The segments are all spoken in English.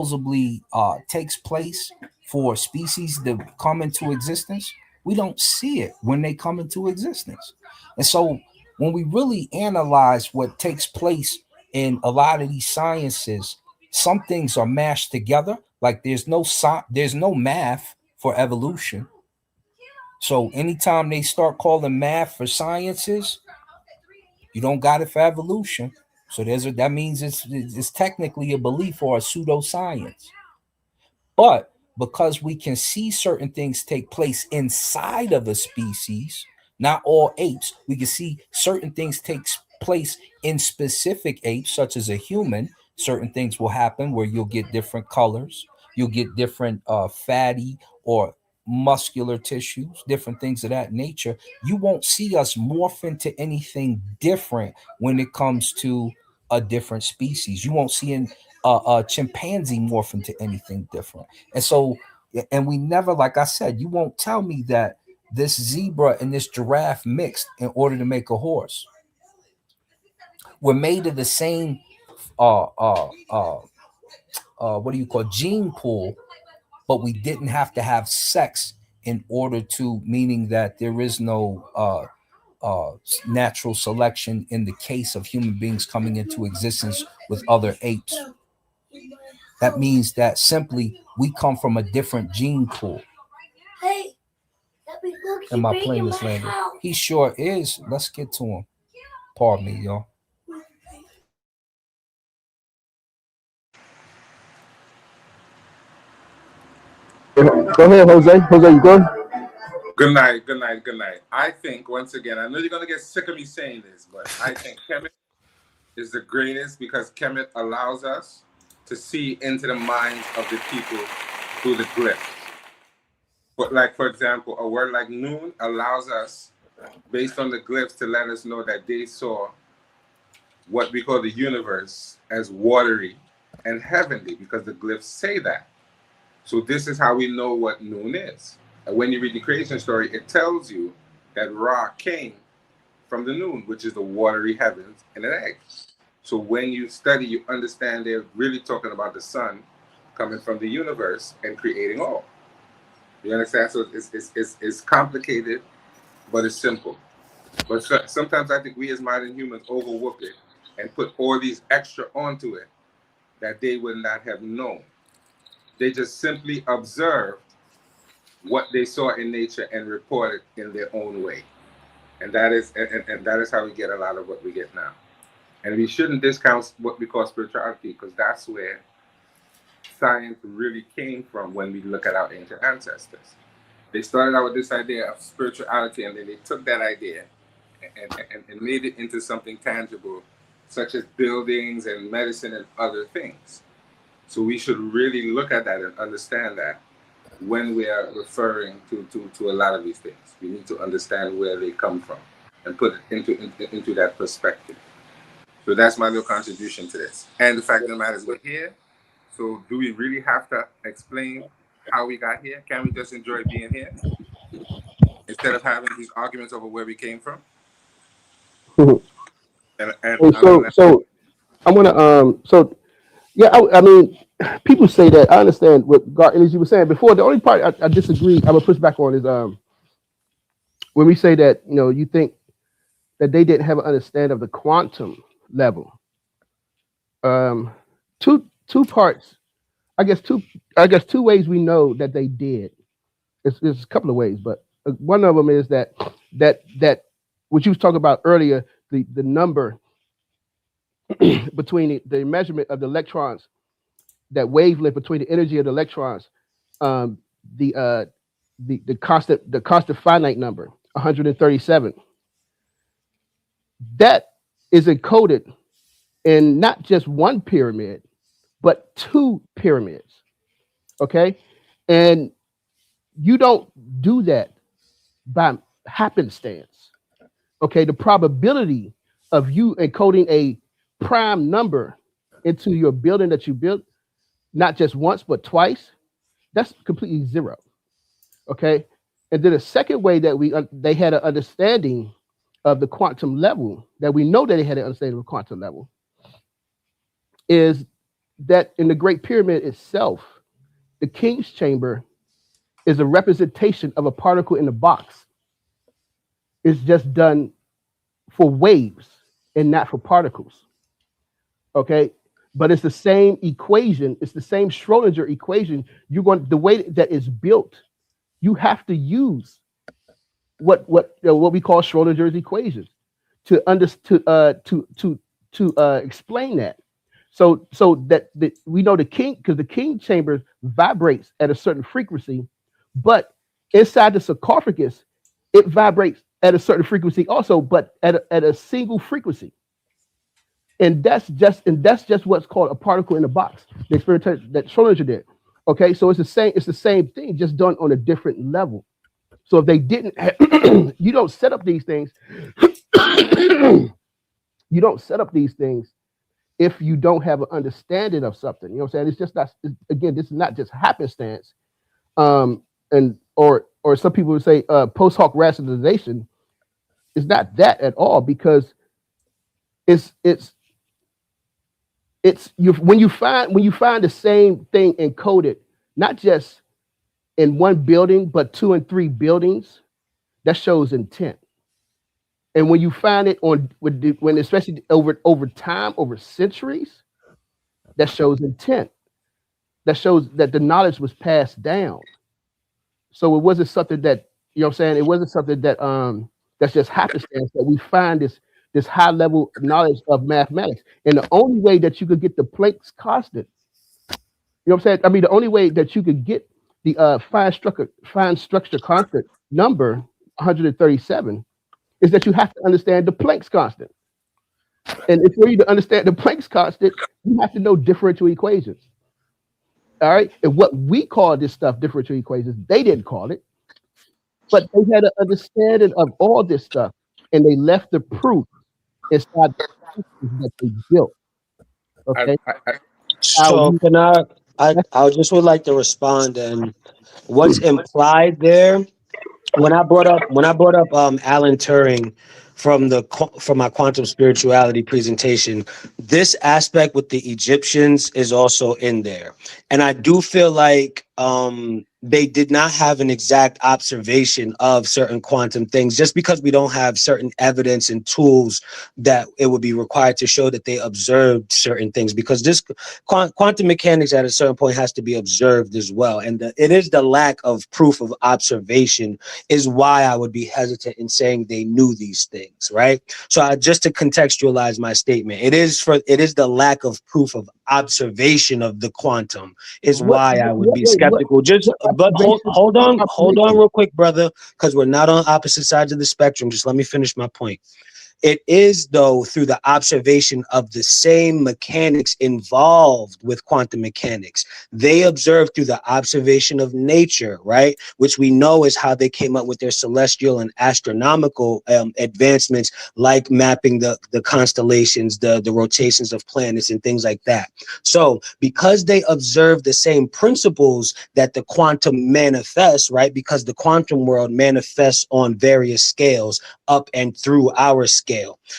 supposedly takes place for species to come into existence, we don't see it when they come into existence. And so when we really analyze what takes place in a lot of these sciences, some things are mashed together. Like there's no math for evolution. So anytime they start calling math for sciences, you don't got it for evolution. So that means it's technically a belief or a pseudoscience. But because we can see certain things take place inside of a species, not all apes, we can see certain things takes place in specific apes, such as a human. Certain things will happen where you'll get different colors, you'll get different fatty or muscular tissues, different things of that nature. You won't see us morph into anything different when it comes to a different species. You won't see a chimpanzee morph into anything different. And so, and we never, like I said, you won't tell me that this zebra and this giraffe mixed in order to make a horse. We're made of the same, uh, uh, uh, what do you call gene pool, but we didn't have to have sex in order to, meaning that there is no natural selection in the case of human beings coming into existence with other apes. That means that simply we come from a different gene pool. Hey, am I playing this later? He sure is. Let's get to him. Pardon me, y'all. Go ahead, Jose. Jose, you good? Good night, good night, good night. I think, once again, I know you're going to get sick of me saying this, but I think Kemet is the greatest because Kemet allows us to see into the minds of the people through the glyphs. But like, for example, a word like noon allows us, based on the glyphs, to let us know that they saw what we call the universe as watery and heavenly because the glyphs say that. So this is how we know what noon is. And when you read the creation story, it tells you that Ra came from the noon, which is the watery heavens and an egg. So when you study, you understand they're really talking about the sun coming from the universe and creating all. You understand? So it's complicated, but it's simple. But sometimes I think we as modern humans overlook it and put all these extra onto it that they would not have known. They just simply observed what they saw in nature and reported in their own way. And that is and that is how we get a lot of what we get now. And we shouldn't discount what we call spirituality because that's where science really came from when we look at our ancient ancestors. They started out with this idea of spirituality and then they took that idea and made it into something tangible, such as buildings and medicine and other things. So we should really look at that and understand that when we are referring to a lot of these things. We need to understand where they come from and put it into that perspective. So that's my little contribution to this. And the fact of the matter is we're here. So do we really have to explain how we got here? Can we just enjoy being here instead of having these arguments over where we came from? And so I want to yeah, I mean, people say that. I understand what God, and as you were saying before, the only part I disagree, I would push back on is when we say that, you know, you think that they didn't have an understanding of the quantum level. Two parts, two ways we know that they did. It's a couple of ways, but one of them is that what you was talking about earlier, the number between the measurement of the electrons, that wavelength between the energy of the electrons, um, the constant finite number 137. That is encoded in not just one pyramid, but two pyramids. Okay, and you don't do that by happenstance. Okay, the probability of you encoding a prime number into your building that you built, not just once but twice, that's completely zero. Okay, and then the second way that they had an understanding of the quantum level, that we know that they had an understanding of the quantum level, is that in the Great Pyramid itself, the King's Chamber is a representation of a particle in the box. It's just done for waves and not for particles. Okay, but it's the same equation. It's the same Schrodinger equation. You're going the way that it's built. You have to use what we call Schrodinger's equations to explain that. So that we know the king, because the king chamber vibrates at a certain frequency, but inside the sarcophagus, it vibrates at a certain frequency also, but at a single frequency. And that's just what's called a particle in a box. The experimentation that Schrodinger did. Okay, so it's the same thing, just done on a different level. So if they didn't, you don't set up these things. You don't set up these things if you don't have an understanding of something. You know what I'm saying? It's just not. Again, this is not just happenstance. Or some people would say post hoc rationalization. It's not that at all, because when you find the same thing encoded, not just in one building, but 2 and 3 buildings, that shows intent. And when you find it when especially over time, over centuries, that shows intent. That shows that the knowledge was passed down. So it wasn't something that, you know what I'm saying? It wasn't something that that's just happenstance that we find this high level knowledge of mathematics. And the only way that you could get the Planck's constant, you know what I'm saying? I mean, the only way that you could get the fine structure constant number 137 is that you have to understand the Planck's constant. And for you to understand the Planck's constant, you have to know differential equations. All right. And what we call this stuff differential equations, they didn't call it, but they had an understanding of all this stuff, and they left the proof inside the systems that they built. Okay. So can I just would like to respond, and what's implied there when I brought up Alan Turing from my quantum spirituality presentation, this aspect with the Egyptians is also in there. And I do feel like they did not have an exact observation of certain quantum things, just because we don't have certain evidence and tools that it would be required to show that they observed certain things, because this quantum mechanics at a certain point has to be observed as well. And it is the lack of proof of observation is why I would be hesitant in saying they knew these things, right? So just to contextualize my statement, it is the lack of proof of observation of the quantum is why I would be skeptical. But hold on real quick, brother, because we're not on opposite sides of the spectrum. Just let me finish my point. It is, though, through the observation of the same mechanics involved with quantum mechanics. They observed through the observation of nature, right? Which we know is how they came up with their celestial and astronomical advancements, like mapping the constellations, the rotations of planets and things like that. So because they observed the same principles that the quantum manifests, right? Because the quantum world manifests on various scales up and through our scale.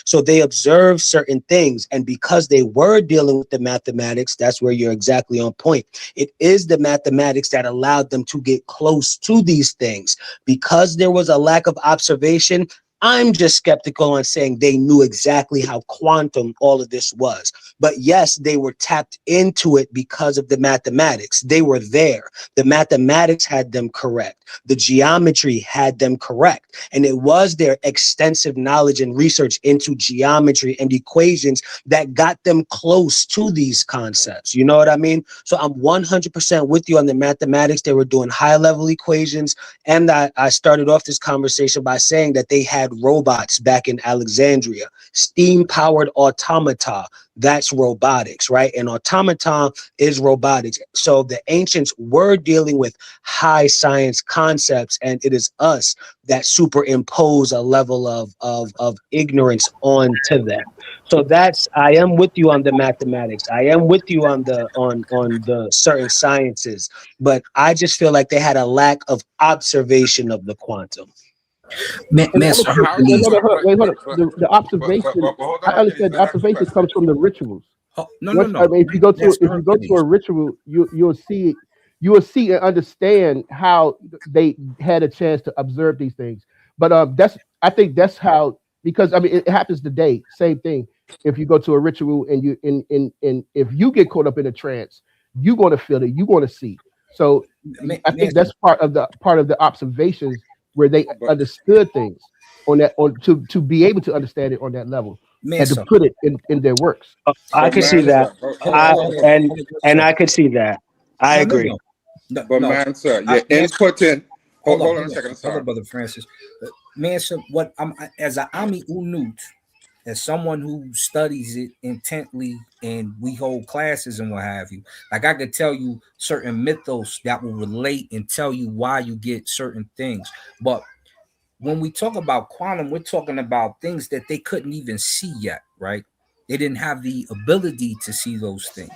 So they observed certain things, and because they were dealing with the mathematics, that's where you're exactly on point. It is the mathematics that allowed them to get close to these things. Because there was a lack of observation, I'm just skeptical on saying they knew exactly how quantum all of this was. But yes, they were tapped into it because of the mathematics. They were there. The mathematics had them correct. The geometry had them correct. And it was their extensive knowledge and research into geometry and equations that got them close to these concepts. You know what I mean? So I'm 100% with you on the mathematics. They were doing high-level equations. And I started off this conversation by saying that they had robots back in Alexandria, steam-powered automata. That's robotics, right? And automaton is robotics. So the ancients were dealing with high science concepts, and it is us that superimpose a level of ignorance onto them. So I am with you on the mathematics. I am with you on the certain sciences, but I just feel like they had a lack of observation of the quantum. Wait, hold on. The observation, I understand the observation comes from the rituals. Oh, no, Once, I mean, if you go to a ritual, you'll see and understand how they had a chance to observe these things. But I think that's how, because I mean it happens today. Same thing. If you go to a ritual and you in if you get caught up in a trance, you're going to feel it. You're going to see. So I think that's part of the observations where they understood things on that, on to be able to understand it on that level and to put it in their works. I can see that. And I could see that. I agree. But man, sir, you're inputting. Hold on a second. Hold on, Brother Francis. Man, sir, what I'm as a Ami Unut, as someone who studies it intently, and we hold classes and what have you, like I could tell you certain mythos that will relate and tell you why you get certain things. But when we talk about quantum, we're talking about things that they couldn't even see yet, right? They didn't have the ability to see those things.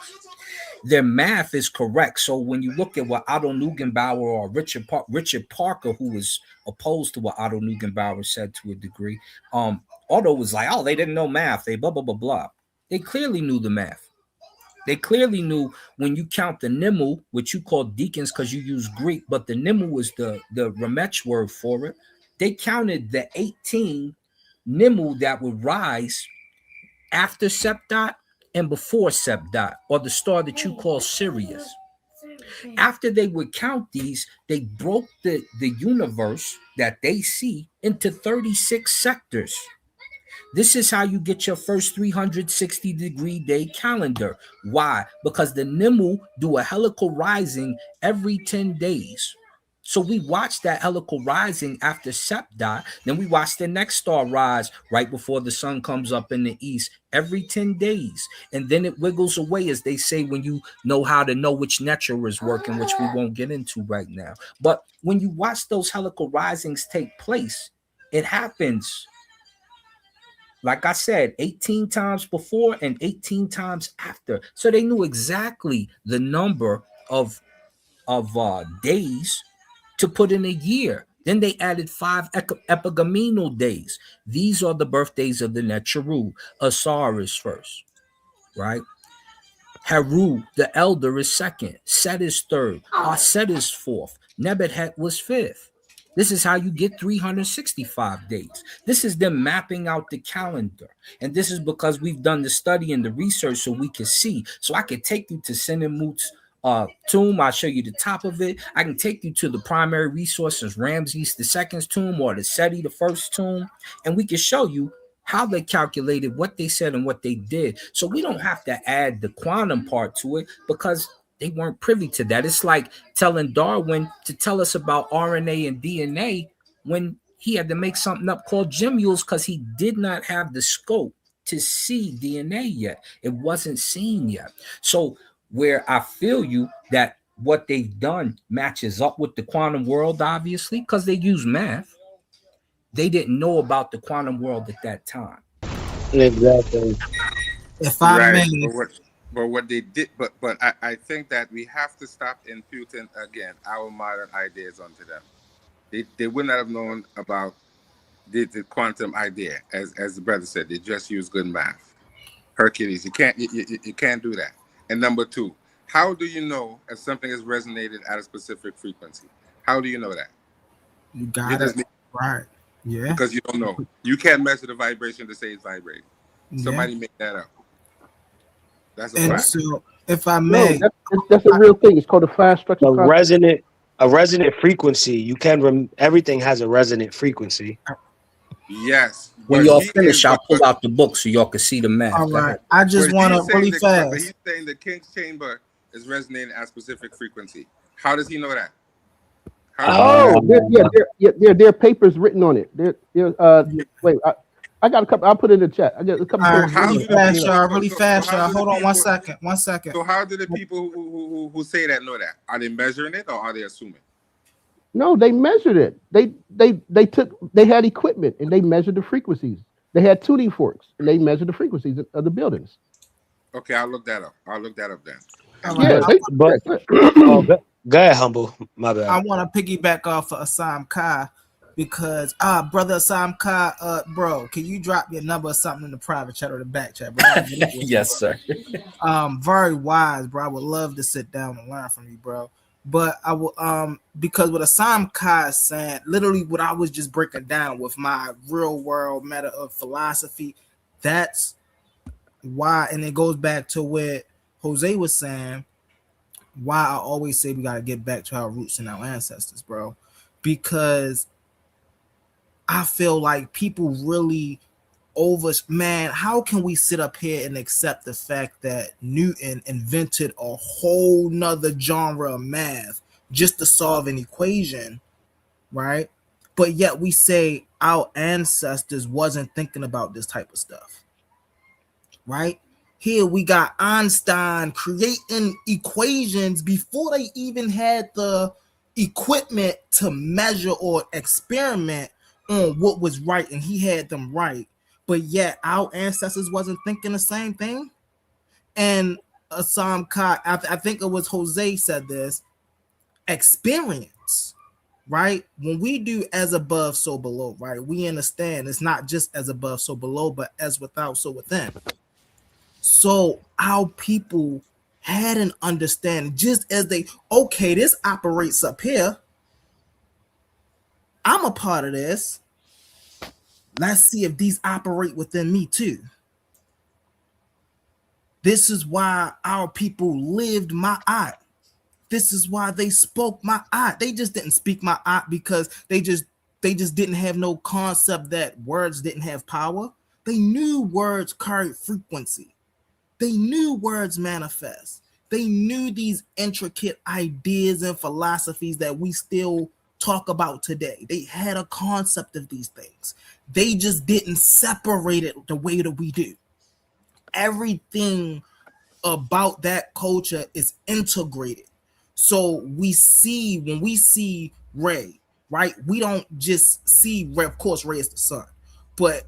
Their math is correct. So when you look at what Otto Neugebauer or Richard Parker, who was opposed to what Otto Neugebauer said to a degree, Otto was like, oh, they didn't know math. They blah, blah, blah, blah. They clearly knew the math. They clearly knew when you count the Nimu, which you call deacons because you use Greek, but the Nimu is the Ramech word for it. They counted the 18 Nimu that would rise after Sepdot and before Sepdot, or the star that you call Sirius. After they would count these, they broke the universe that they see into 36 sectors. This is how you get your first 360-degree day calendar. Why? Because the Nimu do a helical rising every 10 days. So we watch that helical rising after Sepdot, then we watch the next star rise right before the sun comes up in the east every 10 days. And then it wiggles away, as they say, when you know how to know which Netra is working, which we won't get into right now. But when you watch those helical risings take place, it happens, like I said, 18 times before and 18 times after. So they knew exactly the number of days to put in a year. Then they added 5 epigeminal days. These are the birthdays of the Necharu. Asar is first, right? Heru, the elder, is second. Set is third. Aset is fourth. Nebuchadnezzar was fifth. This is how you get 365 days. This is them mapping out the calendar. And this is because we've done the study and the research so we can see. So I can take you to Senenmut's tomb. I'll show you the top of it. I can take you to the primary resources, Ramses II's tomb or the Seti I's tomb, and we can show you how they calculated, what they said, and what they did. So we don't have to add the quantum part to it because they weren't privy to that. It's like telling Darwin to tell us about RNA and DNA when he had to make something up called gemmules because he did not have the scope to see DNA yet. It wasn't seen yet. So where I feel you that what they've done matches up with the quantum world, obviously, because they use math. They didn't know about the quantum world at that time. Exactly. If I may, but what they did, but I think that we have to stop imputing again our modern ideas onto them. They would not have known about the quantum idea, as the brother said. They just use good math. Hercules, you can't do that. And number two, how do you know if something has resonated at a specific frequency? How do you know that? You got it. Right. Yeah. Because you don't know. You can't measure the vibration to say it's vibrating. Somebody made that up. That's a fact. So, if I may, that's a real thing. It's called a fine structure. A resonant frequency. You can everything has a resonant frequency. Yes. When y'all finish, I'll pull out the book so y'all can see the math. All right. I just want to really fast. But he's saying the King's Chamber is resonating at a specific frequency. How does he know that? There are papers written on it. Wait, I got a couple. I'll put it in the chat. I got a couple. Really fast, y'all. Hold on 1 second. 1 second. So how do the people who say that know that? Are they measuring it or are they assuming? No, they measured it. They had equipment and they measured the frequencies. They had tuning forks and they measured the frequencies of the buildings. Okay, I'll look that up. then. Go ahead, Humble. My bad. I want to piggyback off of Assam Kai. because brother Samka, bro, can you drop your number or something in the private chat or the back chat, bro? Yes, sir. Very wise, bro. I would love to sit down and learn from you, bro. But I will because what Assam Kai is saying, literally what I was just breaking down with my real world meta of philosophy, that's why, and it goes back to what Jose was saying, why I always say we gotta get back to our roots and our ancestors, bro. Because I feel like people really man, how can we sit up here and accept the fact that Newton invented a whole nother genre of math just to solve an equation, right? But yet we say our ancestors wasn't thinking about this type of stuff, right? Here we got Einstein creating equations before they even had the equipment to measure or experiment on what was right, and he had them right. But yet our ancestors wasn't thinking the same thing. And Assam Kai, I think it was Jose said this, experience, right? When we do as above, so below, right? We understand it's not just as above, so below, but as without, so within. So our people had an understanding, just as they, okay, this operates up here. I'm a part of this. Let's see if these operate within me too. This is why our people lived Ma'at. This is why they spoke Ma'at. They just didn't speak Ma'at because they just didn't have no concept that words didn't have power. They knew words carried frequency. They knew words manifest. They knew these intricate ideas and philosophies that we still talk about today. They had a concept of these things. They just didn't separate it the way that we do. Everything about that culture is integrated. So we see, when we see Ray, right? We don't just see Ray, of course, Ray is the sun, but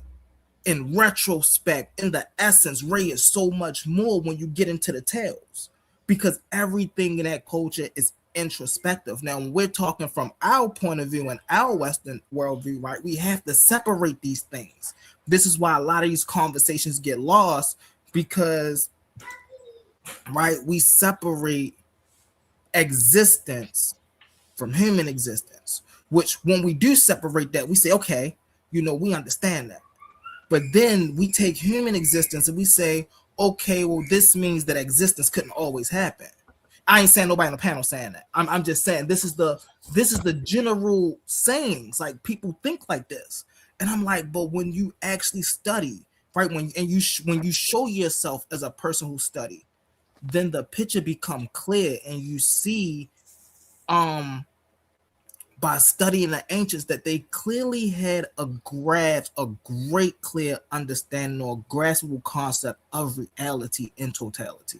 in retrospect, in the essence, Ray is so much more when you get into the tales, because everything in that culture is introspective. Now, when we're talking from our point of view and our Western worldview, right, we have to separate these things. This is why a lot of these conversations get lost, because, right, we separate existence from human existence, which when we do separate that, we say, okay, we understand that. But then we take human existence and we say, okay, well, this means that existence couldn't always happen. I ain't saying nobody on the panel saying that. I'm just saying this is the general sayings. Like, people think like this, and I'm like, but when you actually study, right? When you show yourself as a person who study, then the picture become clear, and you see, by studying the ancients, that they clearly had a great clear understanding or graspable concept of reality in totality.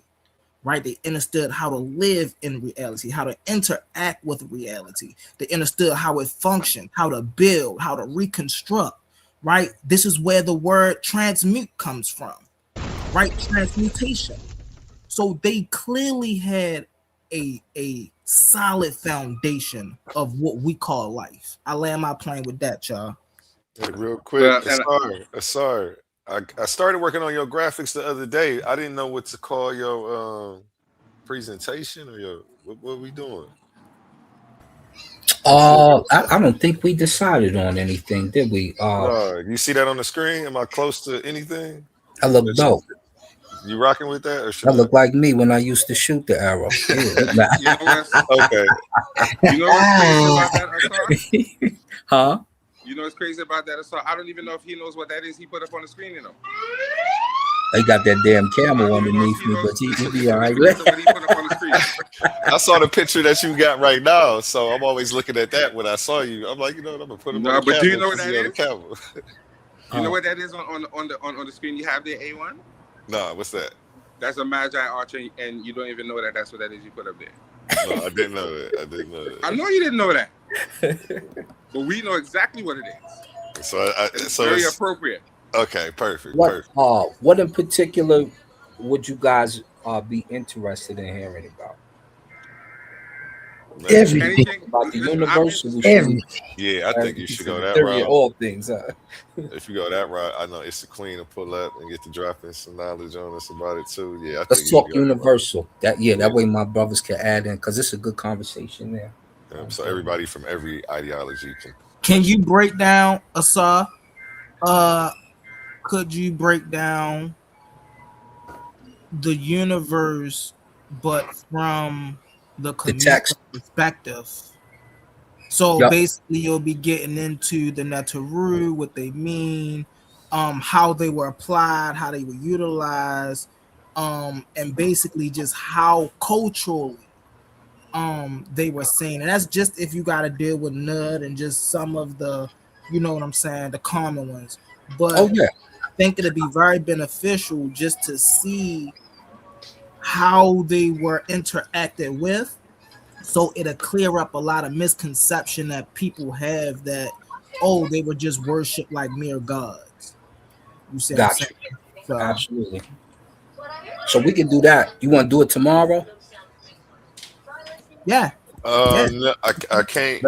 Right? They understood how to live in reality, how to interact with reality. They understood how it functioned, how to build, how to reconstruct, right? This is where the word transmute comes from, right? Transmutation. So they clearly had a solid foundation of what we call life. I land my plane with that, y'all. Hey, real quick, Asar, I started working on your graphics the other day. I didn't know what to call your presentation or your what are we doing? I don't think we decided on anything, did we? You see that on the screen? Am I close to anything? I look dope. You rocking with that, or should I look like me when I used to shoot the arrow. Okay. You know what's crazy about that, Asar? Huh? You know what's crazy about that? So I don't even know if he knows what that is he put up on the screen, They got that damn camera underneath me, but he be all right. I saw the picture that you got right now, so I'm always looking at that when I saw you. I'm like, I'm gonna put him on the camera. Do you know what that is? You know what that is on the screen you have there, A1? No, what's that? That's a Magi Archer, and you don't even know that that's what that is you put up there. No, I didn't know that. I know you didn't know that. But we know exactly what it is. So it's very appropriate. Okay, perfect. What in particular would you guys be interested in hearing about? Everything. Anything About the listen, universal, we should Everything. Yeah, I think you should go that theory of route. all things. If you go that route, I know it's a clean to pull up and get to dropping some knowledge on us about it too. Yeah, I think Let's you should talk go that route. universal. That Yeah. way my brothers can add in because it's a good conversation there. So everybody from every ideology can. Can you break down Asa? Could you break down the universe, but from the community text. perspective? So Yep. basically, you'll be getting into the Netaru, what they mean, how they were applied, how they were utilized, and basically just how culturally they were seen. And that's just if you got to deal with Nud and just some of the, you know what I'm saying, the common ones. But Oh yeah, I think it'd be very beneficial just to see how they were interacted with, so it'll clear up a lot of misconception that people have that, oh, they were just worshipped like mere gods. You see what I'm gotcha. saying? So, Absolutely. So we can do that. You want to do it tomorrow? yeah. No, I can't.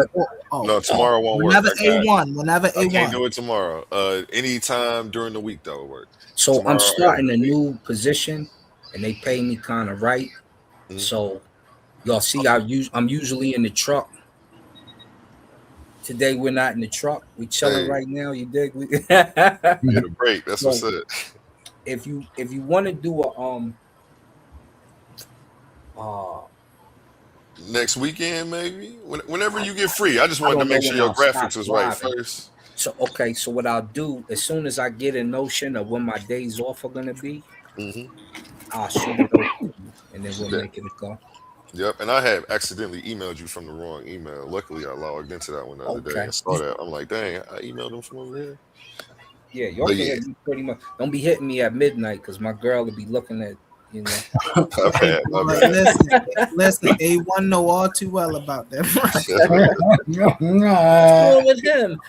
Oh, No, tomorrow won't work. whenever I got- whenever I can't A1. do it tomorrow. Anytime during the week though will work. So Tomorrow, I'm starting a new position, and they pay me kind of right. Mhm. So y'all see, I'm usually in the truck. Today we're not in the truck. We chilling Hey. right now. You dig? Get a break. That's what's So- up. If you want to do a Next weekend, maybe. Whenever you get free. I just wanted to don't make know sure when your I'll stop graphics was right driving. first. so okay, so what I'll do as soon as I get a notion of when my days off are gonna be, Hmm. I'll shoot it over to you, and then we'll Yeah. make it go. Yep, and I had accidentally emailed you from the wrong email. Luckily, I logged into that one the other day Okay. and saw that. I'm like, dang, I emailed him from over here. Yeah, y'all But can yeah. hit me pretty much. Don't be hitting me at midnight because my girl will be looking at, you know. My bad, my But bad. listen, A1 know all too well about that. What's wrong with him?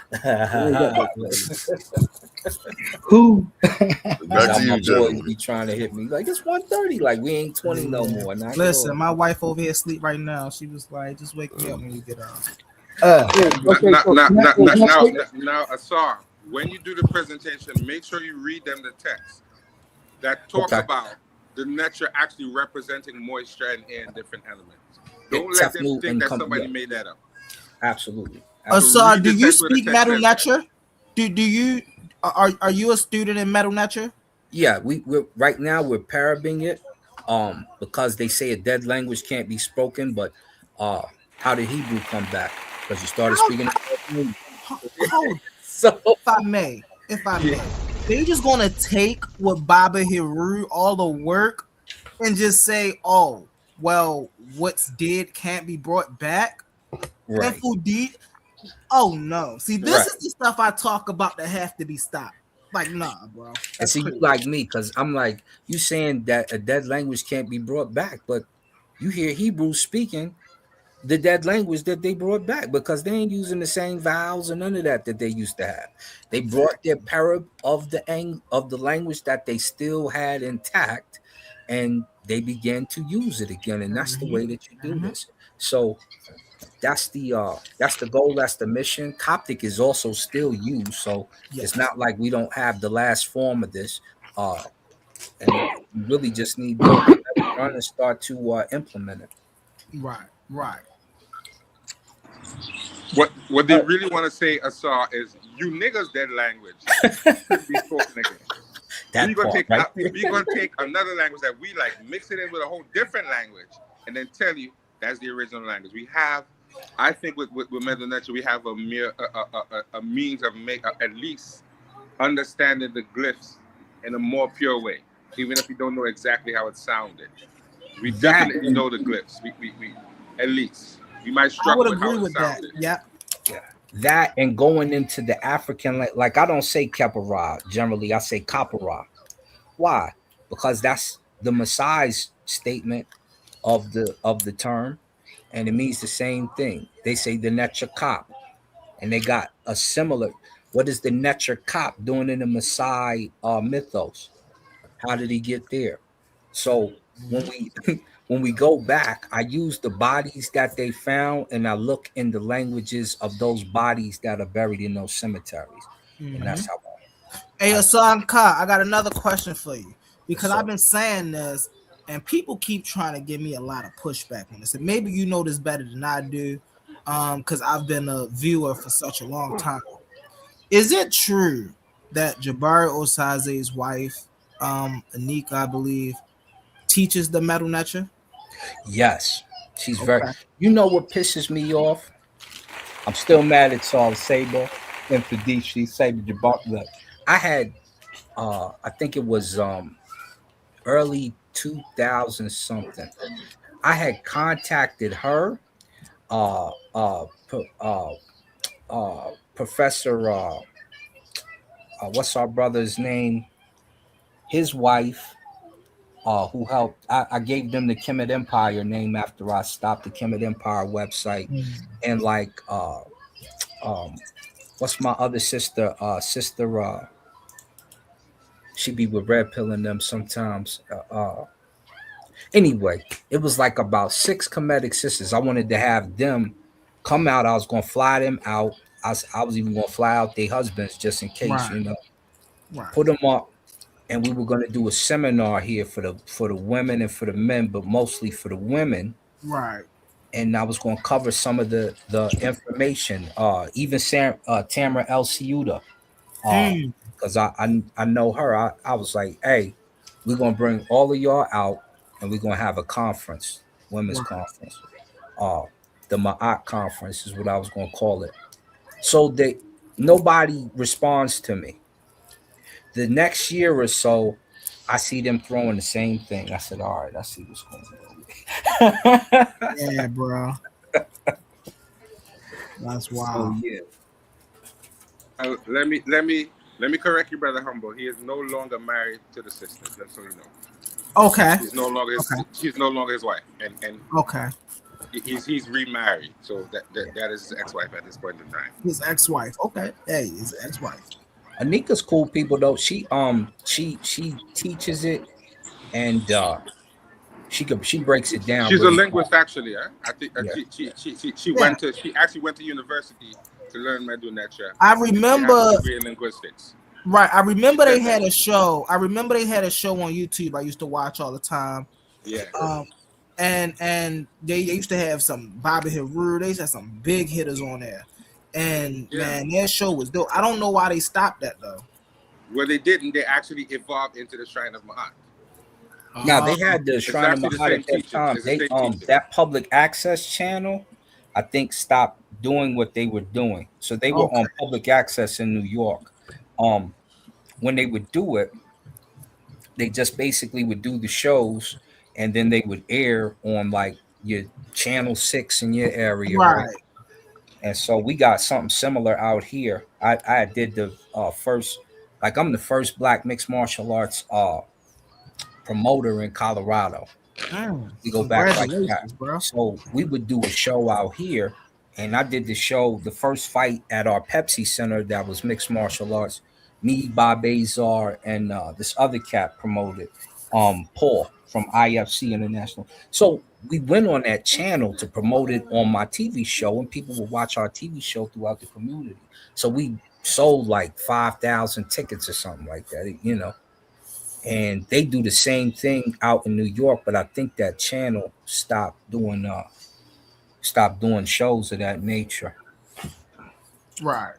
Who? Back Now to my you, boys gentlemen. be trying to hit me like it's 1:30. Like we ain't 20 no more. Not Listen, sure. my wife over here asleep right now. She was like, "Just wake me up when you get out." Okay, so Now, Asar, when you do the presentation, make sure you read them the text that talk Okay. about the nature actually representing moisture and air and different elements. Don't It's let them Tefnut think and that company. somebody made that up. Absolutely. Asar, read do the you text where the speak text Metal says that. Nature? Do you are you a student in Metal Nature? Yeah, we're right now we're parroting it, because they say a dead language can't be spoken. But how did Hebrew come back? Because you started speaking. Hold, So if I may, they just gonna take what Baba Hiru, all the work, and just say, "Oh, well, what's dead can't be brought back." right. And Fudid, oh no! See, this Right. is the stuff I talk about that have to be stopped. Like, nah, bro. And That's see, crazy. you like me, because I'm like, you saying that a dead language can't be brought back, but you hear Hebrew speaking the dead language that they brought back because they ain't using the same vowels and none of that they used to have. They brought their parab of the language that they still had intact, and they began to use it again. And that's the way that you do this. So that's the goal, that's the mission. Coptic is also still used, so it's not like we don't have the last form of this. And you really just need to run and start to implement it. Right. What they really want to say, Asar, is you niggas dead language should be spoken again. That We're gonna part, take another language that we like, mix it in with a whole different language, and then tell you that's the original language. We have, I think, with Metal Nature, we have a means of at least understanding the glyphs in a more pure way, even if we don't know exactly how it sounded. We definitely know the glyphs. We at least we might I struggle would with how agree it with that. sounded. Yeah. that and going into the African, like I don't say Kepara generally, I say Kapara. Why? Because that's the Maasai's statement of the term, and it means the same thing. They say the Necha Kop, and they got a similar. What is the Necha Kop doing in the Maasai mythos? How did he get there? So when when we go back, I use the bodies that they found and I look in the languages of those bodies that are buried in those cemeteries. And that's how Hey, Hassan Ka, I got another question for you because So- I've been saying this and people keep trying to give me a lot of pushback on this. And maybe you know this better than I do because I've been a viewer for such a long time. Is it true that Jabari Osaze's wife, Anika, I believe, teaches the metal nature? yes, she's very. You know what pisses me off? I'm still mad at Saul Saber and Fadishi Saber Jabbar. Look, I had, I think it was early 2000 something. I had contacted her, Professor. What's our brother's name? His wife. Who helped? I gave them the Kemet Empire name after I stopped the Kemet Empire website, and like, what's my other sister? She be with Red Pill and them sometimes. Anyway, it was like about 6 Kemetic sisters. I wanted to have them come out. I was gonna fly them out. I was even gonna fly out their husbands just in case, you know, put them up. And we were going to do a seminar here for the women and for the men, but mostly for the women. Right. And I was going to cover some of the information, even Tamara El Ciuda, because I know her. I was like, hey, we're going to bring all of y'all out, and we're going to have a conference, women's conference. The Ma'at conference is what I was going to call it. So nobody responds to me. The next year or so, I see them throwing the same thing. I said, all right, I see what's going on. Yeah, bro. That's wild. So, yeah. Let me correct you, Brother Humble. He is no longer married to the sisters. That's so you know. Okay. She's no longer his wife. And okay. He's remarried. So that is his ex-wife at this point in time. His ex-wife. Okay. Hey, his ex-wife. Anika's cool people though. She teaches it, and she breaks it down. She's really a linguist actually. I think yeah. She actually went to university to learn Medu Necha. I remember linguistics. Right. I remember they had a show. On YouTube I used to watch all the time. Yeah. And they used to have some Bobby Haru. They used to have some big hitters on there. And man, their show was dope. I don't know why they stopped that though. Well, they didn't. They actually evolved into the Shrine of Ma'at. Now they had the Shrine of Ma'at at that time. They that public access channel, I think, stopped doing what they were doing. So they were on public access in New York. When they would do it, they just basically would do the shows, and then they would air on like your channel 6 in your area, right? And so we got something similar out here. I did the first, like I'm the first Black mixed martial arts promoter in Colorado. We go back like that. Bro. So we would do a show out here, and I did the first fight at our Pepsi Center that was mixed martial arts. Me, Bob Azar, and this other cat promoted, Paul from IFC International. So we went on that channel to promote it on my TV show, and people would watch our TV show throughout the community. So we sold like 5,000 tickets or something like that, you know. And they do the same thing out in New York, but I think that channel stopped doing shows of that nature. Right.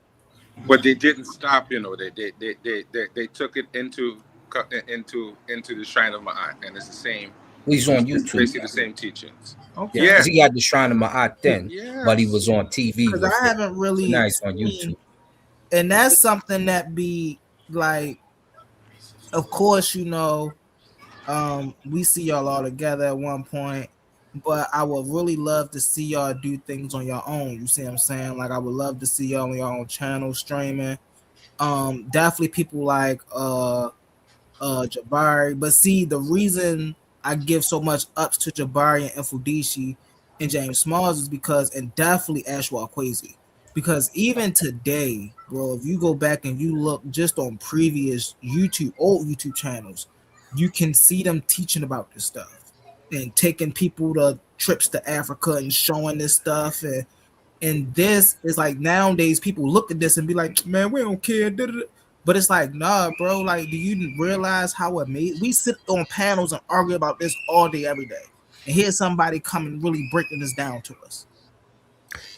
But they didn't stop, you know. They took it into the Shrine of Ma'at, and it's the same. He's on YouTube. It's basically the same teachings. Okay. Yeah, he had the Shrine of Ma'at then, but he was on TV. Because I haven't really. Now he's on YouTube. And that's something that be like, of course, you know, we see y'all all together at one point, but I would really love to see y'all do things on your own. You see what I'm saying? Like, I would love to see y'all on your own channel streaming. Definitely people like Jabari. But see, the reason I give so much ups to Jabari and Fudishi and James Smalls is because, and definitely Ashwell Kwesi, because even today, bro, if you go back and you look just on previous old YouTube channels, you can see them teaching about this stuff. and taking people to trips to Africa and showing this stuff. And this is like nowadays people look at this and be like, man, we don't care. But it's like, nah, bro. Like, do you realize how amazing we sit on panels and argue about this all day, every day? And here's somebody coming really breaking this down to us.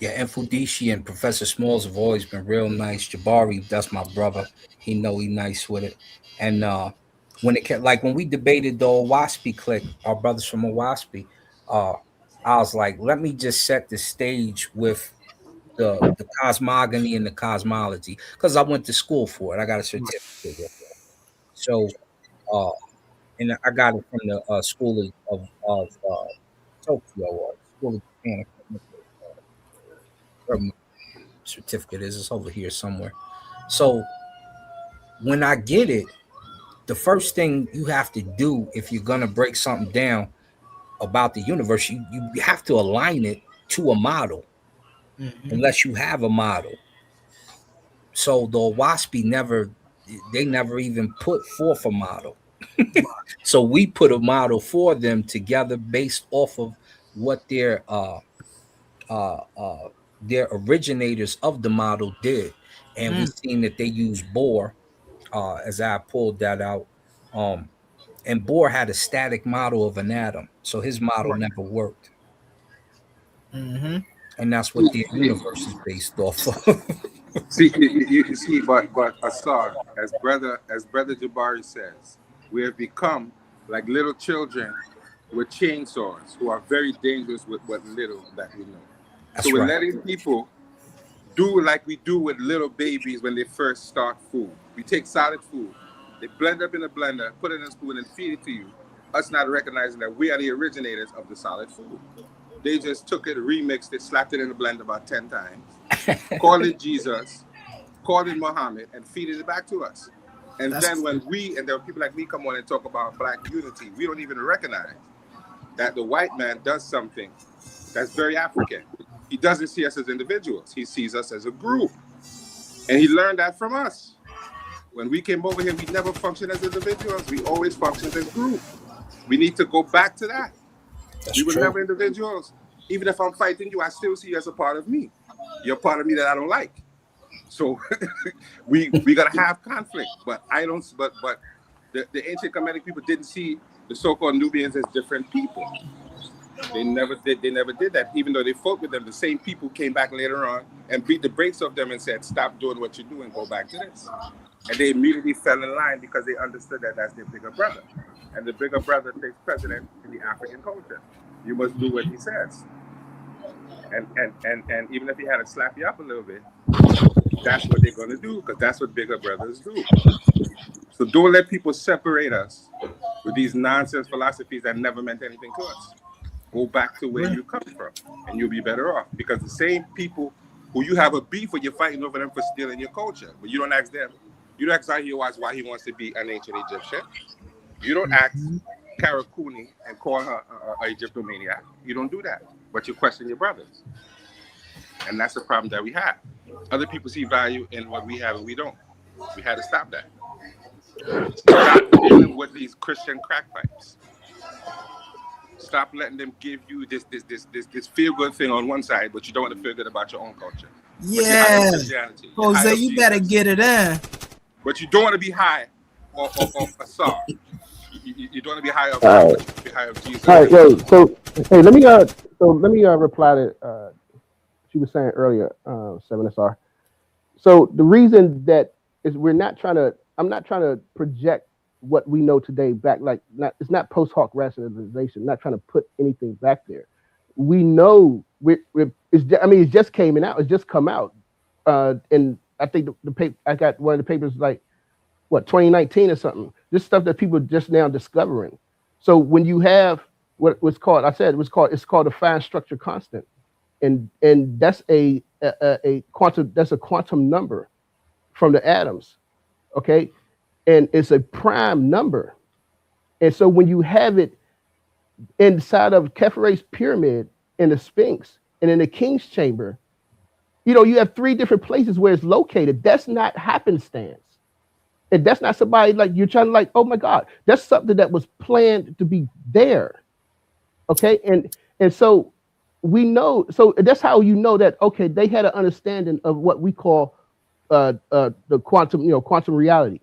Yeah, Infudici and Professor Smalls have always been real nice. Jabari, that's my brother. He nice with it. And when it kept, like when we debated the Owaspy clique, our brothers from Owaspy, I was like, let me just set the stage with the cosmogony and the cosmology, because I went to school for it. I got a certificate with it. So and I got it from the school of Tokyo, or school of Japan. Where my certificate is, it's over here somewhere. So when I get it, the first thing you have to do if you're gonna break something down about the universe, you have to align it to a model, unless you have a model. So the Owaspy never even put forth a model. So we put a model for them together based off of what their originators of the model did, and we've seen that they used Bohr, as I pulled that out. And Bohr had a static model of an atom, so his model never worked. And that's what the universe is based off of. See, you see, but Asar, as brother Jabari says, we have become like little children with chainsaws who are very dangerous with what little that we know. That's so we're right. letting people do like we do with little babies when they first start food. We take solid food, they blend up in a blender, put it in a spoon and feed it to you, us not recognizing that we are the originators of the solid food. They just took it, remixed it, slapped it in the blender about 10 times, called it Jesus, called it Muhammad, and feeded it back to us. And then when there are people like me come on and talk about black unity, we don't even recognize that the white man does something that's very African. He doesn't see us as individuals. He sees us as a group. And he learned that from us. When we came over here, we never functioned as individuals. We always functioned as group. We need to go back to that. We were never individuals. Even if I'm fighting you, I still see you as a part of me. You're part of me that I don't like. So we gotta have conflict. But the ancient Kemetic people didn't see the so-called Nubians as different people. They never did that. Even though they fought with them, the same people came back later on and beat the brakes off them and said, stop doing what you're doing, go back to this. And they immediately fell in line because they understood that that's their bigger brother. And the bigger brother takes precedence in the African culture. You must do what he says. And even if he had to slap you up a little bit, that's what they're going to do, because that's what bigger brothers do. So don't let people separate us with these nonsense philosophies that never meant anything to us. Go back to where you come from, and you'll be better off. Because the same people who you have a beef with, you're fighting over them for stealing your culture. But you don't ask them. You don't ask Zahi why he wants to be an ancient Egyptian. You don't ask Karakuni and call her an Egyptomaniac. You don't do that. But you question your brothers. And that's the problem that we have. Other people see value in what we have and we don't. We had to stop that. Stop dealing with these Christian crack pipes. Stop letting them give you this feel-good thing on one side, but you don't want to feel good about your own culture. Yeah. Jose, you better get it in. But you don't want to be high off a song. You don't want to be high off Jesus. All right, wait. So hey, let me reply to she was saying earlier, 7SR. So the reason that is I'm not trying to project what we know today back, it's not post hoc rationalization, not trying to put anything back there. We know it just came out, it's just come out. And I think the paper, I got one of the papers 2019 or something. This stuff that people are just now discovering. So when you have what was called, it's called a fine structure constant. And that's a quantum number from the atoms. Okay. And it's a prime number. And so when you have it inside of Khafre's pyramid, in the Sphinx, and in the King's Chamber, you have 3 different places where it's located. That's not happenstance. And that's not somebody you're trying to oh my God, that's something that was planned to be there. Okay, and so we know. So that's how you know that. Okay, they had an understanding of what we call the quantum, quantum reality,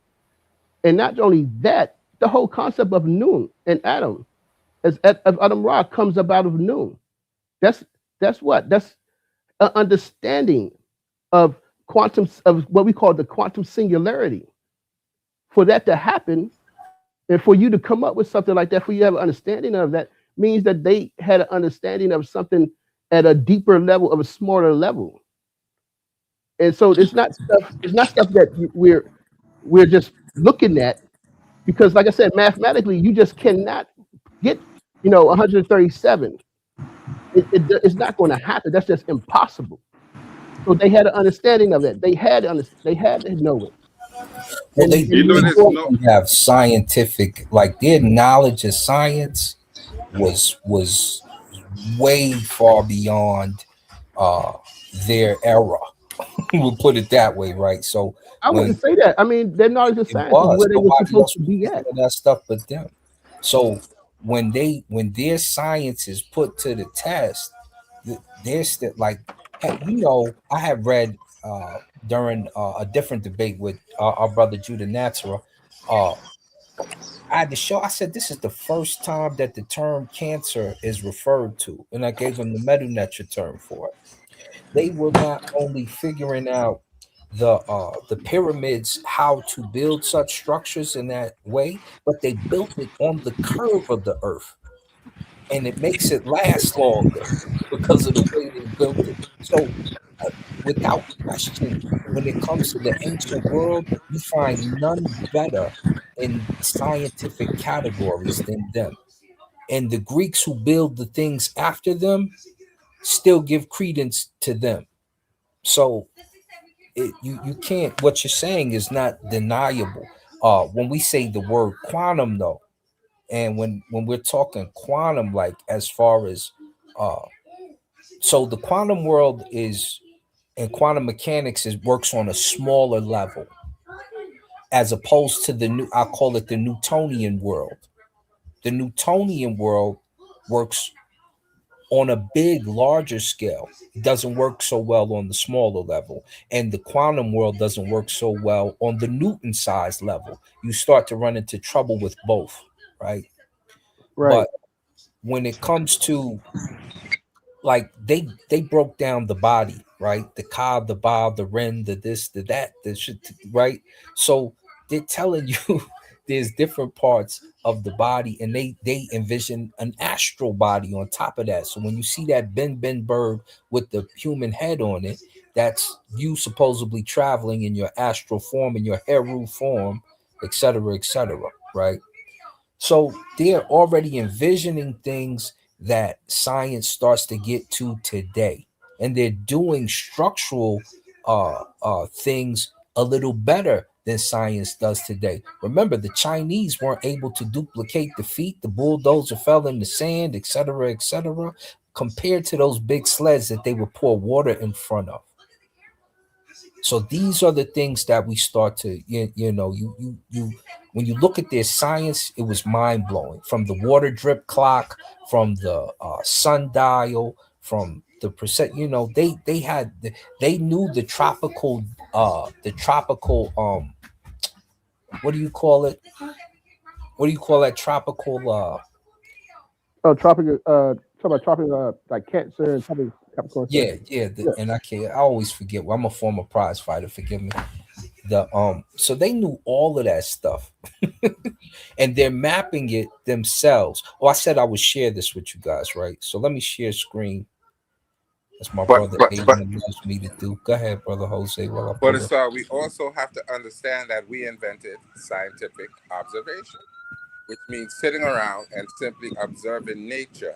and not only that, the whole concept of noon and atom, of Adam Ra comes about of noon. That's that's an understanding of quantum, of what we call the quantum singularity. For that to happen, and for you to come up with something like that, for you to have an understanding of that, means that they had an understanding of something at a deeper level, of a smaller level. And so it's not stuff that we're just looking at, because like I said, mathematically, you just cannot get 137. It's not going to happen. That's just impossible. So they had an understanding of that. They had to know it. Well, And, they You know, and there's before, no. have scientific, like their knowledge of science was way far beyond uh their era. We'll put it that way, right? So I when wouldn't say that. I mean, their knowledge of it science is was, where they were nobody supposed else to was be at. doing that stuff but them. So when their science is put to the test, there's that, like, I have read during a different debate with our brother Judah Natsara. uh I had to show. I said this is the first time that the term cancer is referred to, and I gave them the Medunetra term for it. They were not only figuring out the pyramids, how to build such structures in that way, but they built it on the curve of the earth, and it makes it last longer because of the way they built it. So, without question, when it comes to the ancient world, you find none better in scientific categories than them. And the Greeks who build the things after them still give credence to them. So you can't. What you're saying is not deniable. When we say the word quantum, though, and when we're talking quantum, like as far as uh, so the quantum world is, and quantum mechanics is works on a smaller level as opposed to the new. I call it the Newtonian world. The Newtonian world works on a big, larger scale. It doesn't work so well on the smaller level. And the quantum world doesn't work so well on the Newton size level. You start to run into trouble with both, right? Right. But when it comes to, like, they broke down the body, right? The ka, the ba, the ren, the this, the that, the shit, right? So they're telling you there's different parts of the body, and they envision an astral body on top of that. So when you see that Ben Berg with the human head on it, that's you supposedly traveling in your astral form, in your Heru form, etc., right? So they're already envisioning things that science starts to get to today, and they're doing structural things a little better than science does today. Remember, the Chinese weren't able to duplicate the feet. The bulldozer fell in the sand, etc., compared to those big sleds that they would pour water in front of. So these are the things that we start to, you when you look at their science, it was mind blowing. From the water drip clock, from the sundial, from the percent, they knew the tropical what do you call it? What do you call that tropical Oh, tropical. Talk about tropical, like Cancer and tropical Capricorn yeah, Sun. yeah, Yeah. and I always forget. Well, I'm a former prize fighter, forgive me. So they knew all of that stuff. And they're mapping it themselves. Oh, I said I would share this with you guys, right? So let me share screen. That's my But brother but but Aiden allows me to do. Go ahead, brother Jose, while I but pull up. we also have to understand that we invented scientific observation, which means sitting around and simply observing nature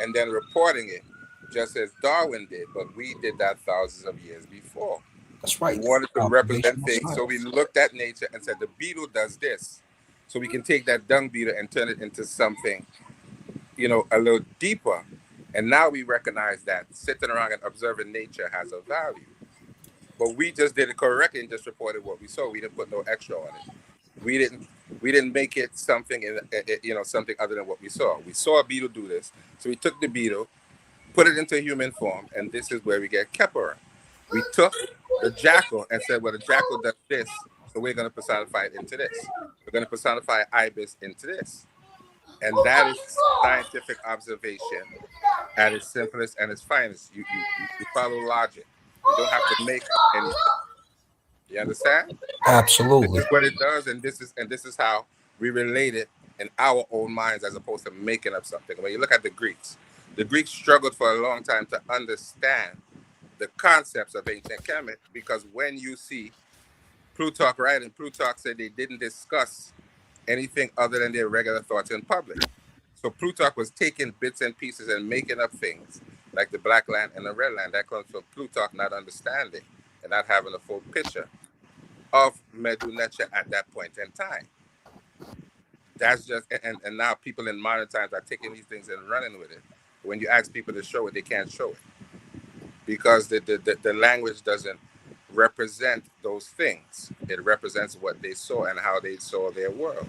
and then reporting it, just as Darwin did. But we did that thousands of years before. That's We right. wanted to represent Observational things, so we science. looked at nature and said the beetle does this. So we can take that dung beetle and turn it into something, a little deeper. And now we recognize that sitting around and observing nature has a value. But we just did it correctly and just reported what we saw. We didn't put no extra on it. We didn't make it something something other than what we saw. We saw a beetle do this, so we took the beetle, put it into human form, and this is where we get Khepera. We took the jackal and said, well, the jackal does this, so we're going to personify it into this. We're going to personify ibis into this. And that is scientific observation at its simplest and its finest. You follow logic. You don't have to make anything. You understand? Absolutely. This is what it does, and this is how we relate it in our own minds as opposed to making up something. When you look at the Greeks struggled for a long time to understand the concepts of ancient Kemet, because when you see Plutarch writing, Plutarch said they didn't discuss anything other than their regular thoughts in public. So Plutarch was taking bits and pieces and making up things like the black land and the red land. That comes from Plutarch not understanding and not having a full picture of Medu Neter at that point in time. That's just, and now people in modern times are taking these things and running with it. When you ask people to show it, they can't show it because the language doesn't represent those things. It represents what they saw and how they saw their world.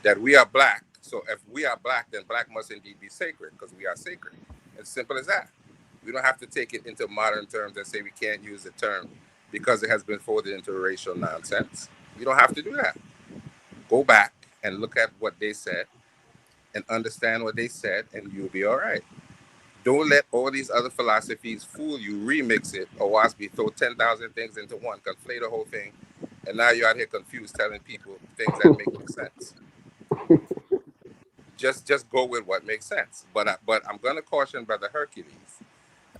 That we are black. So if we are black, then black must indeed be sacred because we are sacred. As simple as that. We don't have to take it into modern terms and say we can't use the term because it has been folded into racial nonsense. You don't have to do that. Go back and look at what they said and understand what they said, and you'll be all right. Don't let all these other philosophies fool you, remix it, or watch me throw 10,000 things into one, conflate the whole thing, and now you're out here confused telling people things that make no sense. Just go with what makes sense. But I'm going to caution Brother Hercules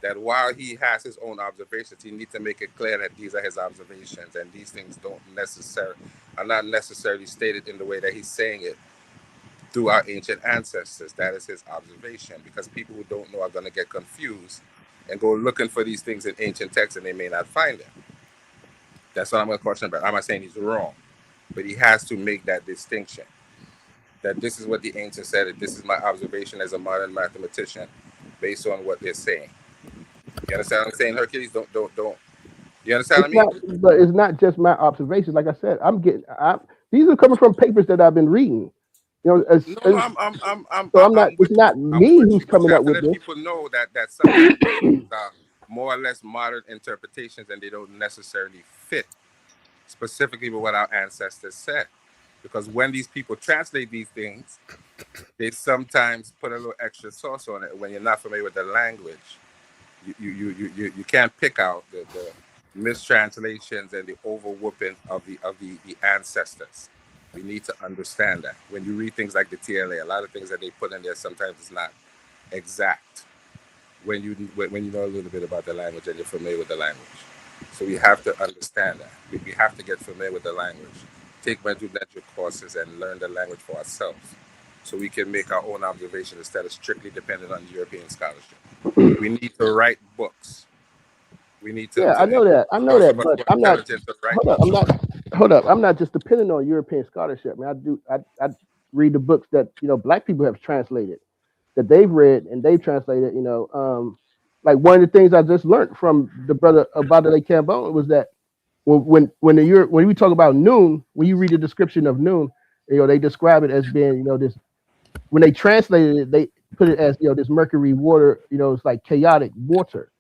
that while he has his own observations, he needs to make it clear that these are his observations, and these things are not necessarily stated in the way that he's saying it through our ancient ancestors. That is his observation, because people who don't know are going to get confused and go looking for these things in ancient texts, and they may not find them. That's what I'm going to caution about. I'm not saying he's wrong, but he has to make that distinction, that this is what the ancients said, and this is my observation as a modern mathematician based on what they're saying. You understand what I'm saying, Hercules? Don't. You understand what I mean? But it's not just my observations. Like I said, these are coming from papers that I've been reading. You know, it's not me who's coming up with this. People know that some things are more or less modern interpretations, and they don't necessarily fit specifically with what our ancestors said. Because when these people translate these things, they sometimes put a little extra sauce on it. When you're not familiar with the language, you can't pick out the mistranslations and the overwhooping of the ancestors. We need to understand that. When you read things like the TLA, a lot of things that they put in there sometimes is not exact. When you know a little bit about the language and you're familiar with the language. So we have to understand that. We have to get familiar with the language. Take Medu Neter courses and learn the language for ourselves, so we can make our own observations instead of strictly dependent on European scholarship. We need to write books. We need to. Yeah, I know that, but I'm not. Hold up. I'm not just dependent on European scholarship. I mean, I read the books that Black people have translated, that they've read and they've translated. Like one of the things I just learned from the brother Obadele Cambone was that when we talk about Noon, when you read the description of Noon, they describe it as being this. When they translated it, they put it as this mercury water. It's like chaotic water.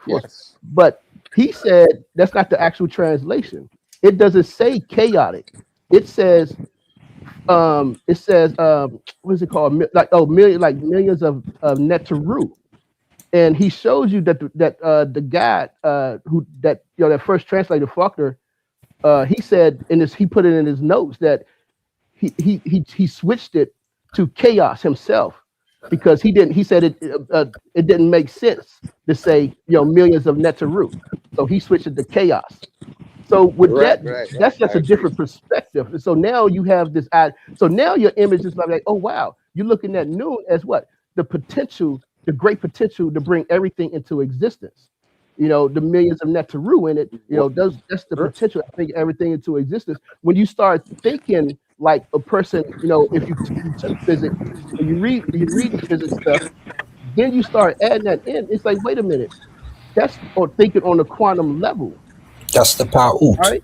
Yes. But he said that's not the actual translation. It doesn't say chaotic. It says what is it called? Millions of Neteru. And he shows you that the guy that first translated Faulkner, he said he put it in his notes that he switched it to chaos himself, because he said it didn't make sense to say millions of Neteru, so he switched it to chaos. So with that's just a different perspective. So now you have this. So now your image is like, oh wow, you're looking at Noon as what? The potential, the great potential to bring everything into existence. The millions of Neteru in it. That's the potential to bring everything into existence. When you start thinking like a person, if you took physics and you read the physics stuff, then you start adding that in. It's like, wait a minute, that's thinking on the quantum level. That's the power. All right.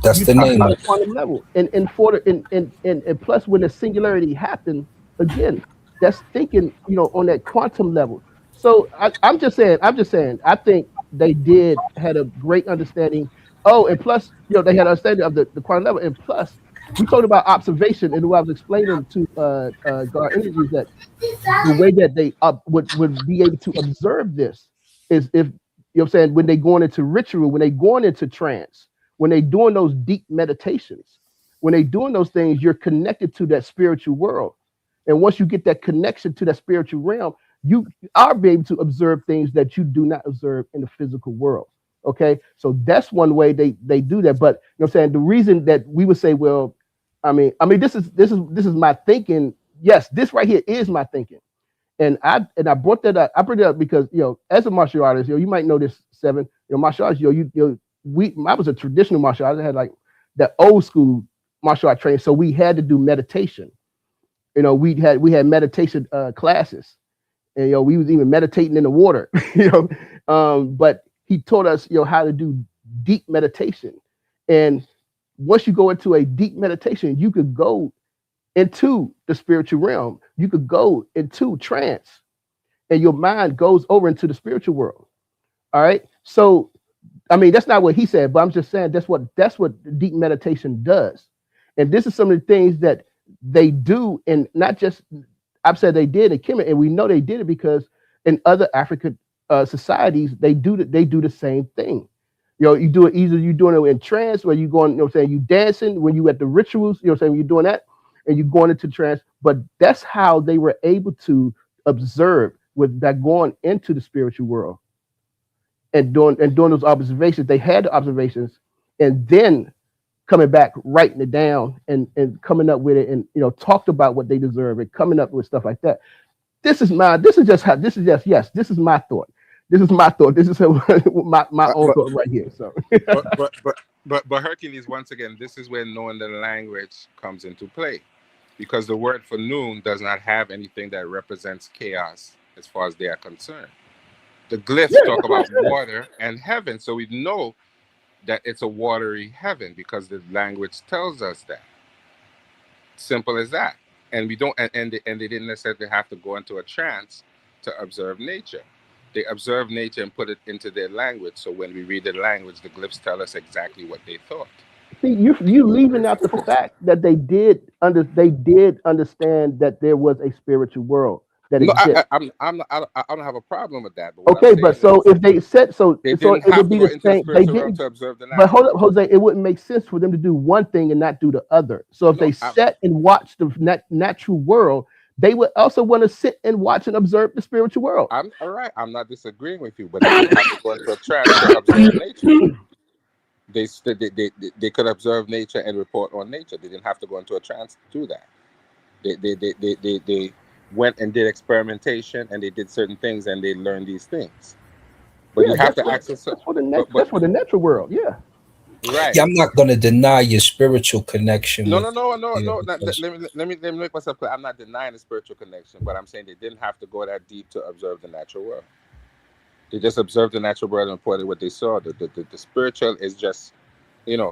That's You the talk name about of a it. quantum level, and plus when the singularity happened again, that's thinking, on that quantum level. So I'm just saying, I think they did had a great understanding. Oh, and plus, they had an understanding of the quantum level, and plus, we talked about observation, and what I was explaining to God Energies that the way that they would be able to observe this is if what I'm saying, when they going into ritual, when they going into trance, when they doing those deep meditations, when they doing those things, you're connected to that spiritual world. And once you get that connection to that spiritual realm, you are be able to observe things that you do not observe in the physical world. Okay, so that's one way they do that. But what I'm saying, the reason that we would say, well, this is my thinking. Yes, this right here is my thinking. And I brought that up. I bring it up because as a martial artist, you might know this, Seven. Martial arts, I was a traditional martial artist. I had like that old school martial art training, so we had to do meditation. We had meditation classes, and we was even meditating in the water. But he taught us how to do deep meditation. And once you go into a deep meditation, you could go into the spiritual realm. You could go into trance, and your mind goes over into the spiritual world. All right. So, that's not what he said, but I'm just saying that's what deep meditation does. And this is some of the things that they do, and not just I've said they did in Kemet, and we know they did it because in other African societies they do the same thing. You do it either you doing it in trance, where you going, you dancing when you at the rituals, you're doing that, and you're going into trance. But that's how they were able to observe with that going into the spiritual world and doing those observations. They had the observations, and then coming back, writing it down, and coming up with it, and talked about what they deserve, and coming up with stuff like that. This is my thought. This is my thought. This is my own thought right here. So, but Hercules, once again, this is where knowing the language comes into play, because the word for noon does not have anything that represents chaos as far as they are concerned. The glyphs talk about water and heaven, so we know that it's a watery heaven because the language tells us that. Simple as that. And we don't, and they didn't necessarily have to go into a trance to observe nature. They observe nature and put it into their language. So when we read the language, the glyphs tell us exactly what they thought. See, you leaving out the fact that they did understand that there was a spiritual world that exists. I don't have a problem with that. But okay, but so if they said so, they so didn't it have would be to go the into the same. They spiritual realm didn't. to observe the But language. hold up, Jose. It wouldn't make sense for them to do one thing and not do the other. So if they sat and watched the natural world, they would also want to sit and watch and observe the spiritual world. I'm all right. I'm not disagreeing with you, but they didn't have to go into a trance to observe nature. They could observe nature and report on nature. They didn't have to go into a trance to do that. They went and did experimentation, and they did certain things, and they learned these things. But you have to access. That's for the natural world. Yeah. Right. Yeah, I'm not going to deny your spiritual connection. No. Let me make myself clear. I'm not denying the spiritual connection, but I'm saying they didn't have to go that deep to observe the natural world. They just observed the natural world and reported what they saw. The spiritual is just,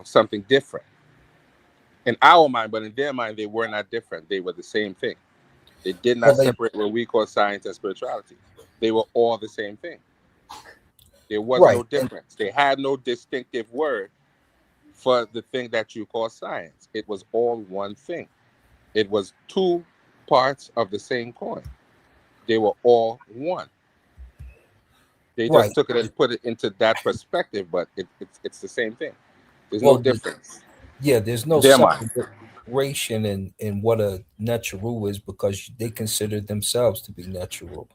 something different in our mind, but in their mind, they were not different. They were the same thing. They did not separate what we call science and spirituality. They were all the same thing. There was no difference. They had no distinctive word for the thing that you call science. It was all one thing. It was two parts of the same coin. They were all one. They just took it and put it into that perspective, but it's the same thing. There's no difference. Yeah, there's no separation in what a natural is, because they consider themselves to be natural.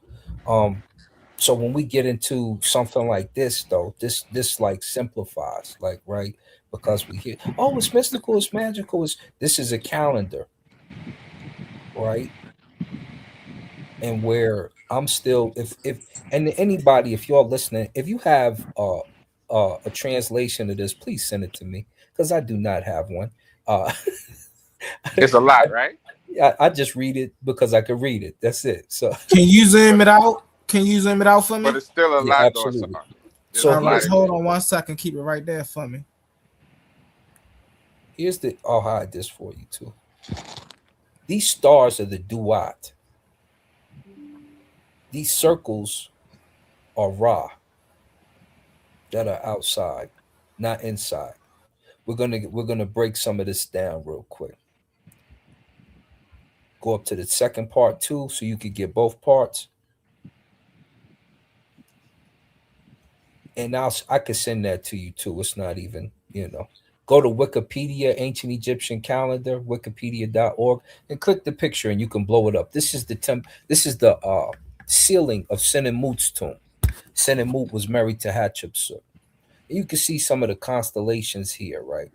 So when we get into something like this, though, this like simplifies, like, right? Because we hear, oh, it's mystical, it's magical, this is a calendar, right? And where I'm still, if anybody, if y'all listening, if you have a translation of this, please send it to me, because I do not have one. It's a lot, right? I just read it because I can read it. That's it. So can you zoom it out? Can you zoom it out for me? But it's still a lot. Absolutely. So let's hold on 1 second. Keep it right there for me. Here's the, I'll hide this for you too. These stars are the duat. These circles are Ra that are outside, not inside. We're gonna break some of this down real quick. Go up to the second part too, so you could get both parts. And I could send that to you too. It's not even, Go to Wikipedia, Ancient Egyptian Calendar, wikipedia.org, and click the picture and you can blow it up. This is the ceiling of Senenmut's tomb. Senenmut was married to Hatshepsut. You can see some of the constellations here, right?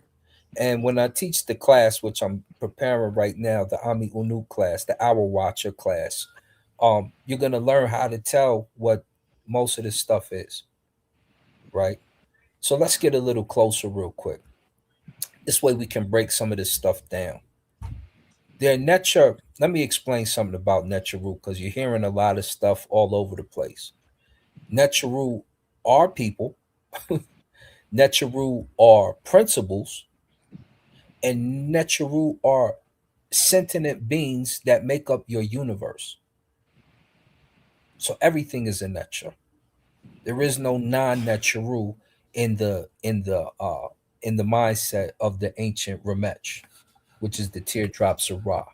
And when I teach the class, which I'm preparing right now, the Ami Unu class, the Hour Watcher class, you're gonna learn how to tell what most of this stuff is, right? So let's get a little closer real quick. This way we can break some of this stuff down. Their Necha, let me explain something about Necharu, because you're hearing a lot of stuff all over the place. Necharu are people, Necharu are principles, and Necharu are sentient beings that make up your universe. So everything is a Necha. There is no non-Necharu in the mindset of the ancient Ramech, which is the teardrops of Ra,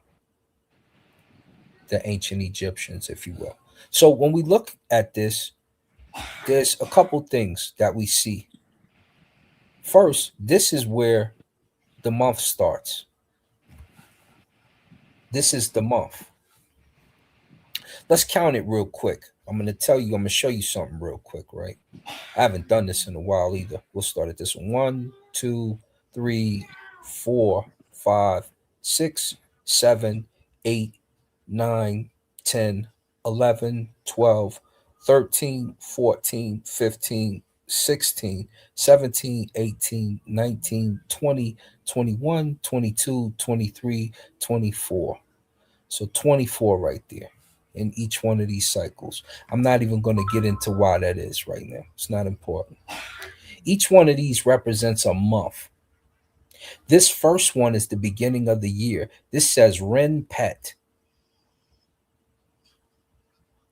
the ancient Egyptians, if you will. So when we look at this, there's a couple things that we see. First, this is where the month starts. This is the month. Let's count it real quick. I'm going to show you something real quick, right? I haven't done this in a while either. We'll start at this one. 1, 2, 3, 4, 5, 6, 7, 8, 9, 10, 11, 12, 13, 14, 15, 16, 17, 18, 19, 20, 21, 22, 23, 24. So 24 right there in each one of these cycles. I'm not even going to get into why that is right now. It's not important. Each one of these represents a month. This first one is the beginning of the year. This says Ren Pet.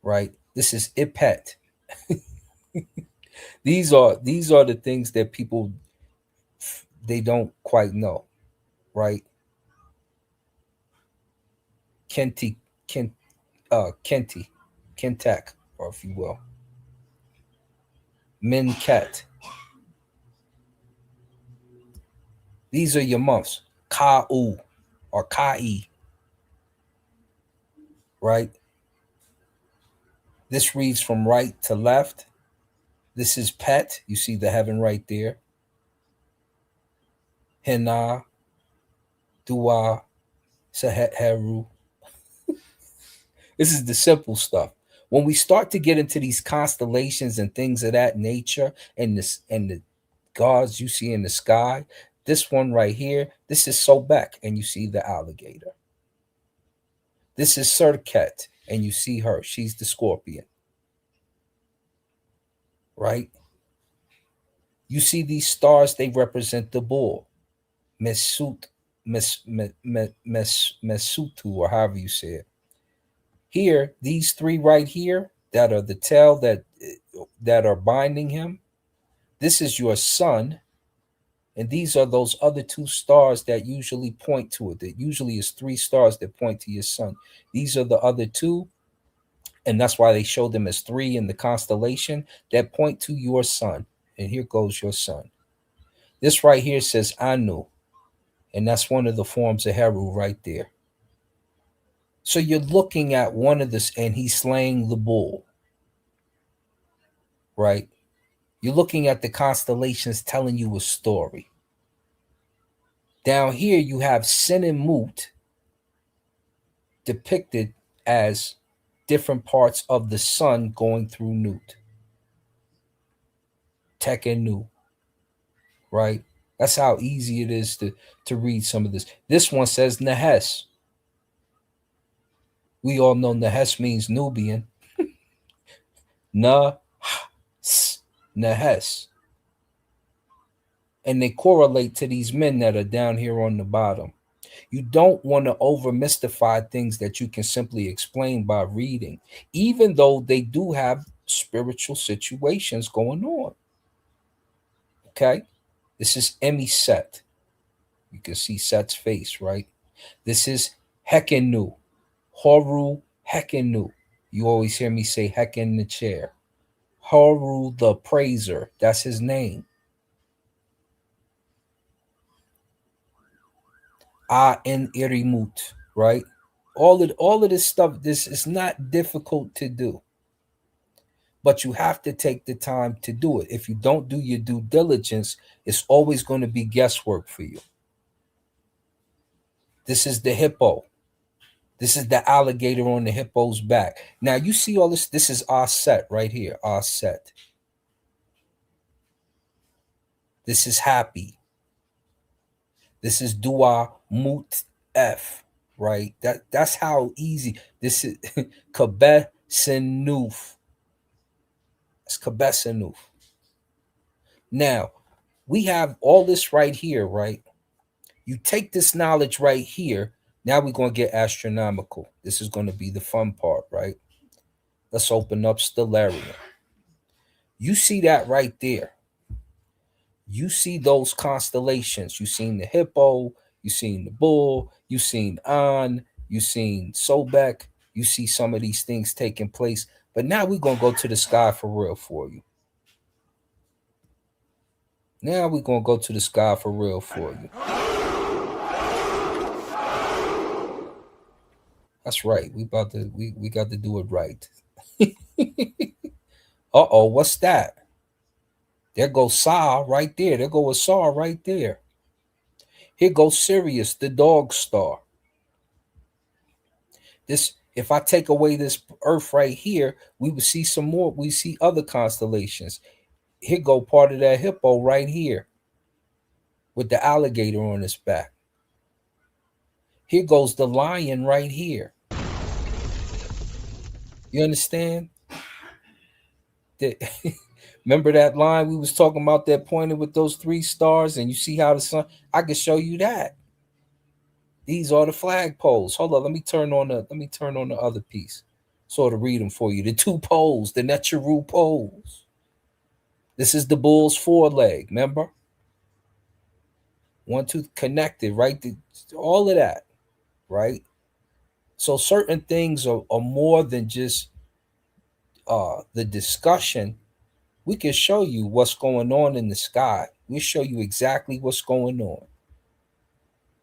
Right? This is Ipet. These are the things that people, they don't quite know, right? Kentek, or if you will. Minket. These are your months. Ka'u or Ka'i. Right? This reads from right to left. This is Pet. You see the heaven right there. Hena, Dua, Sahet Heru. This is the simple stuff. When we start to get into these constellations and things of that nature, and the gods you see in the sky, this one right here, this is Sobek, and you see the alligator. This is Serket, and you see her. She's the scorpion. Right? You see these stars, they represent the bull. Mesutu, or however you say it. Here, these three right here that are the tail that are binding him, this is your sun, and these are those other two stars that usually point to it. That usually is three stars that point to your sun. These are the other two, and that's why they show them as three in the constellation that point to your sun. And here goes your sun. This right here says Anu, and that's one of the forms of Heru right there. So you're looking at one of this, and he's slaying the bull, right? You're looking at the constellations telling you a story. Down here, you have Senenmut depicted as different parts of the sun going through Nut. Tekenu, right? That's how easy it is to read some of this. This one says Nehes. We all know Nehes means Nubian. Nehes. and they correlate to these men that are down here on the bottom. You don't want to over mystify things that you can simply explain by reading, even though they do have spiritual situations going on. Okay, this is Emmy Set. You can see Set's face, right? This is Hekenu, Horu Hekenu. You always hear me say Heck in the chair. Horu the praiser, that's his name. In Irimut, right? All of this stuff, this is not difficult to do. But you have to take the time to do it. If you don't do your due diligence, it's always going to be guesswork for you. This is the hippo. This is the alligator on the hippo's back. Now you see all this. This is our set right here. Our set. This is happy. This is Dua Mut F, right? That's how easy. This is Kabesenuf. It's Kabesenuf. Now, we have all this right here, right? You take this knowledge right here. Now we're going to get astronomical. This is going to be the fun part, right? Let's open up Stellarium. You see that right there. You see those constellations. You seen the hippo, you seen the bull, you seen An, you seen Sobek, you see some of these things taking place. But now we're going to go to the sky for real for you. Now we're going to go to the sky for real for you. That's right. We got to do it right. Uh-oh, what's that? There goes Sa right there. There goes Sa right there. Here goes Sirius, the dog star. This, if I take away this Earth right here, we would see some more. We see other constellations. Here go part of that hippo right here with the alligator on its back. Here goes the lion right here. You understand? Remember that line we was talking about that pointed with those 3 stars, and you see how the sun, I can show you that. These are the flagpoles. Hold on, let me turn on the other piece. Sort of read them for you. The 2 poles, the Necharu poles. This is the bull's foreleg, remember? 1, 2 connected, right? All of that, right? So certain things are more than just the discussion. We can show you what's going on in the sky. We'll show you exactly what's going on.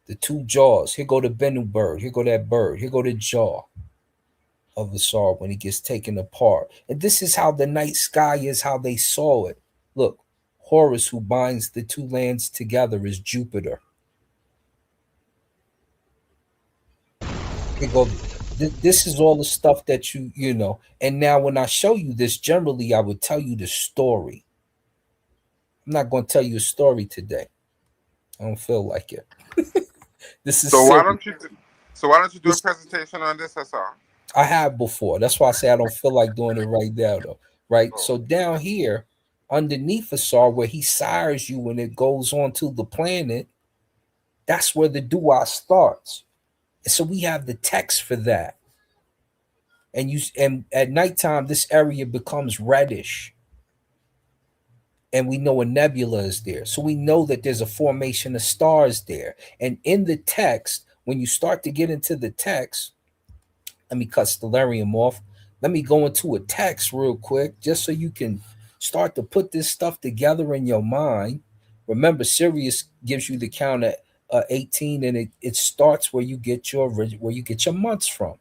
The 2 jaws. Here go the Bennu bird. Here go that bird. Here go the jaw of the Asar when it gets taken apart. And this is how the night sky is, how they saw it. Look, Horus, who binds the 2 lands together, is Jupiter. Here go. This is all the stuff that you know. And now when I show you this, generally I would tell you the story. I'm not going to tell you a story today. I don't feel like it. This is so silly. why don't you do a presentation on this, Asar? I have before. That's why I say I don't feel like doing it right now, though. Right? Oh. So down here, underneath Asar, where he sires you when it goes on to the planet, that's where the Dua starts. So we have the text for that. And at nighttime, this area becomes reddish. And we know a nebula is there. So we know that there's a formation of stars there. And in the text, when you start to get into the text, let me cut Stellarium off. Let me go into a text real quick, just so you can start to put this stuff together in your mind. Remember, Sirius gives you the count at 18, and it starts where you get your months from.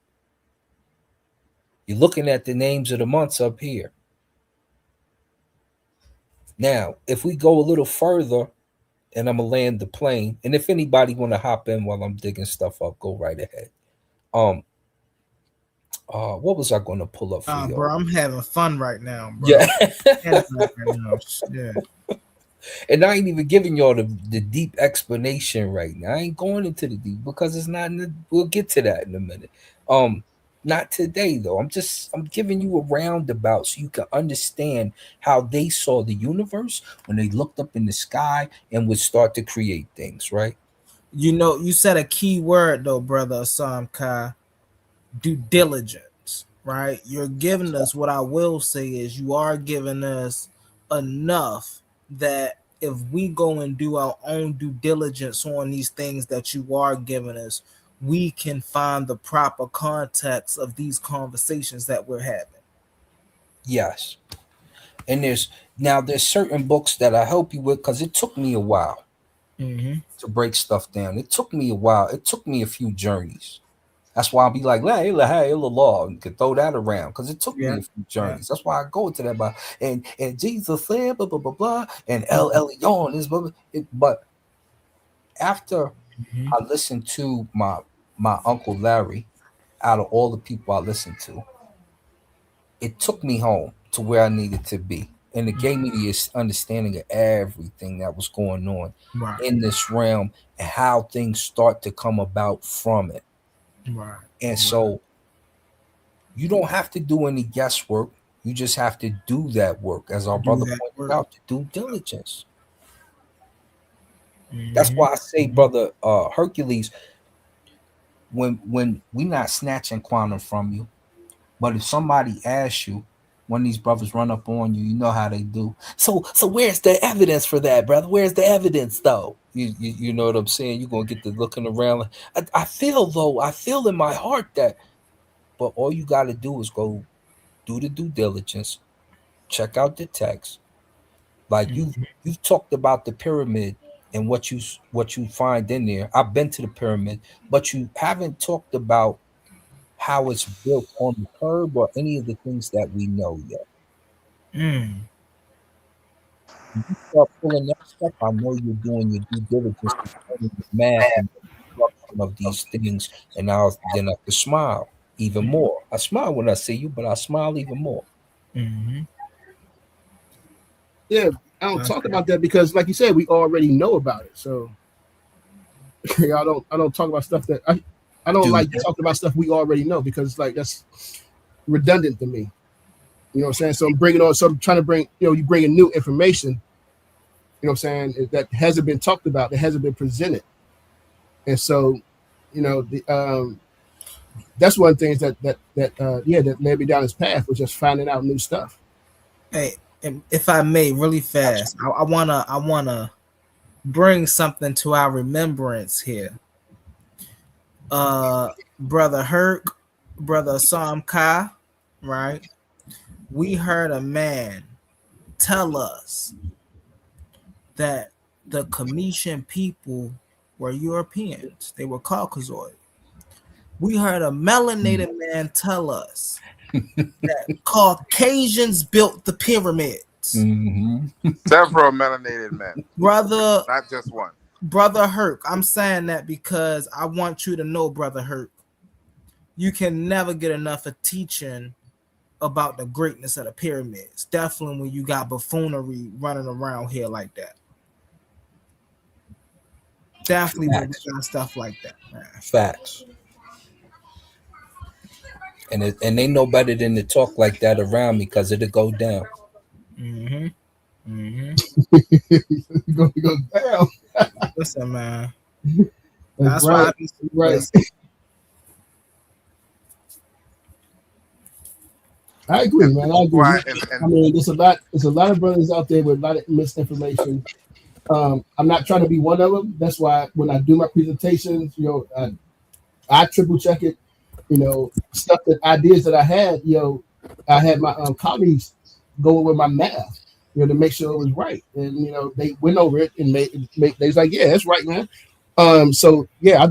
You're looking at the names of the months up here. Now, if we go a little further, and I'm gonna land the plane, and if anybody want to hop in while I'm digging stuff up, go right ahead. What was I going to pull up for you? Bro, I'm having fun right now, bro. Yeah. Yeah. And I ain't even giving y'all the deep explanation right now. I ain't going into the deep because it's not. We'll get to that in a minute. Not today, though. I'm giving you a roundabout so you can understand how they saw the universe when they looked up in the sky and would start to create things, right? You know, you said a key word though, brother Assam Kai, due diligence, right? You're giving us, what I will say is you are giving us enough that if we go and do our own due diligence on these things that you are giving us, we can find the proper context of these conversations that we're having. Yes. And there's certain books that I help you with because it took me a while to break stuff down. It took me a while. It took me a few journeys. That's why I'll be like, hey, law, you can throw that around because it took me a few journeys. That's why I go to that. And Jesus said, blah, blah, blah, blah, and El Elyon is, blah, blah. But after I listened to my Uncle Larry, out of all the people I listened to, it took me home to where I needed to be. And it gave me the understanding of everything that was going on in this realm and how things start to come about from it. Right. And so you don't have to do any guesswork. You just have to do that work, as our brother pointed out, to due diligence. That's why I say, brother Hercules, when we're not snatching quantum from you, but if somebody asks you, when these brothers run up on you, you know how they do. So where's the evidence for that, brother? Where's the evidence, though? You know what I'm saying? You're going to get to looking around. I feel in my heart that, but all you got to do is go do the due diligence, check out the text. Like you've talked about the pyramid and what you find in there. I've been to the pyramid, but you haven't talked about how it's built on the curb or any of the things that we know yet. You start pulling that stuff, I know you're doing your due diligence, the math and the construction of these things, and then I can smile even more. I smile when I see you, but I smile even more. Yeah, I don't talk about that because, like you said, we already know about it. So I don't talk about stuff that I don't like talking about stuff we already know because like that's redundant to me. You know what I'm saying? So I'm trying to bring, you bring in new information, you know what I'm saying, that hasn't been talked about, that hasn't been presented. And so, that's one of the things that led me down this path was just finding out new stuff. Hey, if I may, really fast, I wanna bring something to our remembrance here. Brother Herc, brother Assam Kai, right? We heard a man tell us that the Cometian people were Europeans. They were Caucasoid. We heard a melanated man tell us that Caucasians built the pyramids. Several melanated men. Brother, not just one. Brother Herc, I'm saying that because I want you to know, Brother Herc, you can never get enough of teaching about the greatness of the pyramids. Definitely when you got buffoonery running around here like that. Definitely when you got stuff like that, man. Facts. And they know better than to talk like that around me because it'll go down. Go down. Listen, man. That's right. Why I be right. I agree, man. I agree. I mean, there's a lot of brothers out there with a lot of misinformation. I'm not trying to be one of them. That's why when I do my presentations, I triple check it. Stuff ideas that I had, I had my colleagues go over my math, to make sure it was right. And, they went over it and they was like, yeah, that's right, man. So yeah, I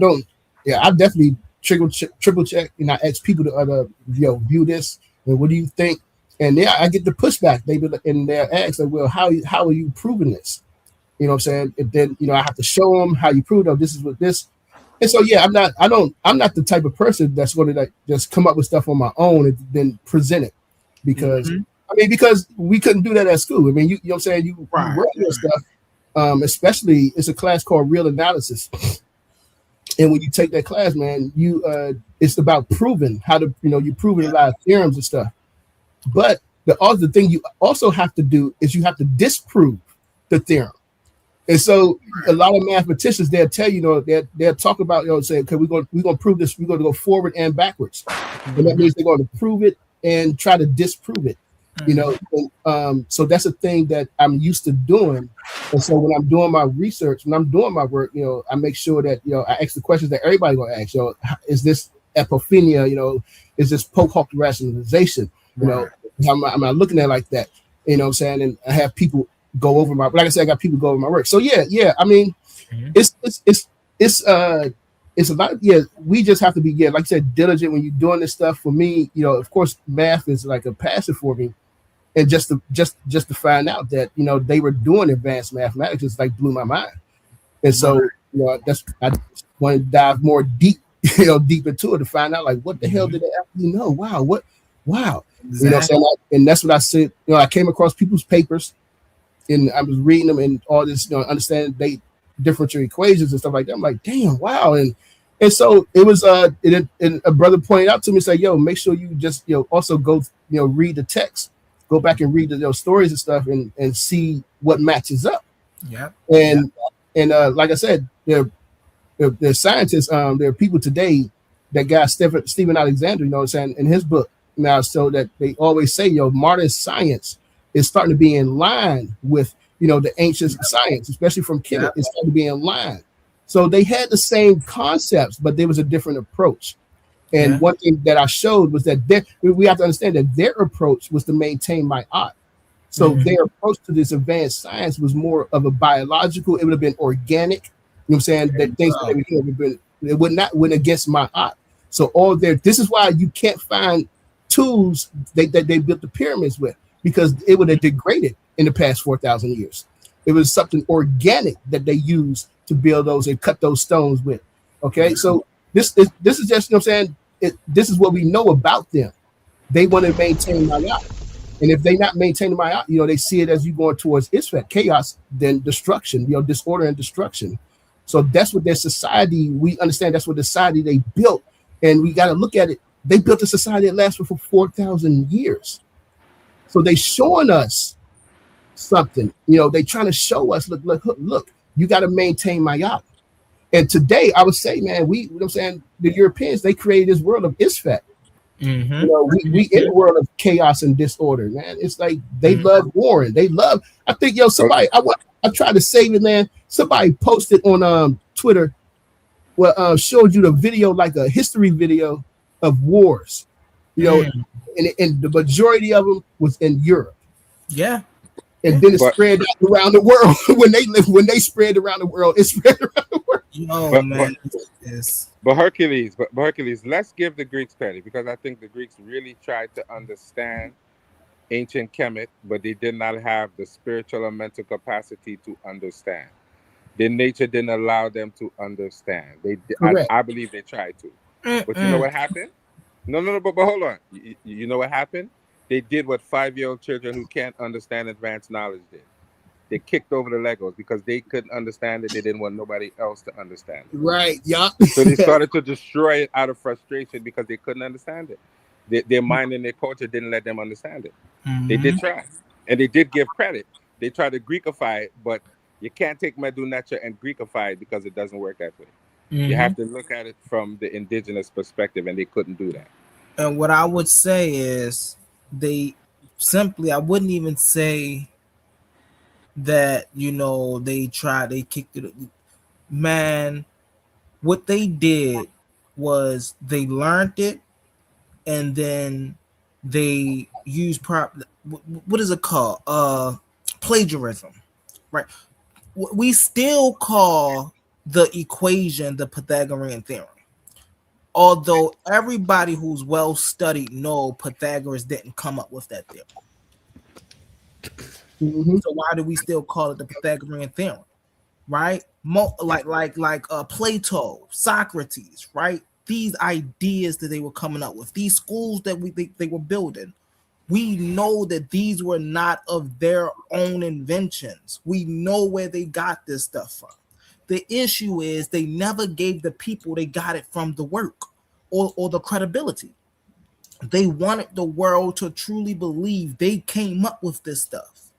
definitely triple check and I ask people to view this and what do you think? And yeah, I get the pushback. They're asked like, well, how are you proving this? You know what I'm saying? And then, I have to show them how you prove this is what this. And so, yeah, I'm not the type of person that's going to just come up with stuff on my own and then present it because because we couldn't do that at school. I mean, you know what I'm saying? You work your stuff, especially it's a class called Real Analysis. And when you take that class, man, you it's about proving how to, you proving a lot of theorems and stuff. But the thing you also have to do is you have to disprove the theorem. And so a lot of mathematicians, they'll tell you, they'll talk about, say, okay, we're gonna prove this, we're gonna go forward and backwards. And that means they're going to prove it and try to disprove it. So that's a thing that I'm used to doing. And so when I'm doing my research, when I'm doing my work, I make sure that I ask the questions that everybody gonna ask. Is this apophenia? Is this post hoc rationalization? Am I looking at it like that? You know what I'm saying? And I have people go over my, like I said, I got people go over my work. So yeah. I mean, it's a lot. Yeah, we just have to be, like I said, diligent when you're doing this stuff. For me, of course, math is like a passion for me. And just to find out that they were doing advanced mathematics just like blew my mind. And so that's, I want to dive more deep, deep into it to find out like what the hell did they actually know? Wow. Exactly. And that's what I said. I came across people's papers, and I was reading them and all this, understanding they differential equations and stuff like that. I'm like, damn, wow. And so it was and a brother pointed out to me, say, yo, make sure you just also go read the text. Go back and read the stories and stuff and see what matches up. Yeah. And like I said, there are scientists, there are people today that got Stephen Alexander, in his book now, so that they always say, modern science is starting to be in line with, the ancient science, especially from Kemet, it's starting to be in line. So they had the same concepts, but there was a different approach. And one thing that I showed was that we have to understand that their approach was to maintain my art. So their approach to this advanced science was more of a biological. It would have been organic. You know what I'm saying? That things that would have been, it would not went against my art. So this is why you can't find tools that they built the pyramids with, because it would have degraded in the past 4,000 years. It was something organic that they used to build those and cut those stones with. Okay, so this is just, I'm saying, this is what we know about them. They want to maintain Ma'at. And if they're not maintaining Ma'at, they see it as you going towards Isfet, chaos, then destruction, disorder and destruction. So that's what their society, we understand that's what the society they built. And we got to look at it. They built a society that lasted for 4,000 years. So they showing us something, they trying to show us, look, you got to maintain Ma'at. And today, I would say, man, the Europeans, they created this world of Isfet. Mm-hmm. We in the world of chaos and disorder, man. It's like they love warring. They love. I think, somebody. I tried to save it, man. Somebody posted on Twitter, showed you the video, like a history video of wars. And the majority of them was in Europe. Yeah. And then it spread around the world. when they spread around the world, it spread around the world. But Hercules, let's give the Greeks credit, because I think the Greeks really tried to understand ancient Kemet, but they did not have the spiritual and mental capacity to understand. Their nature didn't allow them to understand. I believe they tried to. But you know what happened? No, but hold on. You know what happened? They did what 5-year-old children who can't understand advanced knowledge did. They kicked over the Legos because they couldn't understand it. They didn't want nobody else to understand it. Right, yeah. So they started to destroy it out of frustration because they couldn't understand it. Their mind and their culture didn't let them understand it. Mm-hmm. They did try. And they did give credit. They tried to Greekify it, but you can't take Medu Neter and Greekify it because it doesn't work that way. Mm-hmm. You have to look at it from the indigenous perspective, and they couldn't do that. And what I would say is, I wouldn't even say that, they kicked it. Man, what they did was they learned it, and then they used what is it called? Plagiarism, right? We still call the equation the Pythagorean theorem. Although everybody who's well studied know Pythagoras didn't come up with that theorem. Mm-hmm. So why do we still call it the Pythagorean theorem? Right? Like Plato, Socrates, right? These ideas that they were coming up with, these schools that they were building, we know that these were not of their own inventions. We know where they got this stuff from. The issue is they never gave the people they got it from the work or the credibility. They wanted the world to truly believe they came up with this stuff.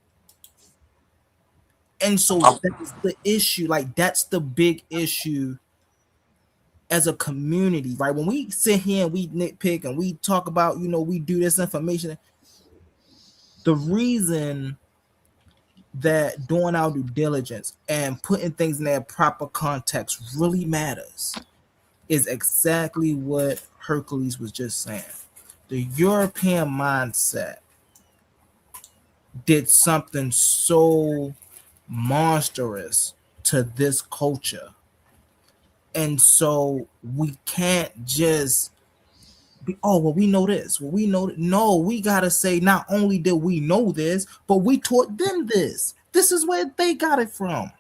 And so that's the issue. Like, that's the big issue as a community, right? When we sit here and we nitpick and we talk about, we do this information, the reason that doing our due diligence and putting things in their proper context really matters is exactly what Hercules was just saying. The European mindset did something so monstrous to this culture. And so we can't just be, oh, well, we know this. Well, we know that. No, we got to say, not only did we know this, but we taught them this. This is where they got it from.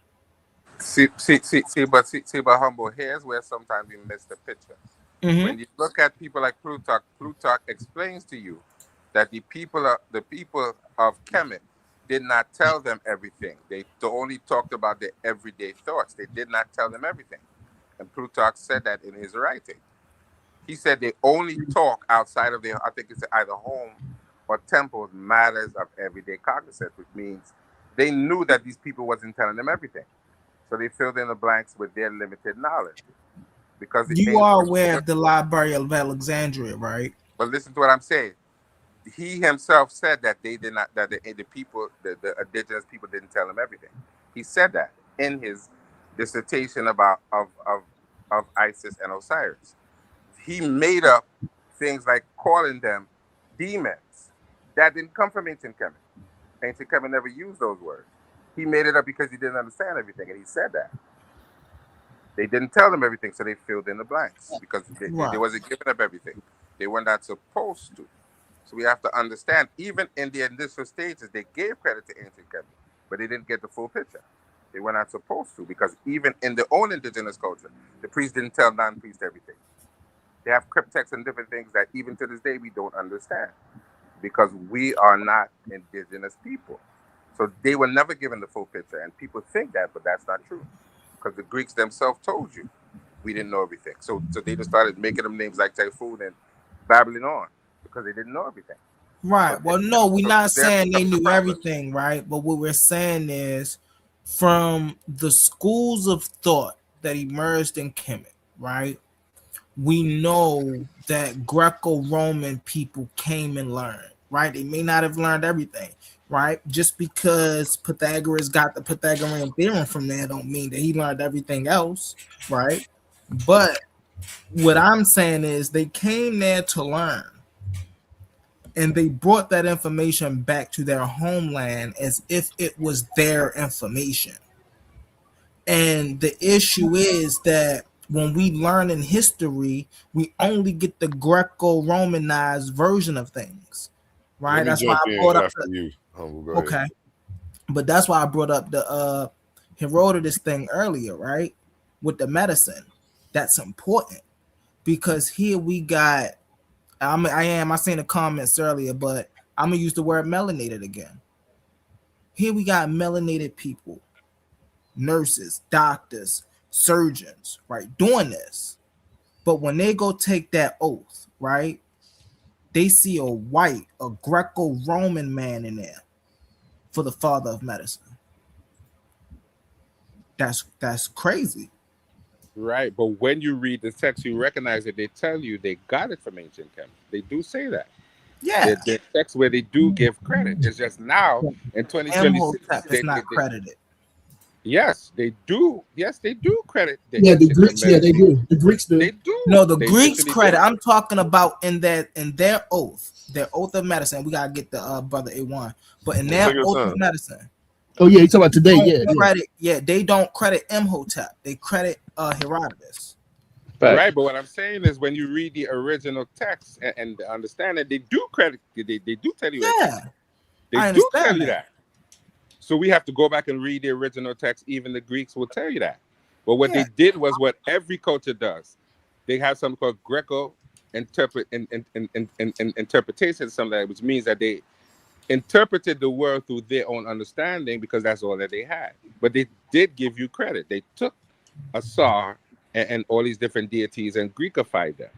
See, but Humble, here's where sometimes we miss the picture. Mm-hmm. When you look at people like Plutarch explains to you that the people of Kemet did not tell them everything. They only talked about their everyday thoughts. They did not tell them everything. And Plutarch said that in his writing. He said they only talk outside of their, I think it's either home or temples, matters of everyday cognizance, which means they knew that these people wasn't telling them everything. So they filled in the blanks with their limited knowledge. Because you are aware of the Library of Alexandria, right? But listen to what I'm saying. He himself said that they did not, that the people, the indigenous people didn't tell him everything. He said that in his dissertation about of Isis and Osiris. He made up things like calling them demons. That didn't come from ancient Kemet. Ancient Kemet never used those words. He made it up because he didn't understand everything, and he said that. They didn't tell them everything, so they filled in the blanks because they wasn't giving up everything. They were not supposed to. So we have to understand, even in the initial stages, they gave credit to ancient Kemet, but they didn't get the full picture. They were not supposed to, because even in their own indigenous culture, the priests didn't tell non-priests everything. They have cryptex and different things that even to this day we don't understand, because we are not indigenous people. So they were never given the full picture, and people think that, but that's not true, because the Greeks themselves told you we didn't know everything. So they just started making them names like Typhoon and babbling on because they didn't know everything. Right. But well, no, we're not saying they knew problem. everything, right? But what we're saying is, from the schools of thought that emerged in Kemet, right? We know that Greco-Roman people came and learned, right? They may not have learned everything, right? Just because Pythagoras got the Pythagorean theorem from there don't mean that he learned everything else, right? But what I'm saying is they came there to learn, and they brought that information back to their homeland as if it was their information. And the issue is that when we learn in history, we only get the Greco-Romanized version of things, right? That's why I brought up okay, but that's why I brought up the Herodotus thing earlier, right? With the medicine, that's important, because here we got. I seen the comments earlier, but I'm gonna use the word melanated again. Here we got melanated people, nurses, doctors, surgeons, right, doing this. But when they go take that oath, right, they see a Greco-Roman man in there for the father of medicine. That's crazy. Right, but when you read the text, you recognize that they tell you they got it from ancient Kemet. They do say that. Yeah, the text where they do give credit. It's just now in 2026 it's not credited. Yes, they do. Yes, they do credit. The Greeks. Yeah, they do. The Greeks do. They do. No, the They Greeks literally credit. do. I'm talking about in their oath, of medicine. We gotta get the brother A1, but in their oath of medicine. Oh yeah, you talking about today? They don't credit Imhotep. They credit Herodotus. Right, but what I'm saying is, when you read the original text and understand it, they do credit. They do tell you. Yeah, they do tell you that. So we have to go back and read the original text. Even the Greeks will tell you that. But what they did was what every culture does. They have something called Greco interpretation, something like that, which means that they interpreted the world through their own understanding, because that's all that they had. But they did give you credit. They took Asar, and all these different deities and Greekified them.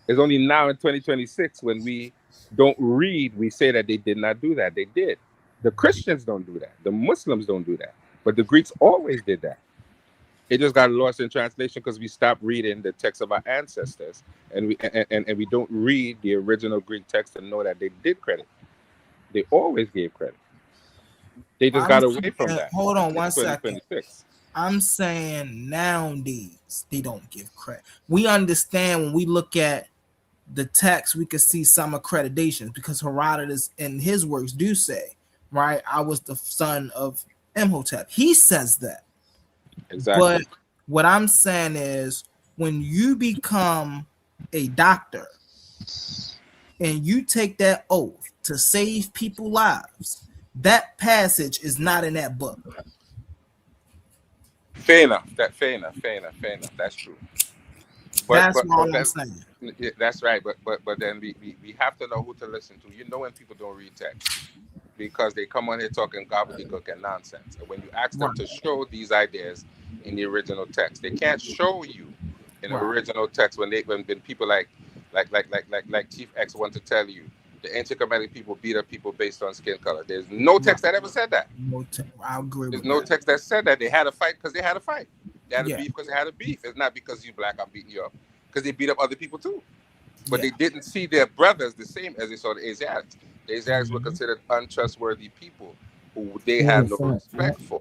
It's only now in 2026 when we don't read, we say that they did not do that. They did. The Christians don't do that. The Muslims don't do that. But the Greeks always did that. It just got lost in translation because we stopped reading the text of our ancestors, and we don't read the original Greek text to know that they did credit. They always gave credit. They just got away from that. Hold on one second. 2026. I'm saying nowadays they don't give credit. We understand when we look at the text, we can see some accreditations because Herodotus in his works do say, right, I was the son of Imhotep. He says that. Exactly. But what I'm saying is when you become a doctor and you take that oath to save people's lives, that passage is not in that book. Fair enough. That's true. That's all I'm saying. That's right. But then we have to know who to listen to. You know when people don't read text because they come on here talking gobbledygook and nonsense. And when you ask them to show these ideas in the original text, they can't show you in the original text when people like Chief X want to tell you the ancient Kemetic people beat up people based on skin color. There's no text that ever said that. I agree. There's no text that said that. They had a fight because they had a fight. They had a beef because they had a beef. It's not because you black, I'm beating you up. Because they beat up other people too. But they didn't see their brothers the same as they saw the Asiatics. The Asiatics were considered untrustworthy people who they had no respect for.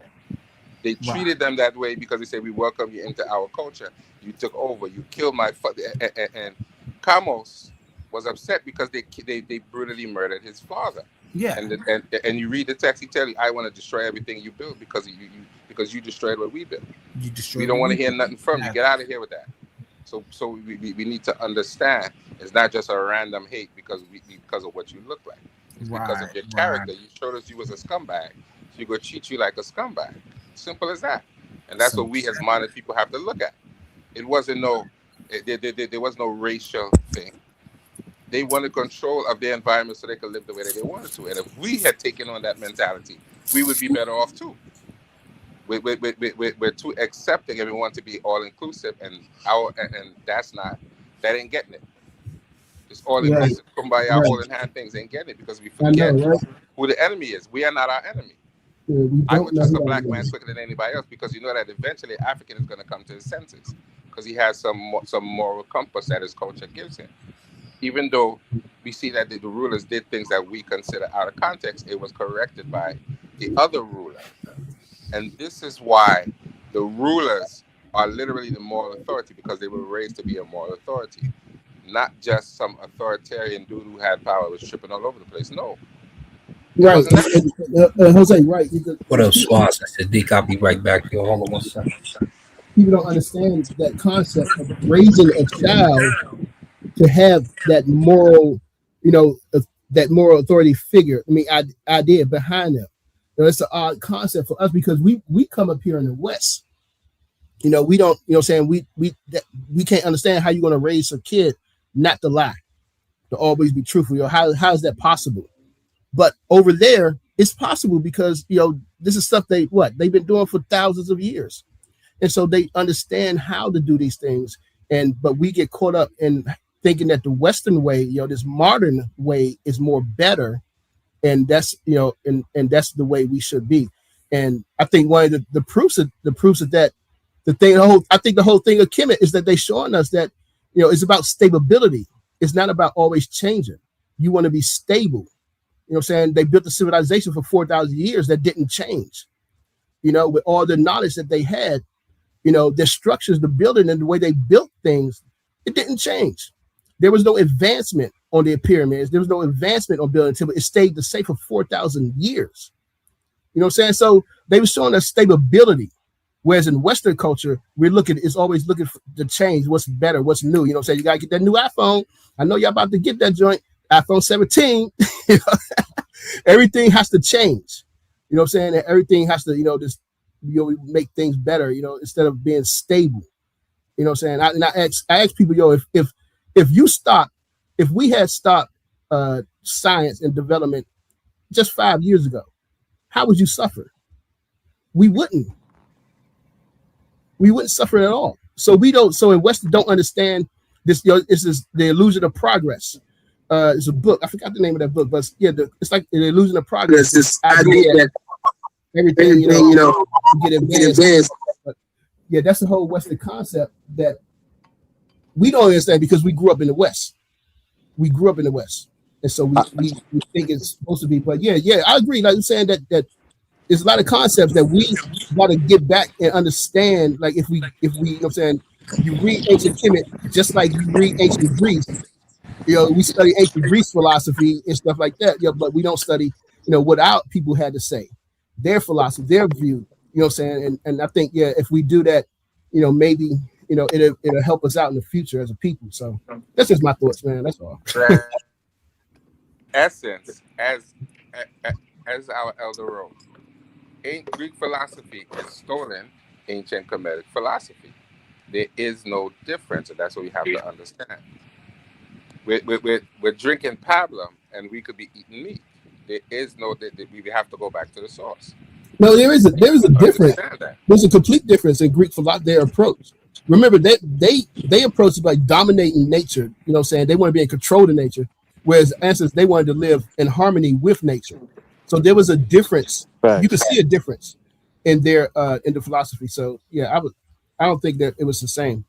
They treated them that way because they said, we welcome you into our culture. You took over. You killed my father. And Kamos was upset because they brutally murdered his father. Yeah. And you read the text, he tell you, I want to destroy everything you built because you destroyed what we built. We don't want to hear nothing from you. Get out of here with that. So we need to understand it's not just a random hate because of what you look like. It's because of your character. You showed us you was a scumbag. So you're going to treat you like a scumbag. Simple as that. And that's what we as modern people have to look at. It wasn't there was no racial thing. They wanted control of their environment so they could live the way that they wanted to. And if we had taken on that mentality, we would be better off too. We're too accepting and we want to be all inclusive, and that ain't getting it. Just all inclusive, kumbaya, holding hand things ain't getting it because we forget who the enemy is. We are not our enemy. I would trust a black man quicker than anybody else because you know that eventually African is going to come to his senses because he has some moral compass that his culture gives him. Even though we see that the rulers did things that we consider out of context, it was corrected by the other ruler. And this is why the rulers are literally the moral authority because they were raised to be a moral authority. Not just some authoritarian dude who had power was tripping all over the place. No. Right. Jose, right. What up, Swaz? I said, Dick, I'll be right back. Yo, hold on one second. People don't understand that concept of raising a child to have that moral, that moral authority figure. I mean, idea behind them. It's an odd concept for us because we come up here in the West. We don't, we can't understand how you're going to raise a kid not to lie, to always be truthful. How is that possible? But over there, it's possible because, this is stuff they've been doing for thousands of years. And so they understand how to do these things. But we get caught up in thinking that the Western way, this modern way is more better. And that's, and that's the way we should be. And I think one of the proofs of that, I think the whole thing of Kemet is that they're showing us that, it's about stability. It's not about always changing. You want to be stable. They built a civilization for 4,000 years that didn't change, with all the knowledge that they had, their structures, the building and the way they built things, it didn't change. There was no advancement on their pyramids. There was no advancement on building temple. It stayed the same for 4,000 years. So they were showing us stability. Whereas in Western culture, it's always looking to change what's better, what's new. You got to get that new iPhone. I know y'all about to get that joint, iPhone 17. Everything has to change. Everything has to, make things better, instead of being stable. I ask people, if we had stopped science and development just 5 years ago, how would you suffer? We wouldn't. we wouldn't suffer at all. So we don't. So in Western don't understand this. This is the illusion of progress. It's a book. I forgot the name of that book, but yeah, it's like the illusion of progress. This idea that everything get advanced. But yeah, that's the whole Western concept that we don't understand because we grew up in the West. We grew up in the West, and so we think it's supposed to be. But yeah, I agree. Like I'm saying that there's a lot of concepts that we got to get back and understand. Like if we, you know what I'm saying, you read ancient Kemet just like you read ancient Greece. We study ancient Greece philosophy and stuff like that. But we don't study, what our people had to say, their philosophy, their view. You know what I'm saying? And I think if we do that, maybe it'll help us out in the future as a people. So that's just my thoughts, man. That's all. Essence, as our elder wrote, Greek philosophy is stolen ancient Kemetic philosophy. There is no difference, and that's what we have to understand. We're drinking pablum, and we could be eating meat. There is no that we have to go back to the source. No, there is a difference. There's a complete difference in Greek philosophy. Their approach. Remember that they approach it by dominating nature. You know what I'm saying? They want to be in control of nature, whereas ancestors they wanted to live in harmony with nature. So there was a difference. Right. You could see a difference in their in the philosophy. So yeah, I don't think that it was the same.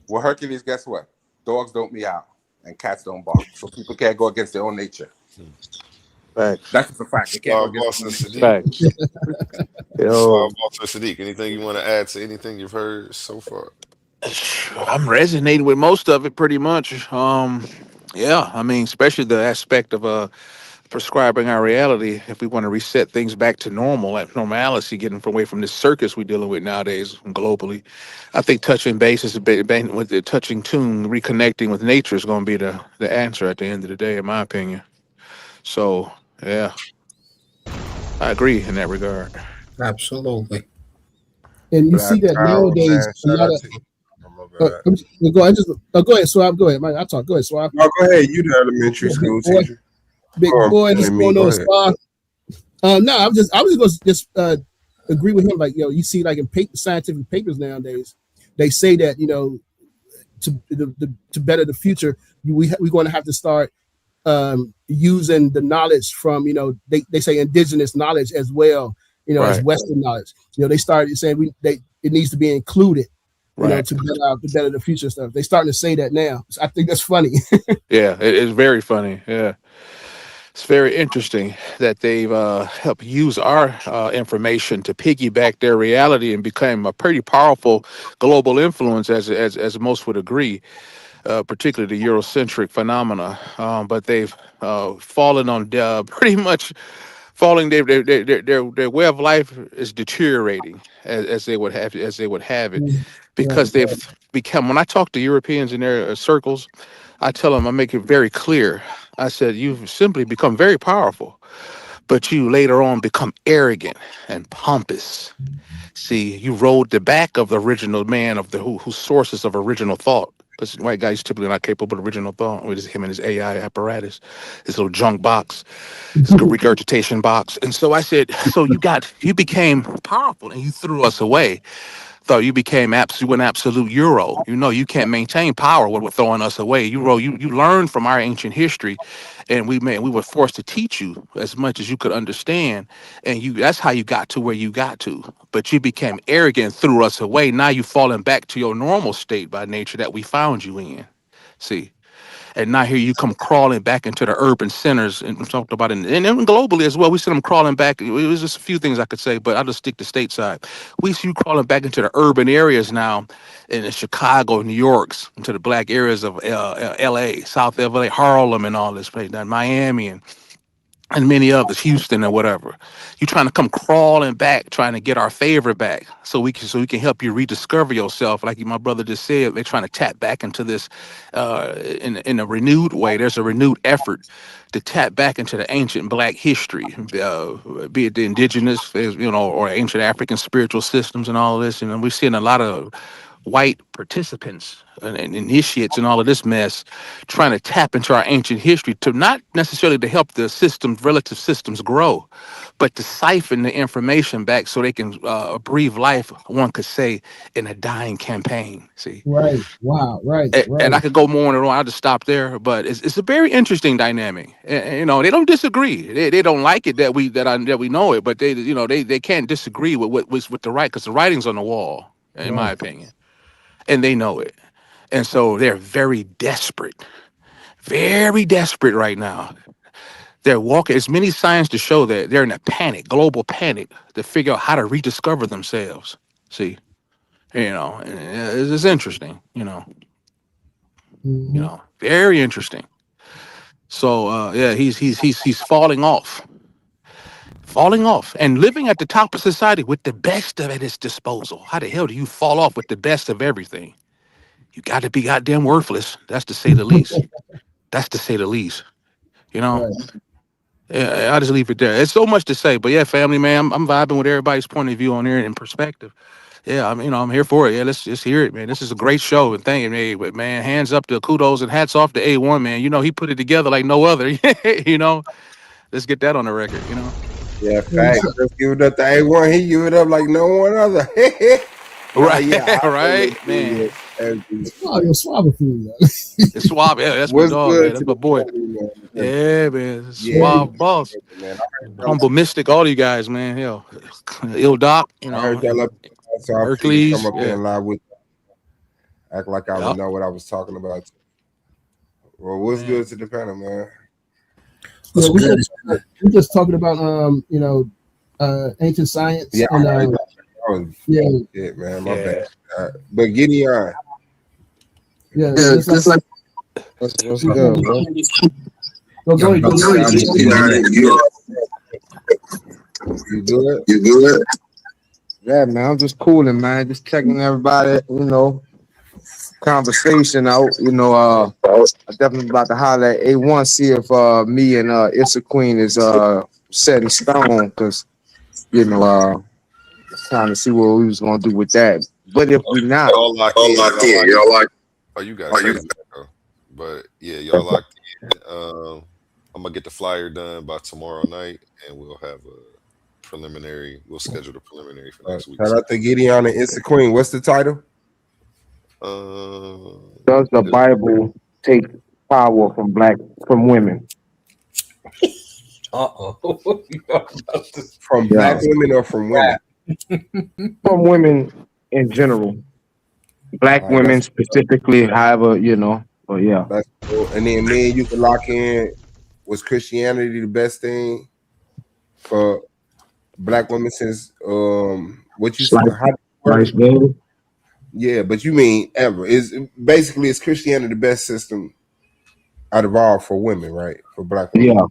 Well, Hercules, guess what? Dogs don't meow and cats don't bark, so people can't go against their own nature. Right. That's just a fact. They can't go against their own nature. Sadiq, anything you want to add to anything you've heard so far? I'm resonating with most of it pretty much. Yeah, I mean, especially the aspect of prescribing our reality. If we want to reset things back to normal, like normalcy, getting away from this circus we're dealing with nowadays globally, I think touching base is with the touching tune, reconnecting with nature is going to be the answer at the end of the day, in my opinion. So yeah, I agree in that regard. Absolutely. And you see that nowadays. Go ahead, Swab. Go ahead, Mike. I'll talk. Go ahead, Swab. No, go ahead. You the elementary school teacher. Big boy, this going on, Swab. No, I was just going to agree with him. Like, you see, like in scientific papers nowadays, they say that to better the future, we're going to have to start using the knowledge from they say indigenous knowledge as well, right, as Western knowledge. They started saying it needs to be included. Right. To better the future stuff. They're starting to say that now. So I think that's funny. Yeah, it is very funny. Yeah. It's very interesting that they've helped use our information to piggyback their reality and become a pretty powerful global influence, as most would agree, particularly the Eurocentric phenomena. But they've fallen on pretty much falling. Their way of life is deteriorating as they would have it. Because they've become, when I talk to Europeans in their circles, I tell them, I make it very clear. I said, you've simply become very powerful, but you later on become arrogant and pompous. See, you rode the back of the original man of whose sources of original thought. Because white guys typically not capable of original thought. With him and his AI apparatus, his little junk box, his regurgitation box. And so I said, so you became powerful and you threw us away. Thought you became an absolute Euro. You can't maintain power with throwing us away. You learned from our ancient history, and we were forced to teach you as much as you could understand, and that's how you got to where you got to. But you became arrogant, threw us away. Now you've fallen back to your normal state by nature that we found you in. See. And now here you come crawling back into the urban centers, and we talked about it, and globally as well. We see them crawling back. It was just a few things I could say, but I'll just stick to stateside. We see you crawling back into the urban areas now, in Chicago, New York's, into the black areas of L.A., South LA, Harlem, and all this place, Miami, and many others, Houston or whatever. You're trying to come crawling back, trying to get our favor back, so we can help you rediscover yourself. Like my brother just said, they're trying to tap back into this in a renewed way. There's a renewed effort to tap back into the ancient Black history, be it the indigenous, or ancient African spiritual systems and all of this. We're seeing a lot of white participants and initiates and all of this mess, trying to tap into our ancient history to not necessarily to help the systems, relative systems grow, but to siphon the information back so they can breathe life, one could say, in a dying campaign. See, Right. Wow. Right. and I Right. could go more on. I'll just stop there. But it's a very interesting dynamic. You know, they don't disagree. They don't like it that we know it, but they can't disagree with what was with the right, because the writing's on the wall, in my Right. opinion, and they know it. And so they're very desperate right now. They're walking. There's many signs to show that they're in a panic, global panic, to figure out how to rediscover themselves. See, and it's interesting. Mhm. Very interesting. So yeah, he's falling off, and living at the top of society with the best of at his disposal. How the hell do you fall off with the best of everything? You got to be goddamn worthless. That's to say the least. That's to say the least. You know. Right. Yeah, I'll just leave it there. It's so much to say, but yeah, family, man, I'm vibing with everybody's point of view on there and perspective. Yeah, I'm here for it. Yeah, let's just hear it, man. This is a great show, and thank you, but man, hands up to kudos and hats off to A1, man. He put it together like no other. Let's get that on the record. Yeah, facts. Let's give it up to A1. He give it up like no one other. Right, yeah, right, man. Oh, you're suave food. It's Suave, yeah, that's my What's dog, good man. That's to my boy. man? Yeah, man. Yeah. Suave boss. Man, Humble Mystic, all you guys, man. Yo, Ill Doc, I heard y'all up, so I figured Hercules, come up yeah. here and live with act like I Yup. would know what I was talking about. Well, what's Man. good to the panel, man? Yeah, we're just talking about ancient science. Yeah, And, I was yeah, shit, man. My Yeah. bad. But Gideon, yeah. Yeah, Just just like what's good, bro? go ahead. you good? You good? Yeah, man. I'm just cooling, man. Just checking everybody, conversation out. I definitely about to holler at A1, see if me and Issa Queen is set in stone, because trying to see what we was gonna do with that. But if we not, Y'all locked in. Y'all like. Oh, you guys. But yeah, y'all locked in. I'm gonna get the flyer done by tomorrow night, and we'll have a preliminary. We'll schedule the preliminary for next week. Shout out to Gideon and Issa Queen. What's the title? does the Bible take power from women? From black women or from women? From women in general, black All right, women that's- specifically. However, but yeah. That's cool. And then me and you can lock in. Was Christianity the best thing for black women since what you said? Nice, baby. Yeah, but you mean ever? Is Christianity the best system out of all for women, right? For black women.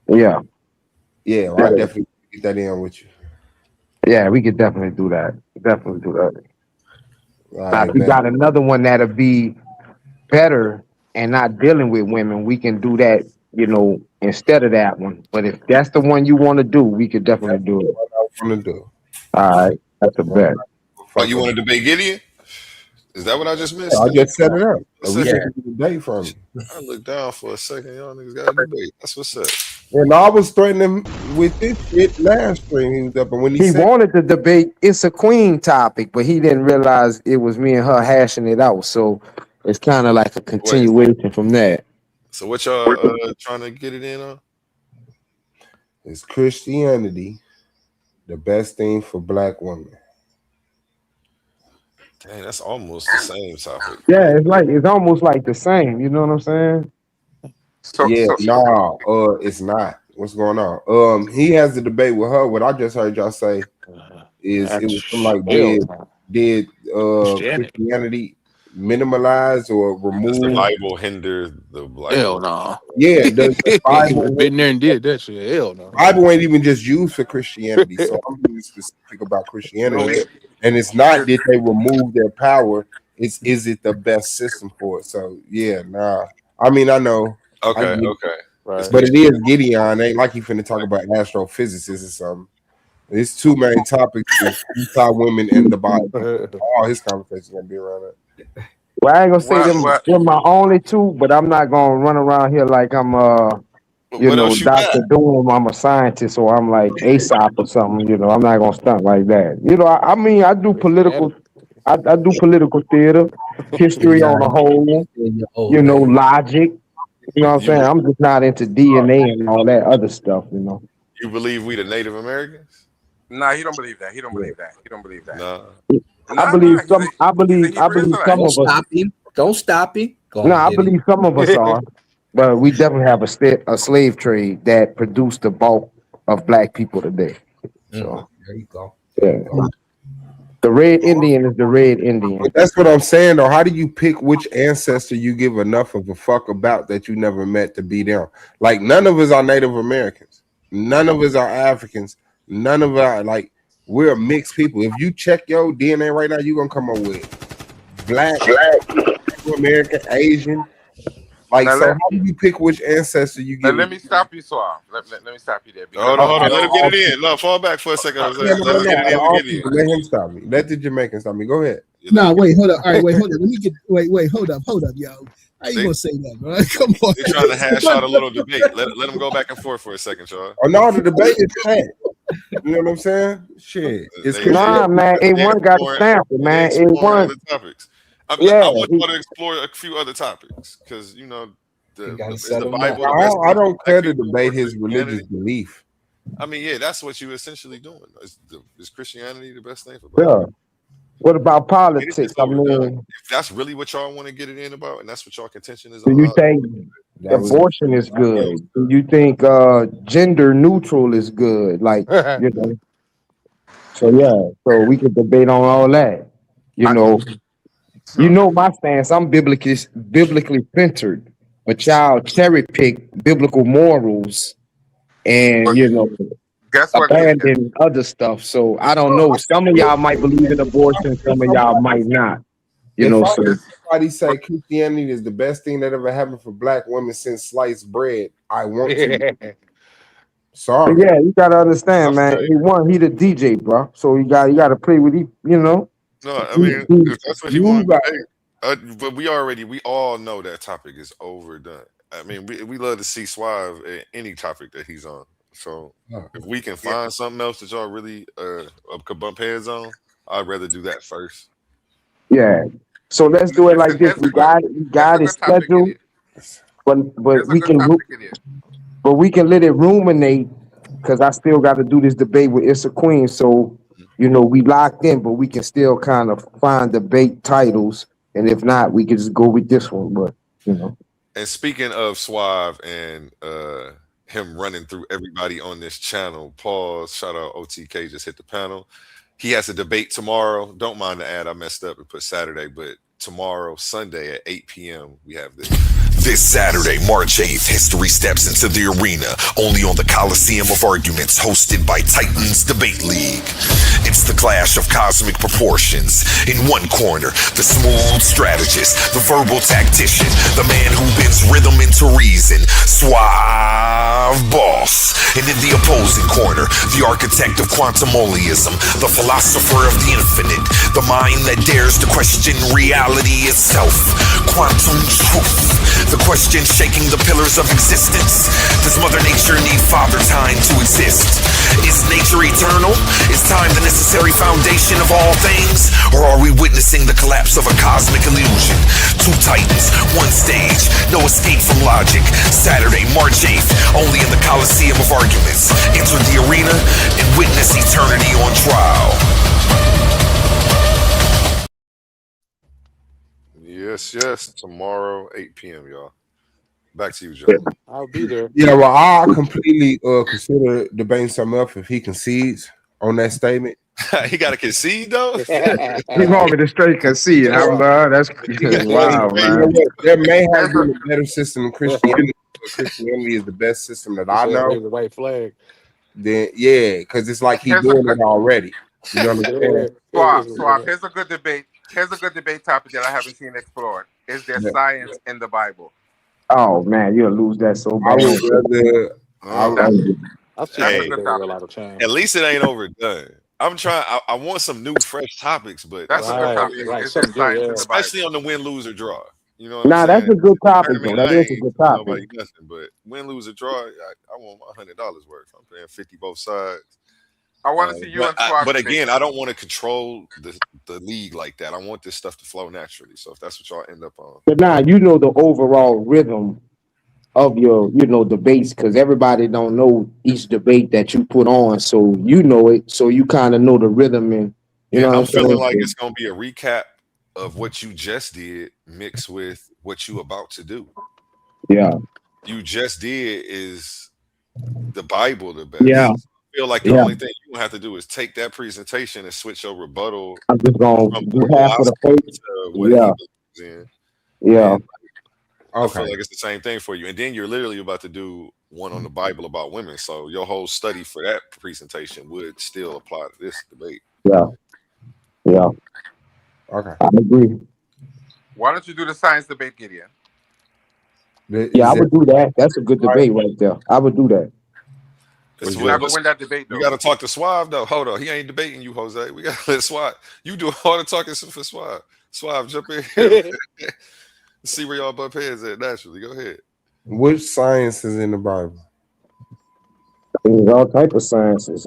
Yeah. Yeah, well, I definitely get that in with you. Yeah, we could definitely do that. All Now, right, if we man. got another one that'll be better and not dealing with women, we can do that, instead of that one. But if that's the one you want to do, we could definitely do it. What I want to do. All right, that's a bet. Oh, you want to debate Gideon? Is that what I just missed? I just set it up. What's We that? taking the debate from me. I looked down for a second. Y'all niggas got a debate. That's what's up. And I was threatening him with this shit last stream. He was up, and when He said, wanted to debate It's a Queen topic, but he didn't realize it was me and her hashing it out. So it's kind of like a continuation from that. So what y'all trying to get it in on? "Is Christianity the best thing for black women?" Dang, that's almost the same topic. Yeah, it's almost like the same. You know what I'm saying? It's not. What's going on? He has a debate with her. What I just heard y'all say is it was something like did Christianity minimalize or remove? Does the Bible hinder the Bible? Hell no. Yeah, does the Bible Been there and did that shit. Hell no. Bible ain't even just used for Christianity, so I'm being specific about Christianity. And it's not that they remove their power; is it the best system for it? So yeah, nah. I mean, I know. Okay. But it is Gideon. Ain't like he finna talk about astrophysicists or something. His two main topics is Utah women and the Bible. All his conversations gonna be around that. Well, I ain't gonna say What? them my only two, but I'm not gonna run around here like I'm you What know, else you Dr. got? Doom, I'm a scientist, or I'm like Aesop or something, you know, I'm not gonna stunt like that. You know, I mean I do political I do political theater, history on the whole, you know, logic. You know what I'm saying? I'm just not into DNA and all that other stuff, you know. You believe we the Native Americans? Nah, he don't believe that. He don't believe that. He don't believe that. Nah. I believe some I He's a believe Hebrew some Israelite. of us Stop him. Don't stop him. Go no, on, I Diddy. believe some of us are, but we definitely have a slave trade that produced the bulk of black people today. So There you go. yeah. The red Indian is the red Indian. But that's what I'm saying, though. How do you pick which ancestor you give enough of a fuck about that you never met to be them? Like, none of us are Native Americans. None of us are Africans. None of us like, we're mixed people. If you check your DNA right now, you're gonna come up with black, American, Asian. Like, Now, so how do you pick which ancestor you Now, give? let me stop you, Suave. Let me stop you there. Hold on. Let him get it in. No, fall back for a second. Jose. Let him get it in. We get it in. Let him stop me. Let the Jamaican stop me. Go ahead. No, wait, hold up. All right, wait, hold up. Let me get. Wait, hold up, yo. How you gonna say that, bro? Come on. They're trying to hash out a little debate. Let them go back and forth for a second, y'all. Oh no, the debate is packed. You know what I'm saying? Shit. It's Nah, man, A1 got a sample, man. A1 other topics. I want y'all to explore a few other topics because you know the Bible. I don't care to debate his religious belief. I mean, yeah, that's what you're essentially doing. Is Christianity the best thing for yeah. black? What about politics? I mean, if that's really what y'all want to get it in about, and that's what y'all contention is. Do you think abortion is good? Do you think gender neutral is good? Like, you know. So yeah, so we can debate on all that. You know my stance. I'm biblically centered, but y'all cherry pick biblical morals and guess what? abandon other stuff. So I don't know. Some of y'all might believe in abortion, some of y'all might not. You know, so somebody say Christianity is the best thing that ever happened for black women since sliced bread, I want to. Sorry. But yeah, you gotta understand, man. He the DJ, bro. So you gotta play with No, I mean if that's what he wants to do. But we all know that topic is overdone. I mean, we love to see Suave at any topic that he's on. So if we can find something else that y'all really could bump heads on, I'd rather do that first. Yeah. So let's do it like this. We got it scheduled, but we can let it ruminate because I still got to do this debate with Issa Queen. So we locked in, but we can still kind of find debate titles, and if not, we can just go with this one. But And speaking of Suave and him running through everybody on this channel, pause. Shout out OTK just hit the panel. He has a debate tomorrow. Don't mind the ad. I messed up and put Saturday, but tomorrow, Sunday at 8 p.m., we have this. This Saturday, March 8th, history steps into the arena, only on the Coliseum of Arguments, hosted by Titans Debate League. It's the clash of cosmic proportions. In one corner, the smooth strategist, the verbal tactician, the man who bends rhythm into reason, Suave Boss. And in the opposing corner, the architect of quantumoliism, the philosopher of the infinite, the mind that dares to question reality itself, Quantum Truth. The question shaking the pillars of existence. Does Mother Nature need Father Time to exist? Is nature eternal? Is time the necessary foundation of all things? Or are we witnessing the collapse of a cosmic illusion? Two titans, one stage, no escape from logic. Saturday, March 8th, only in the Coliseum of Arguments. Enter the arena and witness eternity on trial. Yes. Tomorrow, 8 p.m., y'all. Back to you, Joe. I'll be there. Yeah, well, I completely consider debating something else if he concedes on that statement. He got to concede, though? He want me to straight concede. That's wow, man. There may have been a better system than Christianity, but Christianity is the best system that I know. The white flag. Then, yeah, because it's like he's doing it already. You know what I'm saying? Swap. Here's a good debate. Here's a good debate topic that I haven't seen explored. Is there science in the Bible? Oh man, you'll lose that so bad. I've seen That's Hey, a that good debate a topic. lot of times. at least it ain't overdone. I'm trying. I want some new, fresh topics, but That's a good Right, topic. right. Is there Something good, science in yeah. the Bible? especially on the win, lose, or draw. You know what I'm Nah, that's saying? a good topic though. Tournament, That I is a ain't good telling topic. nobody nothing, but win, lose, or draw, I want my $100 worth. I'm paying 50 both sides. I want to see you But and Swab but debate. again, I don't want to control the league like that. I want this stuff to flow naturally. So if that's what y'all end up on, But now you know the overall rhythm of your, debates, because everybody don't know each debate that you put on. So you know it. So you kind of know the rhythm, and you yeah, know what I'm I'm feeling saying. like it's gonna be a recap of what you just did mixed with what you about to do. Yeah, You just did is the Bible the yeah, best. I feel like the yeah. only thing you gonna have to do is take that presentation and switch your rebuttal I'm just gonna from do half of the philosophy first. to what Yeah, he believes yeah. in. I feel Okay. like it's the same thing for you. And then you're literally about to do one on the Bible about women. So your whole study for that presentation would still apply to this debate. Yeah, yeah. Okay. I agree. Why don't you do the science debate, Gideon? Yeah, I would do that. That's a good debate right there. I would do that. It's You're not gonna win that debate, we though. got to talk to Suave though. Hold on, he ain't debating you, Jose. We got to let Suave. You do all the talking for Suave. Suave, jump in here. See where y'all butt heads at naturally. Go ahead. Which science is in the Bible? There's all type of sciences.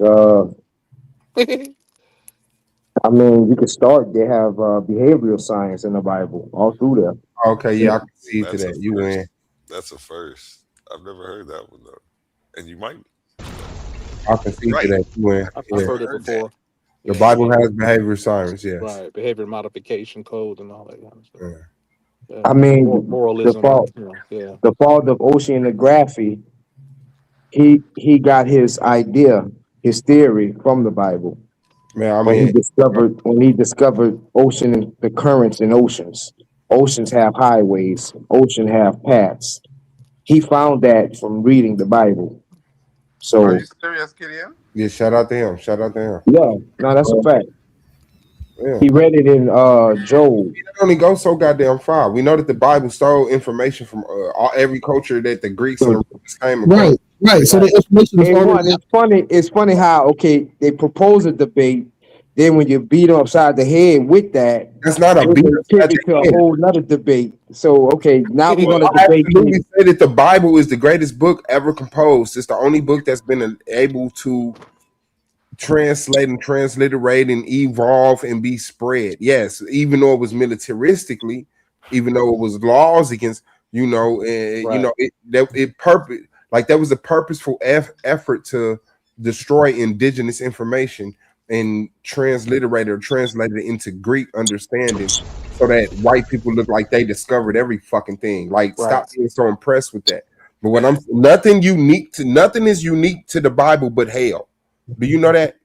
I mean, you could start. They have behavioral science in the Bible, all through there. Okay, yeah, I can see to That's that. a You first. win. That's a first. I've never heard that one though, and you might. I can see Right. to that. You win. I've Yeah. heard it before. The Yeah. Bible has behavior science, yes. Right, behavior modification code and all that kind of stuff. Yeah. Yeah. I mean, Moralism. Yeah. the father of oceanography, he got his idea, his theory from the Bible. Man, I When mean, he discovered the currents in oceans. Oceans have highways. Ocean have paths. He found that from reading the Bible. So Are you serious, Gideon? yeah, shout out to him. Shout out to him. yeah, no, that's a fact. Yeah. He read it in Job. It only goes so goddamn far. We know that the Bible stole information from every culture that the Greeks and the Romans came across. Right. So the information is And already. it's funny how they propose a debate, then when you beat them upside the head with that, That's not a then beat they upside kick it the to a head. whole nother debate. So now we're gonna I debate. absolutely say that the Bible is the greatest book ever composed. It's the only book that's been able to translate and transliterate and evolve and be spread. Yes, even though it was militaristically, even though it was laws against, you know, it purpose like there was a purposeful effort to destroy indigenous information and transliterate or translate it into Greek understanding so that white people look like they discovered every fucking thing. Like, stop being so impressed with that. But when nothing is unique to the Bible but hell. Do you know that?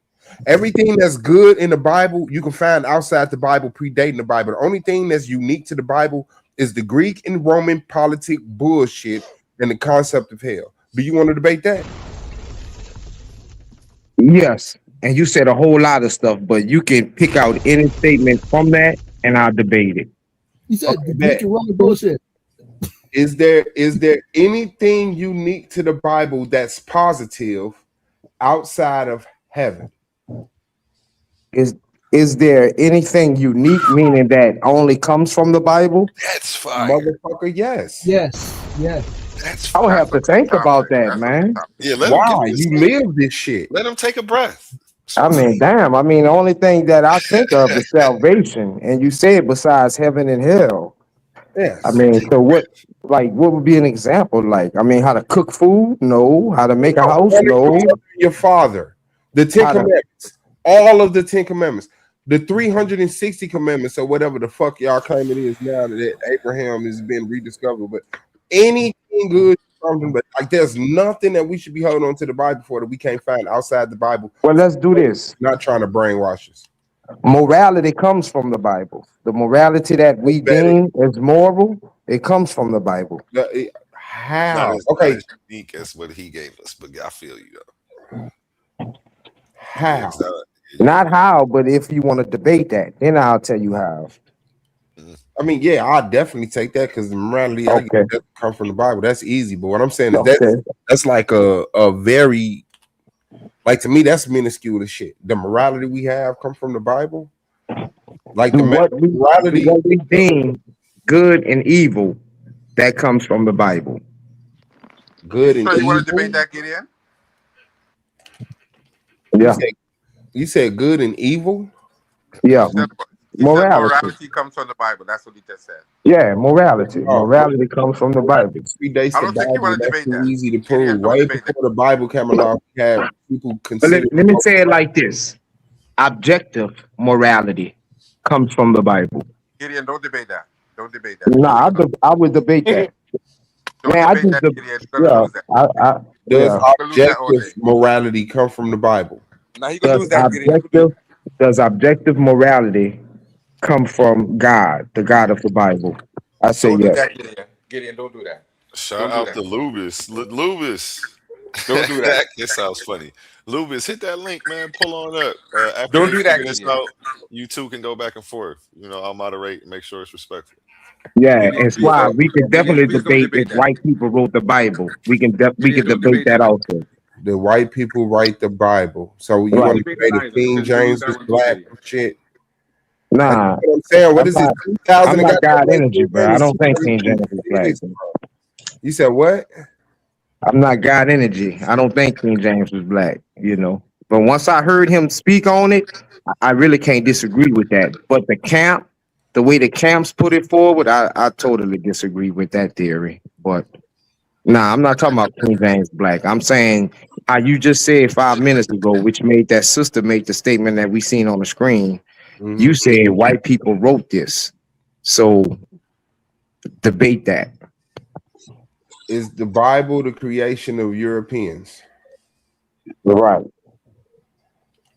Everything that's good in the Bible, you can find outside the Bible, predating the Bible. The only thing that's unique to the Bible is the Greek and Roman politic bullshit and the concept of hell. Do you want to debate that? Yes, and you said a whole lot of stuff, but you can pick out any statement from that, and I'll debate it. You said Okay, Greek and Roman bullshit. Is there anything unique to the Bible that's positive outside of heaven? Is there anything unique, meaning that only comes from the Bible? That's fire. Motherfucker, yes. That's I would have to think about that, man. Yeah, let Why? him You live this shit. Let him take a breath. I mean, damn. I mean, the only thing that I think of is salvation, and you said besides heaven and hell. Yes. I mean, so what would be an example? Like, I mean, how to cook food? No. How to make a house? No. Your father. The 10 Commandments. All of the 10 Commandments. The 360 Commandments, or whatever the fuck y'all claim it is now that Abraham has been rediscovered. But anything good, something, but like there's nothing that we should be holding on to the Bible for that we can't find outside the Bible. Well, let's do this. Not trying to brainwash us. Morality comes from the Bible. The morality that we deem as moral, it comes from the Bible. How? Not as unique as what he gave us, but I feel you though. How? Not how, but if you want to debate that, then I'll tell you how. I mean, yeah, I'll definitely take that because the morality I get that come from the Bible. That's easy. But what I'm saying is that's like a very Like to me, that's minuscule as shit. The morality we have come from the Bible. Like Do the what morality. we deem good and evil, that comes from the Bible. Good and So you want to evil. debate that, Gideon? Yeah, You said good and evil. yeah. He said Morality. morality comes from the Bible. That's what he just said. Yeah, morality. Oh, Morality comes from the Bible. predates I the don't think you Bible. want to That's debate too that. easy to Gideon, prove. don't Way debate before the Bible came along, we had people But consider. let me say it like this: objective morality comes from the Bible. Gideon, don't debate that. Don't debate that. No, I would debate that. Don't Man, I debate just that, Gideon. You're gonna yeah, lose that. Does yeah. You're gonna lose that all day. objective morality come from the Bible? Now he gonna lose that, Gideon. Does objective morality come from God, the God of the Bible? I say Don't do yes. that, Gideon. Gideon, don't do that. Shout Don't do out that. to Lubis. Lubis. Don't do that. It sounds funny. Lubis, hit that link, man. Pull on up. After Don't they do that, figure this Gideon. out, you two can go back and forth. You know, I'll moderate and make sure it's respectful. Yeah, Gideon, and please why don't. we can Gideon, definitely please don't debate debate if that. white people wrote the Bible. We can Gideon, don't debate that that. also. The white people write the Bible. So you Right. want to Debate say that the either, King because you're gonna lose James that was one too, black Gideon. and shit? Nah, That's what I'm saying. What I'm is this? not, 2000 I'm and not got God that energy, bro. I don't think King James is black. You said what? I'm not God energy. I don't think King James was black, you know. But once I heard him speak on it, I really can't disagree with that. But the way the camps put it forward, I totally disagree with that theory. But nah, I'm not talking about King James black. I'm saying how you just said 5 minutes ago, which made that sister make the statement that we seen on the screen. Mhm. You said white people wrote this. So debate that. Is the Bible the creation of Europeans? Right.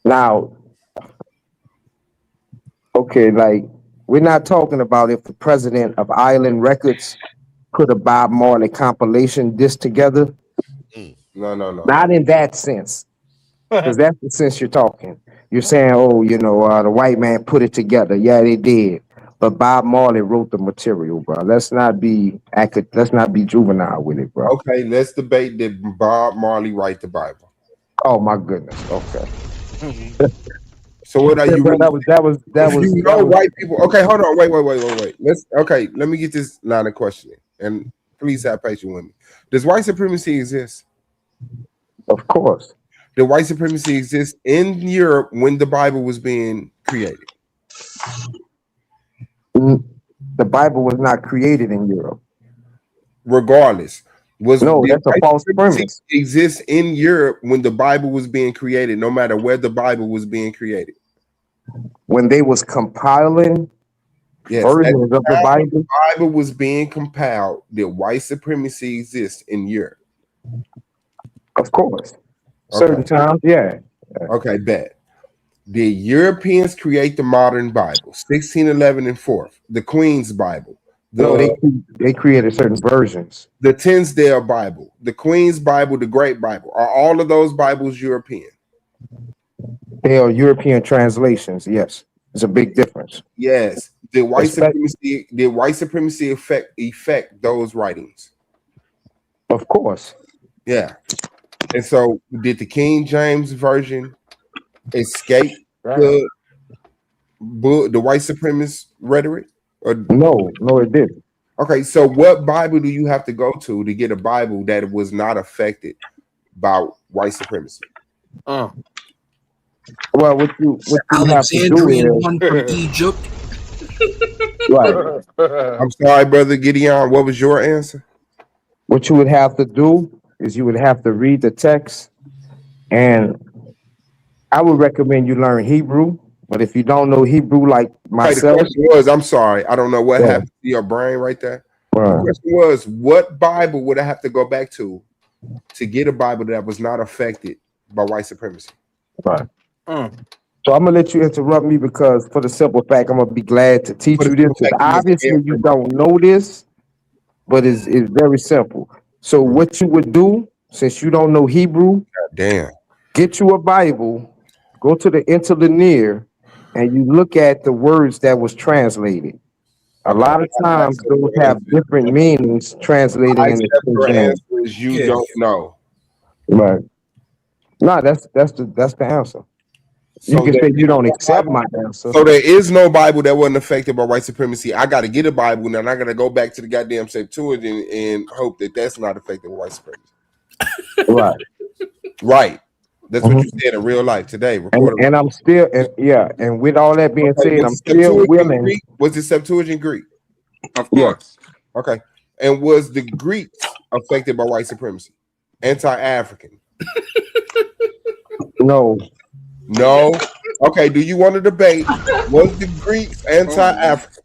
Now, okay, like we're not talking about if the president of Island Records put a Bob Marley compilation disc together. No. Not in that sense, because that's the sense you're talking. You're saying, oh, you know, the white man put it together. Yeah, they did. But Bob Marley wrote the material, bro. Let's not be juvenile with it, bro. Okay, let's debate. Did Bob Marley write the Bible? Oh my goodness. Okay. So what are you? Bro, that was you know white people. Okay, hold on. Wait. Let me get this line of questioning, and please have patience with me. Does white supremacy exist? Of course. Did white supremacy exist in Europe when the Bible was being created? The Bible was not created in Europe. Regardless, that's a false premise. Exists in Europe when the Bible was being created, no matter where the Bible was being created. When they was compiling versions of the Bible was being compiled, did white supremacy exist in Europe? Of course. Certain times, yeah. Okay, bet. Did Europeans create the modern Bible, 1611 and 4th, the Queen's Bible? No, they created certain versions. The Tinsdale Bible, the Queen's Bible, the Great Bible. Are all of those Bibles European? They are European translations. Yes, there's a big difference. Yes. Did white supremacy affect those writings? Of course. Yeah. And so, did the King James version escape the white supremacist rhetoric? Or no, it didn't. Okay, so what Bible do you have to go to get a Bible that was not affected by white supremacy? Well, what you have to do Alexandrian one from Egypt. Right. I'm sorry, brother Gideon. What was your answer? What you would have to do is you would have to read the text, and I would recommend you learn Hebrew. But if you don't know Hebrew like myself, the question was, I'm sorry, I don't know what happened to your brain right there. The question was, what Bible would I have to go back to get a Bible that was not affected by white supremacy? Right. So I'm gonna let you interrupt me because for the simple fact, I'm gonna be glad to teach you this. Obviously, you don't know this, but it's very simple. So what you would do, since you don't know Hebrew, get you a Bible, go to the interlinear, and you look at the words that was translated. A lot of times those have different meanings translated in the King James. You don't know. Right. No, that's the answer. You So can there say you is don't no accept Bible. my answer. So there is no Bible that wasn't affected by white supremacy. I got to get a Bible now. And I got to go back to the goddamn Septuagint and hope that that's not affected by white supremacy. Right. Right. That's what Mhm. you said in real life today. And, Recorded. and I'm still, and with all that being Okay, said, I'm was the still Septuagint willing. Greek? Was the Septuagint Greek? Of Yeah. course. Okay. And was the Greeks affected by white supremacy? Anti-African? No. No. Okay. Do you want to debate? Was the Greeks anti-African?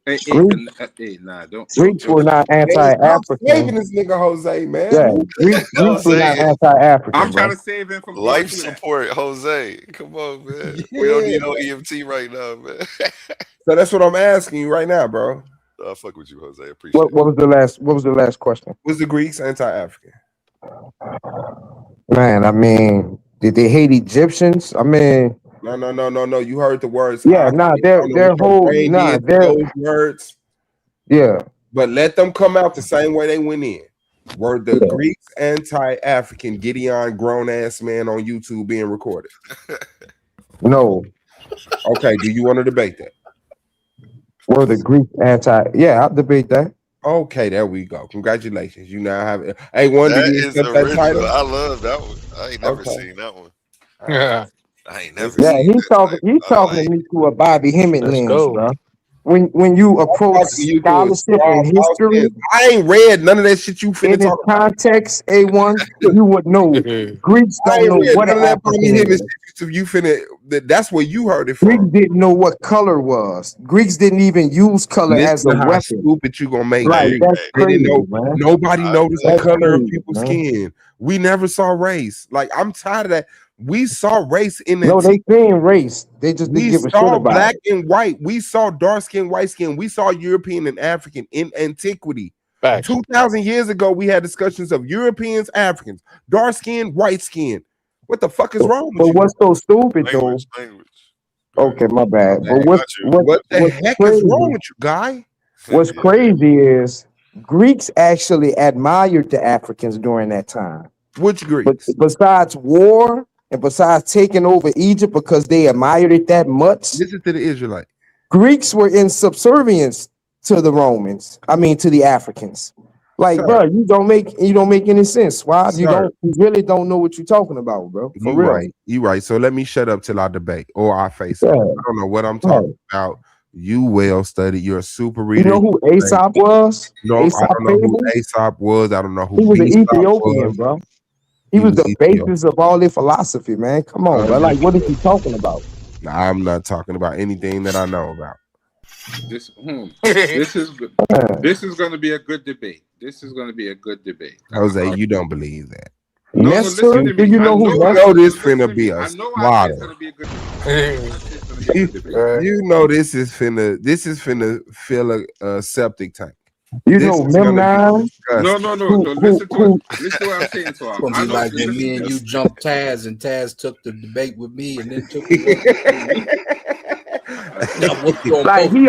Hey, Greeks, nah, don't. Greeks were not Hey, I'm anti-African. saving this nigga Jose, man. Yeah, Greeks were not Jose, anti-African, I'm trying bro. to save him from life doing that. support, Jose. Come on, man. Yeah. We don't need no EMT right now, man. So that's what I'm asking you right now, bro. I fuck with you, Jose. Appreciate What was the last question? Was the Greeks anti-African? Man, I mean, did they hate Egyptians? I mean, No. You heard the words. yeah, I nah, don't their know what your whole brain nah, did to their those words, yeah. but let them come out the same way they went in. Were the Yeah. Greeks anti-African? Gideon, grown ass man on YouTube being recorded. No. Okay, do you want to debate that? Were the Greeks anti? Yeah, I'll debate that. Okay, there we go. Congratulations. You now have it. Hey, one, do that you is accept that original. title? I love that one. I ain't never Okay. seen that one. Yeah. I ain't never Yeah, seen he's that talking. type. He's I talking like to me through a Bobby Hemmett Let's lens, go. bro. When you approach Talking to you through a scholarship and straw history house. I ain't read none of that shit you finna in its talk about. context, A1, you would know Greeks I don't ain't know read what none an of that Bobby African Hemmett is. shit you finna. That's where you heard it Greeks from. didn't know what color was. Greeks didn't even use color as Listen a to how weapon. stupid you gonna make Right, Greeks. that's They didn't crazy, know. man. Nobody noticed the That's color of crazy, people's man. skin. We never saw race. Like, I'm tired of that. We saw race in No, they antiquity. seen race. They just didn't We give a shit saw about black it. and white. We saw dark skin, white skin. We saw European and African in antiquity. Facts. 2,000 years ago, we had discussions of Europeans, Africans, dark skin, white skin. What the fuck is wrong with But you? what's so stupid though? language. Okay, my bad. Man, But I got you. what the what's heck crazy? is wrong with you, guy? What's Yeah. crazy is Greeks actually admired the Africans during that time. Which But Greeks? besides war and besides taking over Egypt because they admired it that much, Listen to the Israelite. Greeks were in subservience to the Romans. I mean, to the Africans. Like, Sir. bro, you don't make any sense. Why? Sir. You really don't know what you're talking about, bro. For You real. right. You right. So let me shut up till I debate or I face Yeah. up. I don't know what I'm talking about. You well studied. You're a super You reader. know who Aesop was? No, I Aesop don't know who Fable? Aesop was. I don't know who He was an Aesop Ethiopian, was. bro. He was the basis of all their philosophy, man. Come on, bro. Like, what is he talking about? I'm not talking about anything that I know about. This is good. This is going to be a good debate. This is going to be a good debate. Jose, you don't believe that. No, Yes, listen sir. to Do me. you know who? You know this finna be a I know I said it's slaughter. going to be a good debate. You know this is finna fill a septic tank. You This know is gonna be Memnon? disgusting. No. Listen to it. Listen to what I'm saying to It's him. gonna I be know. like when me and you jumped Taz and Taz took the debate with me and then took Like he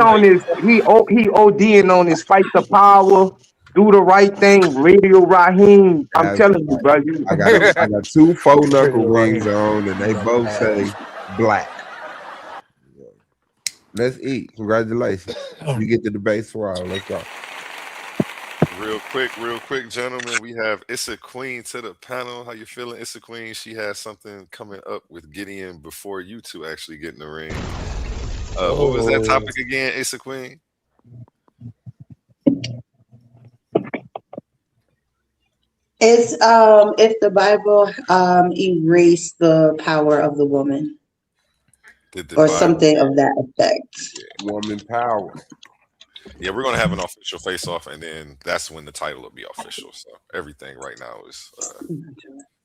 ODing on his fight the power, do the right thing, Radio Raheem. I'm That's telling you, bro. I got 2 4 knuckle rings on, and they both say black. Let's eat. Congratulations. You get the debate swallow. Let's go. Real quick, gentlemen. We have Issa Queen to the panel. How you feeling, Issa Queen? She has something coming up with Gideon before you two actually get in the ring. What was that topic again, Issa Queen? It's if the Bible erased the power of the woman or something of that effect. Woman power. Yeah, we're gonna have an official face-off, and then that's when the title will be official. So everything right now is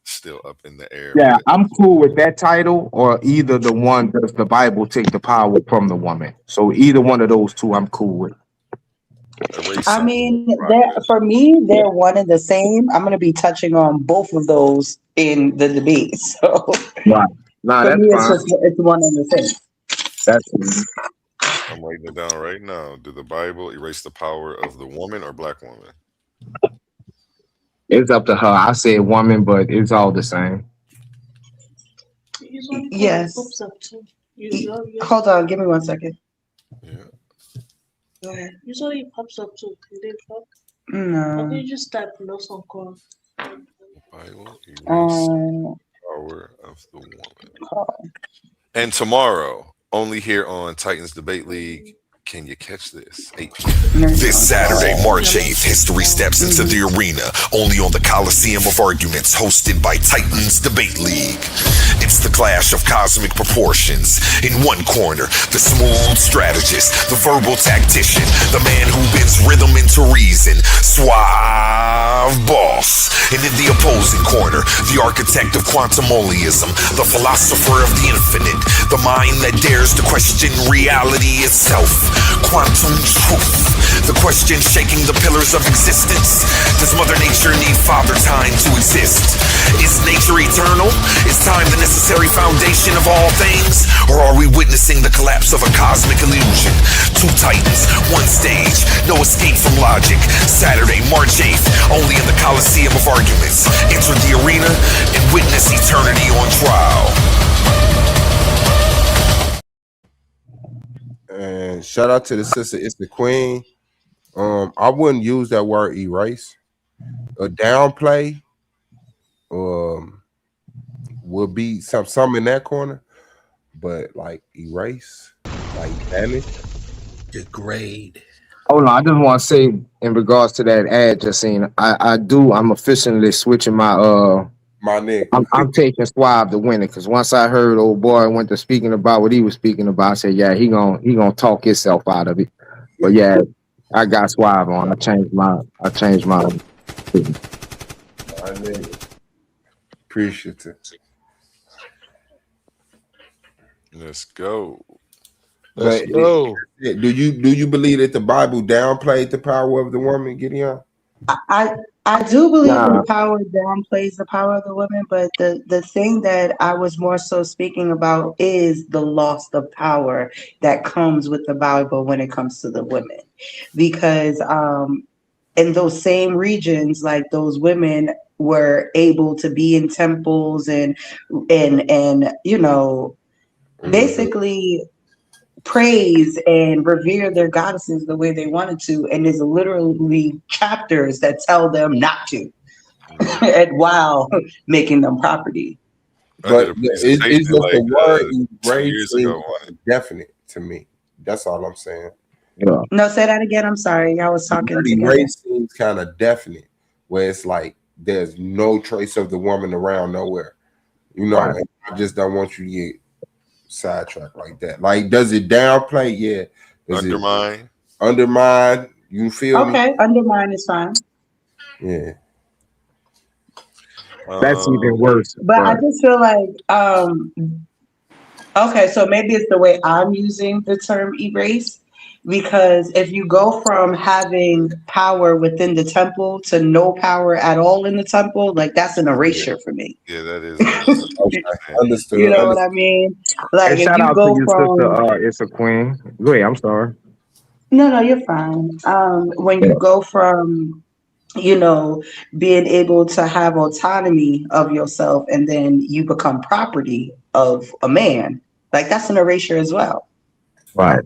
still up in the air. Yeah, I'm cool with that title, or either the one does the Bible take the power from the woman. So either one of those two, I'm cool with. I mean, for me, they're one and the same. I'm going to be touching on both of those in the debate. So right. Nah, for that's me, fine. it's one and the same. That's I'm writing it down right now. Did the Bible erase the power of the woman or black woman? It's up to her. I said woman, but it's all the same. Yes. Hold on, give me 1 second. Yeah. Go ahead. Usually it pops up too. Can they fuck? No. Okay, just type lost on call. Bible erase power of the woman. And tomorrow, only here on Titans Debate League, can you catch this? 8 p.m. This Saturday, March 8th, history steps into the arena, only on the Coliseum of Arguments, hosted by Titans Debate League. It's the clash of cosmic proportions. In one corner, the smooth strategist, the verbal tactician, the man who bends rhythm into reason, Suave Boss. And in the opposing corner, the architect of quantumoliism, the philosopher of the infinite, the mind that dares to question reality itself. Quantum truth. The question shaking the pillars of existence. Does Mother Nature need Father Time to exist? Is nature eternal? Is time the necessary foundation of all things? Or are we witnessing the collapse of a cosmic illusion? Two titans, one stage, no escape from logic. Saturday, March 8th, only in the Coliseum of Arguments. Enter the arena and witness eternity on trial. And shout out to the sister, it's the queen. I wouldn't use that word erase. A downplay would be some in that corner, but like erase, like vanish, degrade. Hold on, I just want to say in regards to that ad just seen, I'm officially switching my my nigga. I'm taking Suave to win it because once I heard old boy went to speaking about what he was speaking about, I said, yeah, he gonna talk himself out of it. But yeah, I got Suave on. I changed my nigga. Appreciative. Let's go. But do you believe that the Bible downplayed the power of the woman, Gideon? I do believe the power downplays the power of the woman, but the thing that I was more so speaking about is the loss of power that comes with the Bible when it comes to the women. Because in those same regions, like those women were able to be in temples and you know, basically praise and revere their goddesses the way they wanted to, and there's literally chapters that tell them not to, and while making them property. But it's just like, the word years erase ago, is definite to me. That's all I'm saying. Yeah. No, say that again. I'm sorry, I was talking The together. erase seems kind of definite, where it's like there's no trace of the woman around nowhere. You know, Right. and I just don't want you to get sidetracked like that. Like, does it downplay? Yeah. Does Undermine? It undermine? You feel me? Okay, undermine is fine. Yeah. That's even worse. But I just feel like, okay, so maybe it's the way I'm using the term erase, because if you go from having power within the temple to no power at all in the temple, like that's an erasure for me. Yeah, that is. Okay, understood. You know what I mean? Like Hey, if shout you out to go you, from sister. It's a queen. Go ahead. I'm sorry. no, you're fine. When you go from, you know, being able to have autonomy of yourself and then you become property of a man, like that's an erasure as well. Right.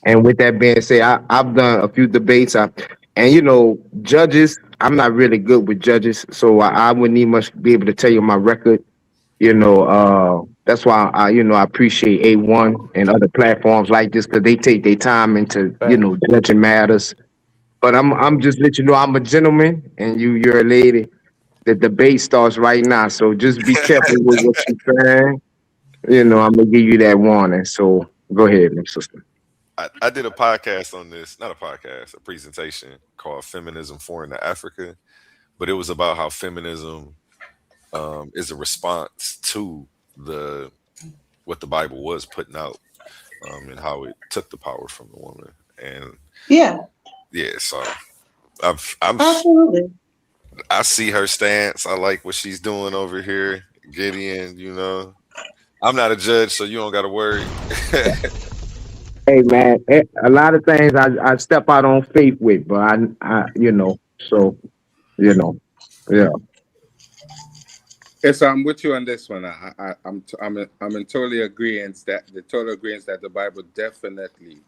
And with that being said, I've done a few debates. And you know, judges, I'm not really good with judges, so I wouldn't even much be able to tell you my record. You know, that's why I appreciate A1 and other platforms like this, because they take their time into, you know, judging matters. But I'm just letting you know I'm a gentleman and you're a lady. The debate starts right now, so just be careful with what you're saying. You know, I'm gonna give you that warning. So go ahead, my sister. I did a podcast on this, not a podcast, a presentation called Feminism Foreign to Africa, but it was about how feminism is a response to what the Bible was putting out, and how it took the power from the woman. And yeah, so absolutely. I see her stance. I like what she's doing over here, Gideon. You know, I'm not a judge, so you don't got to worry. Hey man, a lot of things I step out on faith with, but I you know, so you know. Yeah. Yes, I'm with you on this one. I'm in totally agreement that the Bible definitely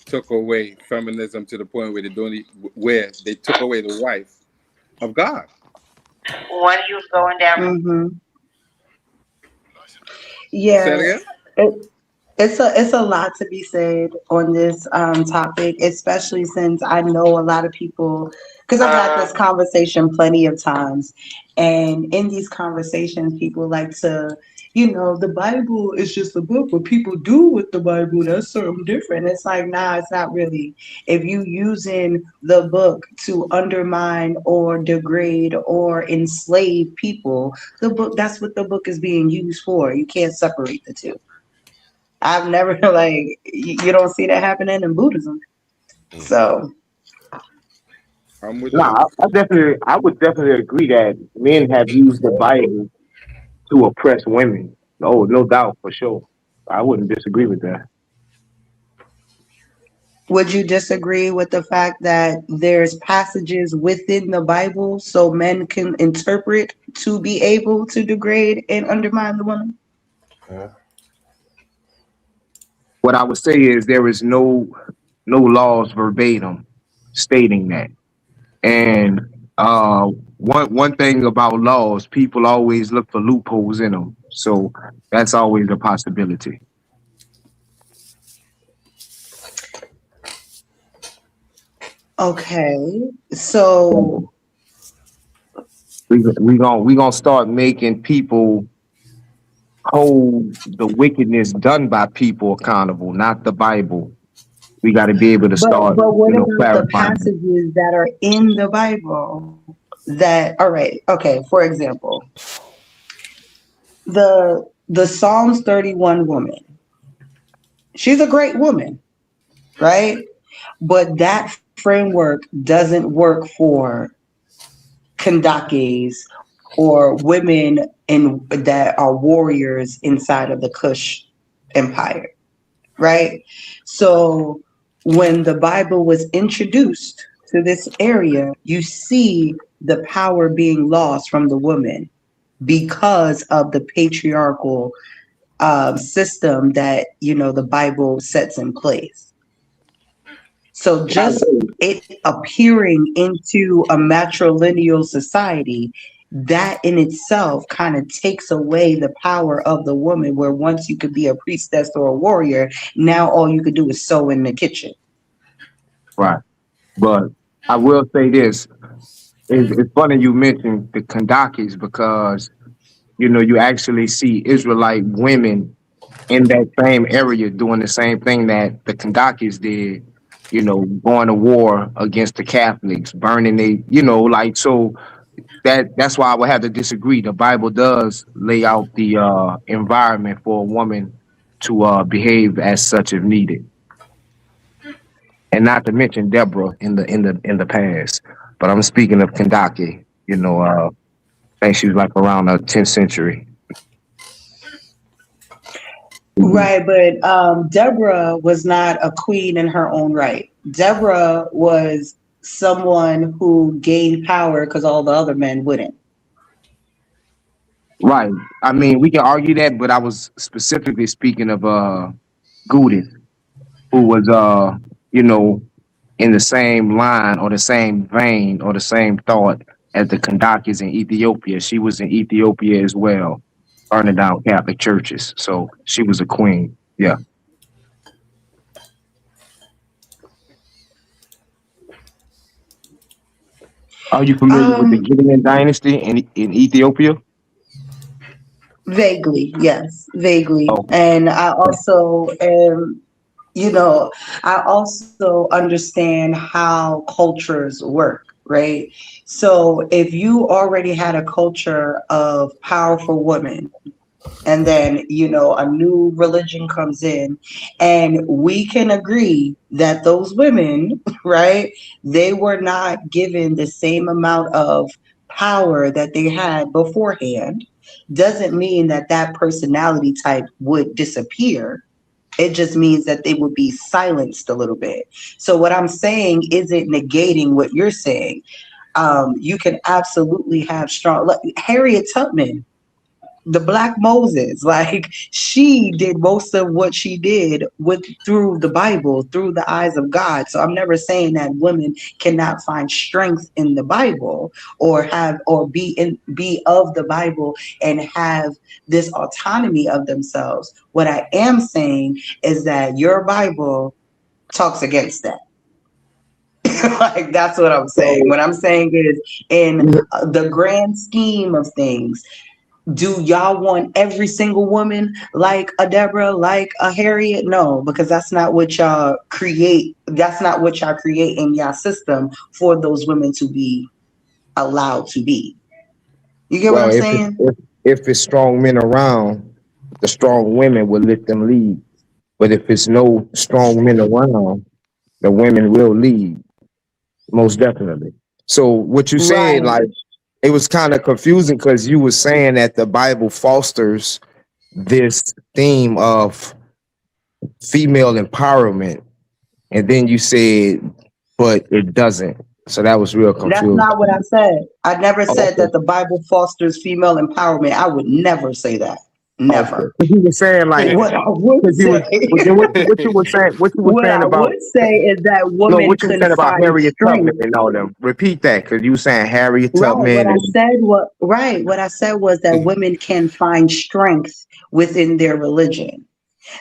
took away feminism to the point where where they took away the wife of God. What are you going down? Mm-hmm. Yeah. Say it again? It's a lot to be said on this topic, especially since I know a lot of people, because I've had this conversation plenty of times, and in these conversations, people like to, the Bible is just a book. What people do with the Bible, that's something different. It's like, nah, it's not really. If you using the book to undermine or degrade or enslave people, that's what the book is being used for. You can't separate the two. I've never you don't see that happening in Buddhism. So I'm with I would definitely agree that men have used the Bible to oppress women. No doubt for sure. I wouldn't disagree with that. would you disagree with the fact that there's passages within the Bible so men can interpret to be able to degrade and undermine the woman? What I would say is there is no laws verbatim stating that. And one thing about laws, people always look for loopholes in them. So that's always a possibility. Okay, so we gonna start making people hold the wickedness done by people accountable, not the Bible. We got to be able to start. But what about the clarifying. passages that are in the Bible that, all right, okay, for example, the Psalms 31 woman, she's a great woman, right? But that framework doesn't work for Kandakes or women that are warriors inside of the Kush Empire, right? So when the Bible was introduced to this area, you see the power being lost from the woman because of the patriarchal system that, the Bible sets in place. So just it appearing into a matrilineal society, that in itself kind of takes away the power of the woman, where once you could be a priestess or a warrior, now all you could do is sew in the kitchen. Right. But I will say this. It's funny you mentioned the Kandakes because, you actually see Israelite women in that same area doing the same thing that the Kandakes did, going to war against the Catholics, burning so that's why I would have to disagree. The Bible does lay out the environment for a woman to behave as such if needed. And not to mention Deborah in the past. But I'm speaking of Kandake, I think she was like around the 10th century. Right, but Deborah was not a queen in her own right. Deborah was someone who gained power because all the other men wouldn't. Right. I mean, we can argue that, but I was specifically speaking of Judith, who was in the same line or the same vein or the same thought as the Kandakes in Ethiopia. She was in Ethiopia as well, burning down Catholic churches. So she was a queen. Yeah. Are you familiar with the Gideon dynasty in Ethiopia? Vaguely, yes, vaguely. Oh. And I also I also understand how cultures work, right? So if you already had a culture of powerful women, and then, a new religion comes in, and we can agree that those women, right, they were not given the same amount of power that they had beforehand, doesn't mean that that personality type would disappear. It just means that they would be silenced a little bit. So what I'm saying isn't negating what you're saying. You can absolutely have strong, like Harriet Tubman, the Black Moses, like she did most of what she did through the Bible, through the eyes of God. So I'm never saying that women cannot find strength in the Bible or be of the Bible and have this autonomy of themselves. What I am saying is that your Bible talks against that. Like that's what I'm saying. What I'm saying is, in the grand scheme of things, do y'all want every single woman like a Deborah, like a Harriet? No, because that's not what y'all create. That's not what y'all create in y'all system for those women to be allowed to be. You get what I'm saying? If it's strong men around, the strong women will let them lead. But if it's no strong men around, the women will lead. Most definitely. So what you said, like, it was kind of confusing because you were saying that the Bible fosters this theme of female empowerment, and then you said, but it doesn't. So that was real confusing. That's not what I said. I never said that the Bible fosters female empowerment. I would never say that. Never. You were saying like what I would say. What you were saying about I would say is that women what you were couldn't saying about find Harriet strength. Tubman and all them. Repeat that, because you were saying Harriet Tubman. What I said was that women can find strength within their religion.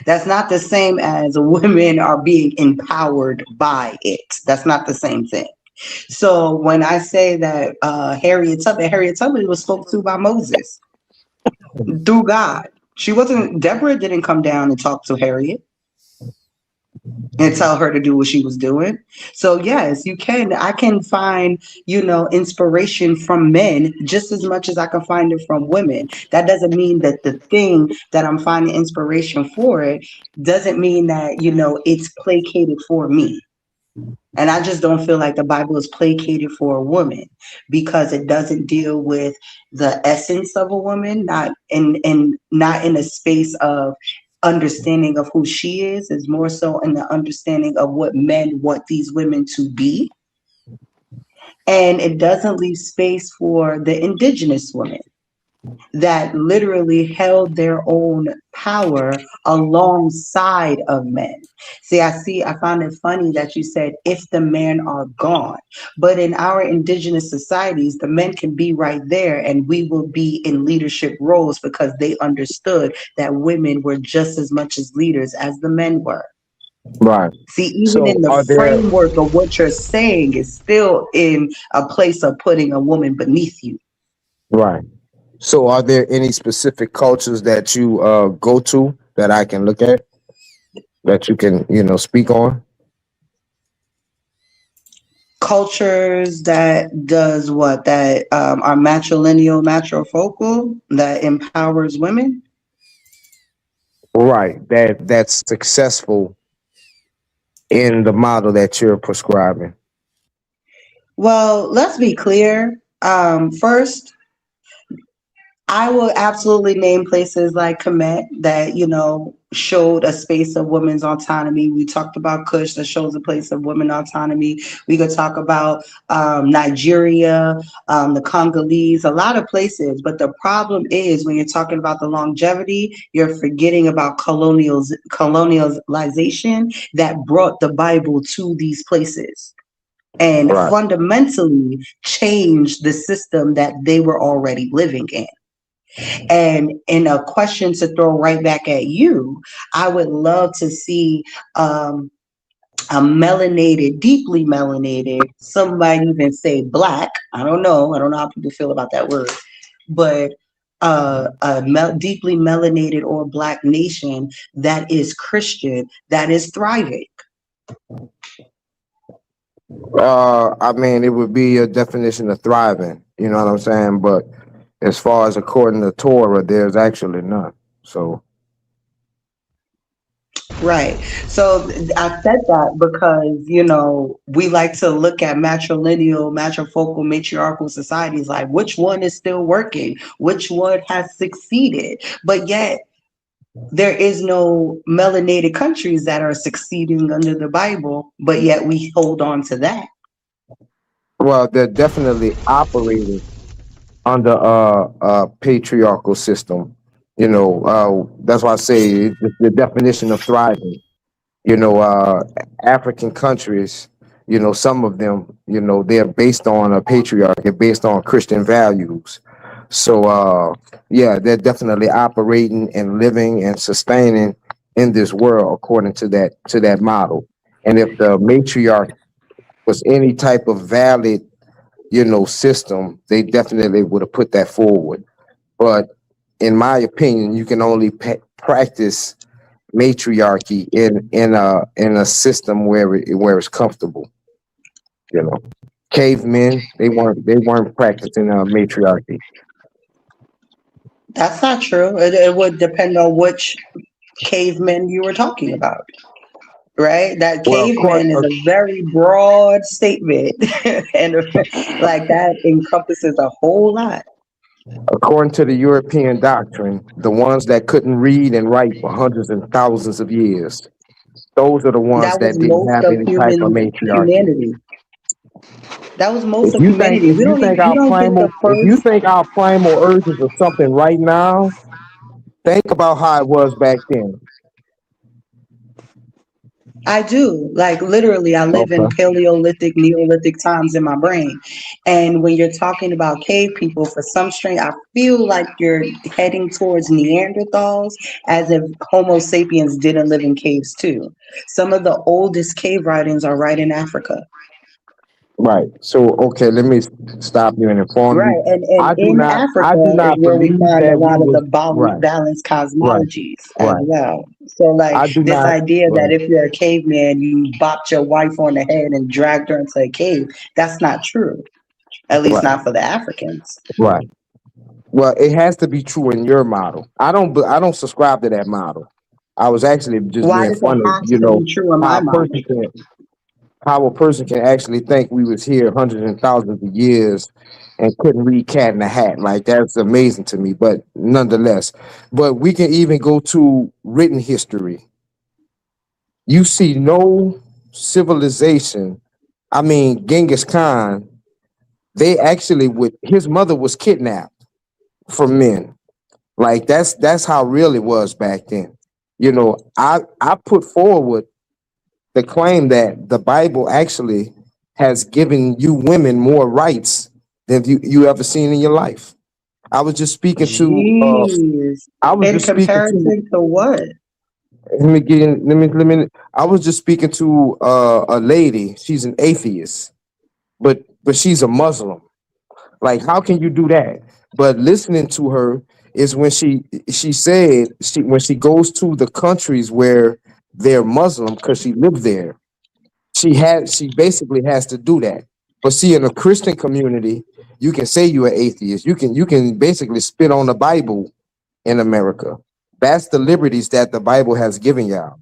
That's not the same as women are being empowered by it. That's not the same thing. So when I say that Harriet Tubman was spoke to by Moses through God. Deborah didn't come down and talk to Harriet and tell her to do what she was doing. So yes, you can. I can find, inspiration from men just as much as I can find it from women. That doesn't mean that the thing that I'm finding inspiration for it doesn't mean that, it's placated for me. And I just don't feel like the Bible is placated for a woman because it doesn't deal with the essence of a woman, not in a space of understanding of who she is. It's more so in the understanding of what men want these women to be. And it doesn't leave space for the indigenous women that literally held their own power alongside of men. I found it funny that you said, if the men are gone, but in our indigenous societies, the men can be right there and we will be in leadership roles because they understood that women were just as much as leaders as the men were. Right. See, even in the framework of what you're saying is still in a place of putting a woman beneath you. Right. So are there any specific cultures that you go to that I can look at, that you can, speak on? Cultures that does what? That are matrilineal, matrifocal, that empowers women? Right. That's successful in the model that you're prescribing. Well, let's be clear. First, I will absolutely name places like Kemet that, showed a space of women's autonomy. We talked about Kush that shows a place of women autonomy. We could talk about Nigeria, the Congolese, a lot of places. But the problem is when you're talking about the longevity, you're forgetting about colonialization that brought the Bible to these places and fundamentally changed the system that they were already living in. And in a question to throw right back at you, I would love to see a melanated, deeply melanated, some might even say black. I don't know how people feel about that word, but deeply melanated or black nation that is Christian, that is thriving. It would be a definition of thriving, you know what I'm saying? But as far as according to Torah, there's actually none. So right. So I said that because, we like to look at matrilineal, matrifocal, matriarchal societies like which one is still working, which one has succeeded. But yet there is no melanated countries that are succeeding under the Bible, but yet we hold on to that. Well, they're definitely operating under a patriarchal system. That's why I say it's the definition of thriving. African countries, some of them, they're based on a patriarch, they're based on Christian values. So, yeah, they're definitely operating and living and sustaining in this world according to that model. And if the matriarch was any type of valid, system, they definitely would have put that forward. But in my opinion, you can only practice matriarchy in a system where it's comfortable. Cavemen, they weren't practicing matriarchy. That's not true. It would depend on which cavemen you were talking about, right? That Well, caveman is a very broad statement, and like that encompasses a whole lot. according to the European doctrine, the ones that couldn't read and write for hundreds and thousands of years, those are the ones That was that didn't most have of any type of matriarchy. humanity. That was most If of you think humanity. if you think You our don't think the first. primal urges are something right now, think about how it was back then. I do. Like literally, I live in Okay. Paleolithic, Neolithic times in my brain. And when you're talking about cave people, for some strange, I feel like you're heading towards Neanderthals, as if Homo sapiens didn't live in caves too. Some of the oldest cave writings are right in Africa. Right. So okay, let me stop you and inform Right. you. And in I do Africa is not where we believe find a that we lot of the was right, balanced right, cosmologies as right. well. So like I do this not idea that right, if you're a caveman, you bopped your wife on the head and dragged her into a cave, that's not true. At least right, not for the Africans. right. Well, it has to be true in your model. I don't subscribe to that model. I was actually just Why being does it funny, have to be true in how my a mind? person can how a person can actually think we was here hundreds and thousands of years and couldn't read cat in a hat. Like that's amazing to me. But nonetheless, but we can even go to written history. You see no civilization. I mean, Genghis Khan, they actually would his mother was kidnapped from men. Like that's how real it was back then. I put forward the claim that the Bible actually has given you women more rights than you ever seen in your life. I was just speaking to Jeez. I was In just speaking to comparison to what? let me get in, let me I was just speaking to a lady. She's an atheist, but she's a Muslim. Like, how can you do that? But listening to her is when she said when she goes to the countries where they're Muslim because she lived there, she basically has to do that. But see, in a Christian community, you can say you're an atheist. You can basically spit on the Bible in America. That's the liberties that the Bible has given y'all.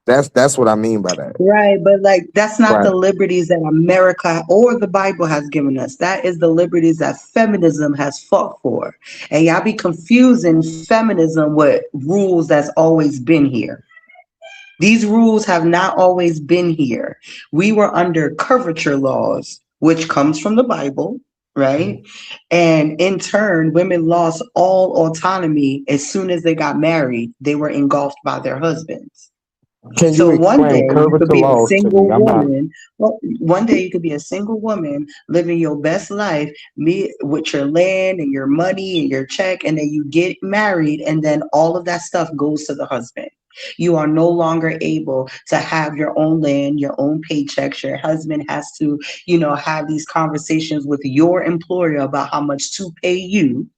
That's what I mean by that. Right, but like that's not Right. the liberties that America or the Bible has given us. That is the liberties that feminism has fought for. And y'all be confusing feminism with rules that's always been here. These rules have not always been here. We were under curvature laws, which comes from the Bible, right? And in turn, women lost all autonomy as soon as they got married. They were engulfed by their husbands. Can So you one day explain you could curvature be a laws to single me? I'm not. woman. Well, one day you could be a single woman living your best life, me with your land and your money and your check, and then you get married, and then all of that stuff goes to the husband. You are no longer able to have your own land, your own paychecks. Your husband has to, have these conversations with your employer about how much to pay you.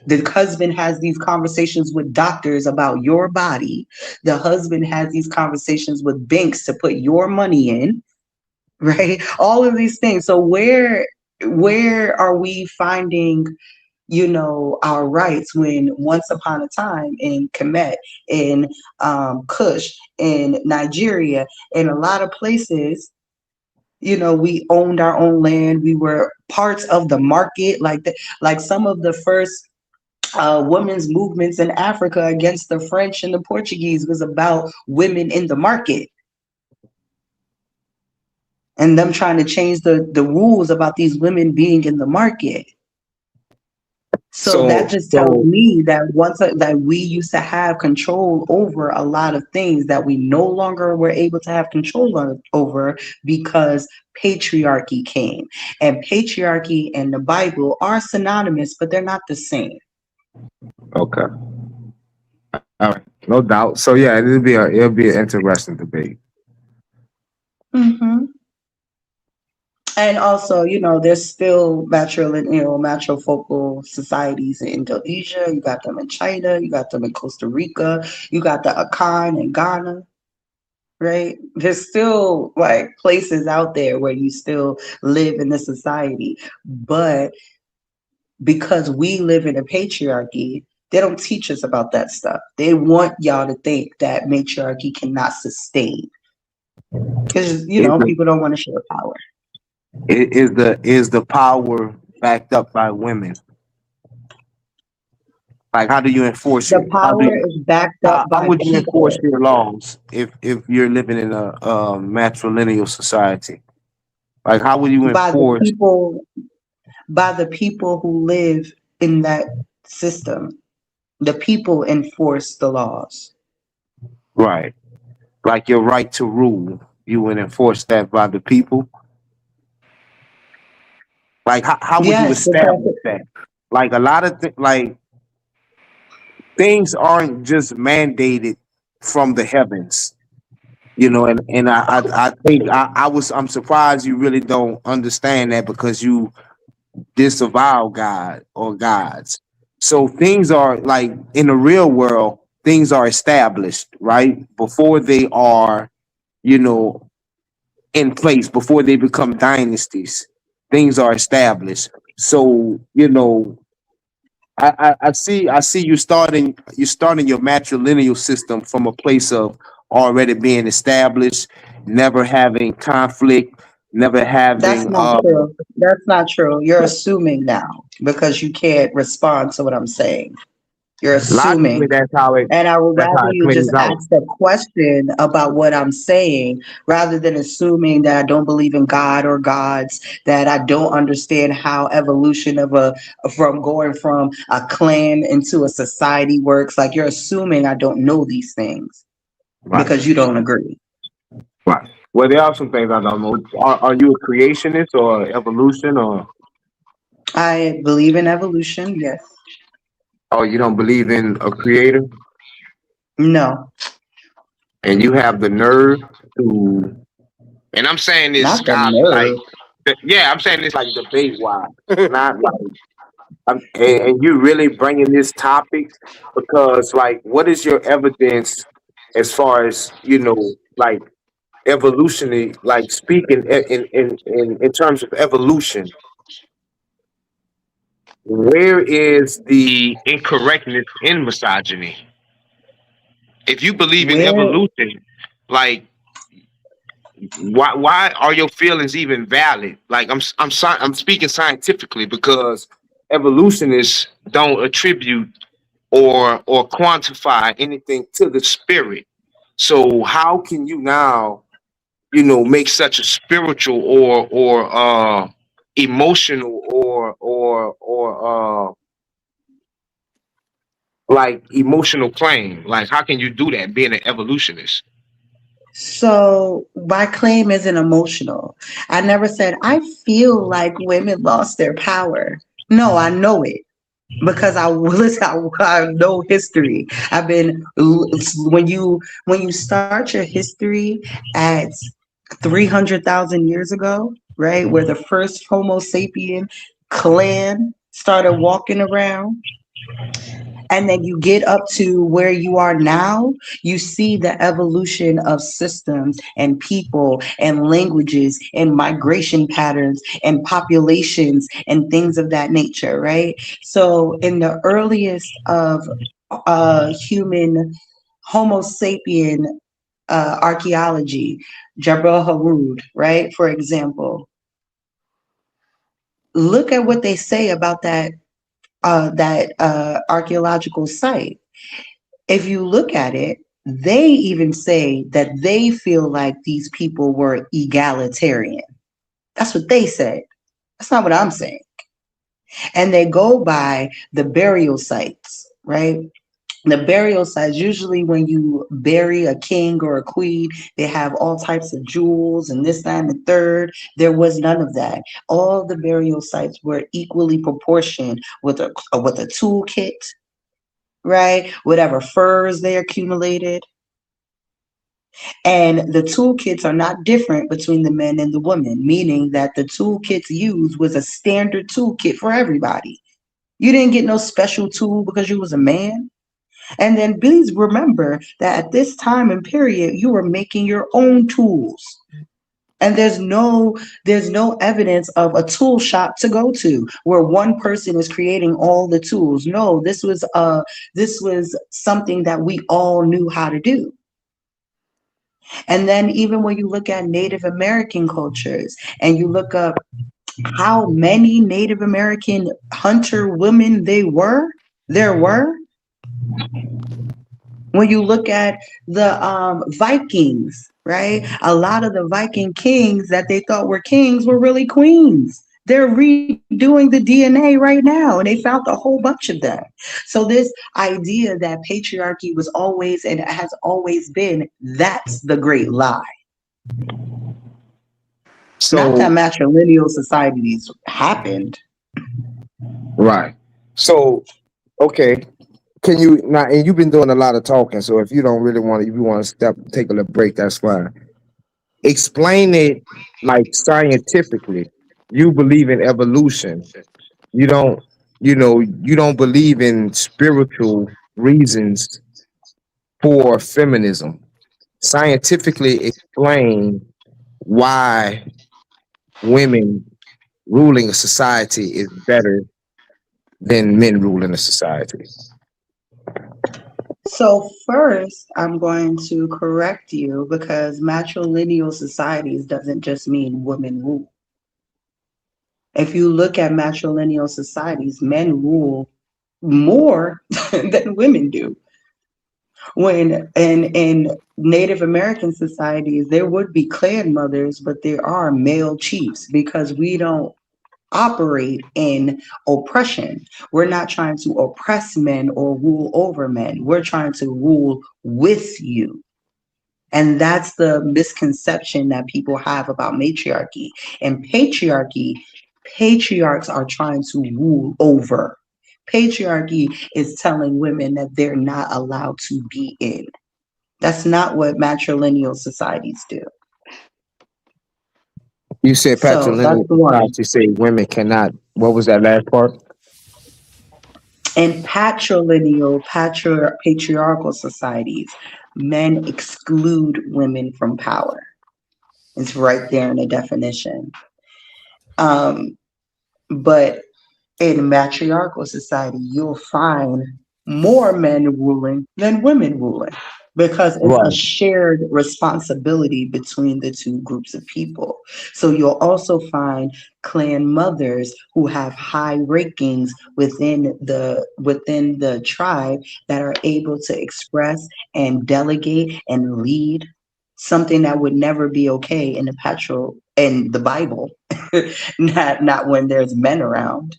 The husband has these conversations with doctors about your body. The husband has these conversations with banks to put your money in, right? All of these things. So where are we finding, our rights when once upon a time in Kemet, in Kush, in Nigeria, in a lot of places, we owned our own land. We were parts of the market, like some of the first women's movements in Africa against the French and the Portuguese was about women in the market. and them trying to change the rules about these women being in the market. So that just tells me that that we used to have control over a lot of things that we no longer were able to have control over because patriarchy came. And patriarchy and the Bible are synonymous, but they're not the same. Okay. All right. No doubt. So yeah, it'll be an interesting debate. Mm-hmm. And also, there's still matrifocal societies in Indonesia. You got them in China. You got them in Costa Rica. You got the Akan in Ghana, right? There's still like places out there where you still live in this society. But because we live in a patriarchy, they don't teach us about that stuff. They want y'all to think that matriarchy cannot sustain. Because, people don't want to share power. Is the power backed up by women? Like, how do you enforce the power is backed up by how would you people. enforce your laws if you're living in a matrilineal society? Like, how would you enforce By the people who live in that system? The people enforce the laws. Right. Like your right to rule, you would enforce that by the people? Like, how would you establish that? Like, a lot of things aren't just mandated from the heavens, and I think I'm surprised you really don't understand that because you disavow God or gods. So things are like in the real world, things are established, right? Before they are, in place, before they become dynasties, things are established. So, I see you starting your matrilineal system from a place of already being established, never having conflict, never having That's not true. That's not true. You're assuming now because you can't respond to what I'm saying. You're assuming. That's how it. And I would That's how rather it you just plays out. ask a question about what I'm saying rather than assuming that I don't believe in God or gods, that I don't understand how evolution from going from a clan into a society works. Like, you're assuming I don't know these things because you don't agree. Right. Well, there are some things I don't know. Are you a creationist or evolution or? I believe in evolution, yes. Oh, you don't believe in a creator? No. And you have the nerve to, and I'm saying this, Not the God, nerve. I'm saying this like debate wise, not like, and you really bringing this topic because, like, what is your evidence as far as like evolutionary, like speaking in terms of evolution? Where is the incorrectness in misogyny? If you believe in evolution, like, why are your feelings even valid? Like, I'm speaking scientifically because evolutionists don't attribute or quantify anything to the spirit. So how can you now, make such a spiritual or emotional or like emotional claim? Like, how can you do that being an evolutionist? So my claim isn't emotional. I never said I feel like women lost their power. No, I know it because I know history. When you start your history at 300,000 years ago, right, where the first Homo sapien clan started walking around, and then you get up to where you are now, you see the evolution of systems and people and languages and migration patterns and populations and things of that nature, right? So in the earliest of human Homo sapien archaeology, Jabal Harud, right, for example, look at what they say about that archaeological site. If you look at it, they even say that they feel like these people were egalitarian. That's what they said. That's not what I'm saying. And they go by the burial sites, right? The burial sites, usually when you bury a king or a queen, they have all types of jewels and this, that, and the third. There was none of that. All the burial sites were equally proportioned with a toolkit, right? Whatever furs they accumulated. And the toolkits are not different between the men and the women, meaning that the toolkits used was a standard toolkit for everybody. You didn't get no special tool because you was a man. And then please remember that at this time and period, you were making your own tools. And there's no evidence of a tool shop to go to where one person is creating all the tools. No, this was something that we all knew how to do. And then even when you look at Native American cultures and you look up how many Native American hunter women there were, when you look at the Vikings, right? A lot of the Viking kings that they thought were kings were really queens. They're redoing the DNA right now, and they found a whole bunch of them. So this idea that patriarchy was always and has always been, that's the great lie. So, not that matrilineal societies happened. Right. So, okay. Can you now? And you've been doing a lot of talking. So if you don't really want to, if you want to take a little break, that's fine. Explain it like scientifically. You believe in evolution. You don't, you don't believe in spiritual reasons for feminism. Scientifically explain why women ruling a society is better than men ruling a society. So first, I'm going to correct you because matrilineal societies doesn't just mean women rule. If you look at matrilineal societies, men rule more than women do. When in Native American societies, there would be clan mothers, but there are male chiefs because we don't operate in oppression. We're not trying to oppress men or rule over men. We're trying to rule with you. And that's the misconception that people have about matriarchy. And patriarchy, patriarchs are trying to rule over. Patriarchy is telling women that they're not allowed to be in. That's not what matrilineal societies do. You said patrilineal society say women cannot. What was that last part? In patrilineal, patriarchal societies, men exclude women from power. It's right there in the definition. But in matriarchal society, you'll find more men ruling than women ruling because it's a shared responsibility between the two groups of people. So you'll also find clan mothers who have high rankings within the tribe that are able to express and delegate and lead, something that would never be okay in the Bible, not when there's men around.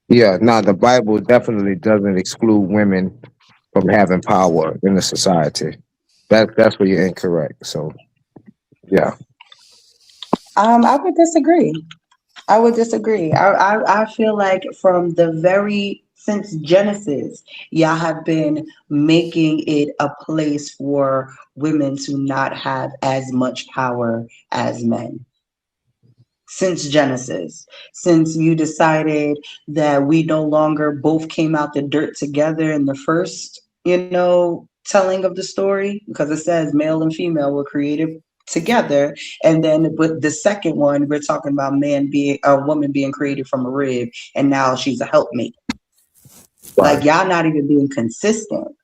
Yeah, no, the Bible definitely doesn't exclude women from having power in the society. That's where you're incorrect. So, yeah. I would disagree. I feel like since Genesis, y'all have been making it a place for women to not have as much power as men. Since Genesis, since you decided that we no longer both came out the dirt together in the first, telling of the story, because it says male and female were created together, and then with the second one, we're talking about a woman being created from a rib, and now she's a helpmate. Right. Like y'all not even being consistent.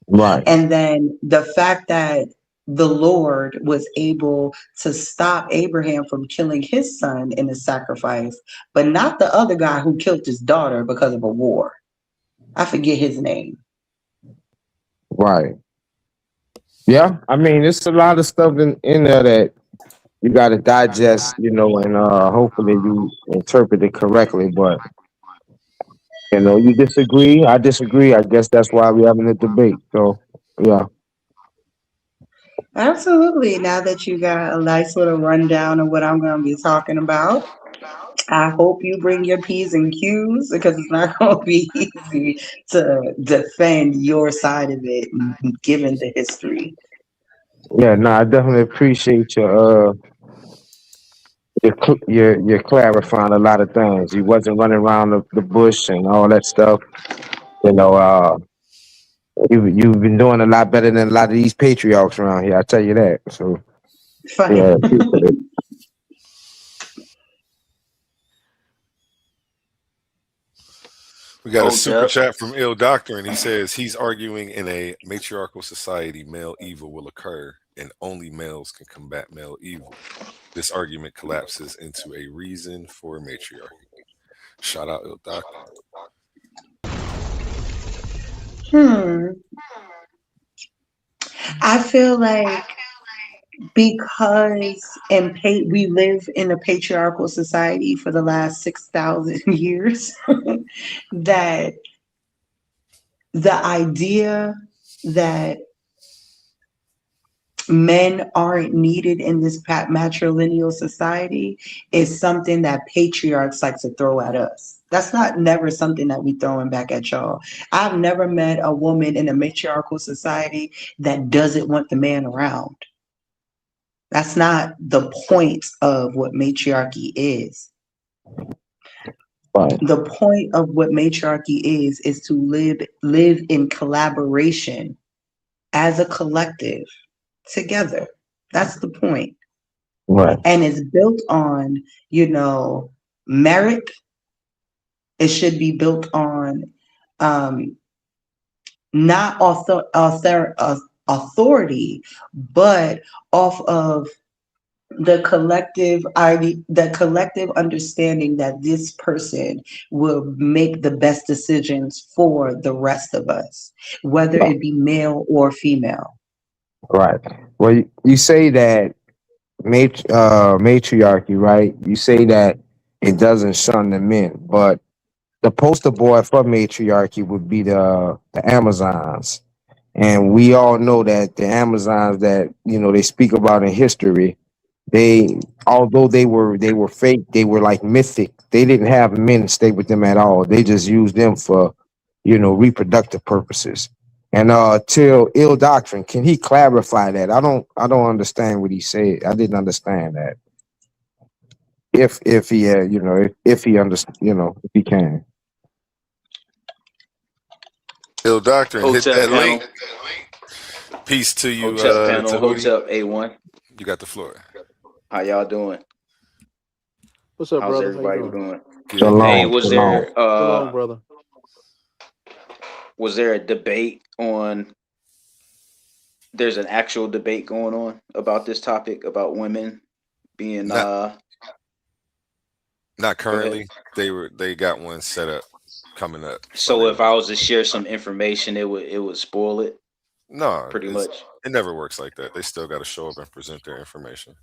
Right. And then the fact that the Lord was able to stop Abraham from killing his son in a sacrifice, but not the other guy who killed his daughter because of a war. I forget his name. Right. Yeah. I mean, it's a lot of stuff in there that you got to digest, and hopefully you interpret it correctly. But you disagree. I disagree. I guess that's why we're having a debate. So, yeah. Absolutely. Now that you got a nice little rundown of what I'm going to be talking about, I hope you bring your P's and Q's because it's not going to be easy to defend your side of it, given the history. Yeah. No, I definitely appreciate your clarifying a lot of things. You wasn't running around the bush and all that stuff. You know, uh, you've been doing a lot better than a lot of these patriarchs around here. I tell you that. So, yeah, Fine. appreciate it. We got a Hold super up. chat from Ill Doctor, and he says he's arguing in a matriarchal society, male evil will occur, and only males can combat male evil. This argument collapses into a reason for matriarchy. Shout out Ill Doctor. I feel like because we live in a patriarchal society for the last 6,000 years, that the idea that men aren't needed in this matrilineal society is something that patriarchs like to throw at us. That's not never something that we throwing back at y'all. I've never met a woman in a matriarchal society that doesn't want the man around. That's not the point of what matriarchy is. Right. The point of what matriarchy is to live in collaboration as a collective together. That's the point. Right. And it's built on, merit. It should be built on not authority, but off of the collective understanding that this person will make the best decisions for the rest of us, whether it be male or female. Right. Well, you say that matriarchy, right? You say that it doesn't shun the men, but the poster boy for matriarchy would be the Amazons. And we all know that the Amazons that they speak about in history, although they were fake, they were like mythic. They didn't have men stay with them at all. They just used them for reproductive purposes. And till Ill Doctrine, can he clarify that? I don't understand what he said. I didn't understand that. If he if he understand, if he can. Ill Doctor, and hit Hotep that panel. link. Peace to you, Hotep panel. Tahuti. Hotep A1. You got the floor. How y'all doing? What's up, How's brother? everybody How you doing? doing? Shalom, Hey, was shalom. there Shalom, brother. was there a debate on? There's an actual debate going on about this topic about women being Not Go ahead. currently. They got one set up coming up. So if I was to share some information, it would spoil it No, pretty much. it never works like that. They still got to show up and present their information.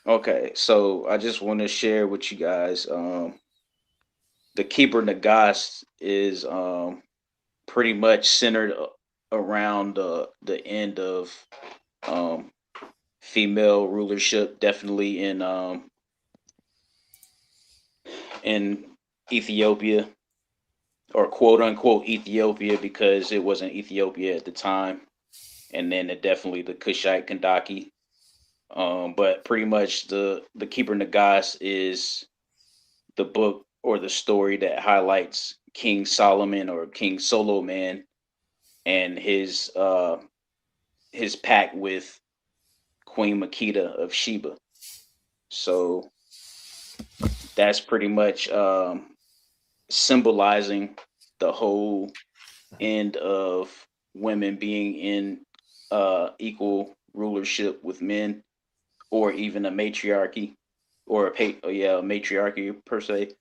Okay, so I just want to share with you guys. The Keeper Nagas is pretty much centered around the end of female rulership, definitely in Ethiopia, or quote unquote Ethiopia, because it wasn't Ethiopia at the time, and then definitely the Kushite Kandaki. But pretty much the Keeper Nagas is the book or the story that highlights King Solomon or King Solomon and his pact with Queen Makeda of Sheba. So that's pretty much symbolizing the whole end of women being in equal rulership with men, or even a matriarchy, or a matriarchy per se.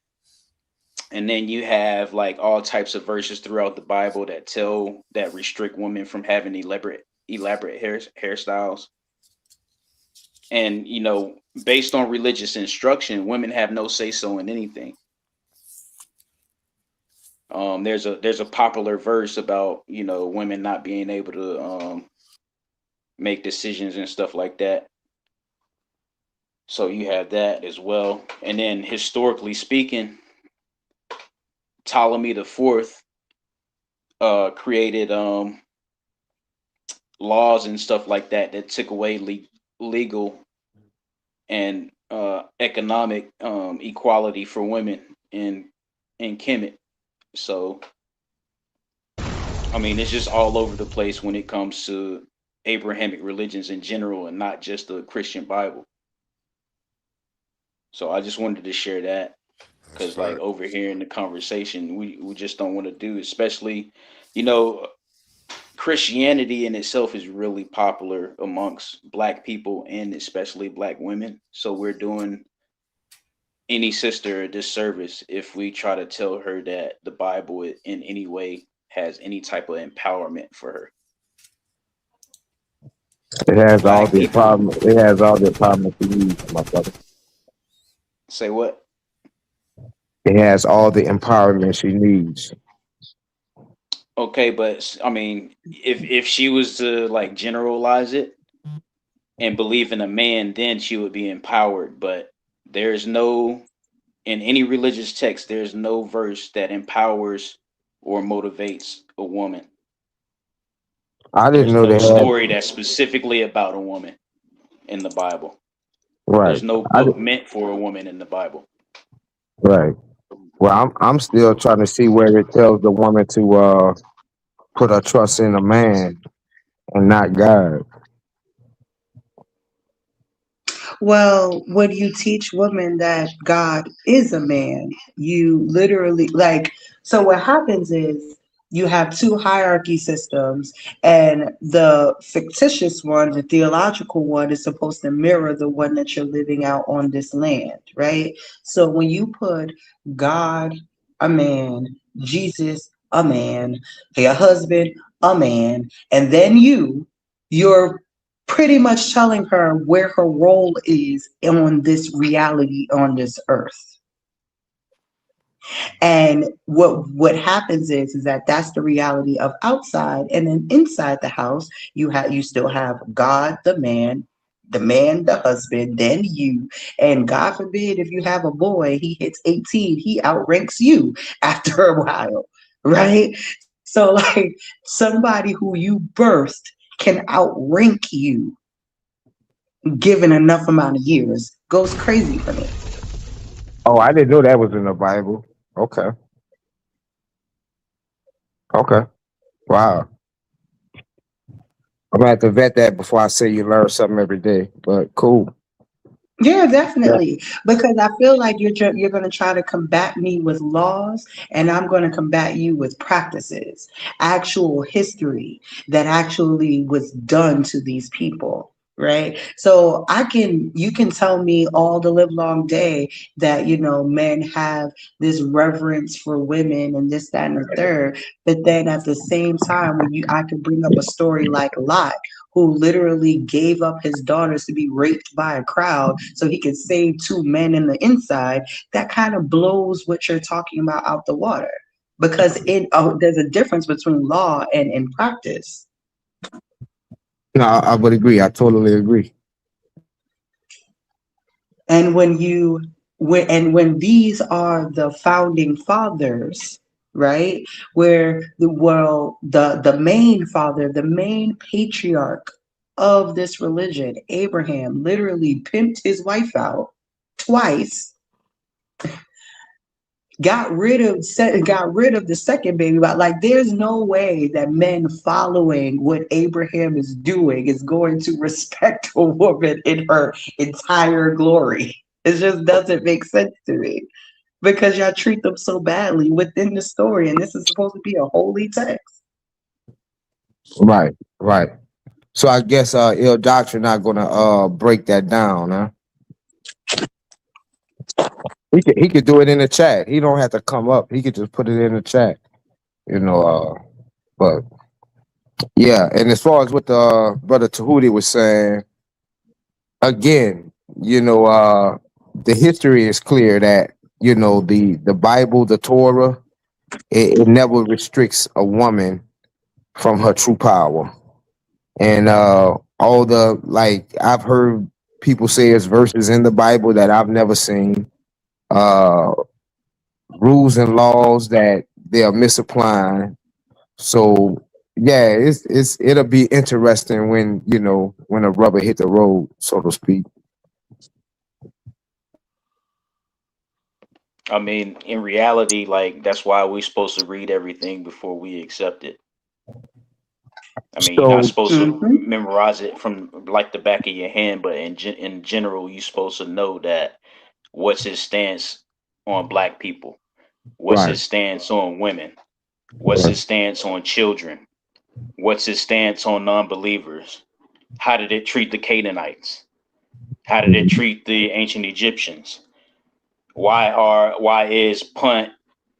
And then you have like all types of verses throughout the Bible that restrict women from having elaborate hairstyles. And based on religious instruction, women have no say so in anything. There's a popular verse about women not being able to make decisions and stuff like that. So you have that as well. And then historically speaking, Ptolemy the Fourth created laws and stuff like that took away legal and economic equality for women in Kemet. So I mean, it's just all over the place when it comes to Abrahamic religions in general, and not just the Christian Bible. So I just wanted to share that, because like over here in the conversation, we just don't want to do, especially, Christianity in itself is really popular amongst Black people and especially Black women. So we're doing any sister a disservice if we try to tell her that the Bible in any way has any type of empowerment for her. It has all the empowerment. It has all the empowerment you need, my brother. Say what? It has all the empowerment she needs. Okay, but I mean, if she was to like generalize it and believe in a man, then she would be empowered. But there's no, in any religious text, there's no verse that empowers or motivates a woman. I didn't know No they had. story that's specifically about a woman in the Bible. Right. There's no book meant for a woman in the Bible. Right. Well, I'm still trying to see where it tells the woman to put her trust in a man and not God. Well, when you teach women that God is a man, you literally so what happens is you have two hierarchy systems, and the fictitious one, the theological one, is supposed to mirror the one that you're living out on this land, right? So when you put God, a man, Jesus, a man, your husband, a man, and then you're pretty much telling her where her role is on this reality on this earth. And what happens is that that's the reality of outside, and then inside the house you still have God, the man, the husband, then you, and God forbid if you have a boy, he hits 18, he outranks you after a while, right? So like somebody who you birthed can outrank you given enough amount of years. Goes crazy for me. Oh, I didn't know that was in the Bible. Okay. Okay. Wow. I'm gonna have to vet that before I say you learn something every day. But cool. Yeah, definitely. Because I feel like you're going to try to combat me with laws, and I'm going to combat you with practices, actual history that actually was done to these people. Right. So you can tell me all the live long day that, men have this reverence for women and this, that, and the third. But then at the same time, I could bring up a story like Lot, who literally gave up his daughters to be raped by a crowd so he could save two men in the inside. That kind of blows what you're talking about out the water, because there's a difference between law and practice. No, I would agree. I totally agree. And when these are the founding fathers, right, where the main father, the main patriarch of this religion, Abraham, literally pimped his wife out twice, got rid of the second baby. But like, there's no way that men following what Abraham is doing is going to respect a woman in her entire glory. It just doesn't make sense to me, because y'all treat them so badly within the story, and this is supposed to be a holy text. Right. So I guess ill doctrine not gonna break that down, huh? He could do it in the chat. He don't have to come up. He could just put it in the chat. But yeah, and as far as what the brother Tahuti was saying, again, the history is clear that the Bible, the Torah, it never restricts a woman from her true power. And all the I've heard people say there's verses in the Bible that I've never seen, rules and laws that they are misapplying. So yeah, it'll be interesting when when a rubber hit the road, so to speak. I mean, in reality, like that's why we're supposed to read everything before we accept it. I mean, you're not So supposed to memorize it from like the back of your hand, but in general, you're supposed to know that what's his stance on black people, what's right, his stance on women, what's his stance on children, what's his stance on non-believers, how did it treat the Canaanites, how did it treat the ancient Egyptians, why is Punt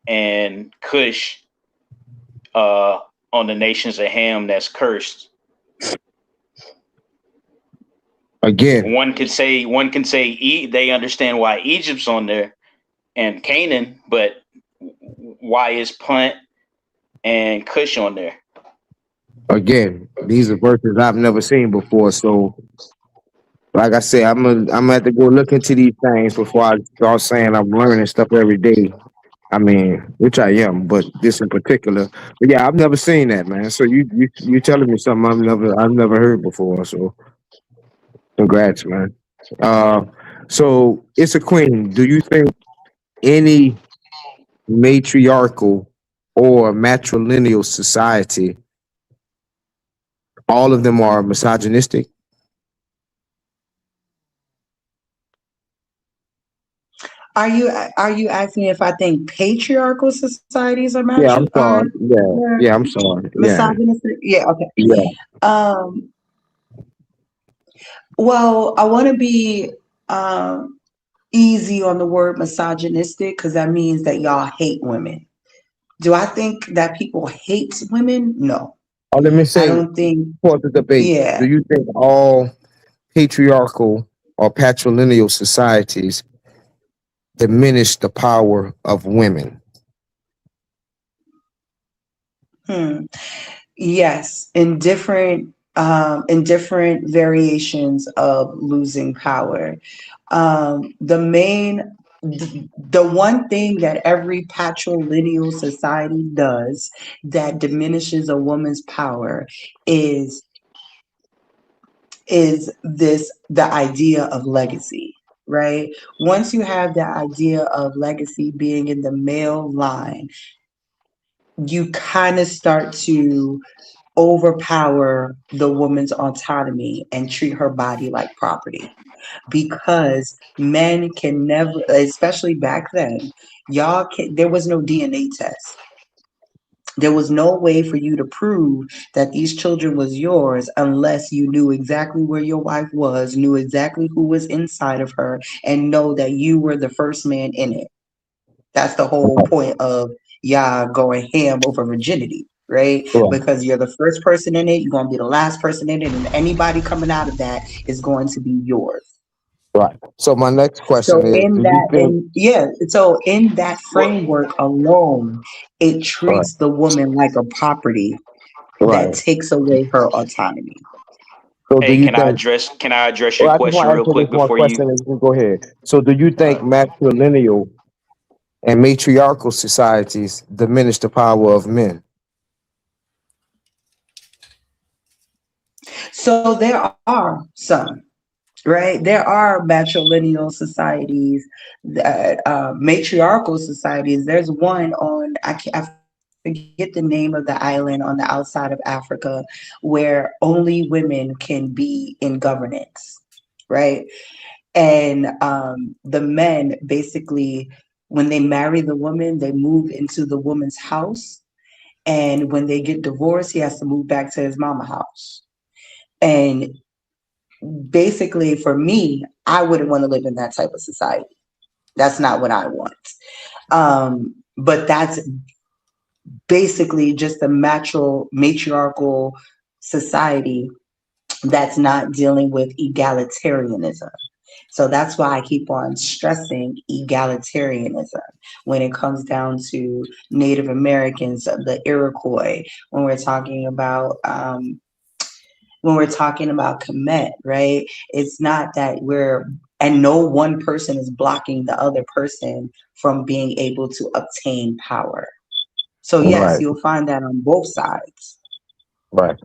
and Cush on the nations of Ham that's cursed? again, One can say they understand why Egypt's on there and Canaan, but why is Punt and Cush on there? these are verses I've never seen before. So like I said, I'm gonna have to go look into these things before I start saying I'm learning stuff every day. I mean, which I am, but this in particular. But yeah, I've never seen that, man. So you telling me something I've never heard before. So congrats, man. Uh, so it's a queen. Do you think any matriarchal or matrilineal society, all of them are misogynistic? Are you asking if I think patriarchal societies are Yeah, I'm sorry. Yeah, I'm sorry. Yeah, misogynistic? Yeah, okay. yeah. Well, I want to be easy on the word misogynistic because that means that y'all hate women. Do I think that people hate women? No. Oh, let me say, I don't think. for the debate, Yeah. do you think all patriarchal or patrilineal societies diminish the power of women? Yes, in different variations of losing power. The one thing that every patrilineal society does that diminishes a woman's power is the idea of legacy, right? Once you have the idea of legacy being in the male line, you kind of start to overpower the woman's autonomy and treat her body like property, because men can never, especially back then, there was no DNA test. There was no way for you to prove that these children was yours unless you knew exactly where your wife was, knew exactly who was inside of her, and know that you were the first man in it. That's the whole point of y'all going ham over virginity, right? Because you're the first person in it, you're going to be the last person in it, and anybody coming out of that is going to be yours. Right. So my next question is, so in that framework alone, it treats the woman like a property that takes away her autonomy. So do Hey, you can I think? address your Well, I just question want to real answer quick this one before question, you? and you can go ahead. So do you think matrilineal and matriarchal societies diminish the power of men? So there are some, right? There are matrilineal societies, that matriarchal societies. There's one on, I forget the name of the island on the outside of Africa, where only women can be in governance, right? And the men basically, when they marry the woman, they move into the woman's house. And when they get divorced, he has to move back to his mama house. And basically, for me, I wouldn't want to live in that type of society. That's not what I want. But that's basically just a matriarchal society that's not dealing with egalitarianism. So that's why I keep on stressing egalitarianism when it comes down to Native Americans, the Iroquois, when we're talking about Kemet, right? It's not that and no one person is blocking the other person from being able to obtain power. So yes, Right, you'll find that on both sides. right,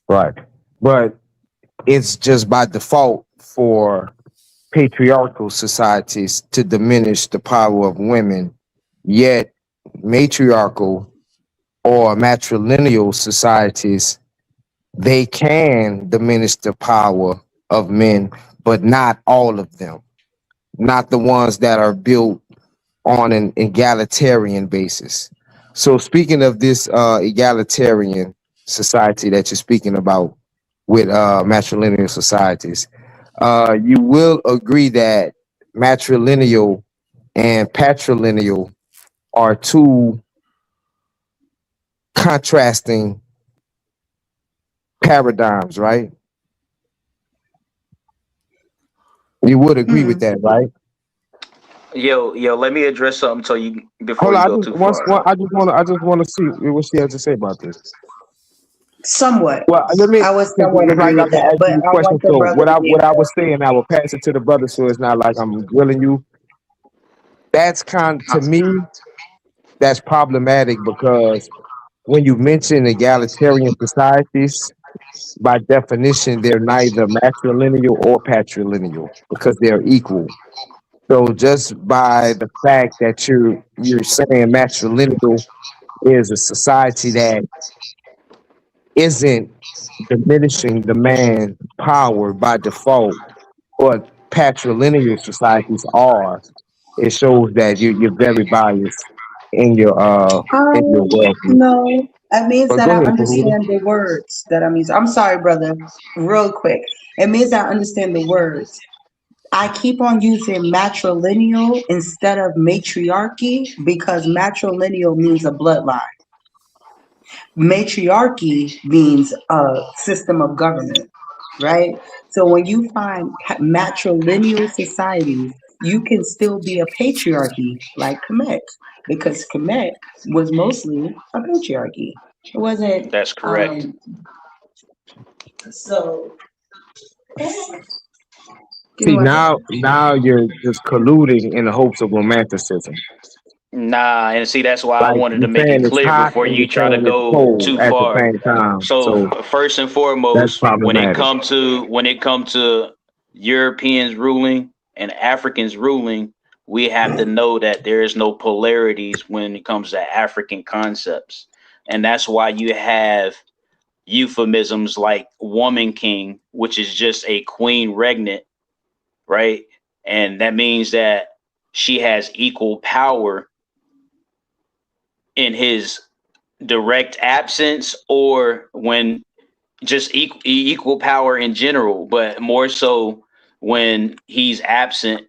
right. But it's just by default for patriarchal societies to diminish the power of women, yet matriarchal or matrilineal societies, they can diminish the power of men, but not all of them, not the ones that are built on an egalitarian basis. So speaking of this egalitarian society that you're speaking about with matrilineal societies, you will agree that matrilineal and patrilineal are two contrasting paradigms, right? You would agree with that, right? Yo, let me address something so you before Hold you on, go too far. I just want to see what she has to say about this. Somewhat. Well, let me, I would somewhat because I agree got with to that, ask but you a I question. want the So brother to be what able I to. was saying, I will pass it to the brother, so it's not like I'm grilling you. That's to me, that's problematic because when you mention egalitarian societies, by definition, they're neither matrilineal or patrilineal because they're equal. So just by the fact that you're saying matrilineal is a society that isn't diminishing the man's power by default, but patrilineal societies are, it shows that you're very biased in your worldview. No, it means But that go I ahead, Tahuti. understand the words that I'm using. I'm sorry, brother. Real quick. It means I understand the words. I keep on using matrilineal instead of matriarchy because matrilineal means a bloodline. Matriarchy means a system of government, right? So when you find matrilineal societies, you can still be a patriarchy like Kemet, because Kemet was mostly a patriarchy. It wasn't. That's correct. So give me See, one second. now you're just colluding in the hopes of romanticism. Nah, and see that's why I Like wanted to you're make it saying it's clear hot before and you you're try to saying it's go cold too at the far. same time. So So first and that's foremost, problematic. when it comes to Europeans ruling and Africans ruling, we have to know that there is no polarities when it comes to African concepts. And that's why you have euphemisms like woman king, which is just a queen regnant, right? And that means that she has equal power in his direct absence or when just equal power in general, but more so when he's absent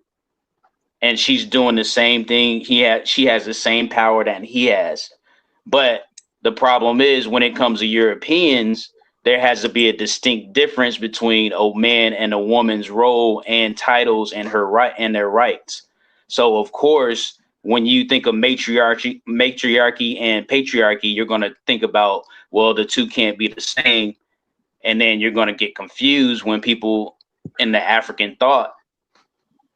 and she's doing the same thing she has the same power that he has. But the problem is when it comes to Europeans, there has to be a distinct difference between a man and a woman's role and titles and their rights. So of course, when you think of matriarchy and patriarchy, you're going to think about, well, the two can't be the same, and then you're going to get confused when people in the African thought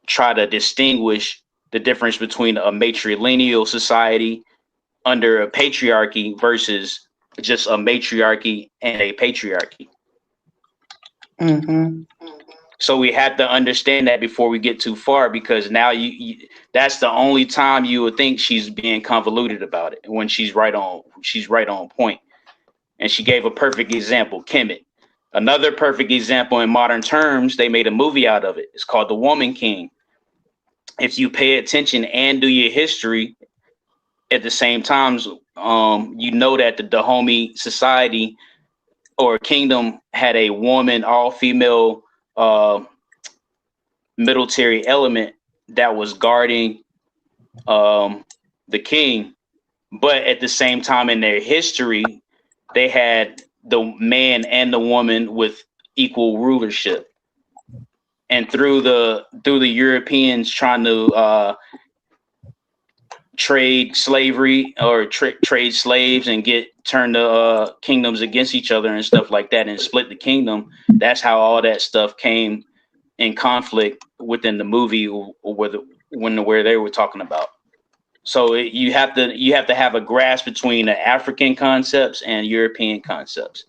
try to distinguish the difference between a matrilineal society under a patriarchy versus just a matriarchy and a patriarchy. Mm-hmm. So we have to understand that before we get too far, because now that's the only time you would think she's being convoluted about it, when she's right on point. And she gave a perfect example, Kemet. Another perfect example in modern terms, they made a movie out of it. It's called The Woman King. If you pay attention and do your history at the same times, you know that the Dahomey society or kingdom had a woman, all female military element that was guarding the king. But at the same time in their history, they had the man and the woman with equal rulership. And through the Europeans trying to trade slavery or trade slaves and turn the kingdoms against each other and stuff like that and split the kingdom, that's how all that stuff came in conflict within the movie where they were talking about. So you have to have a grasp between the African concepts and European concepts.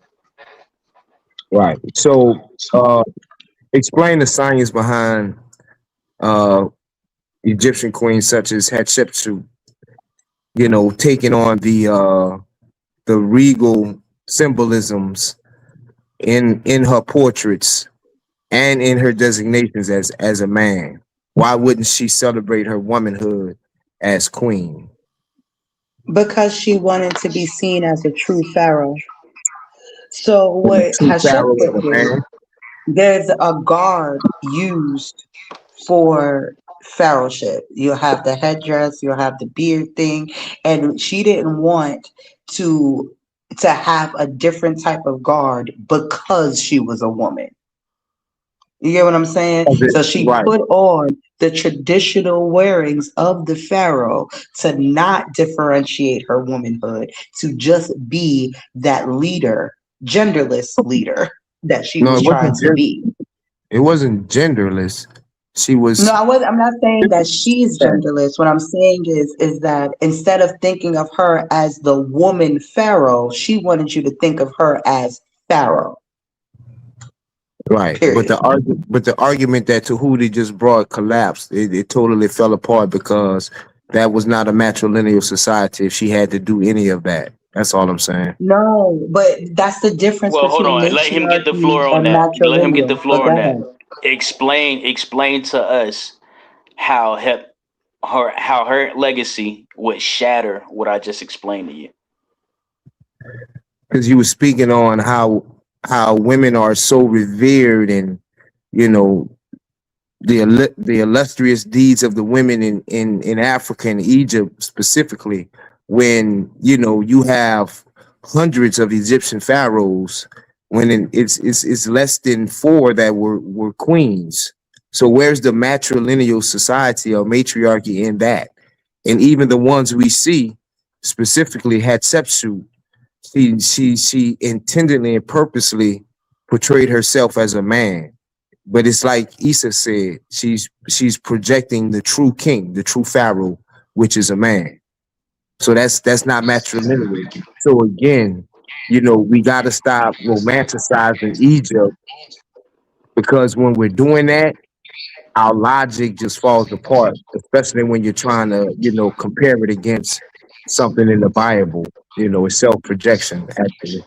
Right. So explain the science behind Egyptian queens such as Hatshepsut, taking on the regal symbolisms in her portraits and in her designations as a man. Why wouldn't she celebrate her womanhood as queen? Because she wanted to be seen as a true pharaoh. So what Hatshepsut did, there's a guard used for pharaohship. You'll have the headdress, you'll have the beard thing, and she didn't want to have a different type of guard because she was a woman. You get what I'm saying? So she put on the traditional wearings of the pharaoh to not differentiate her womanhood, to just be that leader, genderless leader that she was trying to be. It wasn't genderless. She was. No, I'm not saying that she's genderless. What I'm saying is that instead of thinking of her as the woman pharaoh, she wanted you to think of her as pharaoh. Right. Period. But the argument that Tahuti just brought collapsed. It totally fell apart because that was not a matrilineal society if she had to do any of that. That's all I'm saying. No, but that's the difference. Well, hold on. Let him get the floor on that. Let him get the floor on that. Explain to us how her legacy would shatter what I just explained to you. Because you were speaking on how women are so revered, and the illustrious deeds of the women in Africa and Egypt specifically, when you have hundreds of Egyptian pharaohs, when it's less than 4 that were queens. So where's the matrilineal society or matriarchy in that? And even the ones we see, specifically Hatshepsut, she intendedly and purposely portrayed herself as a man. But it's like Issa said, she's projecting the true king, the true pharaoh, which is a man. So that's not matrilineal. So again, we got to stop romanticizing Egypt, because when we're doing that, our logic just falls apart, especially when you're trying to, compare it against something in the Bible. It's self-projection, actually.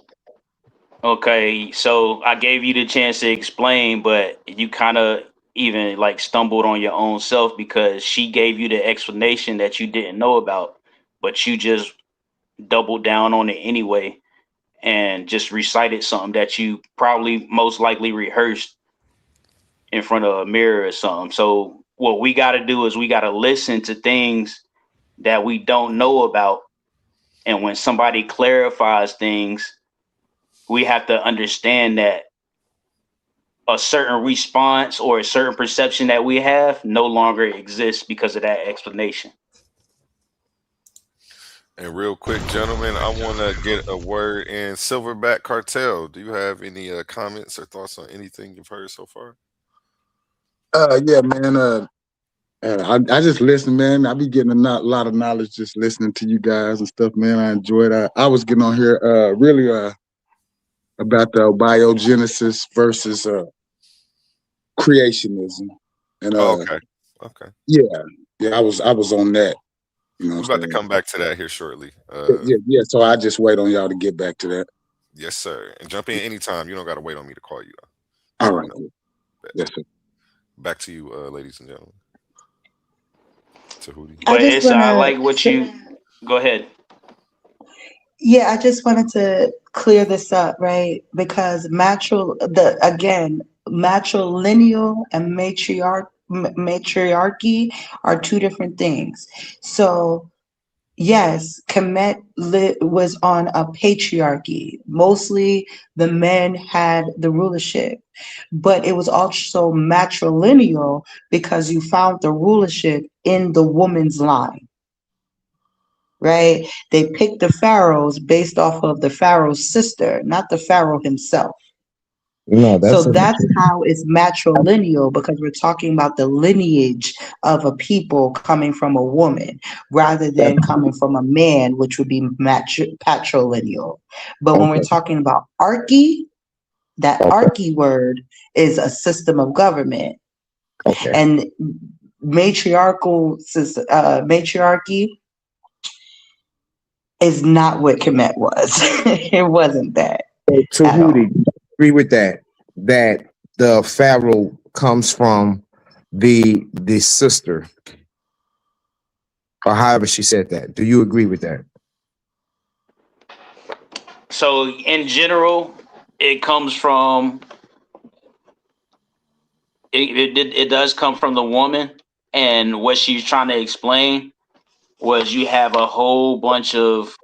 Okay, so I gave you the chance to explain, but you kind of even stumbled on your own self, because she gave you the explanation that you didn't know about, but you just doubled down on it anyway and just recited something that you probably most likely rehearsed in front of a mirror or something. So what we got to do is we got to listen to things that we don't know about. And when somebody clarifies things, we have to understand that a certain response or a certain perception that we have no longer exists because of that explanation. And real quick, gentlemen, I want to get a word in. Silverback Cartel, do you have any comments or thoughts on anything you've heard so far? Yeah, man. I just listen, man. I be getting a lot of knowledge just listening to you guys and stuff, man. I enjoy it. I was getting on here really about the biogenesis versus creationism. And okay. Yeah, I was on that. We're about to come back to that here shortly. Yeah. So I just wait on y'all to get back to that. Yes, sir. And jump in anytime. You don't got to wait on me to call you. All right. Yes, sir. Back to you, ladies and gentlemen. Tahuti. But I like what you. Go ahead. Yeah, I just wanted to clear this up, right? Because matrilineal and matriarchy are two different things. So yes, Kemet was on a patriarchy. Mostly the men had the rulership, but it was also matrilineal because you found the rulership in the woman's line, right? They picked the pharaohs based off of the pharaoh's sister, not the pharaoh himself. No, So that's how it's matrilineal, because we're talking about the lineage of a people coming from a woman rather than coming from a man, which would be patrilineal. But when we're talking about archy, that archy word is a system of government. And matriarchy is not what Kemet was. It wasn't that. So Hootie, agree with that the pharaoh comes from the sister, or however she said that. Do you agree with that? So in general, it comes from it does come from the woman, and what she's trying to explain was you have a whole bunch of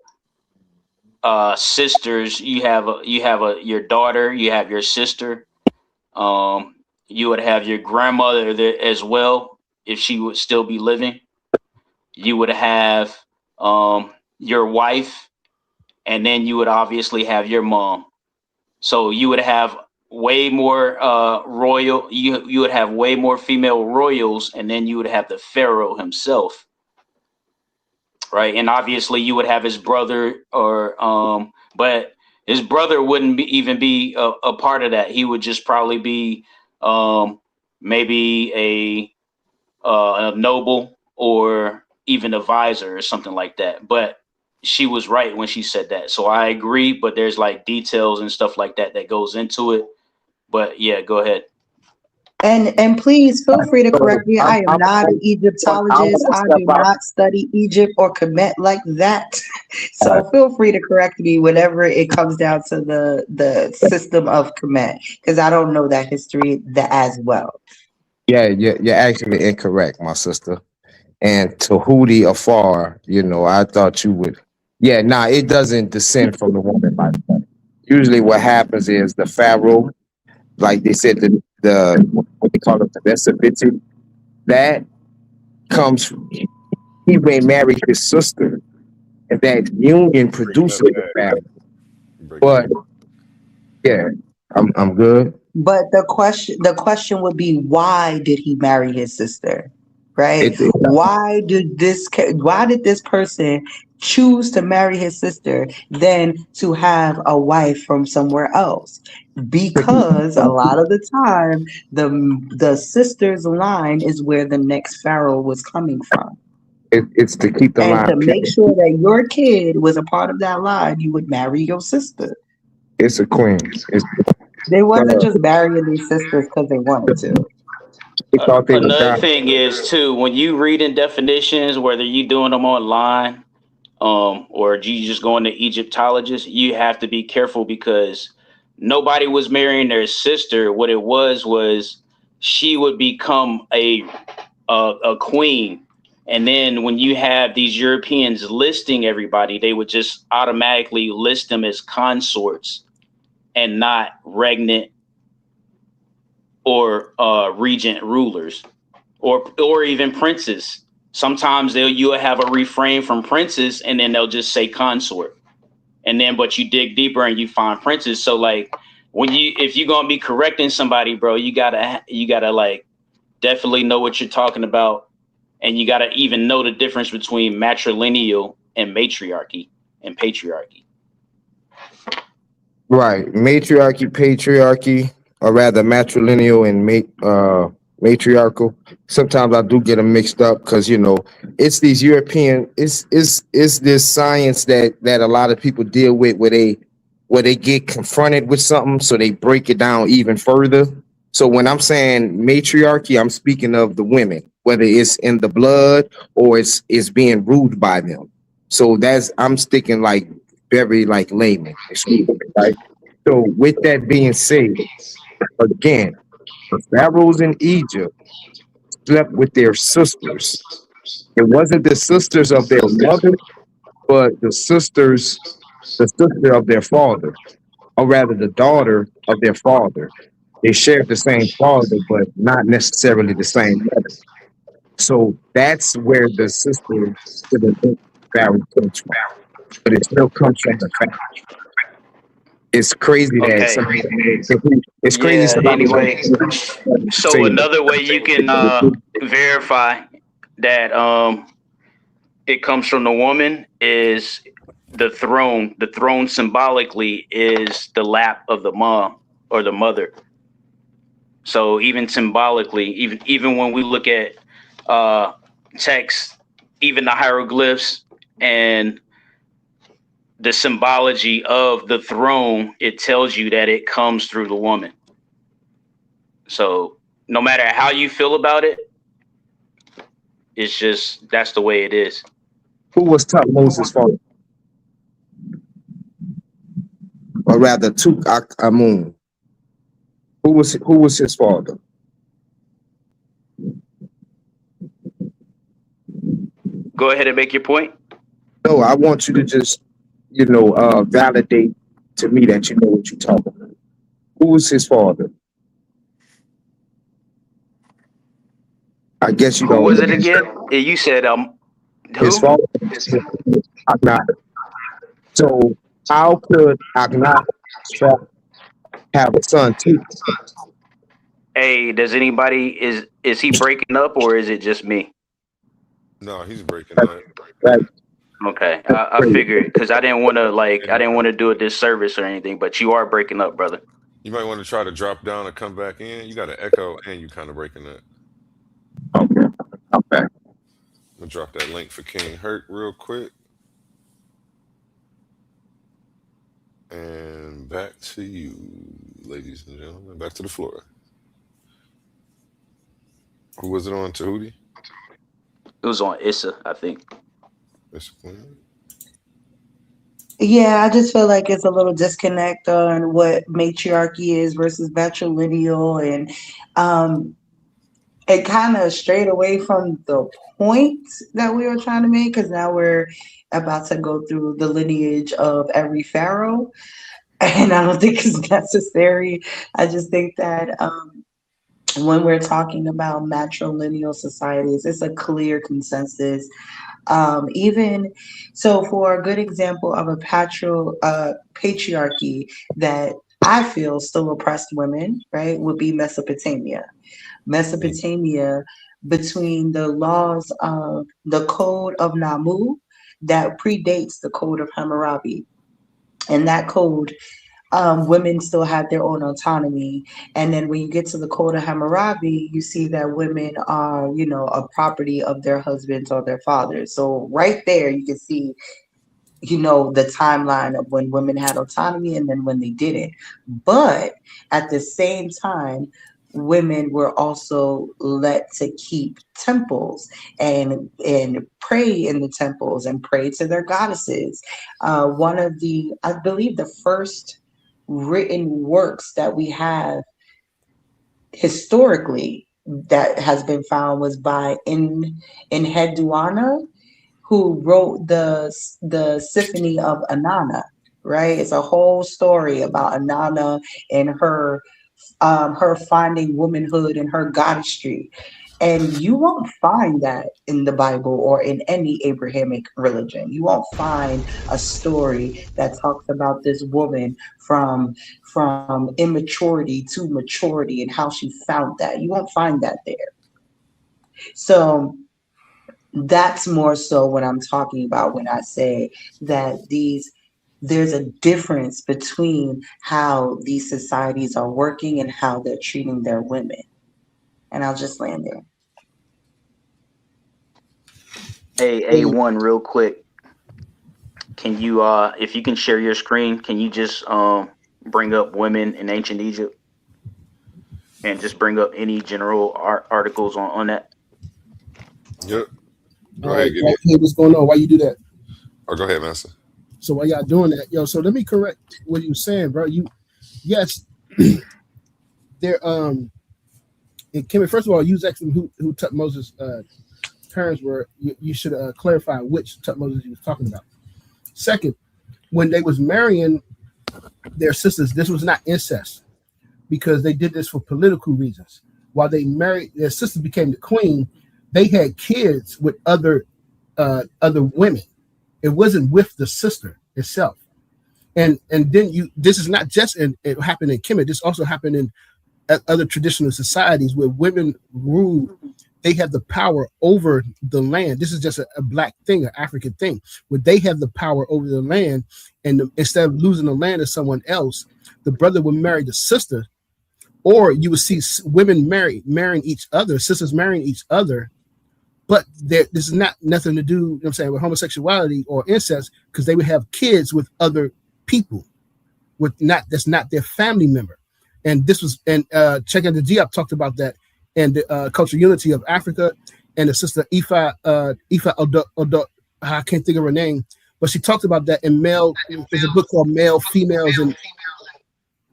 sisters. You have your daughter, you have your sister, you would have your grandmother there as well if she would still be living. You would have your wife, and then you would obviously have your mom. So you would have way more royal. You would have way more female royals, and then you would have the pharaoh himself, right? And obviously you would have his brother, or but his brother wouldn't even be a part of that. He would just probably be maybe a noble or even a visor or something like that. But she was right when she said that. So I agree, but there's like details and stuff like that that goes into it. But yeah, go ahead. And please feel free to correct me. I am not an Egyptologist. I do not study Egypt or Kemet like that. So feel free to correct me whenever it comes down to the system of Kemet, because I don't know that history as well. Yeah, you're actually incorrect, my sister. And to Hootie Afar, I thought you would. Yeah, it doesn't descend from the woman like that. Usually what happens is the pharaoh, like they said, the what they call it, the Vesaviti, that comes from, he may marry his sister, and that union produces the pharaoh. But yeah, I'm good. But the question would be, why did he marry his sister? Right? Why did this person choose to marry his sister than to have a wife from somewhere else? Because a lot of the time the sister's line is where the next pharaoh was coming from. It's to keep the line. And to make sure that your kid was a part of that line, you would marry your sister. It's a queen. They wasn't just marrying these sisters because they wanted to. Another thing is too, when you read in definitions, whether you doing them online, or you just going to Egyptologists, you have to be careful, because nobody was marrying their sister. What it was she would become a queen. And then when you have these Europeans listing everybody, they would just automatically list them as consorts and not regnant or regent rulers, or even princes. Sometimes you'll have a refrain from princes, and then they'll just say consort. And then, but you dig deeper and you find princes. So like if you're gonna be correcting somebody, bro, you gotta like definitely know what you're talking about, and you gotta even know the difference between matrilineal and matriarchy and patriarchy. Right, matriarchy, patriarchy, or rather matrilineal and matriarchal. Sometimes I do get them mixed up because it's these European. It's this science that a lot of people deal with where they get confronted with something, so they break it down even further. So when I'm saying matriarchy, I'm speaking of the women, whether it's in the blood or it's being ruled by them. So I'm sticking like very like layman, excuse me, right? So with that being said, again, the pharaohs in Egypt slept with their sisters. It wasn't the sisters of their mother, but the sister of their father, or rather the daughter of their father. They shared the same father, but not necessarily the same mother. So that's where the sister to the Pharaoh comes from. But it still comes from the family. It's crazy that Okay. it's crazy Yeah. somebody Anyway, so say another way you can verify that it comes from the woman is the throne. The throne symbolically is the lap of the mom or the mother. So even symbolically, even when we look at text, even the hieroglyphs and the symbology of the throne, it tells you that it comes through the woman. So no matter how you feel about it, it's just that's the way it is. who was Tutmosis' father, or rather Tutankhamun. Who was his father? Go ahead and make your point. No, I want you to just validate to me that you know what you're talking about. Who was his father? I guess you Who don't. was it again? You said His who? father was Akhenaten. So how could Akhenaten have a son too? Hey, does anybody is he breaking up or is it just me? No, he's breaking up. Right. Okay, I figured because I didn't want to do a disservice or anything, but you are breaking up, brother. You might want to try to drop down and come back in. You got an echo and you kind of breaking up. Okay. I'm gonna drop that link for King Hurt real quick. And back to you, ladies and gentlemen. Back to the floor. Who was it on? Tahuti? It was on Issa, I think. Issa Queen? Yeah, I just feel like it's a little disconnect on what matriarchy is versus matrilineal, and it kind of strayed away from the point that we were trying to make, because now we're about to go through the lineage of every pharaoh, and I don't think it's necessary. I just think that when we're talking about matrilineal societies, it's a clear consensus. Even so, for a good example of a patriarchy that I feel still oppressed women, right, would be Mesopotamia. Mesopotamia, between the laws of the Code of Namu that predates the Code of Hammurabi. And that code, women still had their own autonomy. And then when you get to the Code of Hammurabi, you see that women are, a property of their husbands or their fathers. So right there, you can see, the timeline of when women had autonomy and then when they didn't. But at the same time, women were also let to keep temples and pray in the temples and pray to their goddesses. One of I believe the first written works that we have historically that has been found was by Enheduanna, who wrote the Symphony of Inanna, right? It's a whole story about Inanna and her finding womanhood and her goddessry. And you won't find that in the Bible or in any Abrahamic religion. You won't find a story that talks about this woman from immaturity to maturity and how she found that. You won't find that there. So that's more so what I'm talking about when I say that there's a difference between how these societies are working and how they're treating their women. And I'll just land there. Hey, A1, real quick. Can you, if you can share your screen, can you just bring up women in ancient Egypt? And just bring up any general articles on that? Yep. Go All ahead, right, get it. hey, what's going on? Why you do that? Or go ahead, Master. So while y'all doing that, so let me correct what you were saying, bro. Yes, there Kimmy, first of all, you was asking who Tutmosis parents were. You should clarify which Tutmosis you was talking about. Second, when they was marrying their sisters, this was not incest because they did this for political reasons. While they married, their sister became the queen. They had kids with other women. It wasn't with the sister itself. And then this is not just it happened in Kemet. This also happened in other traditional societies where women rule. They have the power over the land. This is just a black thing, an African thing, where they have the power over the land. And instead of losing the land to someone else, the brother would marry the sister, or you would see women marrying each other, sisters marrying each other. But this is not nothing to do, you know what I'm saying, with homosexuality or incest, because they would have kids with other people, that's not their family member. And this was, Cheikh Anta Diop talked about that, and the cultural unity of Africa, and the sister Ifa Odo, I can't think of her name, but she talked about that in there's a book called Male, Females, and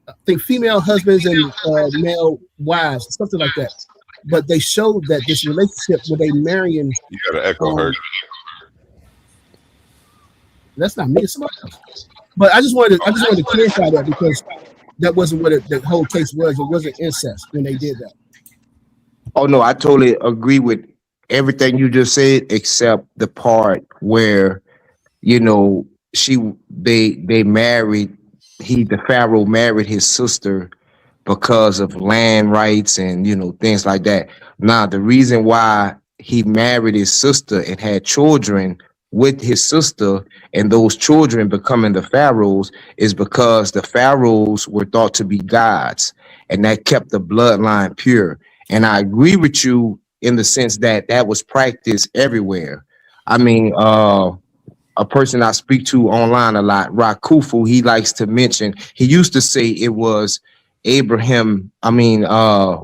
I think Female Husbands and Male Wives, something like that. But they showed that this relationship where they marrying. You gotta echo her. That's not me, it's somebody else. But I just wanted to clarify that, because that wasn't what the whole case was. It wasn't incest when they did that. Oh no, I totally agree with everything you just said, except the part where, they married. The Pharaoh married his sister because of land rights and things like that. Now, the reason why he married his sister and had children with his sister, and those children becoming the pharaohs, is because the pharaohs were thought to be gods, and that kept the bloodline pure. And I agree with you in the sense that was practiced everywhere. I mean, a person I speak to online a lot, Rakufu, he likes to mention, he used to say it was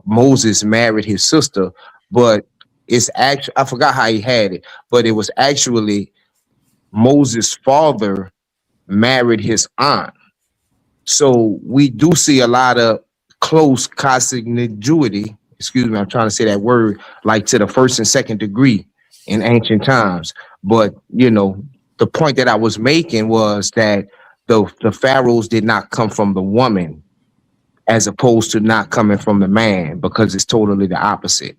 Moses married his sister, but it's actually, I forgot how he had it, but it was actually Moses' father married his aunt. So we do see a lot of close consanguinity, I'm trying to say that word, like to the first and second degree in ancient times. But, the point that I was making was that the pharaohs did not come from the woman, as opposed to not coming from the man, because it's totally the opposite.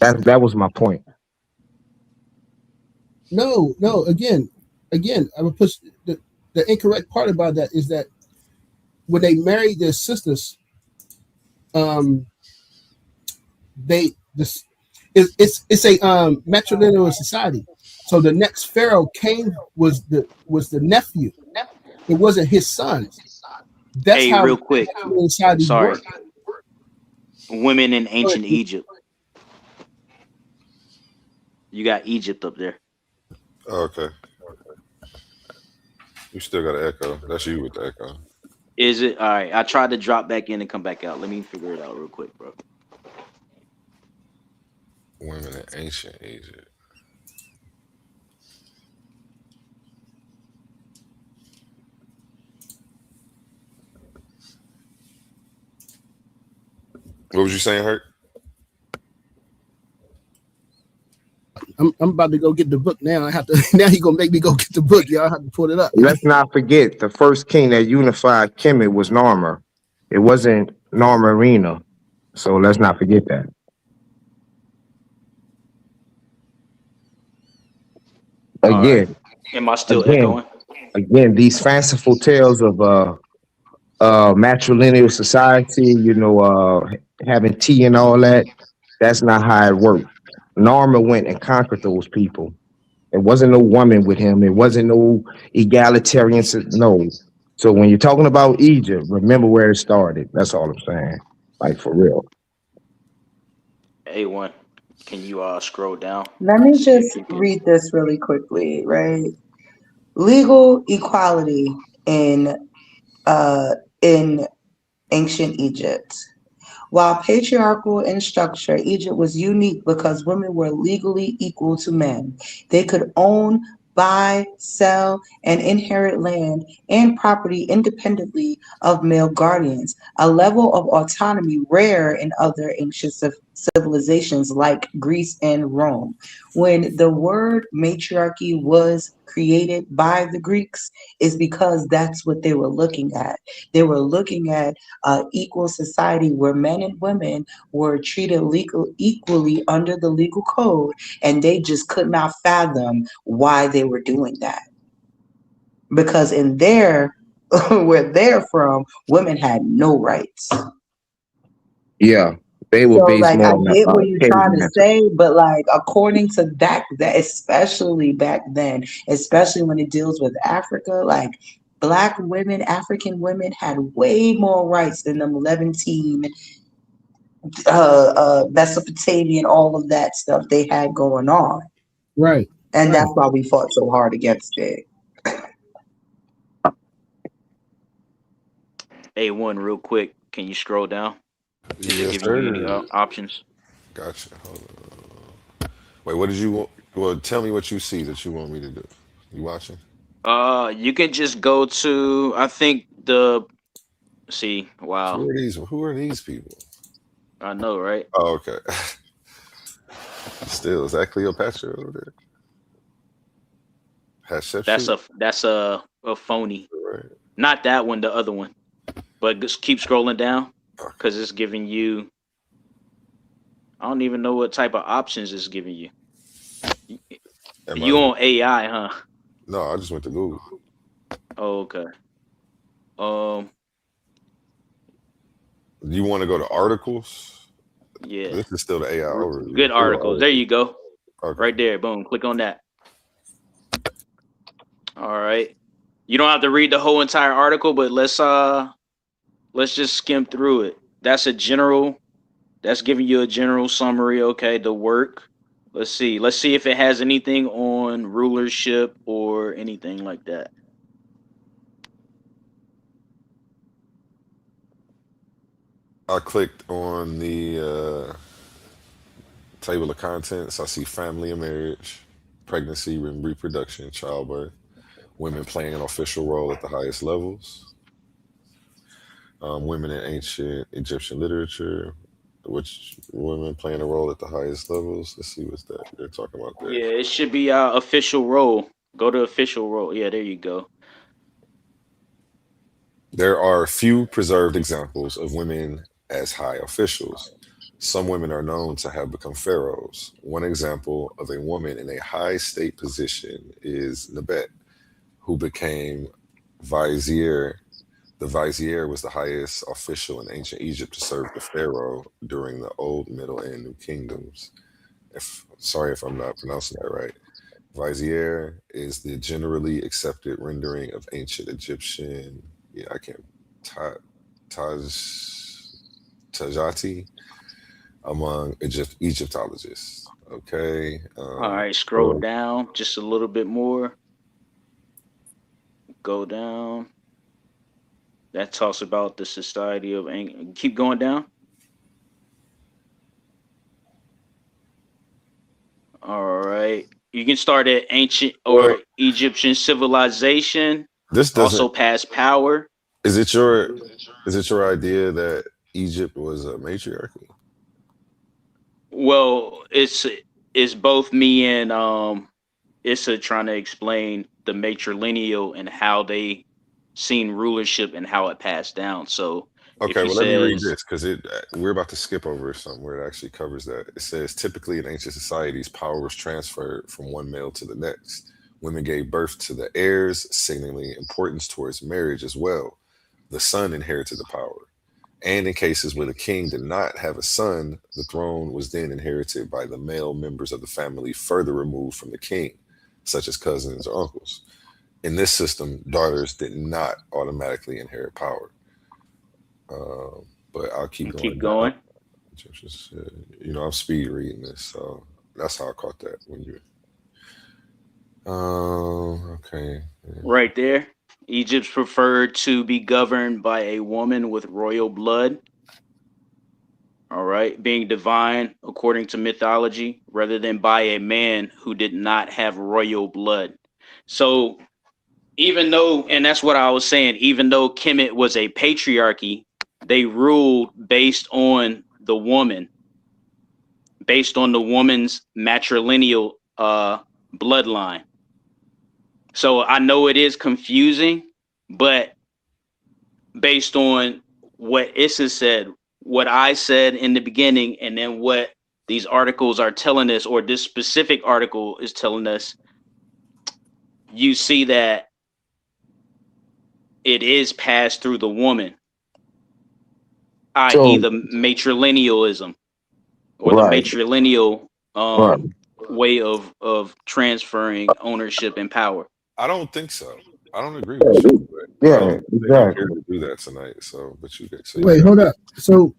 That was my point. No. Again, I would push the incorrect part about that is that when they married their sisters, it's a matrilineal society. So the next pharaoh was the nephew. It wasn't his son. That's how real quick. Sorry. Work. Women in ancient Egypt. You got Egypt up there. Okay. You still got an echo. That's you with the echo. Is it? All right. I tried to drop back in and come back out. Let me figure it out real quick, bro. Women in ancient Egypt. What was you saying, Hurt? I'm about to go get the book now. I have to. Now he gonna make me go get the book. Y'all have to pull it up. Let's not forget the first king that unified Kemet was Narmer. It wasn't Narmerina. So let's not forget that. Again, am I still echoing? Again, these fanciful tales of matrilineal society, having tea and all that, that's not how it worked. Narmer went and conquered those people. It wasn't no woman with him. It wasn't no egalitarian. No. So when you're talking about Egypt, remember where it started. That's all I'm saying. Like, for real. A1, can you scroll down? Let me just read this really quickly, right? Legal equality in ancient Egypt. While patriarchal in structure, Egypt was unique because women were legally equal to men. They could own buy, sell, and inherit land and property independently of male guardians, a level of autonomy rare in other ancient civilizations like Greece and Rome. When the word matriarchy was created by the Greeks, is because that's what they were looking at. They were looking at equal society where men and women were treated equally under the legal code, and they just could not fathom why they were doing that. Because in their where they're from, women had no rights. Yeah, they were So based like more I on get what you're trying to caveman. say, but like according to back then, especially back then, especially when it deals with Africa, like Black women, African women had way more rights than them Levantine, Mesopotamian, all of that stuff they had going on. Right. And Right. that's why we fought so hard against it. A1, real quick, can you scroll down? Is it Yes, giving you any sir. options? Gotcha. Hold on. Wait, what did you want? Well, tell me what you see that you want me to do. You watching? You can just go to, I think wow, Who are these people? I know, right? Oh, okay. Still, is that Cleopatra over there? Hatshepsut? That's a phony. Right. Not that one, the other one. But just keep scrolling down because it's giving you. I don't even know what type of options it's giving you. You on AI, huh? No, I just went to Google. Oh, okay. You want to go to articles? Yeah. This is still the AI overview. Good articles. There you go. Okay. Right there. Boom. Click on that. All right. You don't have to read the whole entire article, but let's just skim through it. That's giving you a general summary. Okay, the work. Let's see if it has anything on rulership or anything like that. I clicked on the table of contents. I see family and marriage, pregnancy and reproduction, childbirth, women playing an official role at the highest levels, women in ancient Egyptian literature, which women playing a role at the highest levels. Let's see what's that they're talking about there. Yeah, it should be official role. Go to official role. Yeah, there you go. There are few preserved examples of women as high officials. Some women are known to have become pharaohs. One example of a woman in a high state position is Nebet, who became vizier. The vizier was the highest official in ancient Egypt to serve the pharaoh during the Old, Middle, and New Kingdoms. Sorry if I'm not pronouncing that right. Vizier is the generally accepted rendering of ancient Egyptian. Yeah, I can't. Tajati among Egyptologists. Okay. All right, scroll down just a little bit more. Go down. That talks about the society of keep going down. All right. You can start at ancient or Egyptian civilization. This doesn't also past power. Is it your idea that Egypt was a matriarchy? Well, it's both me and Issa trying to explain the matrilineal and how they seen rulership and how it passed down. So okay, well, let me read this because we're about to skip over somewhere that actually covers that. It says typically in ancient societies, power was transferred from one male to the next. Women gave birth to the heirs, signaling importance towards marriage as well. The son inherited the power. And in cases where the king did not have a son, the throne was then inherited by the male members of the family further removed from the king, such as cousins or uncles. In this system, daughters did not automatically inherit power. But I'll keep going. Keep going. I'm speed reading this, so that's how I caught that when you. Okay. Right there. Egypt preferred to be governed by a woman with royal blood. All right. Being divine according to mythology rather than by a man who did not have royal blood. So even though, and that's what I was saying, even though Kemet was a patriarchy, they ruled based on the woman, based on the woman's matrilineal bloodline. So I know it is confusing, but based on what Issa said, what I said in the beginning, and then what these articles are telling us, or this specific article is telling us, you see that it is passed through the woman, i.e. the matrilinealism, or the matrilineal way of transferring ownership and power. I don't think so. I don't agree with you. Yeah, exactly. Here to do that tonight. So, but you could say. Wait, hold up. So,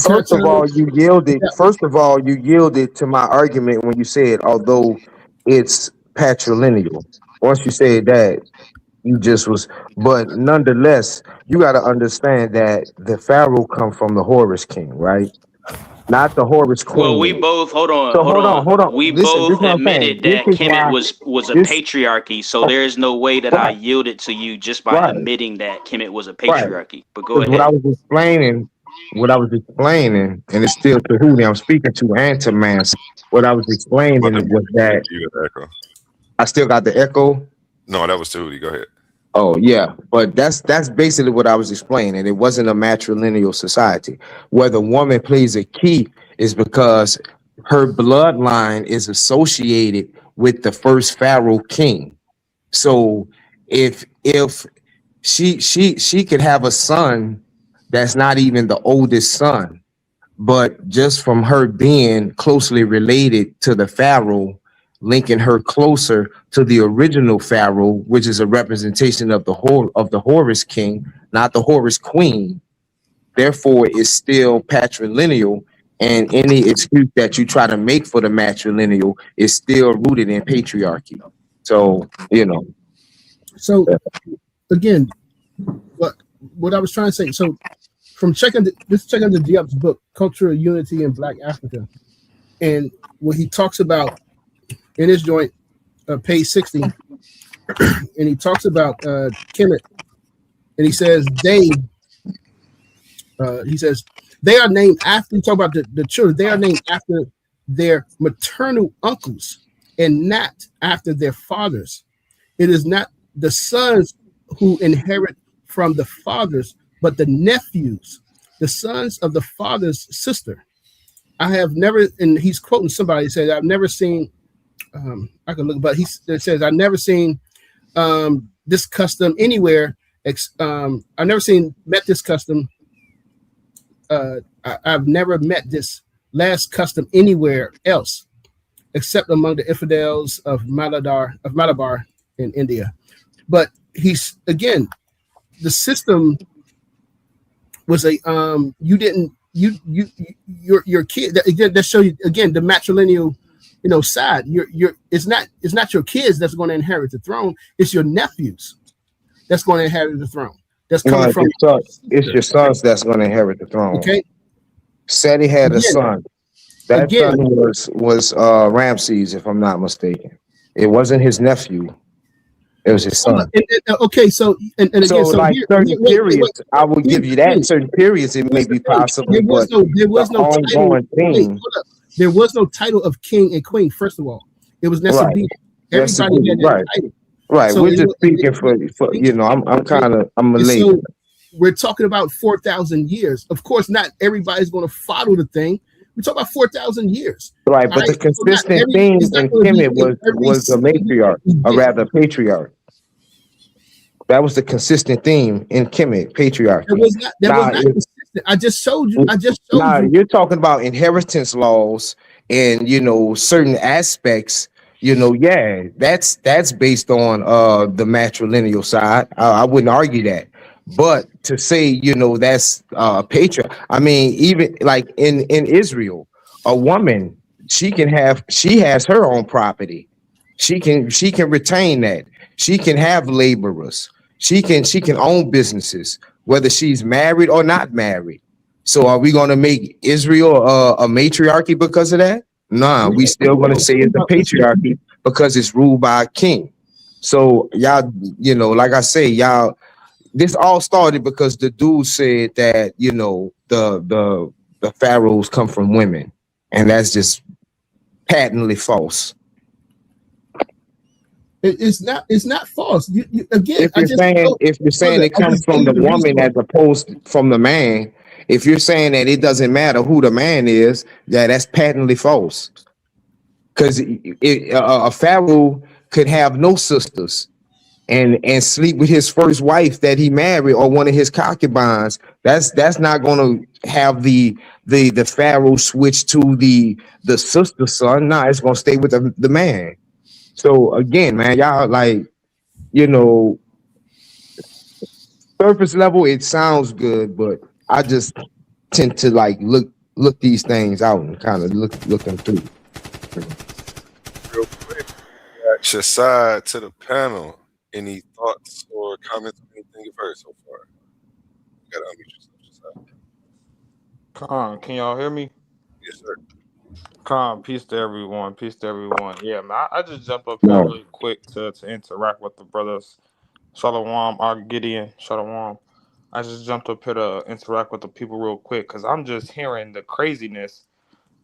first of all, you yielded. First of all, you yielded to my argument when you said, although it's patrilineal. Once you said that, you just was. But nonetheless, you got to understand that the pharaoh come from the Horus king, right? Not the Horus queen. Well, we both hold on. We Listen, both admitted that Kemet was a patriarchy, so there is no way that I yielded to you just by admitting that Kemet was a patriarchy. But go ahead. What I was explaining, and it's still Tahuti I'm speaking to, and to Mans. What I was explaining was that I still got the echo. No, that was Tahuti. Go ahead. Oh yeah, but that's basically what I was explaining. It wasn't a matrilineal society. Where the woman plays a key is because her bloodline is associated with the first pharaoh king. So if she could have a son that's not even the oldest son, but just from her being closely related to the pharaoh, linking her closer to the original pharaoh, which is a representation of the Horus king, not the Horus queen. Therefore, it's still patrilineal, and any excuse that you try to make for the matrilineal is still rooted in patriarchy. So, So, again, what I was trying to say. So, from checking the Diop's book, Cultural Unity in Black Africa, and what he talks about in his joint, page 60, and he talks about Kemet, and he says they are named after. He talk about the children. They are named after their maternal uncles and not after their fathers. It is not the sons who inherit from the fathers, but the nephews, the sons of the father's sister. I have never, and he's quoting somebody, said, I've never seen, I can look, but he says, I've never seen this custom anywhere. I've never met this custom. I've never met this last custom anywhere else, except among the infidels of Malabar in India. But he's, again, the system was a your kid, again, that show you again the matrilineal side. It's not your kids that's going to inherit the throne, it's your nephews that's going to inherit the throne. That's coming from it's your sons that's going to inherit the throne. Okay. Seti had a son. That son was Ramses, if I'm not mistaken. It wasn't his nephew. It was his son. Okay, so and again, so like certain periods, I will give you that. In certain periods, it may be possible. There was no title. There was no title of king and queen. First of all, it was necessary. Everybody had that title. Right. So we're just speaking for I'm Malay. So we're talking about 4,000 years. Of course, not everybody's going to follow the thing. We're talking about 4,000 years. Right, but the consistent theme in Kemet was a matriarch, or rather patriarch. That was the consistent theme in Kemet, patriarchy. That was not consistent. I just showed you. You're talking about inheritance laws and certain aspects. That's based on the matrilineal side. I wouldn't argue that. But to say, that's patriarch. I mean, even like in Israel, a woman, she has her own property. She can retain that. She can have laborers. She can own businesses, whether she's married or not married. So are we going to make Israel a matriarchy because of that? Nah, we still going to say it's a patriarchy because it's ruled by a king. So y'all, you know, like I say, y'all, this all started because the dude said that, you know, the pharaohs come from women, and that's just patently false. It's not false. Again, If you're saying it comes from the woman as opposed from the man, if you're saying that it doesn't matter who the man is, that's patently false. Because a pharaoh could have no sisters and sleep with his first wife that he married or one of his concubines. That's not going to have the pharaoh switch to the sister son. No, it's going to stay with the man. So again, man, y'all, like, you know, surface level, it sounds good, but I just tend to like look these things out and kind of look them through. Real quick, your side to the panel. Any thoughts or comments on anything you've heard so far? You gotta unmute yourself. Con, can y'all hear me? Yes, sir. Con, peace to everyone. Peace to everyone. Yeah, man, I just jumped up here really quick to interact with the brothers. Shalom, Gideon, Shalom. I just jumped up here to interact with the people real quick because I'm just hearing the craziness,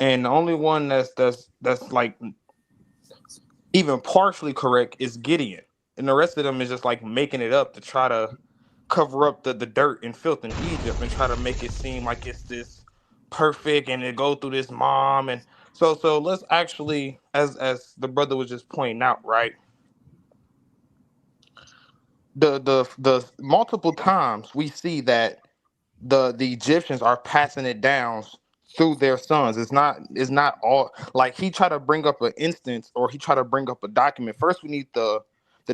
and the only one that's like even partially correct is Gideon, and the rest of them is just like making it up to try to cover up the dirt and filth in Egypt and try to make it seem like it's this perfect and it go through this mom. And so let's actually, as the brother was just pointing out, right? The multiple times we see that the Egyptians are passing it down through their sons. It's not all like he tried to bring up an instance or he tried to bring up a document. First, we need the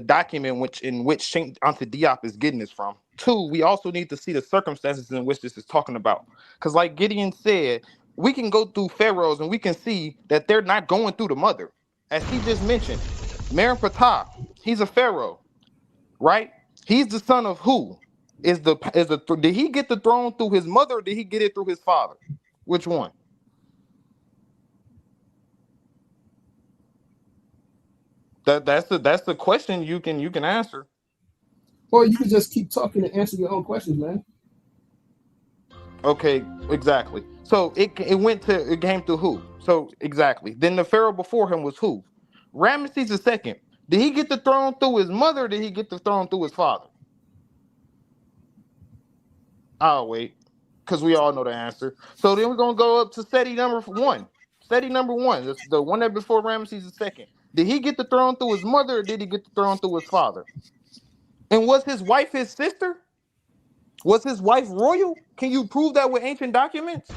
document in which Sheikh Anta Diop is getting this from. Two, we also need to see the circumstances in which this is talking about. Because like Gideon said, we can go through pharaohs and we can see that they're not going through the mother. As he just mentioned, Meron Ptah, he's a pharaoh, right? He's the son of who? Did he get the throne through his mother or did he get it through his father? Which one? That's the question you can answer. Or you can just keep talking and answer your own questions, man. Okay, exactly. So it came to who? So exactly. Then the pharaoh before him was who? Ramesses II. Did he get the throne through his mother or did he get the throne through his father? I'll wait, because we all know the answer. So then we're gonna go up to Seti number one. Seti number one, that's the one that before Ramesses II. Did he get the throne through his mother or did he get the throne through his father? And was his wife his sister? Was his wife royal? Can you prove that with ancient documents?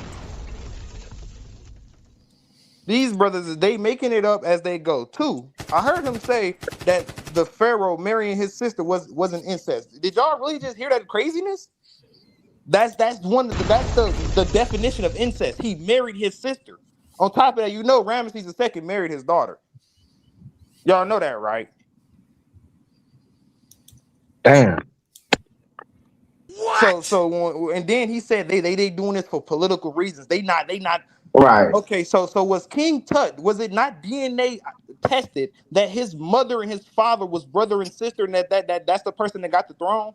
These brothers, they making it up as they go. Two, I heard him say that the pharaoh marrying his sister wasn't incest. Did y'all really just hear that craziness? That's the definition of incest. He married his sister. On top of that, you know Ramesses II married his daughter. Y'all know that, right? Damn. So and then he said they doing this for political reasons. They not right. Okay, so was King Tut, was it not DNA tested that his mother and his father was brother and sister, and that's the person that got the throne?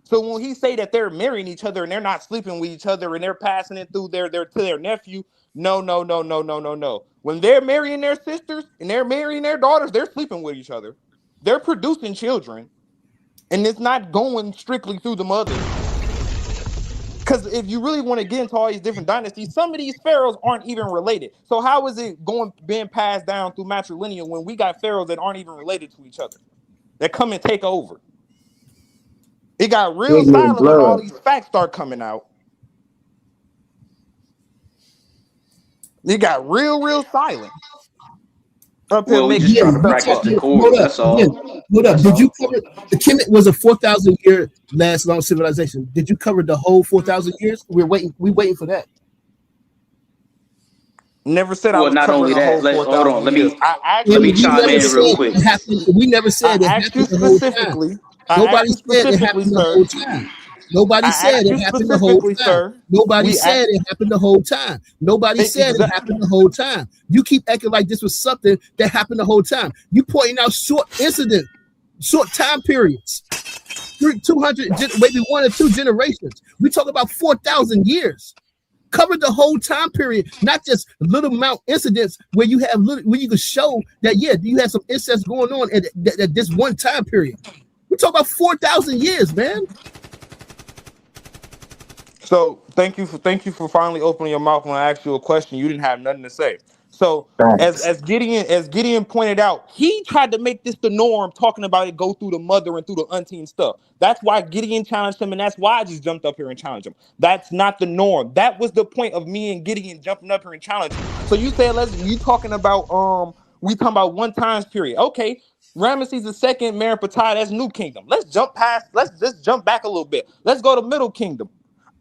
So when he say that they're marrying each other and they're not sleeping with each other and they're passing it through to their nephew, no. When they're marrying their sisters and they're marrying their daughters, they're sleeping with each other. They're producing children, and it's not going strictly through the mother. Because if you really want to get into all these different dynasties, some of these pharaohs aren't even related. So how is it being passed down through matrilineal when we got pharaohs that aren't even related to each other, that come and take over? It got real silent when all these facts start coming out. It got real silent. Well, we just trying to practice the chords. That's all. Hold up. Did you cover the Kemet was a 4,000 year last long civilization? Did you cover the whole 4,000 years? We waiting for that. Never said I was not covering only the that. whole 4,000 Hold on. Let me You chime never in said real quick. it happened. We never said it happened the whole time. Nobody said it happened the whole time. Nobody said it happened the whole time. Nobody said it happened the whole time. Nobody said it happened the whole time. You keep acting like this was something that happened the whole time. You pointing out short incidents. short time periods. 200, maybe 1 or 2 generations. We talk about 4,000 years. Covered the whole time period, not just little amount incidents where you have where you can show that you have some incest going on at this one time period. We talk about 4,000 years, man. So thank you for finally opening your mouth when I asked you a question. You didn't have nothing to say. So as Gideon pointed out, he tried to make this the norm, talking about it go through the mother and through the auntie and stuff. That's why Gideon challenged him, and that's why I just jumped up here and challenged him. That's not the norm. That was the point of me and Gideon jumping up here and challenging. So you said we talking about one time period. Okay, Ramesses II, Merenptah, that's New Kingdom. Let's jump back a little bit. Let's go to Middle Kingdom.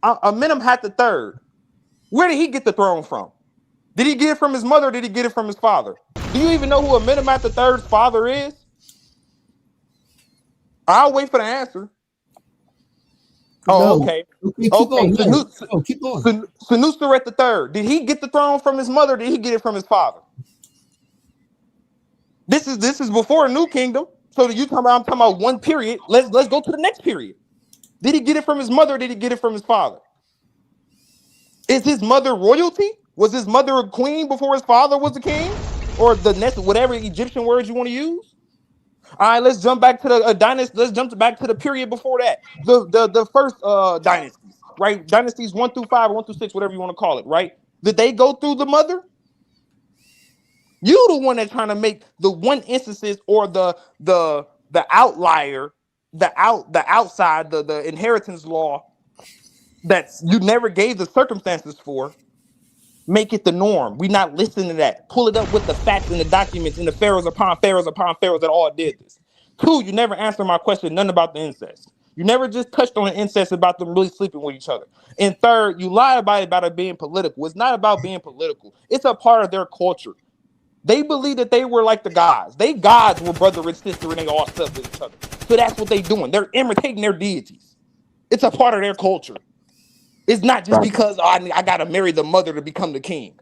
Amenemhat III. Where did he get the throne from? Did he get it from his mother or did he get it from his father? Do you even know who Amenemhat III's father is? I'll wait for the answer. Oh, No. okay. Keep going. No, keep going. Senuseret III. Did he get the throne from his mother or did he get it from his father? This is before the New Kingdom. So I'm talking about one period. Let's go to the next period. Did he get it from his mother or did he get it from his father? Is his mother royalty? Was his mother a queen before his father was a king? Or the next, whatever Egyptian words you want to use? All right, let's jump back to the dynasty. Let's jump back to the period before that. The first dynasties, right? Dynasties 1 through 5, 1 through 6, whatever you want to call it, right? Did they go through the mother? You the one that's trying to make the one instances or the outlier, the outside, the inheritance law that you never gave the circumstances for, make it the norm. We not listening to that. Pull it up with the facts and the documents and the pharaohs upon pharaohs upon pharaohs that all did this. 2, you never answered my question, nothing about the incest. You never just touched on the incest about them really sleeping with each other. And 3rd, you lied about it being political. It's not about being political. It's a part of their culture. They believe that they were like the gods. They gods were brother and sister and they all slept with each other. So that's what they doing. They're imitating their deities. It's a part of their culture. It's not just because I got to marry the mother to become the king.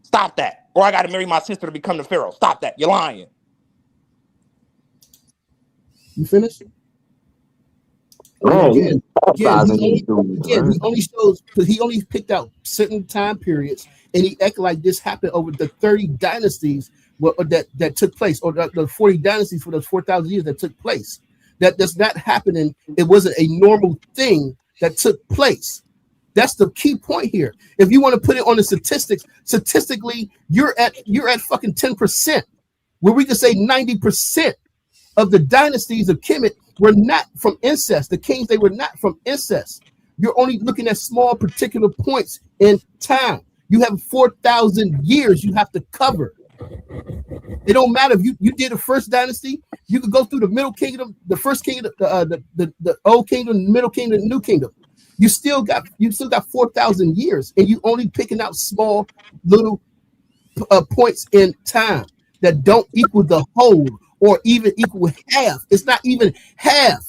Stop that. Or I got to marry my sister to become the pharaoh. Stop that. You're lying. You finished? Again, he only shows because he only picked out certain time periods, and he acted like this happened over the 30 dynasties that took place, or the 40 dynasties for those 4,000 years that took place. That does not happen, and it wasn't a normal thing that took place. That's the key point here. If you want to put it on the statistics, statistically, you're at fucking 10%, where we can say 90% of the dynasties of Kemet were not from incest. The kings, they were not from incest. You're only looking at small particular points in time. You have 4,000 years you have to cover. It don't matter if you did the first dynasty. You could go through the Middle Kingdom, the first kingdom, the Old Kingdom, the Middle Kingdom, the New Kingdom. You still got 4,000 years, and you only picking out small little points in time that don't equal the whole or even equal half. It's not even half.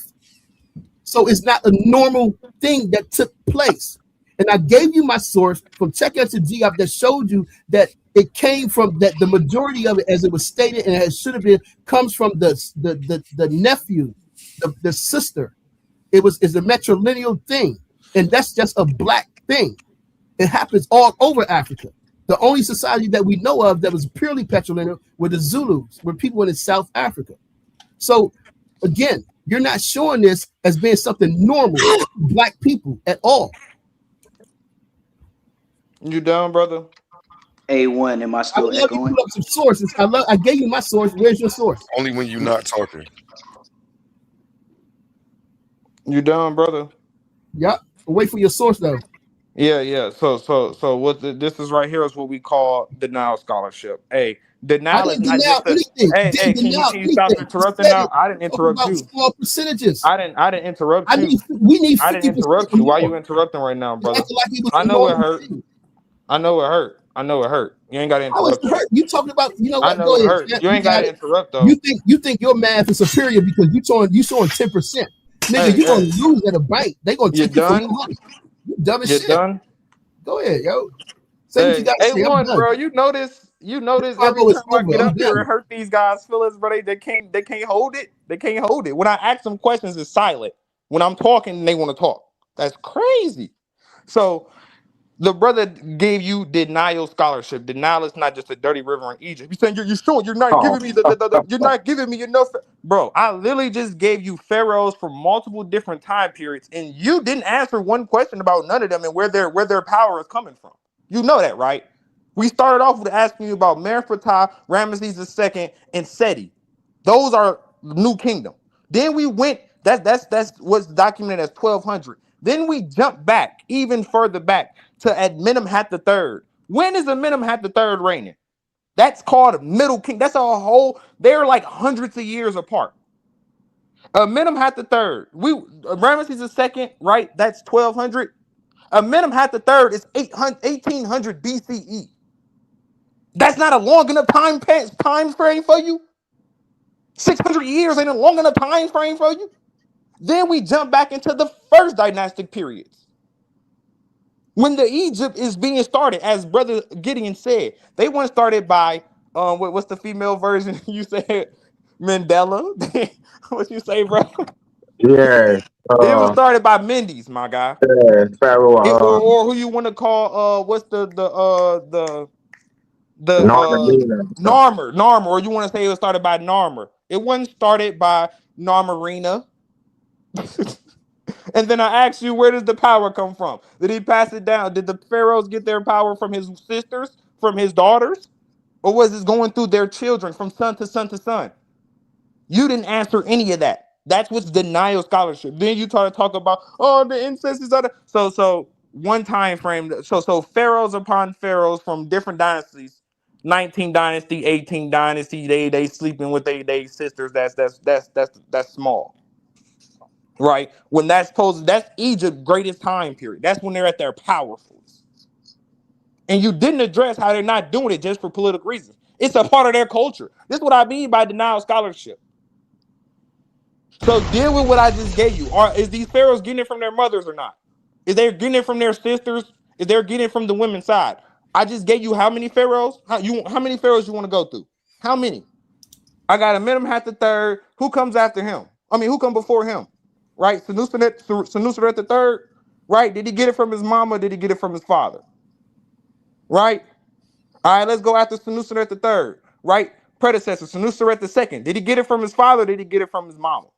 So it's not a normal thing that took place. And I gave you my source from Check Engine Geop that showed you that it came from that the majority of it, as it was stated and as should have been, comes from the nephew, the sister. It's a matrilineal thing. And that's just a black thing. It happens all over Africa. The only society that we know of that was purely patrilineal were the Zulus, were people in South Africa. So again, you're not showing this as being something normal to black people at all. You done, brother? A1, am I still I echoing? Put up some sources. I gave you my source. Where's your source? Only when you're not talking. You done, brother? Yep. Wait for your source though. Yeah. So what this is right here is what we call denial scholarship. Hey, denial is not just anything. Hey, can you stop interrupting now? I didn't interrupt you. Small percentages. I didn't interrupt you. We need. I didn't interrupt you. Why are you interrupting right now, brother? I know it hurt. I know it hurt. You ain't got to interrupt. Hurt. You talking about? You know what? I know it hurt. You ain't got to interrupt though. You think your math is superior because you showing 10%. Nigga, you're gonna lose at a bank. They gonna take you for your money. You dumb as shit. Done? Go ahead, yo. Say what you got to say. A1, bro. You know this. You notice every Follow is time I over. get I'm up here done. and hurt these guys' feelings, bro, they can't hold it. They can't hold it. When I ask them questions, it's silent. When I'm talking, they want to talk. That's crazy. So the brother gave you denial scholarship. Denial is not just a dirty river in Egypt. He's saying you're sure you're not Oh, giving me you're not giving me enough. Bro, I literally just gave you pharaohs from multiple different time periods, and you didn't answer one question about none of them and where their power is coming from. You know that, right? We started off with asking you about Menfertah, Ramesses II, and Seti. Those are New Kingdom. Then we went. That's what's documented as 1200. Then we jumped back even further back to Amenemhat III. When is Amenemhat III reigning? That's called Middle King. That's a whole. They're like hundreds of years apart. Amenemhat III. Ramesses II, right? That's 1200. Amenemhat III is 1800 BCE. That's not a long enough time frame for you. 600 years ain't a long enough time frame for you. Then we jump back into the first dynastic periods. When the Egypt is being started, as Brother Gideon said, they weren't started by what's the female version? You said Mandela. What you say, bro? yeah. It was started by Mendes, my guy. Yeah, Pharaoh. Or who you want to call what's the Narmer, or you want to say it was started by Narmer. It wasn't started by Narmerina. And then I asked you, where does the power come from? Did he pass it down? Did the pharaohs get their power from his sisters, from his daughters? Or was it going through their children from son to son to son? You didn't answer any of that. That's what's denial scholarship. Then you try to talk about, the incest is other. So one time frame. So pharaohs upon pharaohs from different dynasties. 19th dynasty, 18th dynasty. They sleeping with they sisters. That's small. Right? When that's Egypt's greatest time period. That's when they're at their powerfulest. And you didn't address how they're not doing it just for political reasons. It's a part of their culture. This is what I mean by denial scholarship. So deal with what I just gave you. Is these pharaohs getting it from their mothers or not? Is they getting it from their sisters? Is they getting it from the women's side? I just gave you how many pharaohs? How many pharaohs you want to go through? How many? I got Amenemhat III. Who comes after him? Who come before him? Right? Senuseret III. Right? Did he get it from his mama? Did he get it from his father? Right? All right, let's go after Senuseret III. Right? Predecessor, Senuseret II. Did he get it from his father? Or did he get it from his mama?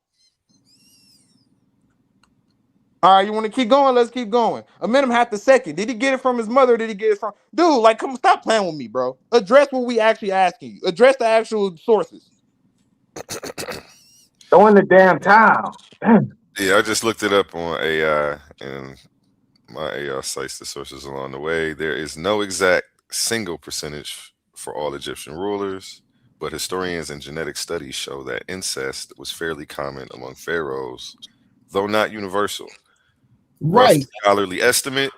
All right, you want to keep going? Let's keep going. Amenemhat II. Did he get it from his mother? Or did he get it from... Dude, come on, stop playing with me, bro. Address what we actually asking you. Address the actual sources. Go in the damn town. Yeah, I just looked it up on AI, and my AI cites the sources along the way. There is no exact single percentage for all Egyptian rulers, but historians and genetic studies show that incest was fairly common among pharaohs, though not universal. Right. Rough scholarly estimate.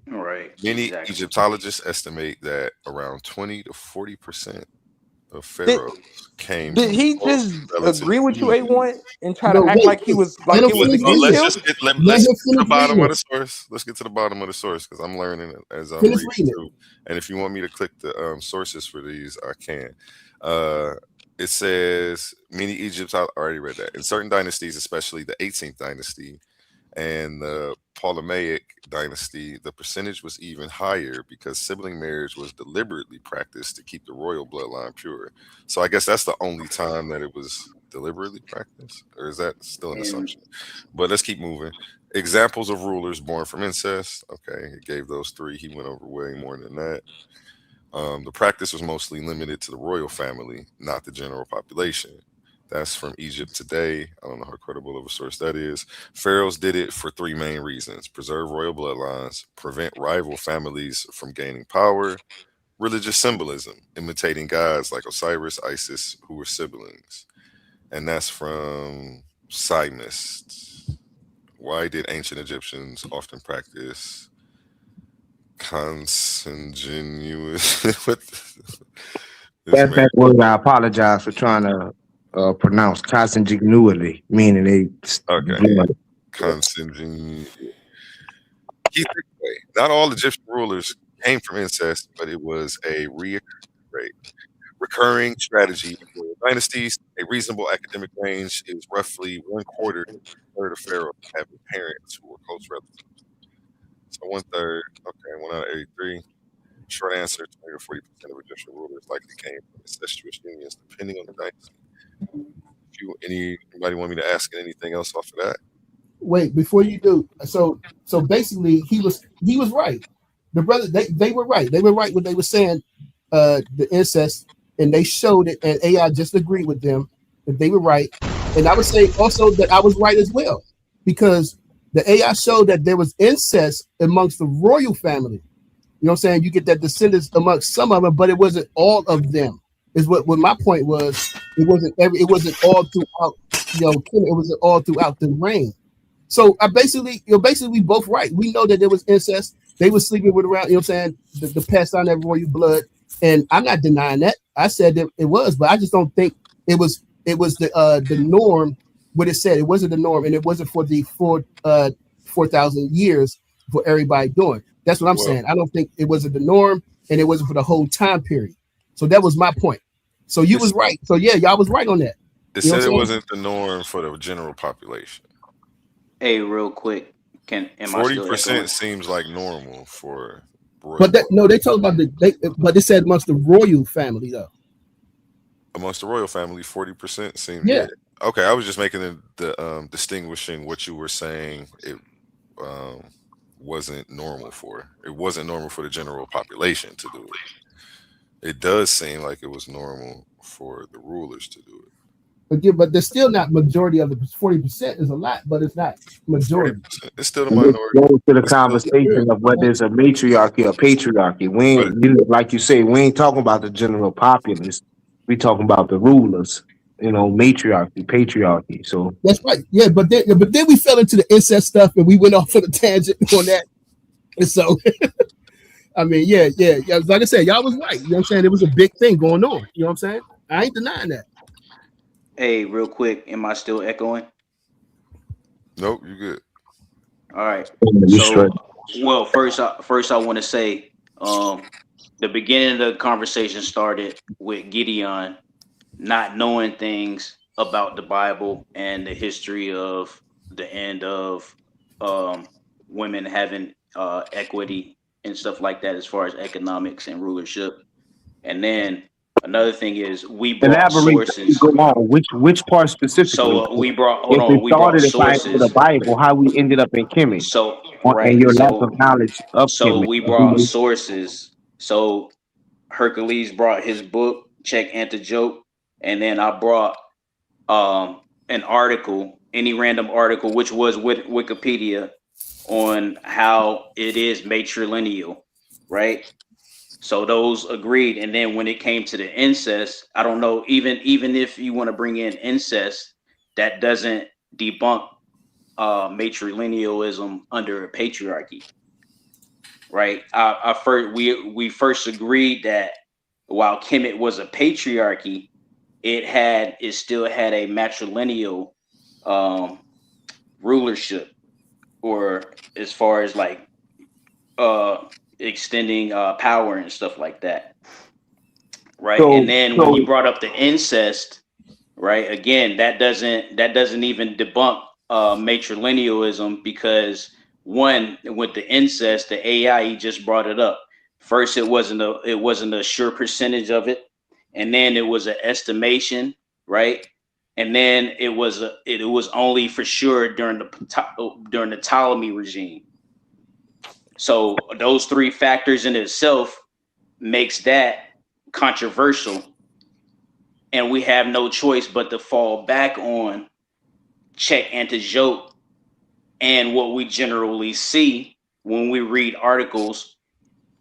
Right. Many Exactly. Egyptologists estimate that around 20 to 40% of pharaohs came. Did he just agree with you, A1, and try to No, act wait, like he was like it was against Let's him? just get, Let let's him get to the finish bottom reading of it. the source. Let's get to the bottom of the source because I'm learning it as I'm Finish reading reading it. through. And if you want me to click the sources for these, I can. It says many Egypts. I already read that. In certain dynasties, especially the 18th dynasty and the Ptolemaic dynasty, the percentage was even higher because sibling marriage was deliberately practiced to keep the royal bloodline pure. So I guess that's the only time that it was deliberately practiced, or is that still an assumption? But let's keep moving. Examples of rulers born from incest. Okay, he gave those three. He went over way more than that. The practice was mostly limited to the royal family, not the general population. That's from Egypt Today. I don't know how credible of a source that is. Pharaohs did it for three main reasons: preserve royal bloodlines, prevent rival families from gaining power, religious symbolism, imitating gods like Osiris, Isis, who were siblings. And that's from Psalmist. Why did ancient Egyptians often practice consanguineous? That word, I apologize for trying to pronounce consanguinely, meaning they. Okay. Consanguine. Not all Egyptian rulers came from incest, but it was a reoccurring Great. Recurring strategy for dynasties. A reasonable academic range is roughly 1/4 to 1/3 of pharaohs having parents who were close relatives. So 1/3. Okay, 1 out of 83. Short answer: 20 to 40% of Egyptian rulers likely came from incestuous unions, depending on the dynasty. Anybody want me to ask anything else off of that? Wait, before you do, so basically he was right. The brother, they were right. They were right when they were saying the incest, and they showed it, and AI just agreed with them that they were right. And I would say also that I was right as well, because the AI showed that there was incest amongst the royal family. You know what I'm saying? You get that descendants amongst some of them, but it wasn't all of them. Is what my point was. It wasn't all throughout, it wasn't all throughout the reign. So I basically, we both right. We know that there was incest. They were sleeping with around, you know what I'm saying, the pass down that royal blood. And I'm not denying that. I said that it was, but I just don't think it was the norm, what it said. It wasn't the norm, and it wasn't for the 4,000 years for everybody doing. That's what I'm saying. I don't think it wasn't the norm, and it wasn't for the whole time period. So that was my point. So you was right. So yeah, y'all was right on that. It said it wasn't the norm for the general population. Hey, real quick, am I still 40% seems like normal for royal. But they talk about but they said amongst the royal family though. Amongst the royal family, 40% seems Yeah. Okay, I was just making the distinguishing what you were saying. It wasn't normal for. It wasn't normal for the general population to do it. It does seem like it was normal for the rulers to do it. But there's still not majority of it. 40% is a lot, but it's not majority. It's still the And this minority. goes to the conversation of whether it's a matriarchy or patriarchy. Like you say, we ain't talking about the general populace. We talking about the rulers. Matriarchy, patriarchy. So that's right. Yeah, but then we fell into the incest stuff, and we went off on a tangent on that. And so, I mean, yeah. Like I said, y'all was right. You know what I'm saying? It was a big thing going on. You know what I'm saying? I ain't denying that. Hey, real quick, am I still echoing? Nope, you good. All right. You So, straight. well, first I want to say, the beginning of the conversation started with Gideon not knowing things about the Bible and the history of the end of women having equity and stuff like that, as far as economics and rulership. And then another thing is we brought Elaborate. sources. Go on. Which part specifically? So we brought If it started by the Bible, how we ended up in Kemet, So and your lack of knowledge of So Kemet. we brought sources. So Hercules brought his book, Check Antijoke, and then I brought an article, any random article, which was with Wikipedia, on how it is matrilineal, right? So those agreed. And then when it came to the incest, I don't know, even if you want to bring in incest, that doesn't debunk matrilinealism under a patriarchy, right? We first agreed that while Kemet was a patriarchy, it still had a matrilineal rulership, or as far as like extending power and stuff like that, right? And then when you brought up the incest, right, again, that doesn't even debunk matrilinealism, because one, with the incest, the AI, he just brought it up. First, it wasn't a sure percentage of it, and then it was an estimation, right? And then it was only for sure during the Ptolemy regime. So those three factors in itself makes that controversial, and we have no choice but to fall back on Check Antijoke and what we generally see when we read articles,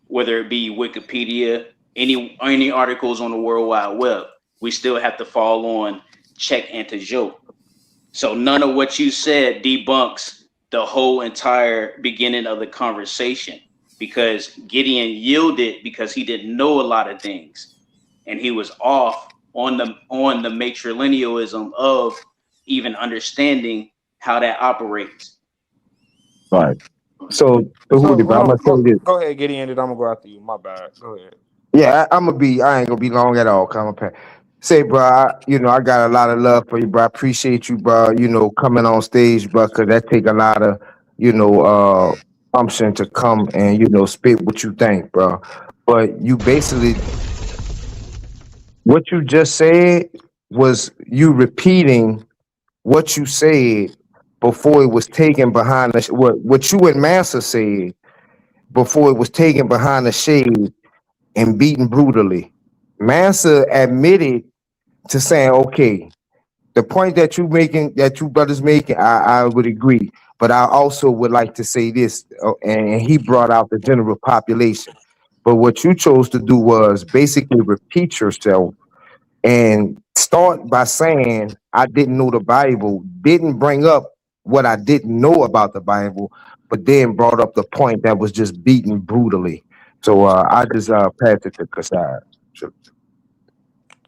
whether it be Wikipedia, any articles on the World Wide Web. We still have to fall on Check Antijoke. So none of what you said debunks the whole entire beginning of the conversation, because Gideon yielded because he didn't know a lot of things, and he was off on the matrilinealism of even understanding how that operates. Right. So I'm gonna say this. Go ahead, Gideon, and I'm gonna go after you. My bad. Go ahead. Yeah, I ain't gonna be long at all. Say, bro, I got a lot of love for you, bro. I appreciate you, bro. Coming on stage, bro, because that take a lot of, umption to come and spit what you think, bro. But you basically, what you just said was you repeating what you said before it was taken behind the what you and Massa said before it was taken behind the shade and beaten brutally. Massa admitted to saying, okay, the point that you brothers making, I would agree. But I also would like to say this, and he brought out the general population. But what you chose to do was basically repeat yourself and start by saying, I didn't know the Bible, didn't bring up what I didn't know about the Bible, but then brought up the point that was just beaten brutally. So I just passed it to Kasai.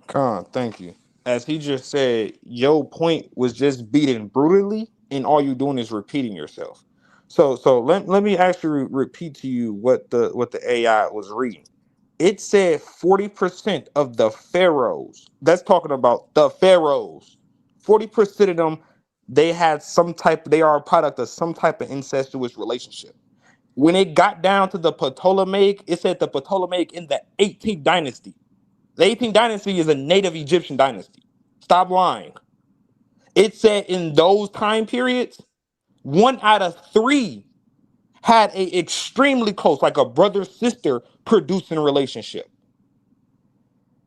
Khan, thank you. As he just said, your point was just beaten brutally, and all you're doing is repeating yourself. So let me actually repeat to you what the AI was reading. It said 40% of the pharaohs, that's talking about the pharaohs, 40% of them, they are a product of some type of incestuous relationship. When it got down to the Ptolemaic, it said the Ptolemaic in the 18th dynasty. The 18th dynasty is a native Egyptian dynasty. Stop lying. It said in those time periods, 1 out of 3 had a extremely close, like a brother-sister producing relationship.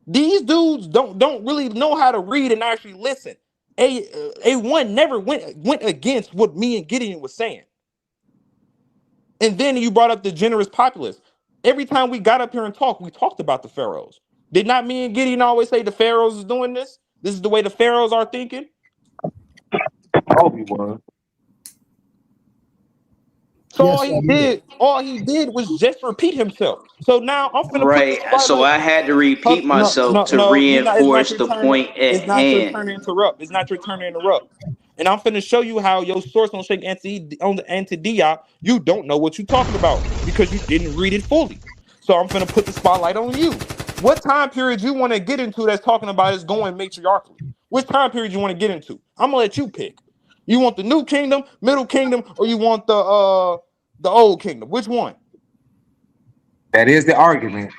These dudes don't really know how to read and actually listen. A1 never went against what me and Gideon was saying. And then you brought up the generous populace. Every time we got up here and talked, we talked about the pharaohs. Did not me and Gideon always say the pharaohs is doing this? This is the way the pharaohs are thinking? Obi-Wan. So all he did was just repeat himself. So now I'm finna Right. put the So I had to repeat myself to reinforce the point at it's not your hand. turn to interrupt. It's not your turn to interrupt. And I'm finna show you how your source on Sheikh Anti-Diop, you don't know what you're talking about because you didn't read it fully. So I'm finna put the spotlight on you. What time period you want to get into that's talking about is going matriarchally? Which time period you want to get into? I'm gonna let you pick. You want the new kingdom, middle kingdom, or you want the old kingdom? Which one? That is the argument.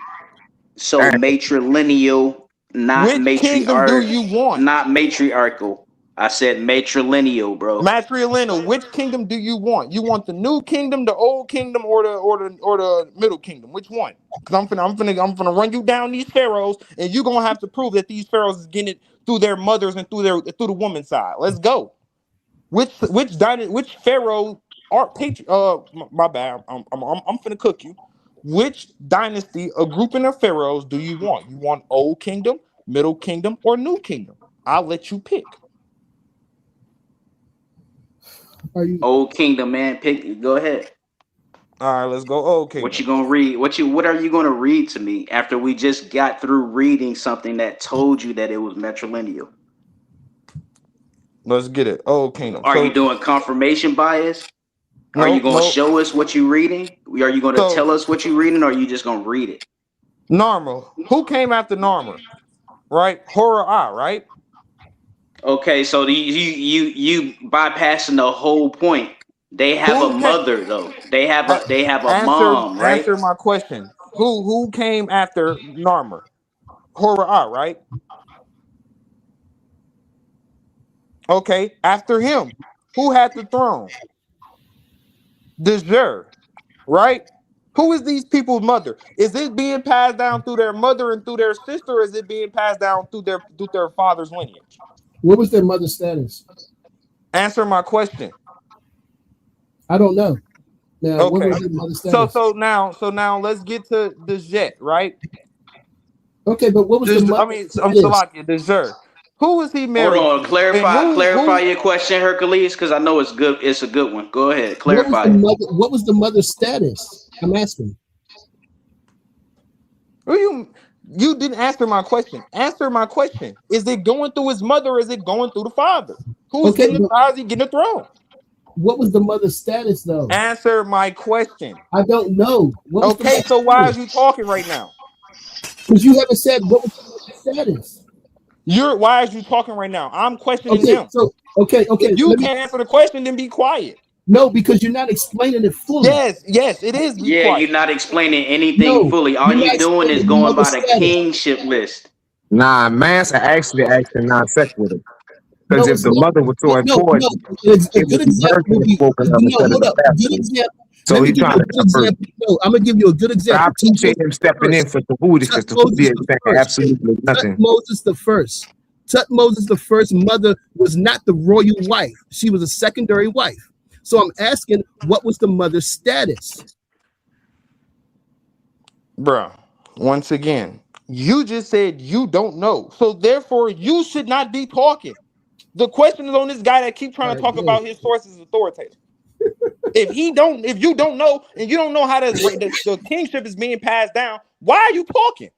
So matrilineal, not Which kingdom do you want? Not matriarchal. I said matrilineal, bro. Matrilineal. Which kingdom do you want? You want the new kingdom, the old kingdom, or the middle kingdom? Which one? Because I'm finna run you down these pharaohs, and you're gonna have to prove that these pharaohs is getting it through their mothers and through the woman's side. Let's go. Which pharaoh are my bad. I'm finna cook you. Which dynasty, a grouping of pharaohs do you want? You want old kingdom, middle kingdom, or new kingdom? I'll let you pick. Old kingdom, man. Pick. Go ahead. All right, let's go. Old kingdom. What you gonna read? What are you gonna read to me after we just got through reading something that told you that it was matrilineal? Let's get it. Old kingdom. Are you doing confirmation bias? Are you gonna show us what you're reading? Are you gonna tell us what you're reading, or are you just gonna read it? Narmer. Who came after Narmer? Right? Horror-Ah, right? Okay, so you bypassing the whole point. They have a mother though. They have a mom, right? Answer my question. Who came after Narmer? Horror-Ah, right? Okay, after him, who had the throne? Djeer, right? Who is these people's mother? Is it being passed down through their mother and through their sister, or is it being passed down through their father's lineage? What was their mother's status? Answer my question. I don't know. Now, okay. What was their mother's status? So now let's get to Djet, right? Okay, but what was the mother? I mean, I'm Salakia, Djeer. Who is he married? Hold on, clarify your question, Hercules, because I know it's good. It's a good one. Go ahead, clarify. What was the mother's status? I'm asking. You didn't answer my question. Answer my question. Is it going through his mother, or is it going through the father? How's he getting the throne? What was the mother's status, though? Answer my question. I don't know. Okay, so why are you talking right now? Because you haven't said what was the status. Why are you talking right now? I'm questioning Okay, him. so okay. If you can't answer the question, then be quiet. No, because you're not explaining it fully. Yes, it is. Be Yeah, quiet. you're not explaining anything No, fully. All you're you not doing is explaining going mother by the status. kingship list. Nah, Massa actually asking non sequitur. Because No, if it's the not. mother was so No, important, a it good would be her example would being be, spoken of instead of hold the up. A good pastor. example. So Let me he's give you trying a to good convert. example. No, I'm gonna give you a good But I example. appreciate him stepping in for Tahuti because Tahuti ain't saying absolutely Tut nothing. Moses the first. Tut Moses the first mother was not the royal wife. She was a secondary wife. So I'm asking, what was the mother's status? Bruh, once again, you just said you don't know. So therefore, you should not be talking. The question is on this guy that keep trying to talk about his sources authoritative. If you don't know, and you don't know how the kingship is being passed down, why are you talking?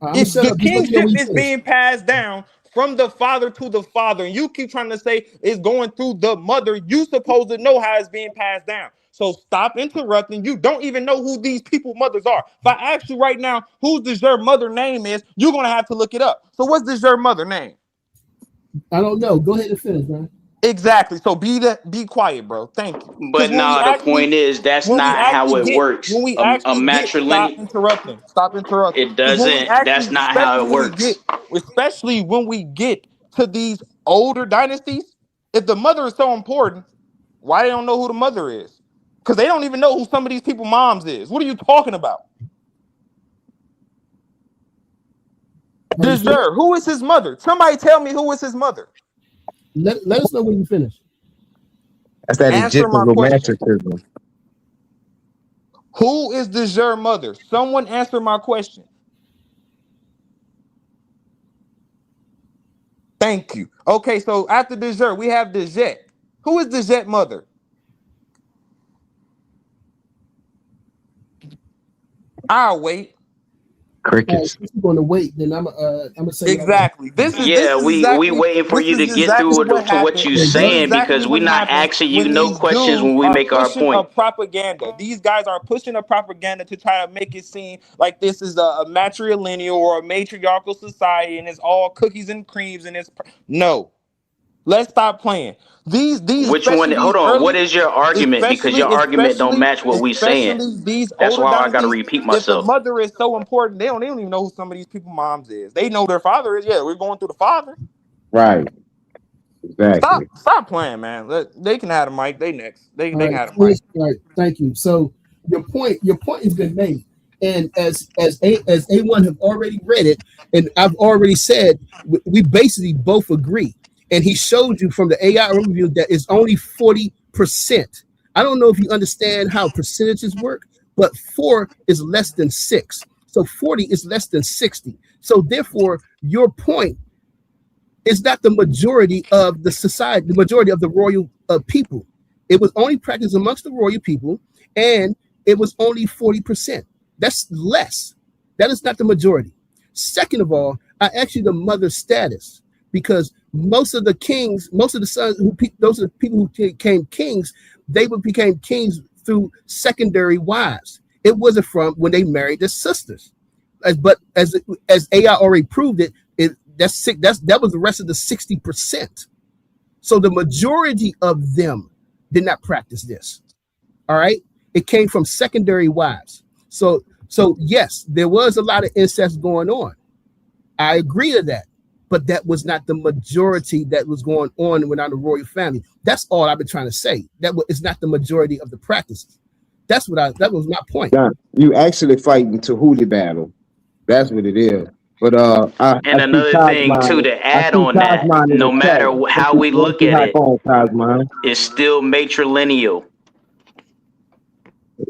If the kingship is being passed down from the father to the father, and you keep trying to say it's going through the mother, you supposed to know how it's being passed down. So stop interrupting. You don't even know who these people mothers are. If I ask you right now, who does your mother name is, you're gonna have to look it up. So what's this your mother name? I don't know. Go ahead and finish, man. Exactly. So be quiet, bro. Thank you. But nah, the point is that's not how it works. A Stop matrilineal. interrupting. Stop interrupting. It doesn't. That's not how it works. Especially when we get to these older dynasties, if the mother is so important, why they don't know who the mother is? Because they don't even know who some of these people moms is. What are you talking about? Deserve. Who is his mother? Somebody tell me who is his mother. Let us know when you finish. That's that Answer Egyptian my question. romanticism. Who is Deserve mother? Someone answer my question. Thank you. Okay, so after Deserve, we have Dejet. Who is Dejet mother? I'll wait. Crickets. If you're going to wait, then I'm gonna say exactly. This is we waiting for you to get through to what you saying because we're not asking you no questions when we make our point. Propaganda. These guys are pushing a propaganda to try to make it seem like this is a matrilineal or a matriarchal society and it's all cookies and creams and it's no. Let's stop playing. These Which one? Hold on. What is your argument? Because your argument don't match what we saying. That's why I gotta repeat myself. If the mother is so important, they don't even know who some of these people moms is. They know their father is. Yeah, we're going through the father. Right. Exactly. Stop playing, man. They can have the mic. They next. They can have the mic. All right. Thank you. So your point has been made. And as A1 have already read it, and I've already said, we basically both agree. And he showed you from the AI overview that it's only 40%. I don't know if you understand how percentages work, but 4 is less than 6. So 40 is less than 60. So therefore, your point is not the majority of the society, the majority of the royal people. It was only practiced amongst the royal people, and it was only 40%. That's less. That is not the majority. Second of all, I asked you the mother's status because most of the kings, most of the sons, those are the people who became kings, they became kings through secondary wives. It wasn't from when they married their sisters. But as AI already proved it, that was the rest of the 60%. So the majority of them did not practice this. All right, it came from secondary wives. So yes, there was a lot of incest going on. I agree to that, but that was not the majority that was going on within the royal family. That's all I've been trying to say. That is not the majority of the practices. That was my point. Yeah, you actually fighting Tahuti battle. That's what it is. But and another thing too to add on that, no matter how we look at it, it's still matrilineal.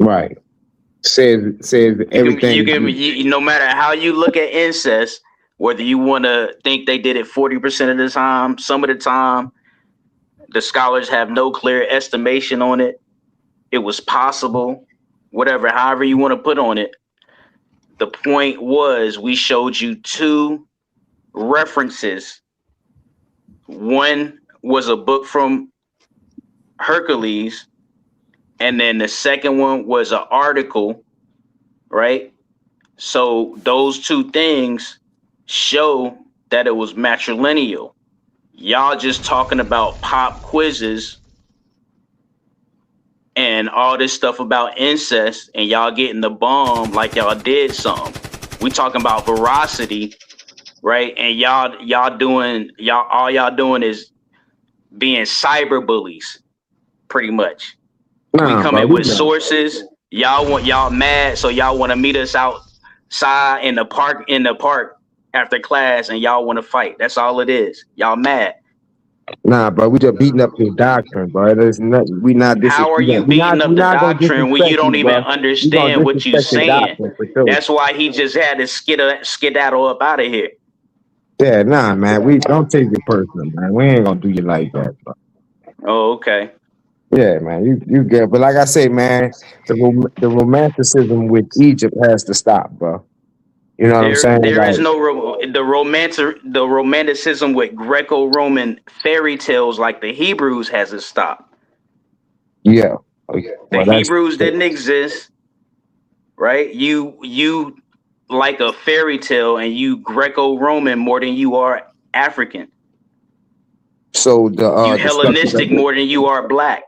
Right. Says everything. No matter how you look at incest, whether you want to think they did it 40% of the time, some of the time, the scholars have no clear estimation on it. It was possible, whatever, however you want to put on it. The point was we showed you 2 references. One was a book from Hercules, and then the second one was an article right? So those two things show that it was matrilineal. Y'all just talking about pop quizzes and all this stuff about incest, and y'all getting the bomb like y'all did something. We talking about veracity, right? And y'all doing is being cyber bullies, pretty much. We coming with sources. Y'all mad, so y'all want to meet us outside in the park after class, and y'all want to fight. That's all it is. Y'all mad. Nah, bro, we just beating up your doctrine, bro. There's nothing. We not. How are you beating up the doctrine when you don't even understand what you're saying? That's why he just had to skedaddle up out of here. Yeah, nah, man. We don't take it personal, man. We ain't gonna do you like that, bro. Oh, okay. Yeah, man. You good, but like I say, man, the romanticism with Egypt has to stop, bro. You know what I'm saying? There is no the romanticism with Greco-Roman fairy tales like the Hebrews hasn't stopped. Yeah. Okay. The Hebrews didn't exist, right? You like a fairy tale, and you Greco-Roman more than you are African. So the you Hellenistic more than you are black.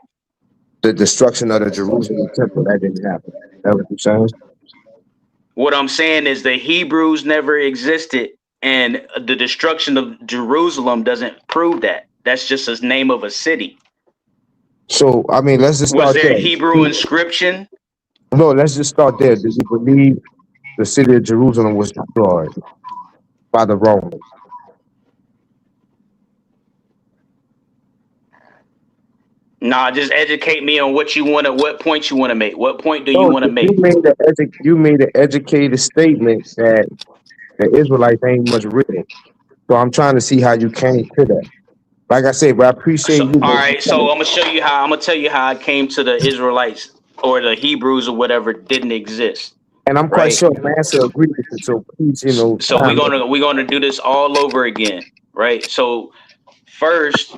The destruction of the Jerusalem temple, that didn't happen. That's what you're saying? What I'm saying is the Hebrews never existed, and the destruction of Jerusalem doesn't prove that. That's just a name of a city. So, I mean, let's just start Was there there. Hebrew inscription? No, let's just start there. Do you believe the city of Jerusalem was destroyed by the Romans? Nah, just educate me on what point you want to make. What point do you want to make? You made an educated statement that the Israelites ain't much written. So I'm trying to see how you came to that. Like I said, but I appreciate you. All right, so I'm gonna tell you how I came to the Israelites or the Hebrews or whatever didn't exist. And I'm quite sure the answer agrees with it. So please, So we're gonna do this all over again, right? So first,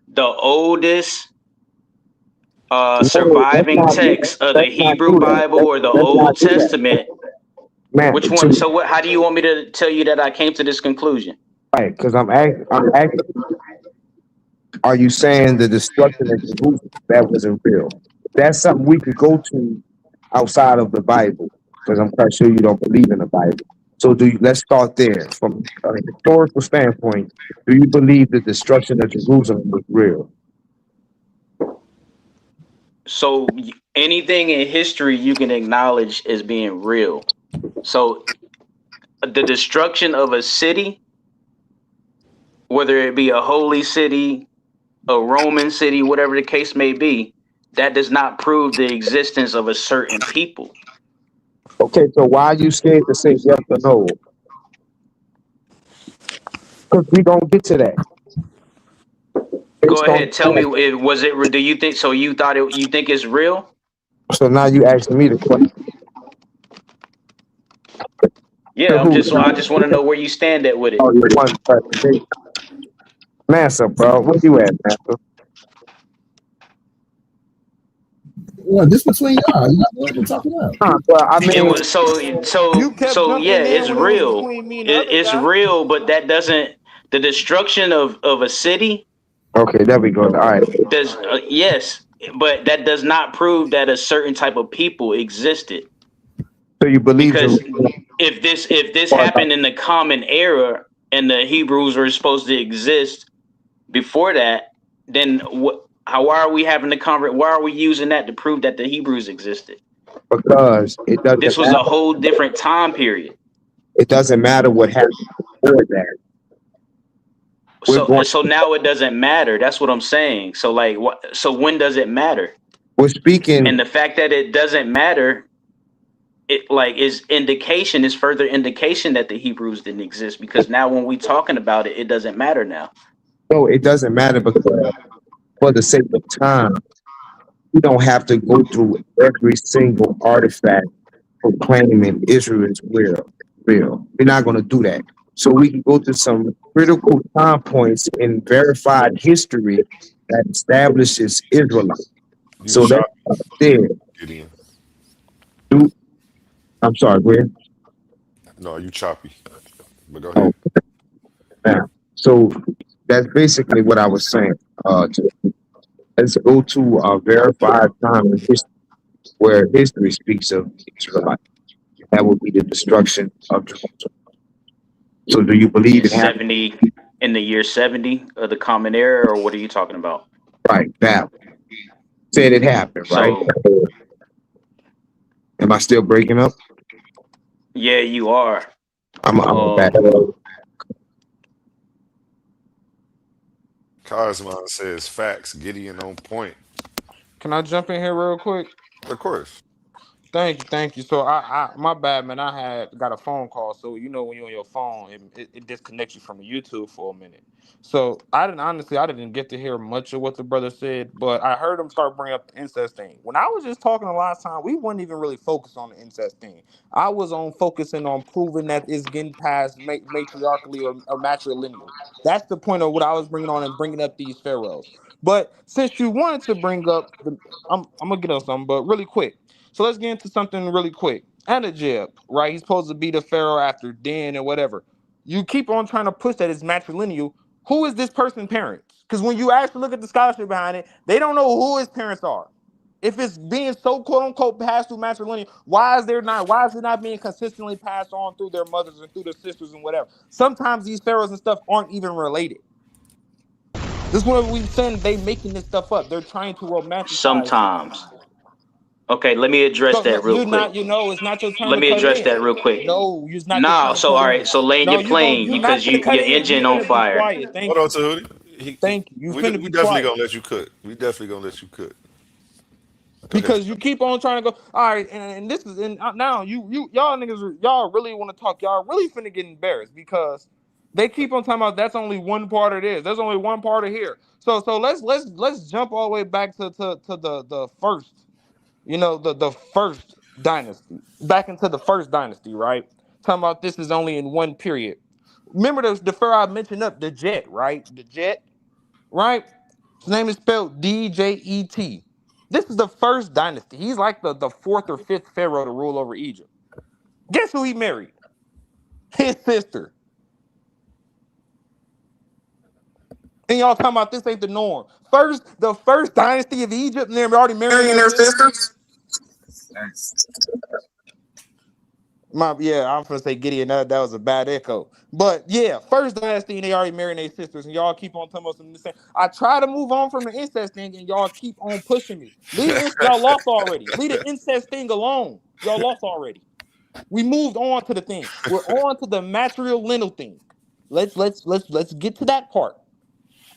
the oldest surviving text of the Hebrew Bible or the Old Testament. Man, which one? So what? How do you want me to tell you that I came to this conclusion? Right, because I'm asking. Are you saying the destruction of Jerusalem that wasn't real? That's something we could go to outside of the Bible, because I'm quite sure you don't believe in the Bible. So let's start there. From a historical standpoint, do you believe the destruction of Jerusalem was real? So anything in history you can acknowledge as being real. So the destruction of a city, whether it be a holy city, a Roman city, whatever the case may be, that does not prove the existence of a certain people. Okay, so why are you scared to say yes or no? Because we don't get to that. Go ahead, tell me. Do you think so? You think it's real? So now you asking me the question. Yeah, I just want to know where you stand at with it. Oh, you're one person. Massa, bro, where you at, Massa? Well, this between y'all. You know what we're talking about. Well, I mean, yeah, it's real. It's real, but that doesn't. The destruction of a city. Okay, there we go. All right. Yes, but that does not prove that a certain type of people existed. So you believe because if this happened in the common era and the Hebrews were supposed to exist before that, then why are we having the why are we using that to prove that the Hebrews existed? Because it doesn't. This was a whole different time period. It doesn't matter what happened before that. So now it doesn't matter. That's what I'm saying. So so when does it matter? We're speaking, and the fact that it doesn't matter, it is further indication that the Hebrews didn't exist, because now when we talking about it, it doesn't matter now. No, it doesn't matter, because for the sake of time, we don't have to go through every single artifact proclaiming Israel is real. We're not going to do that. So we can go to some critical time points in verified history that establishes Israelite. So that's there. I'm sorry, go ahead. No, you choppy. But go Oh, ahead. now, so that's basically what I was saying. Let's go to a verified time in history where history speaks of Israelites. That would be the destruction of Jerusalem. So, do you believe In it happened? 70, in the year 70 of the Common Era, or what are you talking about? Right, Babel. Said it happened, right? So, Am I still breaking up? yeah, you are. I'm back. Cosmon says facts. Gideon on point. Can I jump in here real quick? Of course. Thank you. So I my bad, man. I had got a phone call. So you know when you're on your phone, it disconnects you from the YouTube for a minute. So I didn't get to hear much of what the brother said, but I heard him start bringing up the incest thing. When I was just talking the last time, we weren't even really focused on the incest thing. I was on focusing on proving that it's getting past matriarchally or matrilineal. That's the point of what I was bringing on and bringing up these pharaohs. But since you wanted to bring up I'm gonna get on something, but really quick. So let's get into something really quick. Anajib, right? He's supposed to be the pharaoh after Den and whatever. You keep on trying to push that it's matrilineal. Who is this person's parents? Because when you actually look at the scholarship behind it, they don't know who his parents are. If it's being so quote unquote passed through matrilineal, why is it not being consistently passed on through their mothers and through their sisters and whatever? Sometimes these pharaohs and stuff aren't even related. This is what we've said, they making this stuff up. They're trying to romanticize. Sometimes. Okay, let me address So that real you're quick. not, it's not your turn Let to me cut address in. that real quick. No, it's not your No, turn to so cut all in. right, so land No, your plane you're not because finna cut your in. You engine on finna be fire. quiet. Thank Hold you. on, Tahuti. Thank you. You We finna definitely be quiet. gonna let you cook. We definitely gonna let you cook. Go ahead. Because you keep on trying to go. All right, and this is now y'all niggas y'all really want to talk. Y'all really finna get embarrassed because they keep on talking about that's only one part of this. There's only one part of here. So let's jump all the way back to the first, the first dynasty, back into the first dynasty, right? Talking about this is only in one period. Remember the pharaoh I mentioned up, the Jet, right? The Jet, right? His name is spelled Djet. This is the first dynasty. He's like the fourth or fifth pharaoh to rule over Egypt. Guess who he married? His sister. And y'all talking about this ain't the norm. The first dynasty of Egypt, and they're already marrying their sisters. Yeah, I'm gonna say Gideon. That was a bad echo. But yeah, first dynasty, and they already married their sisters, and y'all keep on talking about something the same. I try to move on from the incest thing, and y'all keep on pushing me. Y'all lost already. Leave the incest thing alone. Y'all lost already. We moved on to the thing. We're on to the matrilineal thing. Let's get to that part.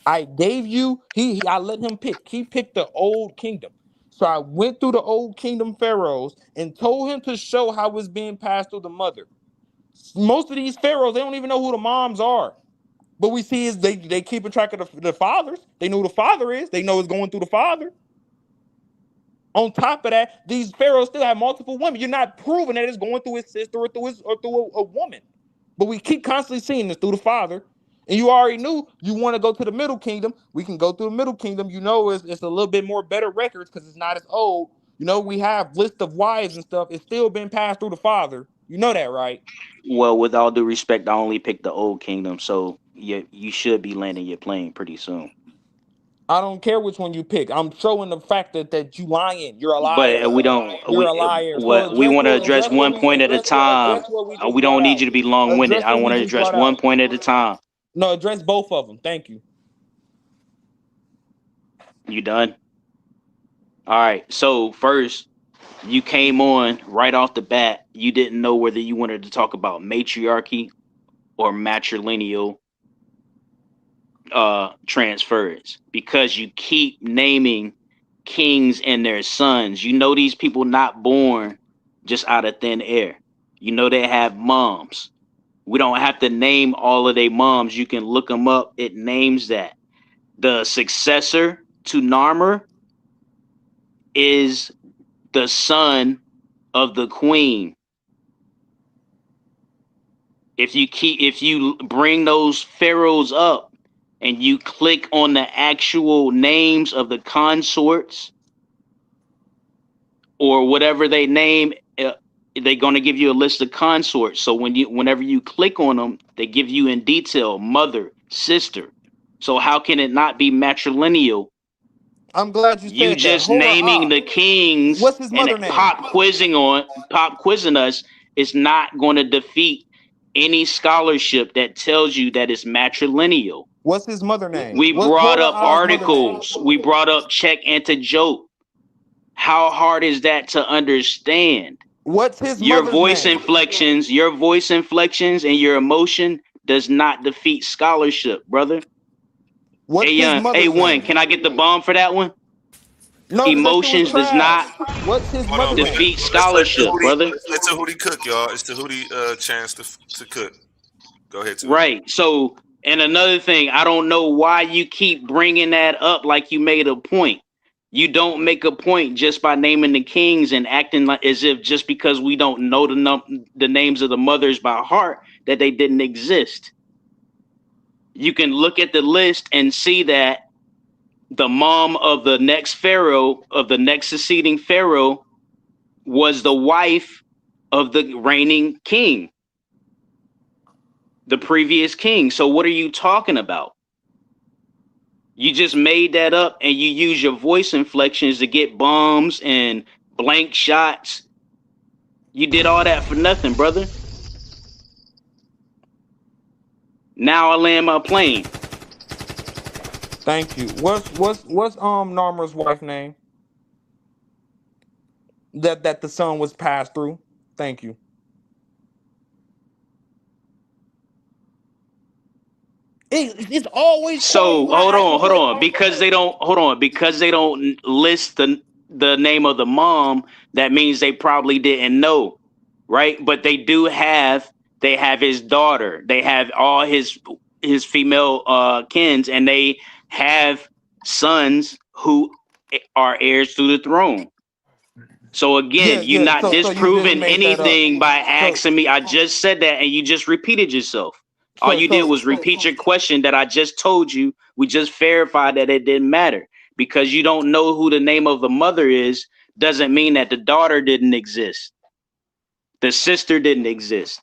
I gave you. I let him pick. He picked the old kingdom. So I went through the old kingdom pharaohs and told him to show how it's being passed through the mother. Most of these pharaohs, they don't even know who the moms are. But we see is they keep a track of the fathers. They know who the father is. They know it's going through the father. On top of that, these pharaohs still have multiple women. You're not proving that it's going through his sister or through a woman. But we keep constantly seeing this through the father. And you already knew you want to go to the Middle Kingdom. We can go through the Middle Kingdom. It's a little bit more better records because it's not as old. We have list of wives and stuff. It's still been passed through the father. You know that, right? Well, with all due respect, I only picked the old kingdom, so you should be landing your plane pretty soon. I don't care which one you pick. I'm showing the fact that you lying. You're a liar. But we don't. You're a liar. We want to address one point at a time. We don't need you to be long-winded. I want to address one point at a time. No, address both of them. Thank you. You done? All right. So first, you came on right off the bat. You didn't know whether you wanted to talk about matriarchy or matrilineal transference because you keep naming kings and their sons. These people not born just out of thin air. They have moms. We don't have to name all of their moms. You can look them up. It names that. The successor to Narmer is the son of the queen. If you bring those pharaohs up and you click on the actual names of the consorts or whatever they name they're going to give you a list of consorts. So whenever you click on them, they give you in detail mother, sister. So how can it not be matrilineal? I'm glad you You said just that. naming the kings What's his and mother name? pop quizzing us is not going to defeat any scholarship that tells you that it's matrilineal. What's his mother name? We What's brought Hora up Ah's mother name? articles. We brought up check and to joke. How hard is that to understand? What's his Your mother's voice name? inflections, and your emotion does not defeat scholarship, brother. What's Hey, his mother's A1, name? can I get the bomb for that one? No, 'cause that shit was Emotions does trash. not What's his Hold on, mother's man. name? defeat scholarship, brother. Let's let Tahuti cook, y'all. It's Tahuti chance to cook. Go ahead, Tahuti. Right. So, and another thing, I don't know why you keep bringing that up like you made a point. You don't make a point just by naming the kings and acting like as if just because we don't know the names of the mothers by heart that they didn't exist. You can look at the list and see that the mom of the next pharaoh, of the next succeeding pharaoh, was the wife of the reigning king, the previous king. So what are you talking about? You just made that up and you use your voice inflections to get bombs and blank shots. You did all that for nothing, brother. Now I land my plane. Thank you. What's Narmer's wife name? That the son was passed through. Thank you. It's always so hold on because they don't list the name of the mom. That means they probably didn't know, right? But they have his daughter, they have all his female kins, and they have sons who are heirs to the throne. So again, you're not disproving anything by asking me. I just said that and you just repeated yourself. All you did was repeat your question that I just told you. We just verified that it didn't matter. Because you don't know who the name of the mother is, doesn't mean that the daughter didn't exist. The sister didn't exist.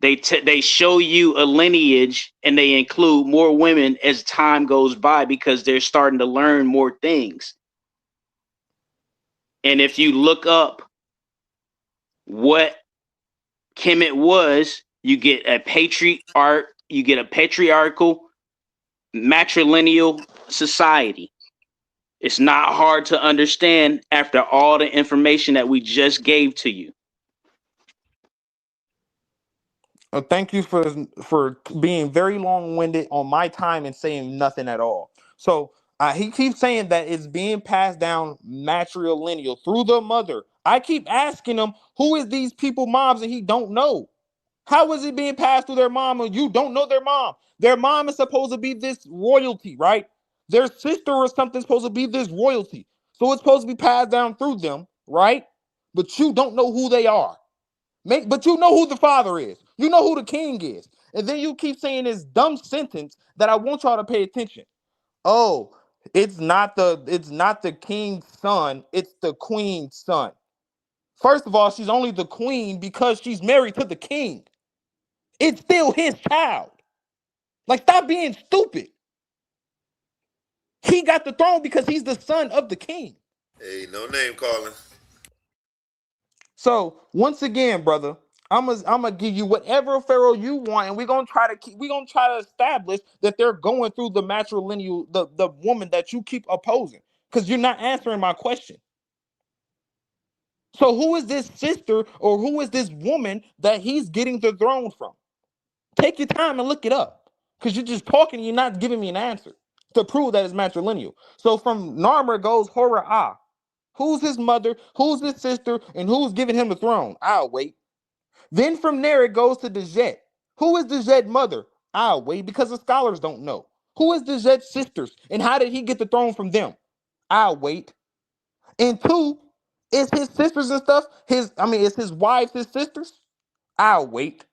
They show you a lineage and they include more women as time goes by because they're starting to learn more things. And if you look up what Kemet was, you get a patriarchal matrilineal society. It's not hard to understand after all the information that we just gave to you. Thank you for being very long-winded on my time and saying nothing at all. So he keeps saying that it's being passed down matrilineal through the mother. I keep asking him, who is these people moms, and he don't know. How is it being passed through their mom and you don't know their mom? Their mom is supposed to be this royalty, right? Their sister or something is supposed to be this royalty. So it's supposed to be passed down through them, right? But you don't know who they are. But you know who the father is. You know who the king is. And then you keep saying this dumb sentence that I want y'all to pay attention. Oh, it's not the king's son, it's the queen's son. First of all, she's only the queen because she's married to the king. It's still his child. Like, stop being stupid. He got the throne because he's the son of the king. Hey, no name calling. So once again, brother, I'm gonna give you whatever pharaoh you want, and we're gonna try to establish that they're going through the matrilineal, the woman that you keep opposing, because you're not answering my question. So who is this sister or who is this woman that he's getting the throne from? Take your time and look it up, because you're just talking and you're not giving me an answer to prove that it's matrilineal. So from Narmer goes Hora Ah. Who's his mother? Who's his sister? And who's giving him the throne? I'll wait. Then from there it goes to Djet. Who is Djet's mother? I'll wait, because the scholars don't know. Who is Djet's sisters? And how did he get the throne from them? I'll wait. And 2, is his sisters and stuff, is his wives his sisters? I'll wait.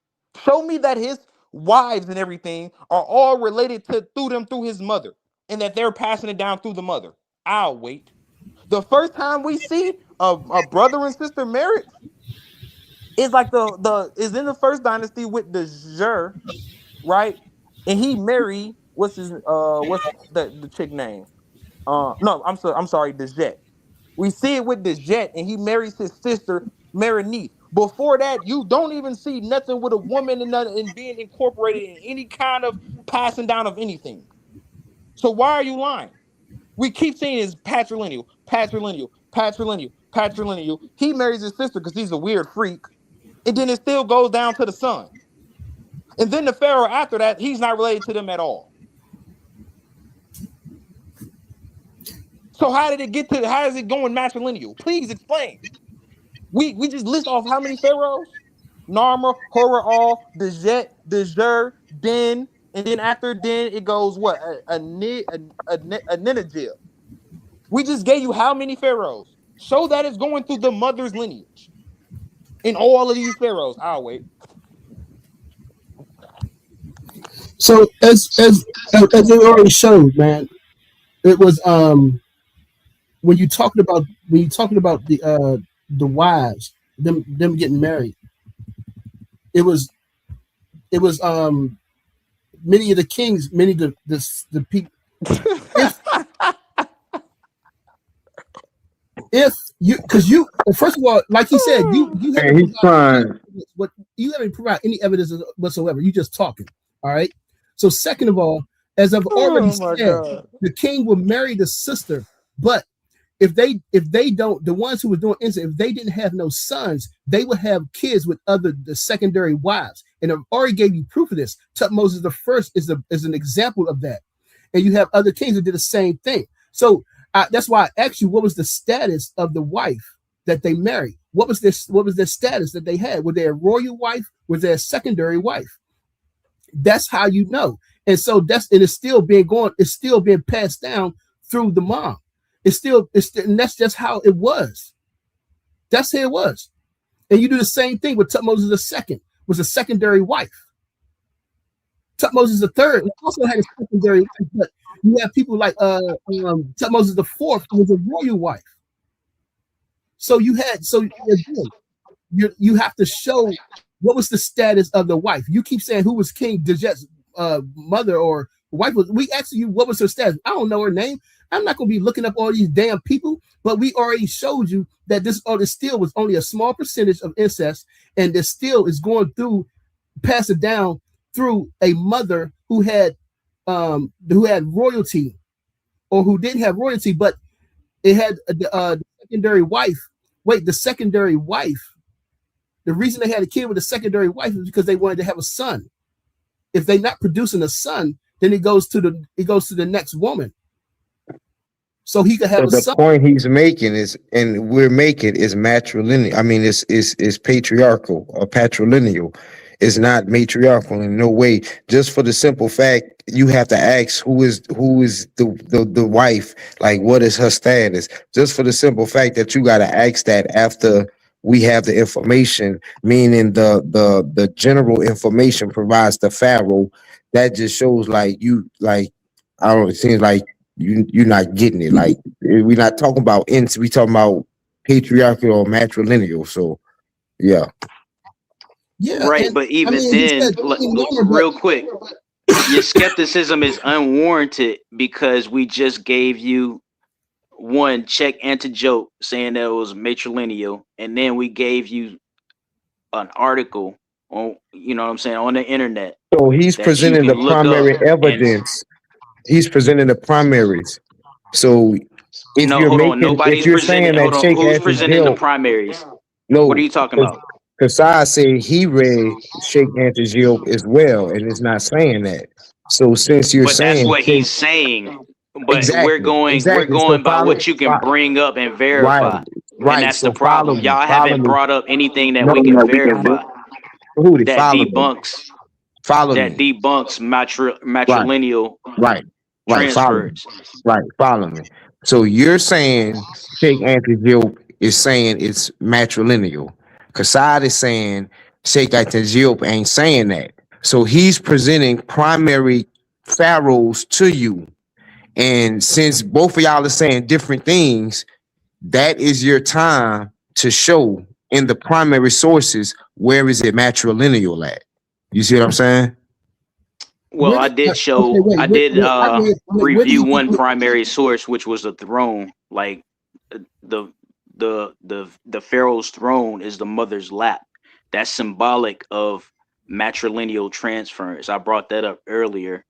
Show me that his wives and everything are all related through his mother, and that they're passing it down through the mother. I'll wait. The first time we see a brother and sister marriage, It's like is in the first dynasty with the Zer, right? And he married what's the chick name? No, I'm sorry, the Jet. We see it with the Jet, and he marries his sister Marinith. Before that, you don't even see nothing with a woman and being incorporated in any kind of passing down of anything. So why are you lying? We keep saying it's patrilineal, patrilineal, patrilineal, patrilineal. He marries his sister because he's a weird freak, and then it still goes down to the son. And then the pharaoh after that, he's not related to them at all. So how does it go in matrilineal? Please explain. We just list off how many pharaohs? Narmer, Hora'al, Djet, Djer, Den, and then after Den it goes what? A Ninajil. We just gave you how many pharaohs? Show that it's going through the mother's lineage. In all of these pharaohs. I'll wait. So as it already showed, man, it was when you talking about the wives, them getting married, it was many of the kings, many of the people. If you, because you, first of all, like he said, you haven't provided any evidence whatsoever. You just talking. All right. So second of all, as I've already said, the king will marry the sister, but if they don't, the ones who were doing incest, if they didn't have no sons, they would have kids with the secondary wives. And I've already gave you proof of this. Tutmosis the first is an example of that. And you have other kings that did the same thing. So that's why I asked you, what was the status of the wife that they married? What was their status that they had? Were they a royal wife? Was they a secondary wife? That's how you know. And so it's still being passed down through the mom. And that's just how it was. That's how it was. And you do the same thing with Tutmosis II, was a secondary wife. Tutmosis III also had a secondary wife, but you have people like Tutmosis IV, who was a royal wife. So you have to show what was the status of the wife. You keep saying who was King Djet's mother or wife. We asked you what was her status. I don't know her name. I'm not going to be looking up all these damn people, but we already showed you that this still was only a small percentage of incest, and this still is going through, pass it down through a mother who had royalty, or who didn't have royalty, but it had the secondary wife. Wait, the secondary wife. The reason they had a kid with a secondary wife is because they wanted to have a son. If they're not producing a son, then it goes to the next woman. So he could have a son. The point he's making is, and we're making, is matrilineal. I mean, it's patriarchal or patrilineal. It's not matriarchal in no way. Just for the simple fact, you have to ask who is the wife, like what is her status. Just for the simple fact that you got to ask that after we have the information, meaning the general information provides the pharaoh. That just shows I don't know, it seems like you're not getting it. Like, we're not talking about we talking about patriarchal or matrilineal. So yeah. Yeah, right, but even then, real quick, your skepticism is unwarranted because we just gave you one check antijoke saying that it was matrilineal, and then we gave you an article on, you know what I'm saying, on the internet. So he's presenting the primary evidence. He's presenting the primaries. So if you're saying that Sheikh who's presenting the primaries? No, what are you talking about? Kasai said he read Sheikh Antijob as well, and it's not saying that. So since you're saying, that's what he's saying. But exactly, we're going by what you can bring up and verify. Right. And that's the problem. Y'all haven't brought up anything that we can verify. That debunks matrilineal transfers. Right. Follow me. So you're saying Sheikh Antijob is saying it's matrilineal. Kasad is saying Sheikh Antijob ain't saying that. So he's presenting primary pharaohs to you. And since both of y'all are saying different things, that is your time to show in the primary sources, where is it matrilineal at? You see what I'm saying? Well, I did show, I did where do review you one think? primary source, which was the throne. Like the pharaoh's throne is the mother's lap. That's symbolic of matrilineal transference. I brought that up earlier,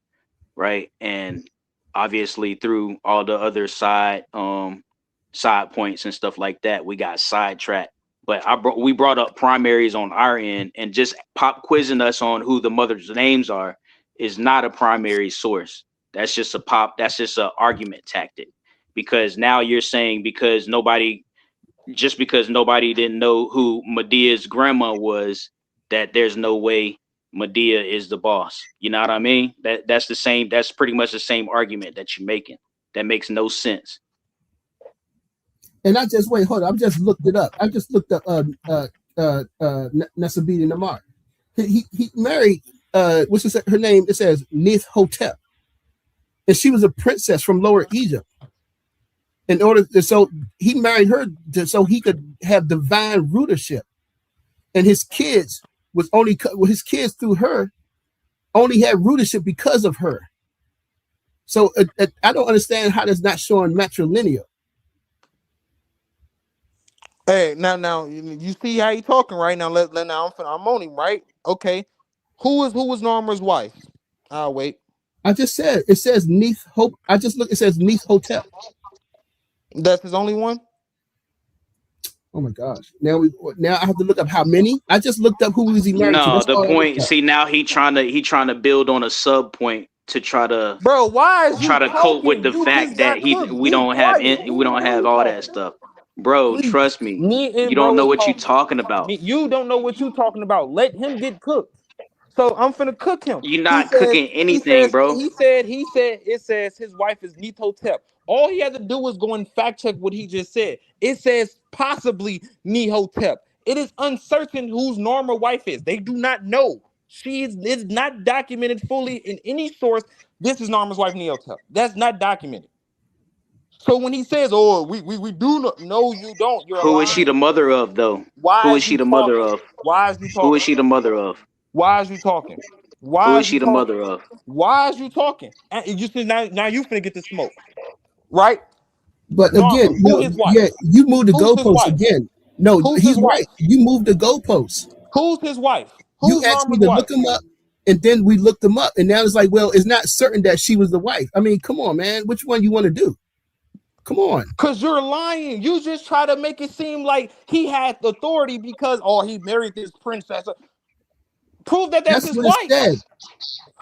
right? And obviously through all the other side points and stuff like that, we got sidetracked. But we brought up primaries on our end, and just pop quizzing us on who the mother's names are is not a primary source. That's just an argument tactic, because now you're saying because nobody didn't know who Medea's grandma was, that there's no way Medea is the boss. You know what I mean? That's pretty much the same argument that you're making. That makes no sense. And I just hold on. I just looked it up. I just looked up Nasabidi Namar. He married what's her name? It says Neith-Hotep, and she was a princess from Lower Egypt. So he married her so he could have divine rulership, and his kids through her only had rulership because of her. So I don't understand how that's not showing matrilineal. Hey, now you see how he talking right now. Now I'm on him, right? Okay. Who was Norma's wife? I'll wait. I just said it says Neith-Hotep. I just look. It says Neith-Hotep. That's his only one. Oh my gosh! Now I have to look up how many. I just looked up who was he married to. No, That's the all I point. looked up. See, now he trying to build on a sub point to try to to cope with the fact that we don't have all that stuff. Bro, trust me. You don't know what you're talking about. You don't know what you're talking about. Let him get cooked. So I'm finna cook him. You're not cooking anything, bro. He said it says his wife is Neith-Hotep. All he had to do was go and fact check what he just said. It says possibly Neith-Hotep. It is uncertain whose Norma wife is. They do not know. It's not documented fully in any source. This is Norma's wife, Neith-Hotep. That's not documented. So when he says, "Oh, we do not," no, you don't. Who is she the mother of, though? Why Who is is she you the mother talking? of? Why is you talking? Who is she the mother of? Why is you talking? Why Who is is she you the talking? mother of? Why is you talking? And you see now you finna get the smoke, right? But Norma, again, who his wife? yeah, you moved the Who's his goalposts wife? again. No, Who's he's his wife? right. You moved the goalposts. Who's his wife? You Who's asked me Norma's to wife? look him up, and then we looked him up, and now it's like, well, it's not certain that she was the wife. I mean, come on, man. Which one you want to do? Come on. Because you're lying. You just try to make it seem like he had authority because he married this princess. Prove that that's his what wife. it said.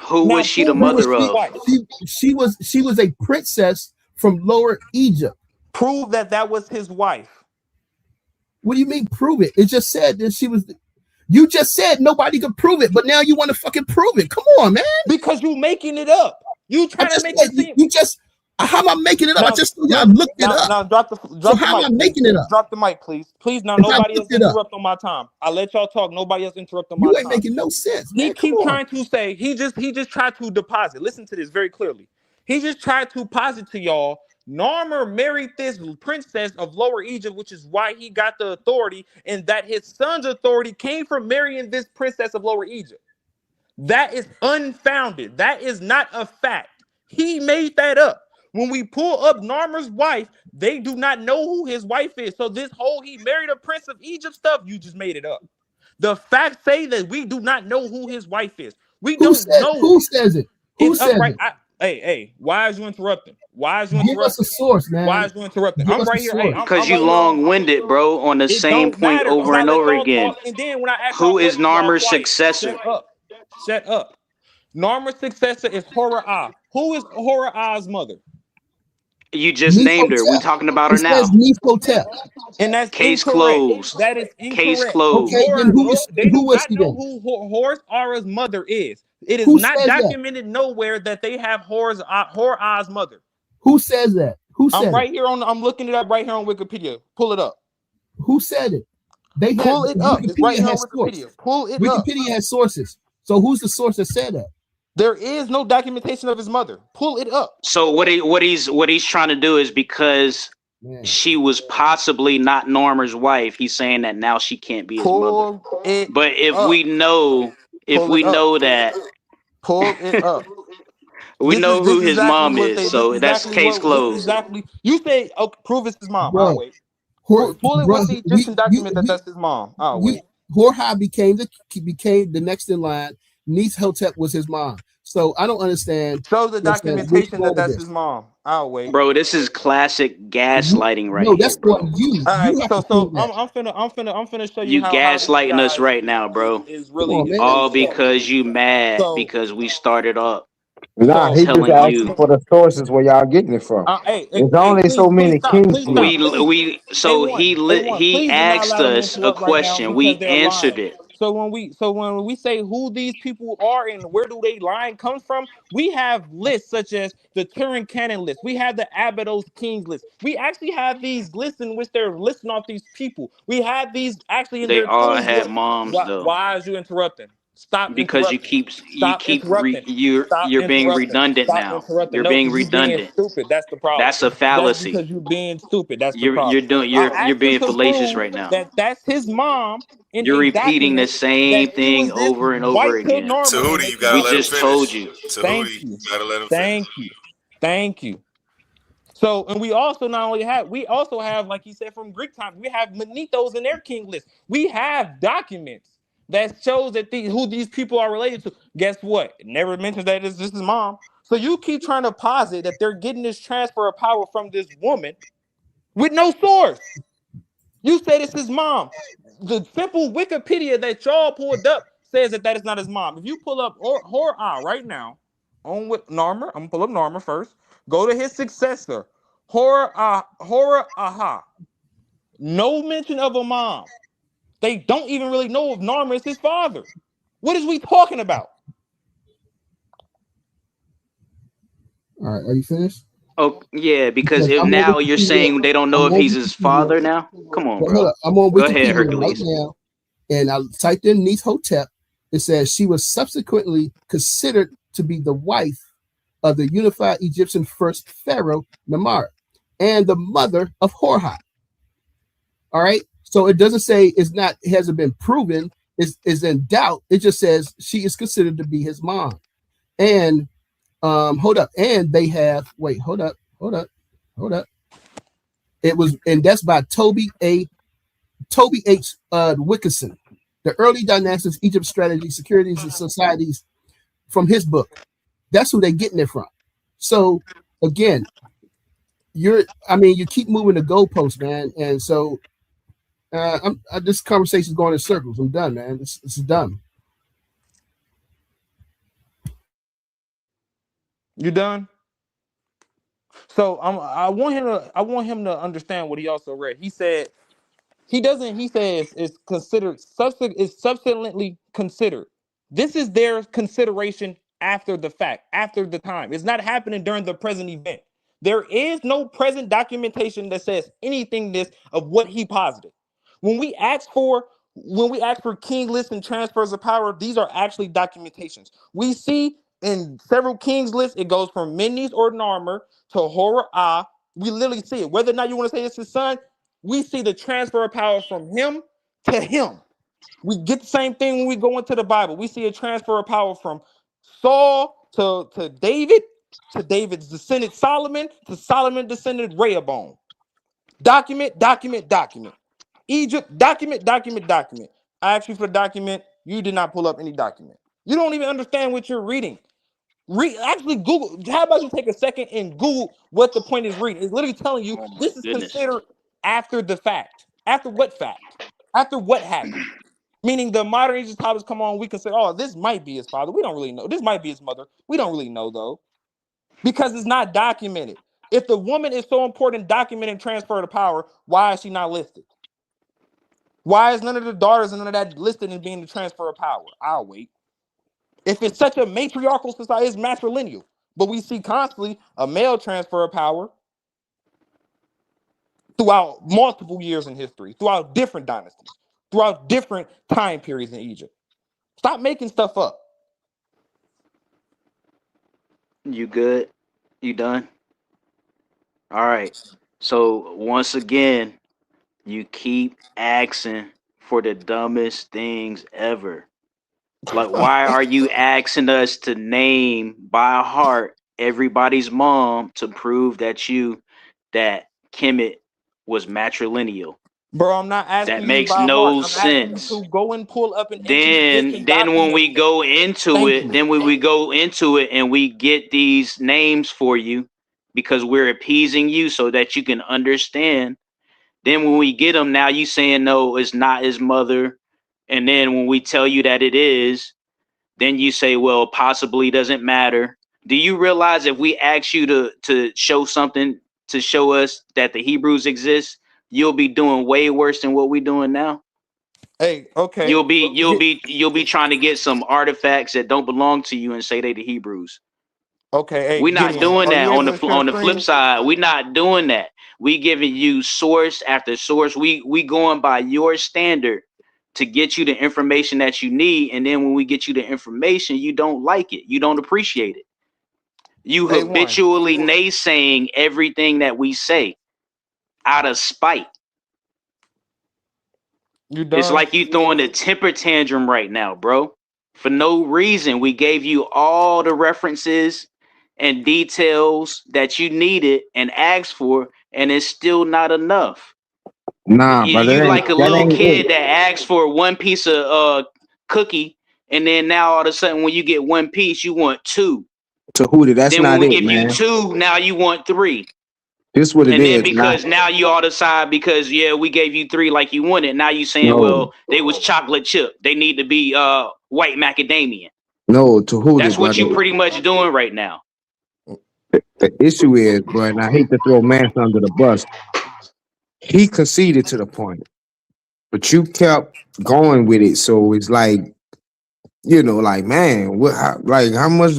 Who Now was she the prove that mother it's his of? wife. She was a princess from Lower Egypt. Prove that was his wife. What do you mean prove it? It just said that she was. You just said nobody could prove it, but now you want to fucking prove it. Come on, man. Because you making it up. You trying to make it seem. You just. How am I making it up? I just told you I now- looked it up. Now drop the So mic. how am I please. making it up? Drop the mic, please. Please, now If I nobody else looked it up. interrupt on my time. I let y'all talk. Nobody else interrupt on my You time. ain't making no sense, He man. Come keep on. trying to say he just tried to deposit. Listen to this very clearly. He just tried to posit to y'all. Narmer married this princess of Lower Egypt, which is why he got the authority, and that his son's authority came from marrying this princess of Lower Egypt. That is unfounded. That is not a fact. He made that up. When we pull up Narmer's wife, they do not know who his wife is. So this whole he married a prince of Egypt stuff, you just made it up. The facts say that we do not know who his wife is. We Who don't said? know. Who says it? Who It's up says right. it? Hey, why is you interrupting? Why is you Give us interrupting? a source, man. Why is you interrupting? Give I'm us right a here. source. Hey, Because I'm you right here. long-winded, bro, on the It same don't point matter, over 'cause I and let over y'all again. talk, and then when I ask y'all Who is questions, y'all Narmer's quiet. successor? Shut up. Shut up. Narmer's successor is Horror-Ah. Who is Horror-Ah's mother? You just named her. We Neith-Hotep. talking about her It now. says Neith-Hotep. And that's Case incorrect. closed. That is Case incorrect. closed. Okay, then They do who was not she know then? who Horus-Ara's mother is. It is Who not says that? documented nowhere that they have Horror-Ah's mother. Who says that? Who I'm said right it? here I'm looking it up right here on Wikipedia. Pull it up. Who said it? They Pull have it up. It's right Wikipedia here on has source. Wikipedia. Pull it up. Wikipedia has sources. So who's the source that said that? There is no documentation of his mother. Pull it up. So what he's trying to do is because she was possibly not Normer's wife. He's saying that now she can't be his mother. Pull it But if up. we know, Pull it up. that Pull it up. we know who his mom what is, they. so This that's exactly case what. closed. This exactly. You say, okay, prove it's his mom. Bro, I'll wait. Hor- Pull it bro, with the Egyptian document that's his mom. I'll wait. Horha became the next in line. Neith-Hotep was his mom. So I don't understand. Show the what's that- documentation what's that that's this. his mom. I'll wait. Bro, this is classic gaslighting right No, here, that's bro. on you. All right, You have so to prove that. I'm finna show you You how gaslighting these us guys right now, bro. is really Come on, man. All because you mad So- because we started up Nah, he just telling asking you. for the sources where y'all getting it from. There's only please, so many stop, kings please here. stop. We so he Please do not asked allow them to us a interrupt right now question. because We they're answered lying. it. So when we say who these people are and where do they line comes from, we have lists such as the Turin Canon list. We have the Abydos Kings list. We actually have these lists in which they're listing off these people. We have these actually in They their all tombs. had moms though. Why is you interrupting? Stop Because interrupting. you're being redundant Stop now. interrupting. You're No, being because you being redundant. stupid. That's the problem. That's a That's fallacy. because you being stupid. That's the You're problem. I you're asked him being to fallacious prove right now. that that's his mom in You're a repeating the document same that he was thing this over and over white again. Norma. Tahuti, you gotta We let him just finish. told you. Thank Tahuti, you. you gotta let him finish. Thank you. Thank you. So, and we also not only have, we also have, like he said, from Greek times, we have Manethos in their king list. We have documents that shows that who these people are related to. Guess what? It never mentions that it's just his mom. So you keep trying to posit that they're getting this transfer of power from this woman with no source. You said it's his mom. The simple Wikipedia that y'all pulled up says that is not his mom. If you pull up Hor-Ah right now on with Narmer, I'm gonna pull up Narmer first. Go to his successor, Hor-Aha. No mention of a mom. They don't even really know if Narmer is his father. What is we talking about? All right, are you finished? Oh yeah, because if I'm on now you're Wikipedia. saying they don't know I'm if on he's his Wikipedia. father now. Come on, Well, hold bro. up. I'm on Go ahead, Wikipedia right Hercules. now, and I typed in Neith-Hotep. It says she was subsequently considered to be the wife of the unified Egyptian first pharaoh Namar and the mother of Horha. All right, so it doesn't say it hasn't been proven, is in doubt. It just says she is considered to be his mom. And hold up, and they have hold up. It was, and that's by Toby H. Wickerson, the early dynastics, Egypt strategy, securities and societies, from his book. That's who they're getting it from. So again, you keep moving the goalposts, man, and so this conversation is going in circles. I'm done, man. It's done. You done? So I want him to understand what he also read. He said he says it's considered subsequently considered. This is their consideration after the fact, after the time. It's not happening during the present event. There is no present documentation that says anything of what he posited. When we ask for king lists and transfers of power, these are actually documentations. We see in several kings lists, it goes from Mendes or Narmer to Hor-Ah. We literally see it. Whether or not you want to say it's his son, we see the transfer of power from him to him. We get the same thing when we go into the Bible. We see a transfer of power from Saul to David, to David's descendant Solomon, to Solomon descendant Rehoboam. Document. Egypt, document. I asked you for the document. You did not pull up any document. You don't even understand what you're reading. Actually, Google. How about you take a second and Google what the point is reading? It's literally telling you this is considered after the fact. After what fact? After what happened? Meaning the modern Egyptologists come on, we can say, oh, this might be his father. We don't really know. This might be his mother. We don't really know, though, because it's not documented. If the woman is so important, documenting transfer of power, why is she not listed? Why is none of the daughters and none of that listed in being the transfer of power? I'll wait. If it's such a matriarchal society, it's matrilineal. But we see constantly a male transfer of power throughout multiple years in history, throughout different dynasties, throughout different time periods in Egypt. Stop making stuff up. You good? You done? All right. So once again, you keep asking for the dumbest things ever. Like, why are you asking us to name by heart everybody's mom to prove that Kemet was matrilineal? Bro, I'm not That asking you makes by heart. no I'm asking you sense. to go and pull up an ancient Egyptian Then when document. we go into Thank it, you. then when we go into it and we get these names for you because we're appeasing you so that you can understand. Then when we get them, now you saying no, it's not his mother. And then when we tell you that it is, then you say, well, possibly doesn't matter. Do you realize if we ask you to show something to show us that the Hebrews exist, you'll be doing way worse than what we're doing now? Hey, okay. You'll be trying to get some artifacts that don't belong to you and say they the Hebrews. Okay, hey, We're not Gideon, doing are that. you On able the to share on the flip screen? side, we're not doing that. We giving you source after source. We going by your standard to get you the information that you need, and then when we get you the information, you don't like it. You don't appreciate it. You A1. habitually naysaying everything that we say out of spite. You It's done? like you throwing a temper tantrum right now, bro. For no reason. We gave you all the references and details that you needed and asked for, and it's still not enough. Nah, You, but you like a that little ain't kid it. that asks for one piece of cookie, and then now all of a sudden when you get one piece, you want two. Tahuti, that's Then when not we it, give you man. two, now you want three. This what it And then is. Not because now you all decide because yeah, we gave you three like you wanted. Now you saying, no, well, they was chocolate chip. They need to be white macadamia. no, Tahuti, That's what brother. you pretty much doing right now. The issue is, bro, and I hate to throw Mance under the bus. He conceded to the point, but you kept going with it. So it's like, like, man, how much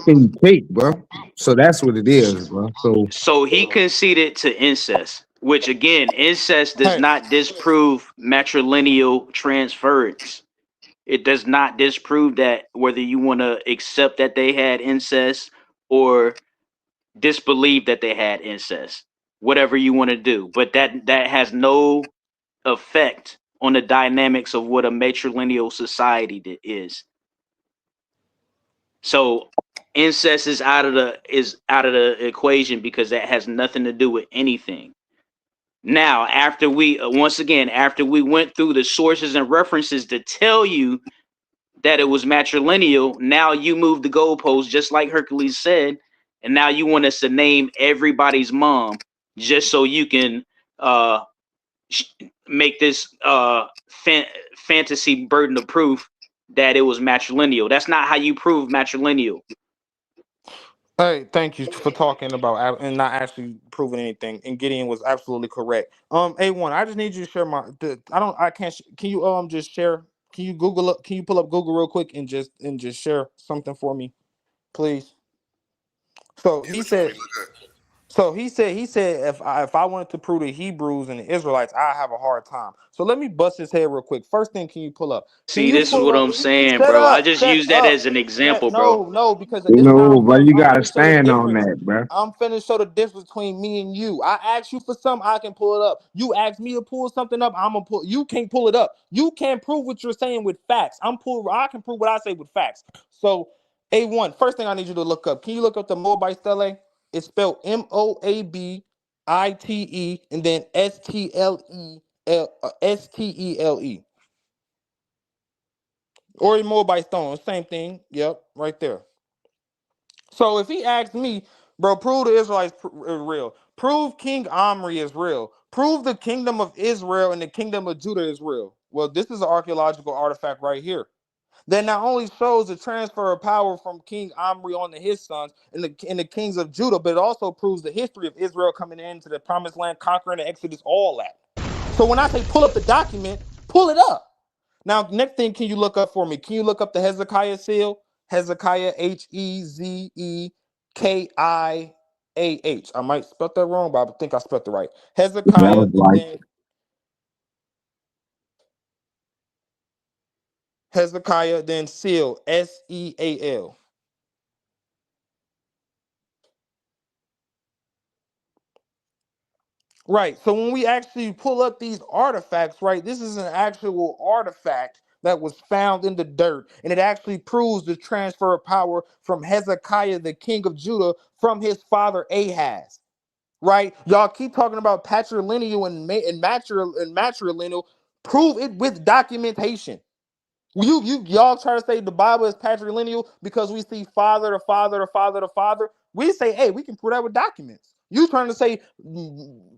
can you take, bro? So that's what it is, bro. So he conceded to incest, which again, incest does not disprove matrilineal transference. It does not disprove that whether you want to accept that they had incest or disbelieve that they had incest, whatever you want to do. But that has no effect on the dynamics of what a matrilineal society is. So incest is out of the equation because that has nothing to do with anything. Now, after we after we went through the sources and references to tell you that it was matrilineal, now you move the goalpost just like Hercules said, and now you want us to name everybody's mom just so you can make this fantasy burden of proof that it was matrilineal. That's not how you prove matrilineal. Hey, thank you for talking about and not actually proving anything. And Gideon was absolutely correct. A1, I just need you to share can you just share? Can you Google up? Can you pull up Google real quick and just share something for me, please? So he said. So he said if I wanted to prove the Hebrews and the Israelites, I have a hard time. So let me bust his head real quick. First thing, can you pull up? Can See, you this is pull what up? I'm saying, Shut bro. I up! just Shut use that up! as an example, bro. No, because this is how No, I'm but finna. you I'm gotta finna show the stand on difference. that, bro. I'm finna show the difference between me and you. I asked you for something, I can pull it up. You asked me to pull something up, I'm gonna pull. You can't pull it up. You can't prove what you're saying with facts. I can prove what I say with facts. So, A1, first thing I need you to look up. Can you look up the Moabite stele? It's spelled Moabite and then Stele. Or a Moabite stone, same thing. Yep, right there. So if he asks me, bro, prove the Israelites is real. Prove King Omri is real. Prove the kingdom of Israel and the kingdom of Judah is real. Well, this is an archaeological artifact right here. That not only shows the transfer of power from King Omri on to his sons and the kings of Judah, but it also proves the history of Israel coming into the promised land, conquering the Exodus, all that. So when I say pull up the document, pull it up. Now, next thing, can you look up for me? Can you look up the Hezekiah seal? Hezekiah, Hezekiah. I might spell that wrong, but I think I spelled it right. That Hezekiah, was and like then Hezekiah, then seal, Seal. Right. So when we actually pull up these artifacts, right, this is an actual artifact that was found in the dirt, and it actually proves the transfer of power from Hezekiah, the king of Judah, from his father Ahaz. Right? Y'all keep talking about patrilineal and matrilineal. Prove it with documentation. Y'all try to say the Bible is patrilineal because we see father to father to father to father. We say, hey, we can prove that with documents. You trying to say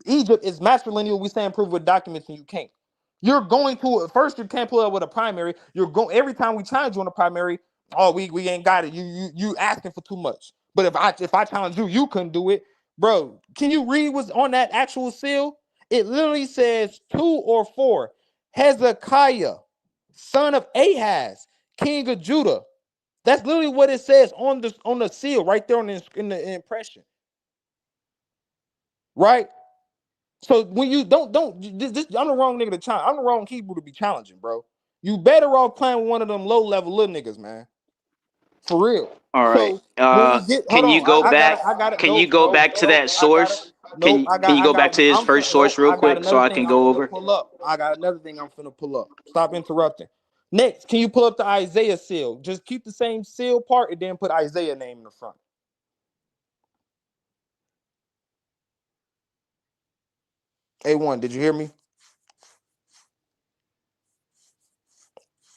Egypt is matrilineal, we saying prove with documents, and you can't. You're going to first, you can't pull it up with a primary. You're going every time we challenge you on a primary. Oh, we ain't got it. You asking for too much. But if I challenge you, you couldn't do it, bro. Can you read what's on that actual seal? It literally says 2 or 4. Hezekiah, son of Ahaz, king of Judah. That's literally what it says on the seal right there in the impression. Right? So when you don't this, I'm the wrong nigga to challenge. I'm the wrong Hebrew to be challenging, bro. You better off playing with one of them low level little niggas, man. For real. All right. So when we get, hold Can you on, go back? I got it. Can you go back to that source? Can you go back to his first source real quick so I can go over? Pull up. I got another thing I'm finna pull up. Stop interrupting. Next, can you pull up the Isaiah seal? Just keep the same seal part and then put Isaiah name in the front. A1, did you hear me?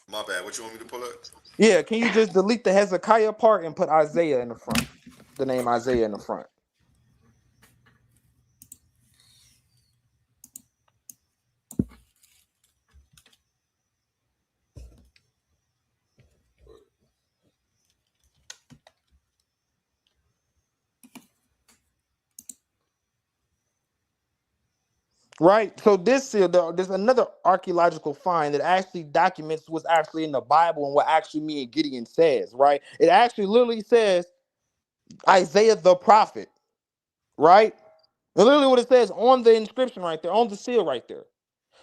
My bad. What you want me to pull up? Yeah, can you just delete the Hezekiah part and put Isaiah in the front? The name Isaiah in the front. Right. So this seal, there's another archaeological find that actually documents what's actually in the Bible and what actually me and Gideon says. Right. It actually literally says Isaiah the prophet. Right. And literally what it says on the inscription right there, on the seal right there.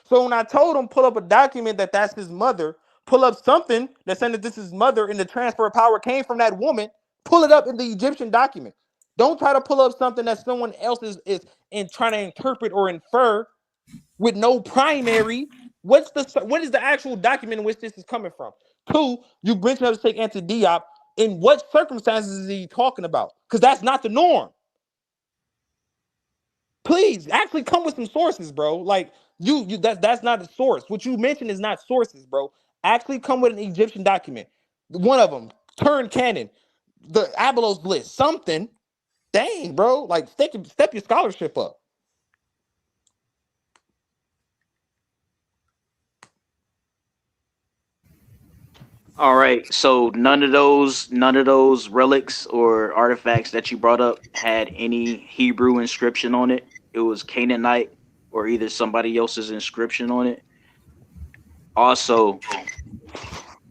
So when I told him pull up a document that's his mother, pull up something that said that this is his mother and the transfer of power came from that woman, pull it up in the Egyptian document. Don't try to pull up something that someone else is in trying to interpret or infer with no primary. What is the actual document in which this is coming from? 2, you mentioned up to take anti-Diop. In what circumstances is he talking about? Because that's not the norm. Please actually come with some sources, bro. Like that's not a source. What you mentioned is not sources, bro. Actually come with an Egyptian document. One of them, Turn Canon, the Abylos list, something. Dang, bro. Like step your scholarship up. All right. So none of those relics or artifacts that you brought up had any Hebrew inscription on it. It was Canaanite or either somebody else's inscription on it. Also,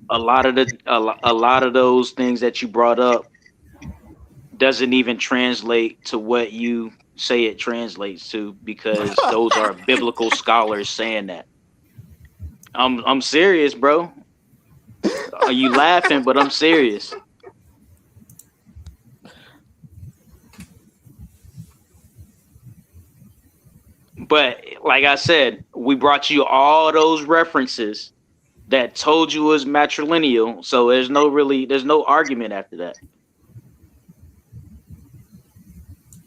a lot of those things that you brought up doesn't even translate to what you say it translates to, because those are biblical scholars saying that. I'm serious, bro. Are you laughing? But I'm serious. But like I said, we brought you all those references that told you it was matrilineal. So there's no argument after that.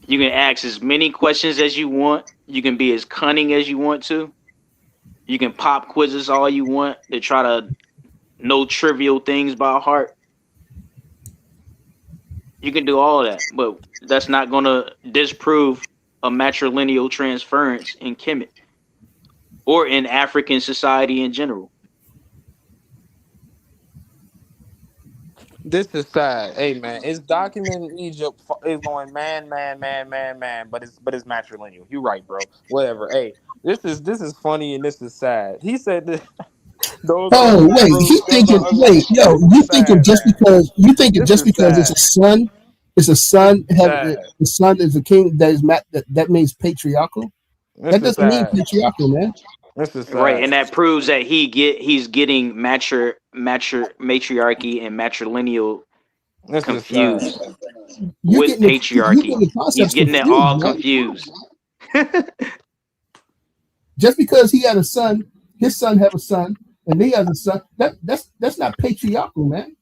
You can ask as many questions as you want. You can be as cunning as you want to. You can pop quizzes all you want to try to know trivial things by heart. You can do all that, but that's not going to disprove a matrilineal transference in Kemet or in African society in general. This is sad. Hey man, it's documented in Egypt is going man, but it's matrilineal. You right, bro. Whatever. Hey, this is funny and this is sad. He said this. Oh wait, he thinking. Wait, yo, you thinking just because it's a son, the son is a king that is that means patriarchal. That doesn't mean patriarchal, man. Right, and that proves that he's getting matriarchy and matrilineal confused with patriarchy. He's getting it all confused. Just because he had a son, his son have a son, and he has a son. That's not patriarchal, man.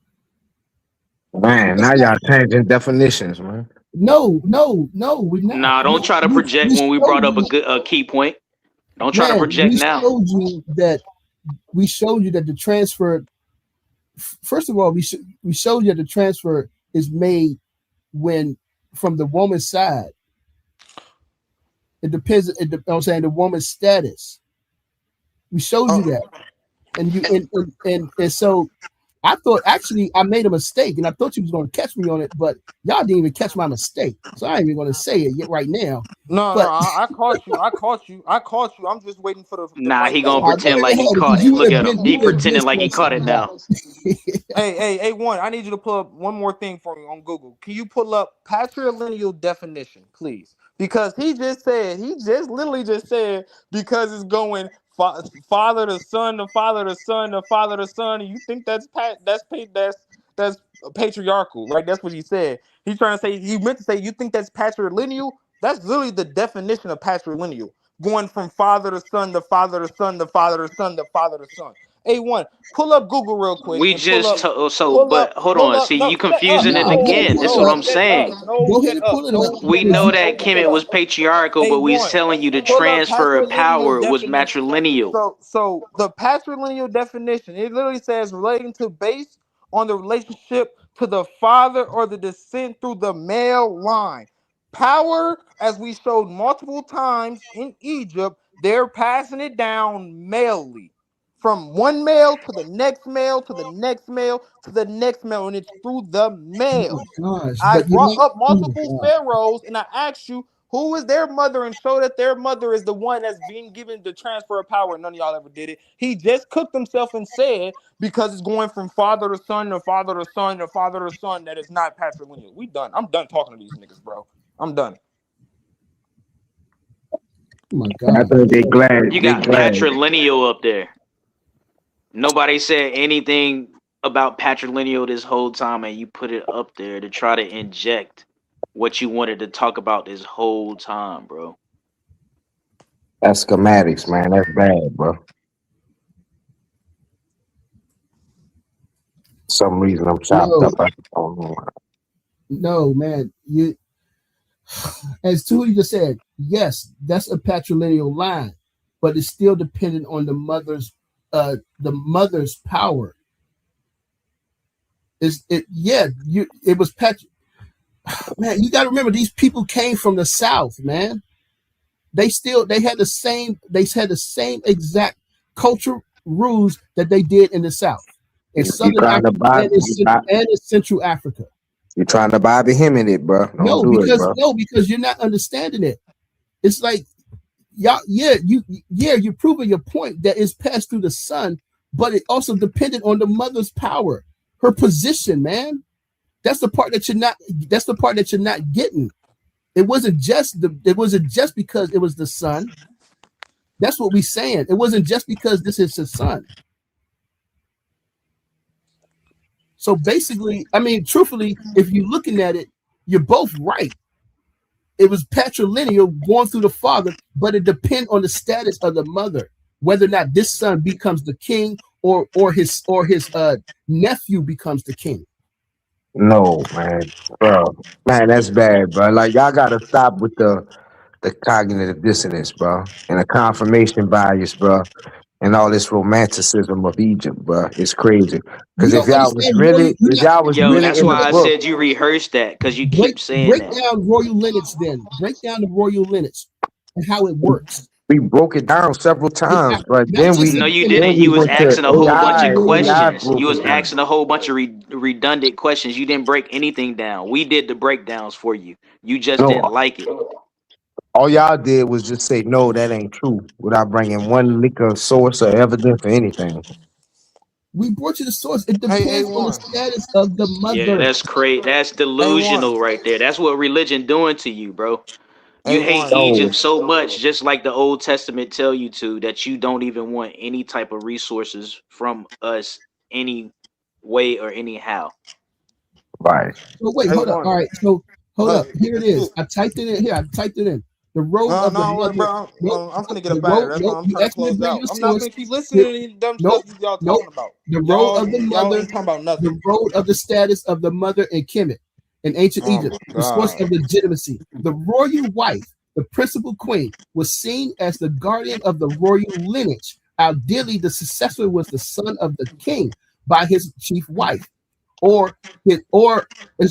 Man, That's now not. y'all changing definitions, man. No, we're not. Nah, don't try to project We when we showed brought up you, a key point. Don't try to man. project now. We showed you that the transfer. First of all, we showed you that the transfer is made when from the woman's side. It depends. I'm saying the woman's status. We showed you that, and so I thought actually I made a mistake, and I thought you was going to catch me on it, but y'all didn't even catch my mistake, so I ain't even going to say it yet right now. No, But I caught you. I caught you. I'm just waiting for the Nah, mic he to gonna open. pretend go like he ahead, caught because it. you would Look have at him. been He you would have pretending just like he said caught it something now. else. Hey, one. I need you to pull up one more thing for me on Google. Can you pull up patrilineal definition, please? Because he just literally just said, because it's going father to son, the father to son, the father to son, and you think that's patriarchal, right? That's what he said. He meant to say, you think that's patrilineal? That's literally the definition of patrilineal. Going from father to son, the father to son, the father to son, the father to son. A1, pull up Google real quick We and pull just up, but hold pull on. up. See, No, you shut up. confusing it No, go ahead and again. pull This is it what up. I'm Shut up. saying. No, Go ahead shut and up. pull it up No, We shut because know up. that No, shut Kemet up. was patriarchal, but we A1, telling you the pull up transfer of patrilineal power was definition. matrilineal. So the patrilineal definition, it literally says relating to based on the relationship to the father or the descent through the male line. Power, as we showed multiple times in Egypt, they're passing it down malely. From one male to the next male to the next male to the next male, and it's through the oh males. my gosh, I but you're brought not. up Oh my multiple god. pharaohs and I asked you who is their mother and show that their mother is the one that's being given the transfer of power. None of y'all ever did it. He just cooked himself and said because it's going from father to son to father to son to father to son that it's not patrilineal. We done. I'm done talking to these niggas, bro. I'm done. Oh my I god. think they glad. You They got glad. patrilineal up there. Nobody said anything about patrilineal this whole time, and you put it up there to try to inject what you wanted to talk about this whole time, bro. That's schematics, man. That's bad, bro. Some reason I'm chopped up. No, I don't know. no, man. You, as Tuli just said, yes, that's a patrilineal line, but it's still dependent on the mother's power. Is it? Yeah, it was man. You got to remember, these people came from the South, man. They had the same exact culture rules that they did in the South, in You Southern trying to Africa, buy? and in Central Africa. You trying to Bobby him in it, bro? Don't No, do it, bro. because you're not understanding it. It's like y'all, you're proving your point that it's passed through the son, but it also depended on the mother's power, her position, man. That's the part that you're not getting. It wasn't just because it was the son. That's what we're saying. It wasn't just because this is his son. So basically, I mean, truthfully, if you're looking at it, you're both right. It was patrilineal going through the father, but it depends on the status of the mother, whether or not this son becomes the king or his nephew becomes the king. No, man, bro. Man, that's bad, bro. Like y'all gotta stop with the cognitive dissonance, bro, and the confirmation bias, bro, and all this romanticism of Egypt, bro. It's crazy. You Because don't understand royal. if y'all was Yo, really that's in the why I book, said you rehearsed that, because you break keep saying break that. down royal lineage. Then break down the royal lineage and how it works. we broke it down several times, but Not then just we No, you in didn't. then we You was went to asking a whole bunch of AI questions. broke You was it down. asking a whole bunch of redundant questions. You didn't break anything down. We did the breakdowns for you. You just No, didn't like it. all y'all did was just say no, that ain't true, without bringing one lick of source or evidence or anything. We brought you the source. It Hey, depends on the A1. status of the Yeah, mother. that's crazy. That's A1. delusional right there. That's what religion doing to you, bro. You hate A1. Egypt No, so much, just like the Old Testament tell you to, that you don't even want any type of resources from us any way or anyhow. right. So wait, hold up. A1. All right, so hold up. Here it It's is. it. I typed it in here. I typed it in. The role No, of the no, mother. bro. Nope, I'm finna get the up out of here. role. That's why Nope. I'm You trying to asked me to close bring out. your I'm not source. finna keep listening to any dumb Nope. stuff y'all Nope. talking about. The role of the Y'all mother. ain't talking about nothing. The role of the status of the mother in Kemet in ancient Oh Egypt. my The source God. of legitimacy. The royal wife, the principal queen, was seen as the guardian of the royal lineage. Ideally, the successor was the son of the king by his chief wife, or his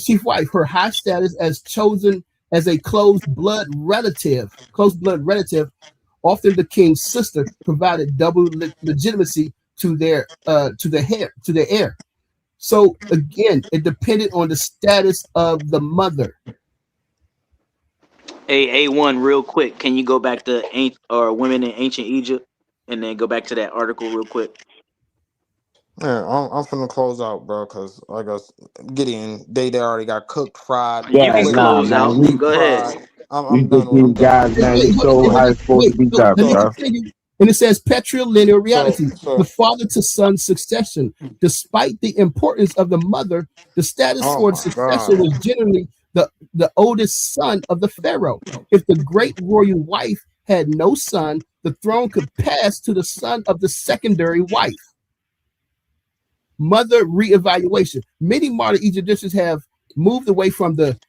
chief wife. Her high status as chosen as a close blood relative, often the king's sister, provided double legitimacy to their heir. So again, it depended on the status of the mother. Hey, A1, real quick. Can you go back to women in ancient Egypt, and then go back to that article real quick? Yeah, I'm finna close out, bro, because I guess Gideon, they already got cooked, fried, You Yeah, can flip, nah, close man. out. deep Go fried. ahead. You I'm just done with. I'm these done. guys, man. You Hold show on, how it's supposed to wait. be No, done, let me So, bro. continue. And it says patrilineal reality, the so, father to son succession. Despite the importance of the mother, the status oh for the my successor God. was generally the oldest son of the pharaoh. If the great royal wife had no son, the throne could pass to the son of the secondary wife. Mother reevaluation. Many modern Egyptians have moved away from the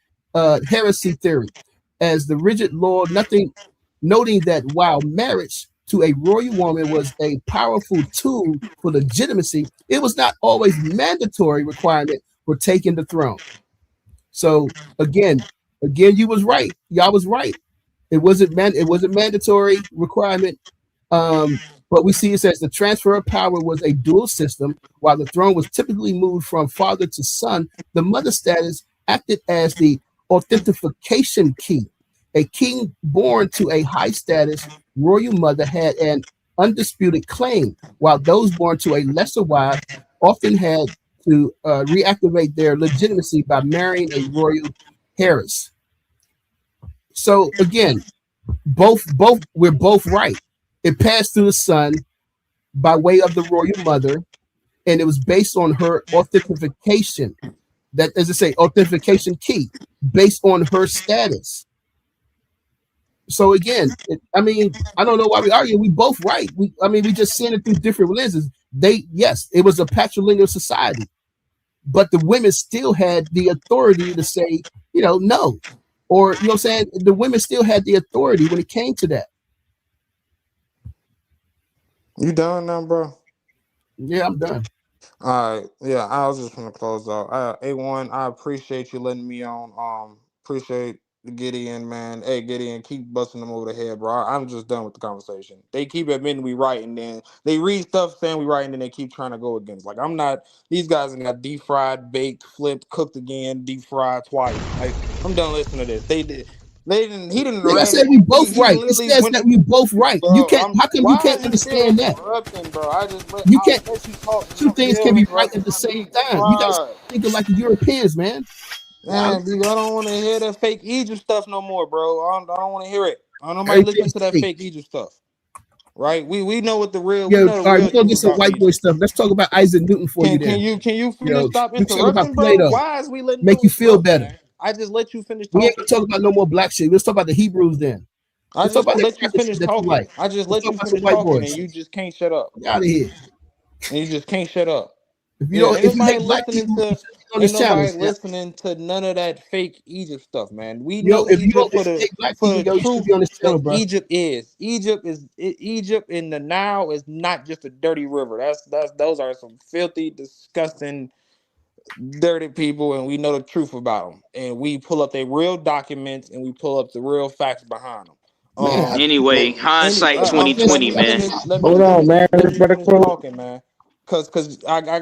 heresy theory as the rigid law, noting that while marriage to a royal woman was a powerful tool for legitimacy, it was not always mandatory requirement for taking the throne. So again, you was right. Y'all was right. It wasn't mandatory requirement. But we see it says the transfer of power was a dual system. While the throne was typically moved from father to son, the mother status acted as the authentication key. A king born to a high status royal mother had an undisputed claim, while those born to a lesser wife often had to reactivate their legitimacy by marrying a royal heiress. So again, we're both right. It passed through the son by way of the royal mother, and it was based on her authentication. That, as I say, authentication key based on her status. So again, I don't know why we argue. We both right. We just seeing it through different lenses. Yes, it was a patrilineal society, but the women still had the authority to say, no, or what I'm saying, the women still had the authority when it came to that. You done now, bro? Yeah, I'm done. All right. Yeah, I was just gonna close out. A1, I appreciate you letting me on. Appreciate Gideon, man. Hey, Gideon, keep busting them over the head, bro. I'm just done with the conversation. They keep admitting we right, and then they read stuff saying we right, and then they keep trying to go against. Like, I'm not. These guys got deep fried, baked, flipped, cooked again, deep fried twice. Like, I'm done listening to this. They did. They didn't. He didn't Like I read said, it. we both He right. It literally says went. that we both right. You Bro, can't. How come you why can't are you still understand that? interrupting, bro? You can't. I let you talk. You Two things can still be right interrupting. at the I'm same deep time. You guys fried. thinking like the Europeans, man. Man, dude, I don't want to hear that fake Egypt stuff no more, bro. I don't want to hear it. I don't nobody listen Everything's to that fake. fake Egypt stuff. Right? We know what the real Yo, the all right, real we're gonna truth get some about white boy Egypt. stuff. Let's talk about Isaac Newton for you Can then. you finish stop We talk about interrupting, bro? Plato. Why is we letting Make you you feel interrupt, better. man? I just let you finish We ain't talking. gonna talk about no more black shit. Let's talk about the Hebrews then. I Let's talk just about that let you Catholic shit finish that you talking. like. I just Let's let talk you about some finish white talking, and boys. you just can't shut up. Get out of here. And you just can't shut up. If Yeah, ain't you nobody hate black listening people, you to shouldn't be on this channel. none of that fake Egypt stuff, man. We Yo, know if you Egypt for hate black for people, the yo, you shouldn't truth be on this channel, that bro. Egypt is. Egypt in the Nile is not just a dirty river. Those are some filthy, disgusting, dirty people, and we know the truth about them. And we pull up their real documents and we pull up the real facts behind them. Man, Anyway, hindsight I'm, let 2020, me man. finish. Let me Hold on, finish. man. Let Let's me better finish close. talking, man. Cause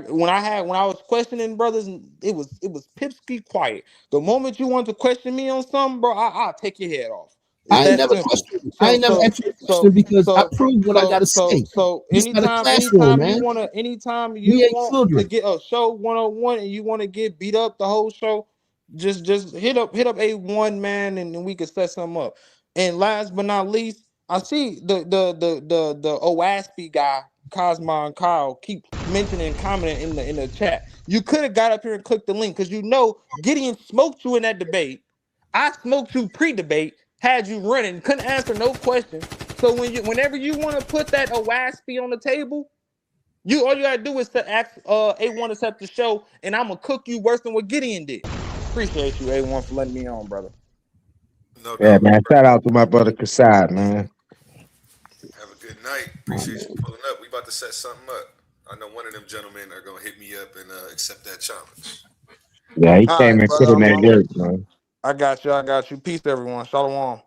when I was questioning brothers, it was pipsky quiet. The moment you want to question me on something, bro, I'll take your head off. It's I ain't that never simple. questioned you. I ain't never asked you a question because I proved what I gotta say. This is not a classroom, man. Anytime We you ain't want to children. get a show 101 and you want to get beat up the whole show, just hit up A1, man, and then we can set something up. And last but not least, I see the OASP guy, Cosmo and Kyle, keep mentioning and commenting in the chat. You could have got up here and clicked the link because Gideon smoked you in that debate. I smoked you pre-debate. had you running, couldn't answer no question. So whenever you want to put that OASP on the table, all you gotta do is to ask A1 to set the show, and I'm gonna cook you worse than what Gideon did. Appreciate you, A1, for letting me on, brother. Yeah, man. Shout out to my brother Kasai, man. Have a good night. Appreciate you pulling up. We about to set something up. I know one of them gentlemen are gonna hit me up and accept that challenge. Yeah, he All came right, and put brother, in that work, man. I got you. Peace, everyone. Shalom.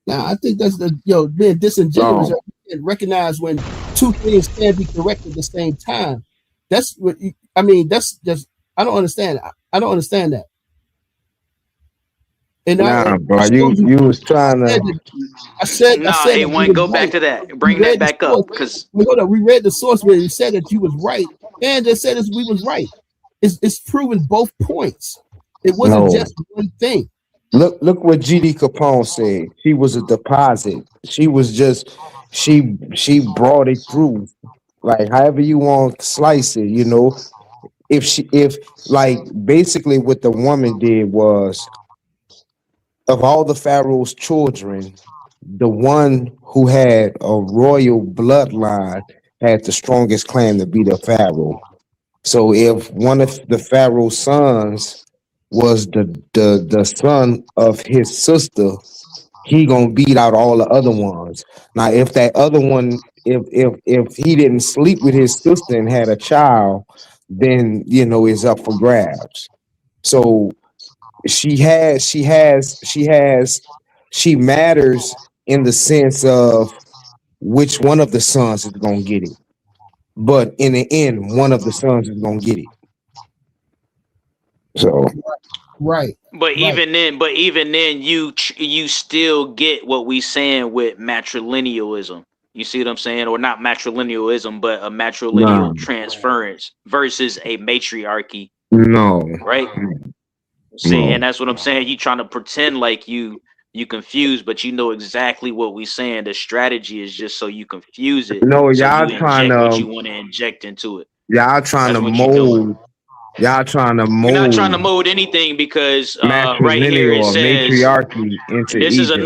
Now, I think that's being disingenuous and recognize when two things can be correct at the same time. That's what that's just, I don't understand. I don't understand that. And bro, you was trying to. I said A1, go back to that. Bring that back up, because we read the source where it said that you was right, and it said we was right. It's proven both points. It wasn't just one thing. Look what GD Capone said. She was a deposit. She was just she brought it through. Like however you want to slice it, if like basically what the woman did was, of all the Pharaoh's children, the one who had a royal bloodline had the strongest claim to be the Pharaoh. So if one of the Pharaoh's sons was the son of his sister, he gonna beat out all the other ones. Now, if that other one, if he didn't sleep with his sister and had a child, then it's up for grabs. So she matters in the sense of which one of the sons is gonna get it. But in the end, one of the sons is gonna get it. So right. But even then, you still get what we saying with matrilinealism. You see what I'm saying? Or not matrilinealism, but a matrilineal transference versus a matriarchy. No. Right? See, and that's what I'm saying. You trying to pretend like you confused, but you know exactly what we saying. The strategy is just so you confuse it. No, so y'all you trying inject what to you want to inject into it. y'all trying That's to what you're doing. mold. Y'all trying to We're not trying to mold mold anything because right here matrilineal it or says matriarchy into this is Egypt.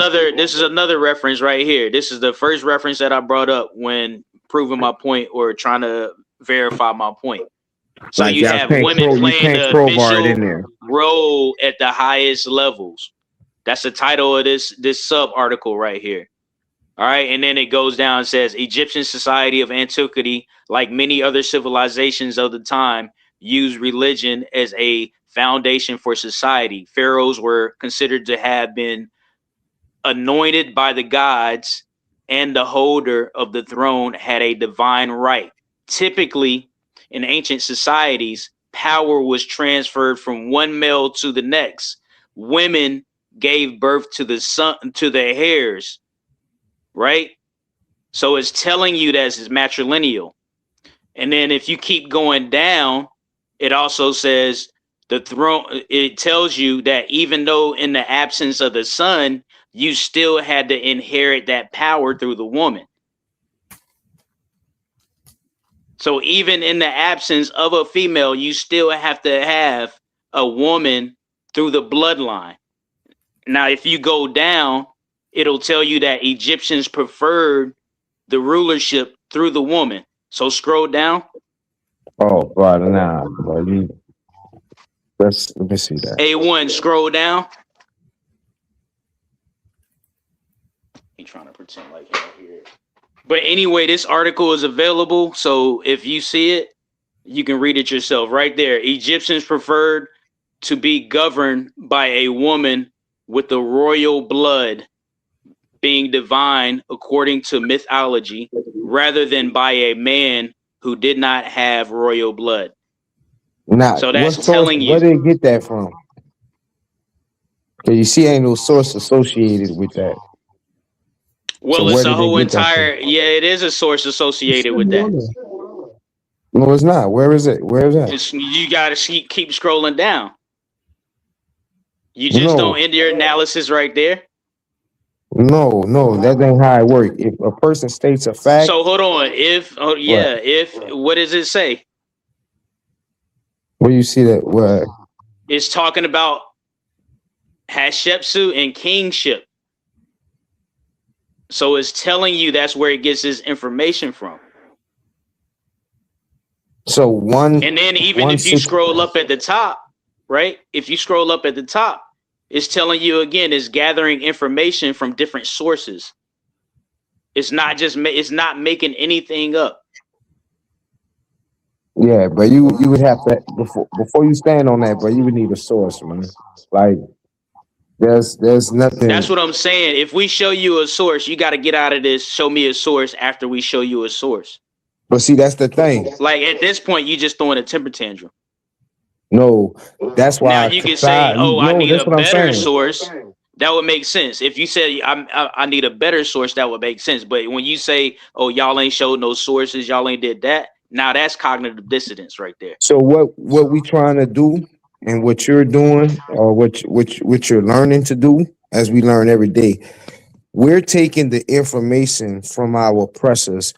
another reference right here. This is the first reference that I brought up when proving my point or trying to verify my point. So Like you y'all have can't women you playing can't the crowbar it in official there. role at the highest levels. That's the title of this sub article right here. All right, and then it goes down and says Egyptian society of antiquity, like many other civilizations of the time, used religion as a foundation for society. Pharaohs were considered to have been anointed by the gods, and the holder of the throne had a divine right. Typically, in ancient societies, power was transferred from one male to the next. Women gave birth to the son, to the heirs, right? So it's telling you that it's matrilineal. And then if you keep going down, it also says the throne, it tells you that even though in the absence of the son, you still had to inherit that power through the woman. So even in the absence of a female, you still have to have a woman through the bloodline. Now, if you go down, it'll tell you that Egyptians preferred the rulership through the woman. So scroll down. Oh, brother, nah, bro. Let me see that. A1, scroll down. He trying to pretend like he don't hear it. But anyway, this article is available. So if you see it, you can read it yourself right there. Egyptians preferred to be governed by a woman with the royal blood, being divine according to mythology, rather than by a man who did not have royal blood. Nah, So what that's source? telling you. Where did they get that from? Cause you see, ain't no source associated with that. Well, So it's where a did they whole get that entire, yeah, it is a source associated with that. No, it's not. Where is it? Where is that? You got to keep scrolling down. You just No. don't end your analysis right there. No, that ain't how it works. If a person states a fact, So hold on. What does it say? where you see that? Where? It's talking about Hatshepsut and kingship. So it's telling you that's where it gets his information from. So one, And then even if you scroll up at the top, right? If you scroll up at the top, it's telling you again, it's gathering information from different sources. It's not just, it's not making anything up. yeah, but you would have to before you stand on that, bro. You would need a source, man. Like there's nothing. That's what I'm saying. If we show you a source, you got to get out of this. Show me a source after we show you a source. But see, that's the thing. Like at this point, you just throwing a temper tantrum. No, that's why. Now you can say, "Oh, I need a better source." That would make sense. If you said I need a better source, that would make sense. But when you say, "Oh, y'all ain't showed no sources, y'all ain't did that," now that's cognitive dissonance right there. So what we trying to do, and what you're doing, or what you're learning to do, as we learn every day, we're taking the information from our oppressors,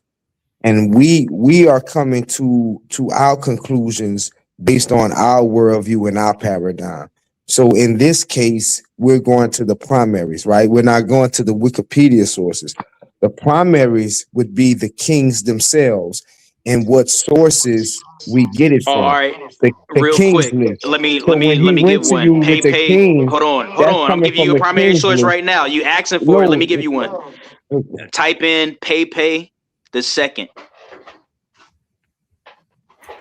and we are coming to our conclusions based on our worldview and our paradigm. So in this case, we're going to the primaries, right? We're not going to the Wikipedia sources. The primaries would be the kings themselves and what sources we get it from. All right, the real kings quick, list. let me So when he get went to one. you with the Pay. kings, Hold on. that's I'm coming giving you from a the primary kings source list. right now. You asking for it? No, Let me give you one. Type in Pepe the second.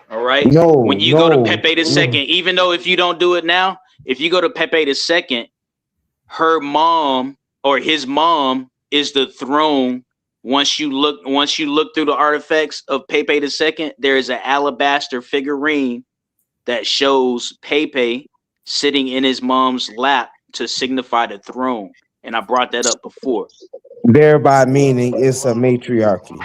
All right. No, When you go to no, Pepe the no. second, even though if you don't do it now, if you go to Pepe the second, her mom or his mom is the throne. Once you look through the artifacts of Pepe the second, there is an alabaster figurine that shows Pepe sitting in his mom's lap to signify the throne. And I brought that up before. Thereby meaning it's a matriarchy.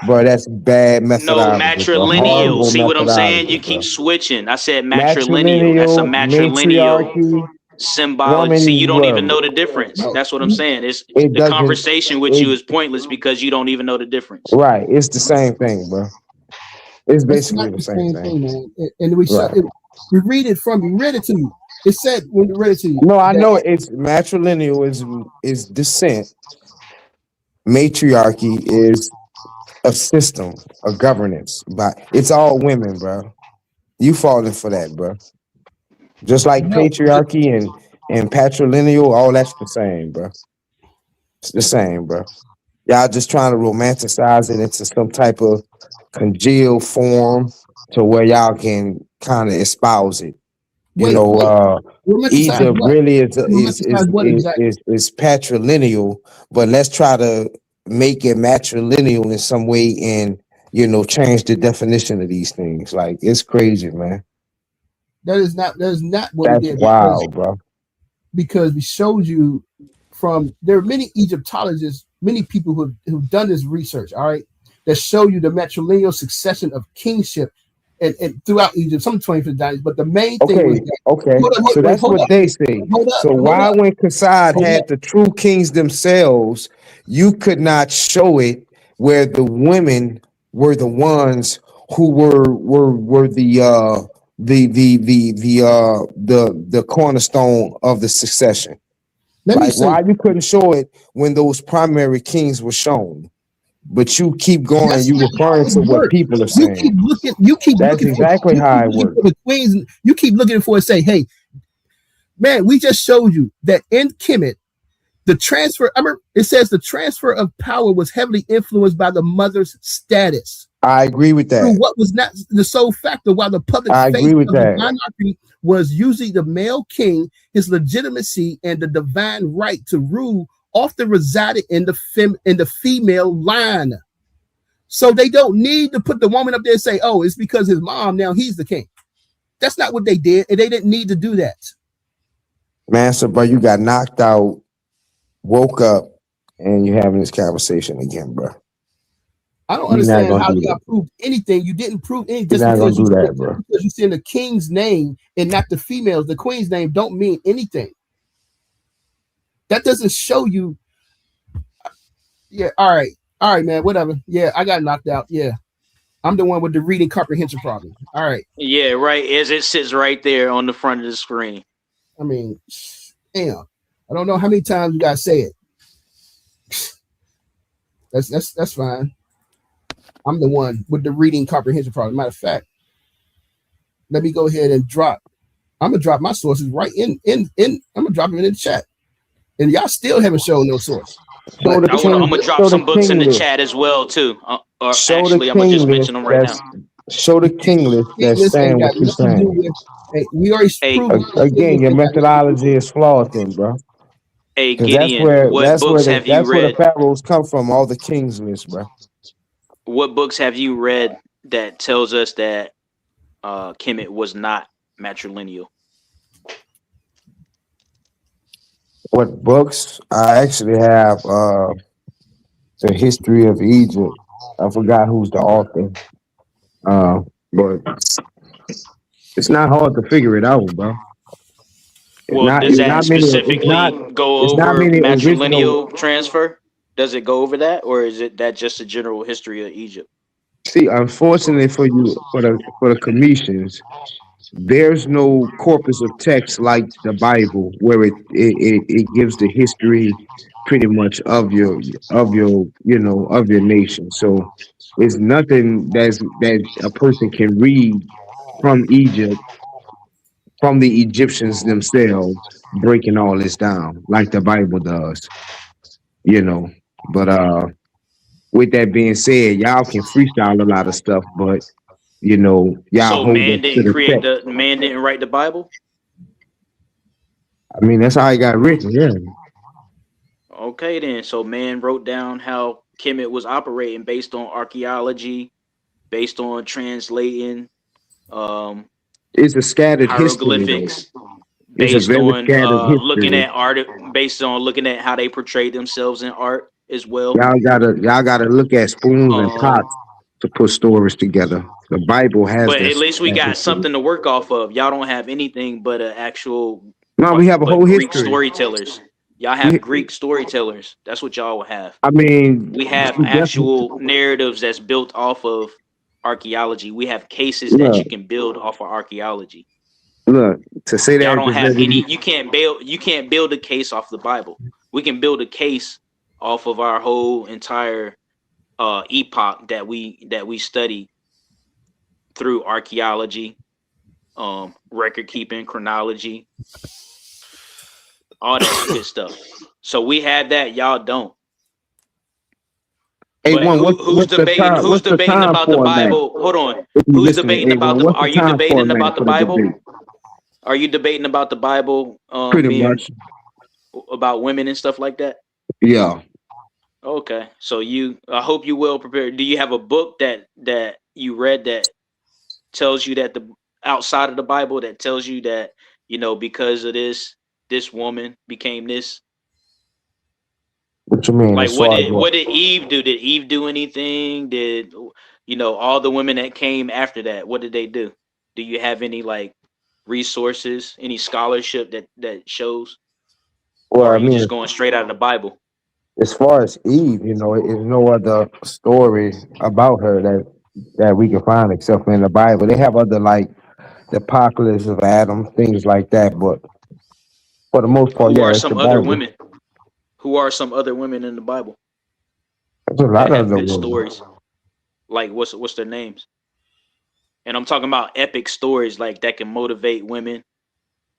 Bro, that's bad No, methodology, bro. matrilineal. Horrible See what I'm saying? methodology, You keep bro. switching. I said matrilineal. That's a Matrilineal, matrilineal matriarchy, symbology. See, you don't even know woman, the difference. That's what I'm saying. It's it the doesn't, conversation with you is pointless because you don't even know the difference. right, it's the same thing, bro. It's It's basically not the the same same thing. thing, man. And we Right. we read it to you. It said when we read it to you. No, I that- know it's matrilineal is descent. Matriarchy is a system, a governance, but it's all women, bro. You falling for that, bro. Just like No, patriarchy and patrilineal, all that's the same, bro. It's the same, bro. Y'all just trying to romanticize it into some type of congealed form to where y'all can kind of espouse it. You wait, know, romanticize Egypt what? really is Romanticize what exactly? is patrilineal, but let's try to make it matrilineal in some way and change the definition of these things. Like it's crazy, man. That is not what That's we did wild, bro. because we showed you from there are many Egyptologists, many people who've done this research, all right, that show you the matrilineal succession of kingship and throughout Egypt, some 25th dynasty, but the main thing was that, Okay. So that's what they say. So why when Kassad had the true kings themselves, you could not show it where the women were the ones who were the cornerstone of the succession? Why you couldn't show it when those primary kings were shown? But you keep going, you referring to what people are saying. You keep That's looking exactly how it works. for the queens. You keep looking for it. Say, hey, man, we just showed you that in Kemet, the transfer. I remember it says the transfer of power was heavily influenced by the mother's status. I agree with that. Through what was not the sole factor, while the public I face agree with of the that. monarchy was usually the male king, his legitimacy and the divine right to rule often resided in the female line. So they don't need to put the woman up there and say, "Oh, it's because his mom now he's the king." That's not what they did, and they didn't need to do that. Man, so bro, you got knocked out, woke up, and you're having this conversation again, bro. I don't You're not understand gonna how do you that. got proved anything. You didn't prove anything You're just not gonna because do that, bro. because you said the king's name and not the females. The queen's name don't mean anything. That doesn't show you. Yeah, all right, man, whatever. Yeah, I got knocked out. Yeah, I'm the one with the reading comprehension problem. All right. Yeah, right. As it sits right there on the front of the screen. I mean, Damn. I don't know how many times you gotta say it. That's fine. I'm the one with the reading comprehension problem. Matter of fact, let me go ahead and drop. I'm gonna drop my sources right in. I'm gonna drop them in the chat, and y'all still haven't shown no source. I'm gonna drop some books in the chat as well too. Or actually, I'm gonna just mention them right now. Show the king list that's This saying ain't what got you're nothing to do saying. with. Hey, we already proved Again, your methodology is flawed, then, bro. Hey, Because Gideon, what books have you that's where the read? pharaohs come from. All the kings list, bro. What books have you read that tells us that Kemet was not matrilineal? What books? I actually have the history of Egypt. I forgot who's the author. But it's not hard to figure it out, bro. Well, does that specifically go over many matrilineal transfer? Does it go over that, or is it that just a general history of Egypt? See, unfortunately for you, for the Commissions, there's no corpus of text like the Bible, where it gives the history pretty much of your of your nation. So it's nothing that a person can read from Egypt, from the Egyptians themselves, breaking all this down like the Bible does. But with that being said, y'all can freestyle a lot of stuff, but y'all So hold us man to didn't the create text. man didn't write the Bible. I mean, that's how it got written, yeah. Okay, then. So man wrote down how Kemet was operating based on archaeology, based on translating It's a scattered history, though. hieroglyphics, It's a based very on scattered looking history. at art, based on looking at how they portrayed themselves in art as well. Y'all gotta look at spoons and pots to put stories together. The Bible has But that. at least we that got history. something to work off of. Y'all don't have anything but an actual. No, we have a whole Greek history. storytellers. Y'all have Greek storytellers. That's what y'all will have. I mean, We have actual narratives that's built off of archaeology. We have cases that Look. you can build off of archaeology. Look, to say that Y'all don't it's have very- any. You can't build a case off the Bible. We can build a case off of our whole entire epoch that we study through archaeology, record keeping, chronology, all that good stuff. So we have that, y'all don't. Hey, But one, who's debating? Who's debating about the Bible? Hold on. Who's debating about the? Are you debating about the Bible? Are you debating about the Bible? Pretty Being much. about women and stuff like that. Yeah. Okay, so I hope you will prepare. Do you have a book that you read that tells you that the outside of the Bible that tells you that because of this woman became this? What you mean? Like as far as what did Eve do? Did Eve do anything? Did all the women that came after that? What did they do? Do you have any like resources, any scholarship that shows? Well, Or are I you mean, just going straight out of the Bible? as far as Eve, there's no other story about her that we can find except for in the Bible. They have other like the apocalypse of Adam, things like that, but for the most part, Who yeah, are it's the some other Bible. women? Who are some other women in the Bible There's a lot that of have other good women. stories? Like what's their names? And I'm talking about epic stories like that can motivate women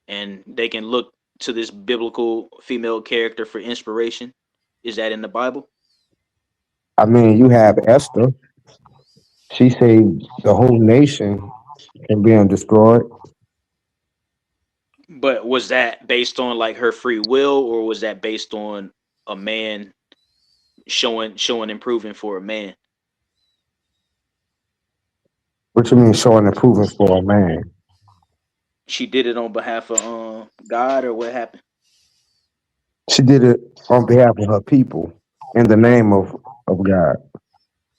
and they can look to this biblical female character for inspiration. Is that in the Bible? I mean, you have Esther. She saved the whole nation from being destroyed. But was that based on like her free will, or was that based on a man showing improving for a man? What you mean showing improvement for a man? She did it on behalf of God, or what happened? She did it on behalf of her people in the name of God.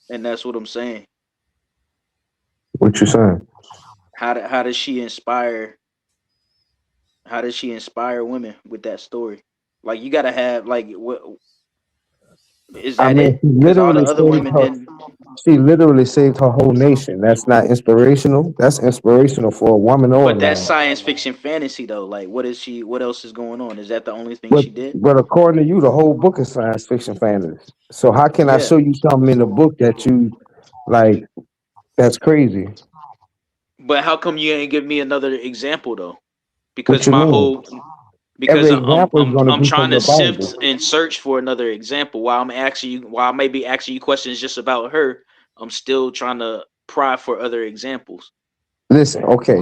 And that's what I'm saying. What you saying? How does she inspire? How does she inspire women with that story? Like you gotta have like what? Is I that mean, it? Because all the other women didn't. she literally saved her whole nation. That's not inspirational. That's inspirational for a woman or a But that's man. science fiction fantasy though. Like, what is she? What else is going on? Is that the only thing But she did? but according to you, the whole book is science fiction fantasy. So how can I Yeah. show you something in the book that you like? That's crazy. But how come you ain't give me another example though? What Because you my mean? whole because Every example is going to I'm be trying from to the Bible. sift and search for another example. While I'm asking you, while I may be asking you questions just about her, I'm still trying to pry for other examples. Listen, okay,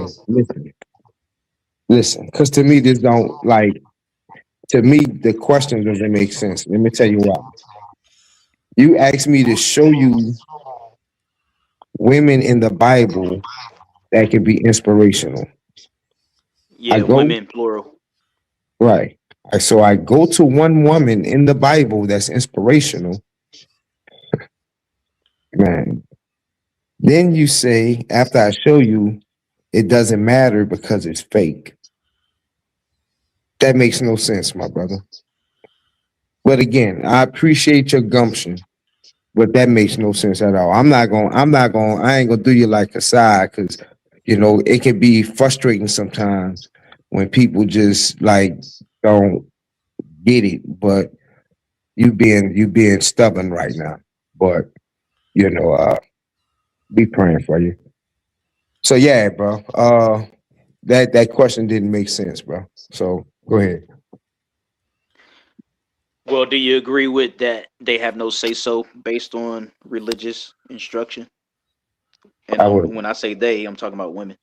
listen. Because to me, this don't like. To me, the question doesn't make sense. Let me tell you why. You asked me to show you women in the Bible that can be inspirational. I Yeah, go women plural. right. So I go to one woman in the Bible that's inspirational, man. Then you say, after I show you, it doesn't matter because it's fake. That makes no sense, my brother. But again, I appreciate your gumption, but that makes no sense at all. I ain't gonna do you like a side because it can be frustrating sometimes when people just like don't get it, but you being stubborn right now. But you know, be praying for you. So yeah, bro. That question didn't make sense, bro. So go ahead. Well, do you agree with that? They have no say so based on religious instruction. And I would, when I say they, I'm talking about women.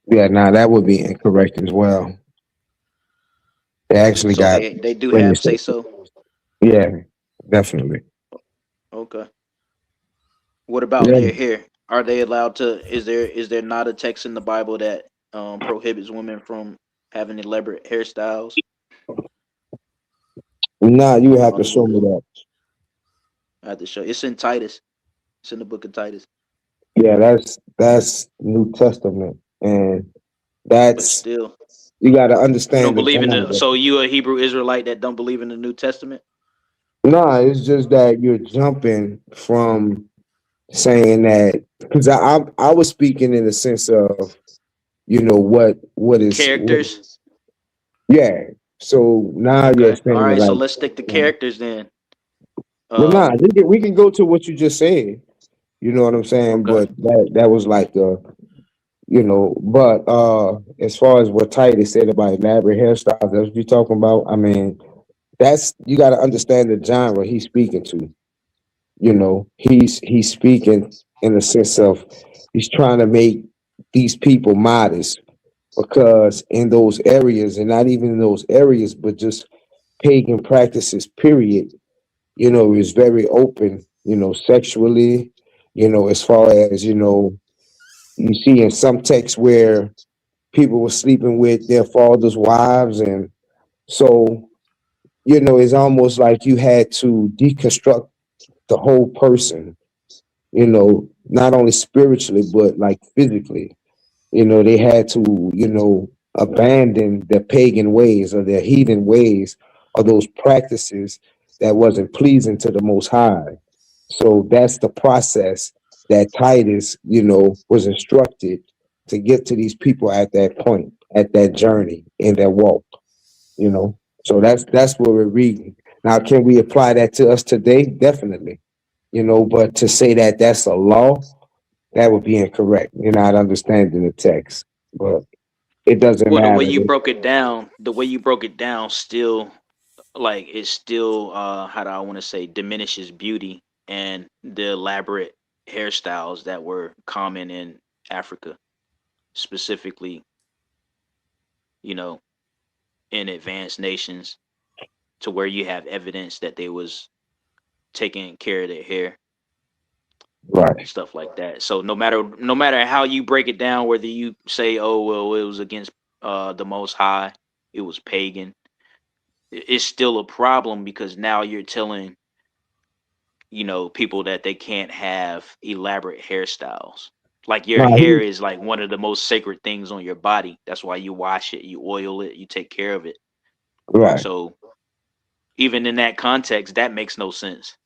yeah, nah, that would be incorrect as well. They actually So got they do women. have say so. Yeah, definitely. Okay. What about Yeah. their hair? Are they allowed to? Is there not a text in the Bible that prohibits women from having elaborate hairstyles? Nah, you would have to show me that. I have to show. It's in Titus. It's in the book of Titus. Yeah, that's New Testament, and But that's still, you got to you don't understand the believe in the. genre. So you a Hebrew Israelite that don't believe in the New Testament? Nah, it's just that you're jumping from saying that because I was speaking in the sense of what is Characters. yeah. So now you're Okay. All saying right. So like, let's stick to characters then. well, nah, we can go to what you just said. You know what I'm saying? Okay. But that was like but as far as what Titus said about elaborate hairstyles, that's what you're talking about. I mean, that's you got to understand the genre he's speaking to. He's speaking in the sense of he's trying to make these people modest because in those areas, and not even in those areas, but just pagan practices, period, is very open, sexually, as far as, you see in some texts where people were sleeping with their father's wives. And so, it's almost like you had to deconstruct the whole person, not only spiritually, but like physically. They had to, abandon their pagan ways or their heathen ways or those practices that wasn't pleasing to the Most High. So that's the process that Titus, was instructed to get to these people at that point, at that journey, in their walk, you know. So that's what we're reading. Now, can we apply that to us today? Definitely, but to say that that's a law, that would be incorrect. You're not understanding the text, but it doesn't Well, matter. the way you broke it down, still like it still how do I want to say diminishes beauty and the elaborate hairstyles that were common in Africa, specifically, you know, in advanced nations, to where you have evidence that they was taking care of their hair, Right. stuff like that. So no matter how you break it down, whether you say, oh well, it was against the Most High, it was pagan, it's still a problem because now you're telling people that they can't have elaborate hairstyles. Like your No, hair is like one of the most sacred things on your body. That's why you wash it, you oil it, you take care of it. right. So even in that context, that makes no sense.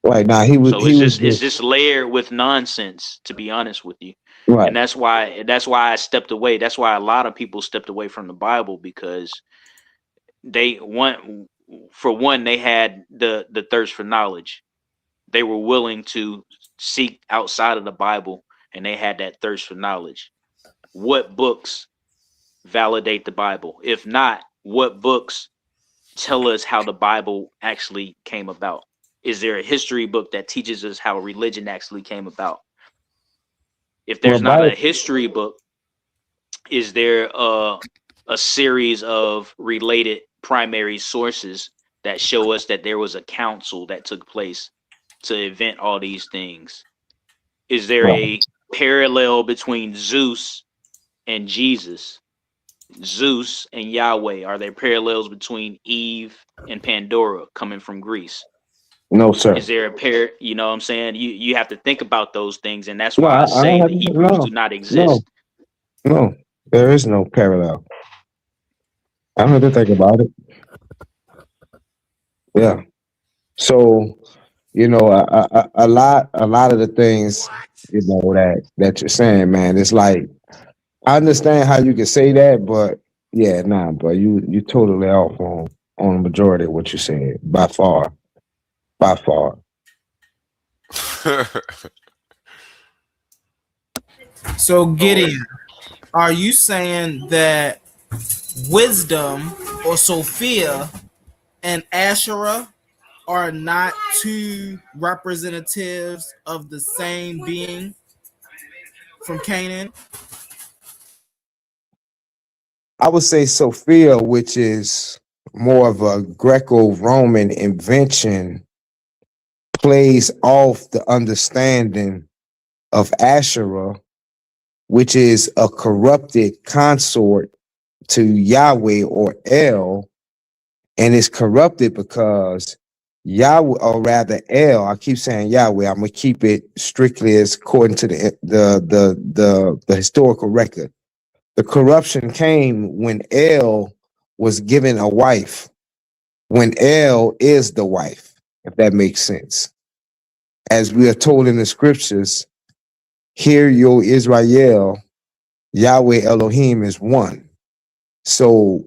Right now, he So was it's just just layered with nonsense, to be honest with you. right. And that's why I stepped away. That's why a lot of people stepped away from the Bible, because they want, for one, they had the thirst for knowledge. They were willing to seek outside of the Bible, and they had that thirst for knowledge. What books validate the Bible? If not, what books tell us how the Bible actually came about? Is there a history book that teaches us how religion actually came about? If Well, there's not a Bible, history book, is there a series of related primary sources that show us that there was a council that took place to invent all these things? Is there right. a parallel between Zeus and Jesus? Zeus and Yahweh? Are there parallels between Eve and Pandora coming from Greece? No, sir. Is there a pair? You know what I'm saying? You have to think about those things, and that's No, why I I say don't the have Hebrews no, do not no, exist. no. There is no parallel. I don't have to think about it. Yeah. So, a lot of the things, that you're saying, man, it's like I understand how you can say that, but yeah, nah, bro, you totally off on the majority of what you said by far, by far. So Gideon, are you saying that wisdom or Sophia and Asherah are not two representatives of the same being from Canaan? I would say Sophia, which is more of a Greco-Roman invention, plays off the understanding of Asherah, which is a corrupted consort to Yahweh or El, and it's corrupted because Yahweh, or rather El, I keep saying Yahweh, I'm gonna keep it strictly as according to the historical record. The corruption came when El was given a wife, when El is the wife, if that makes sense. As we are told in the scriptures, hear, yo Israel, Yahweh Elohim is one. So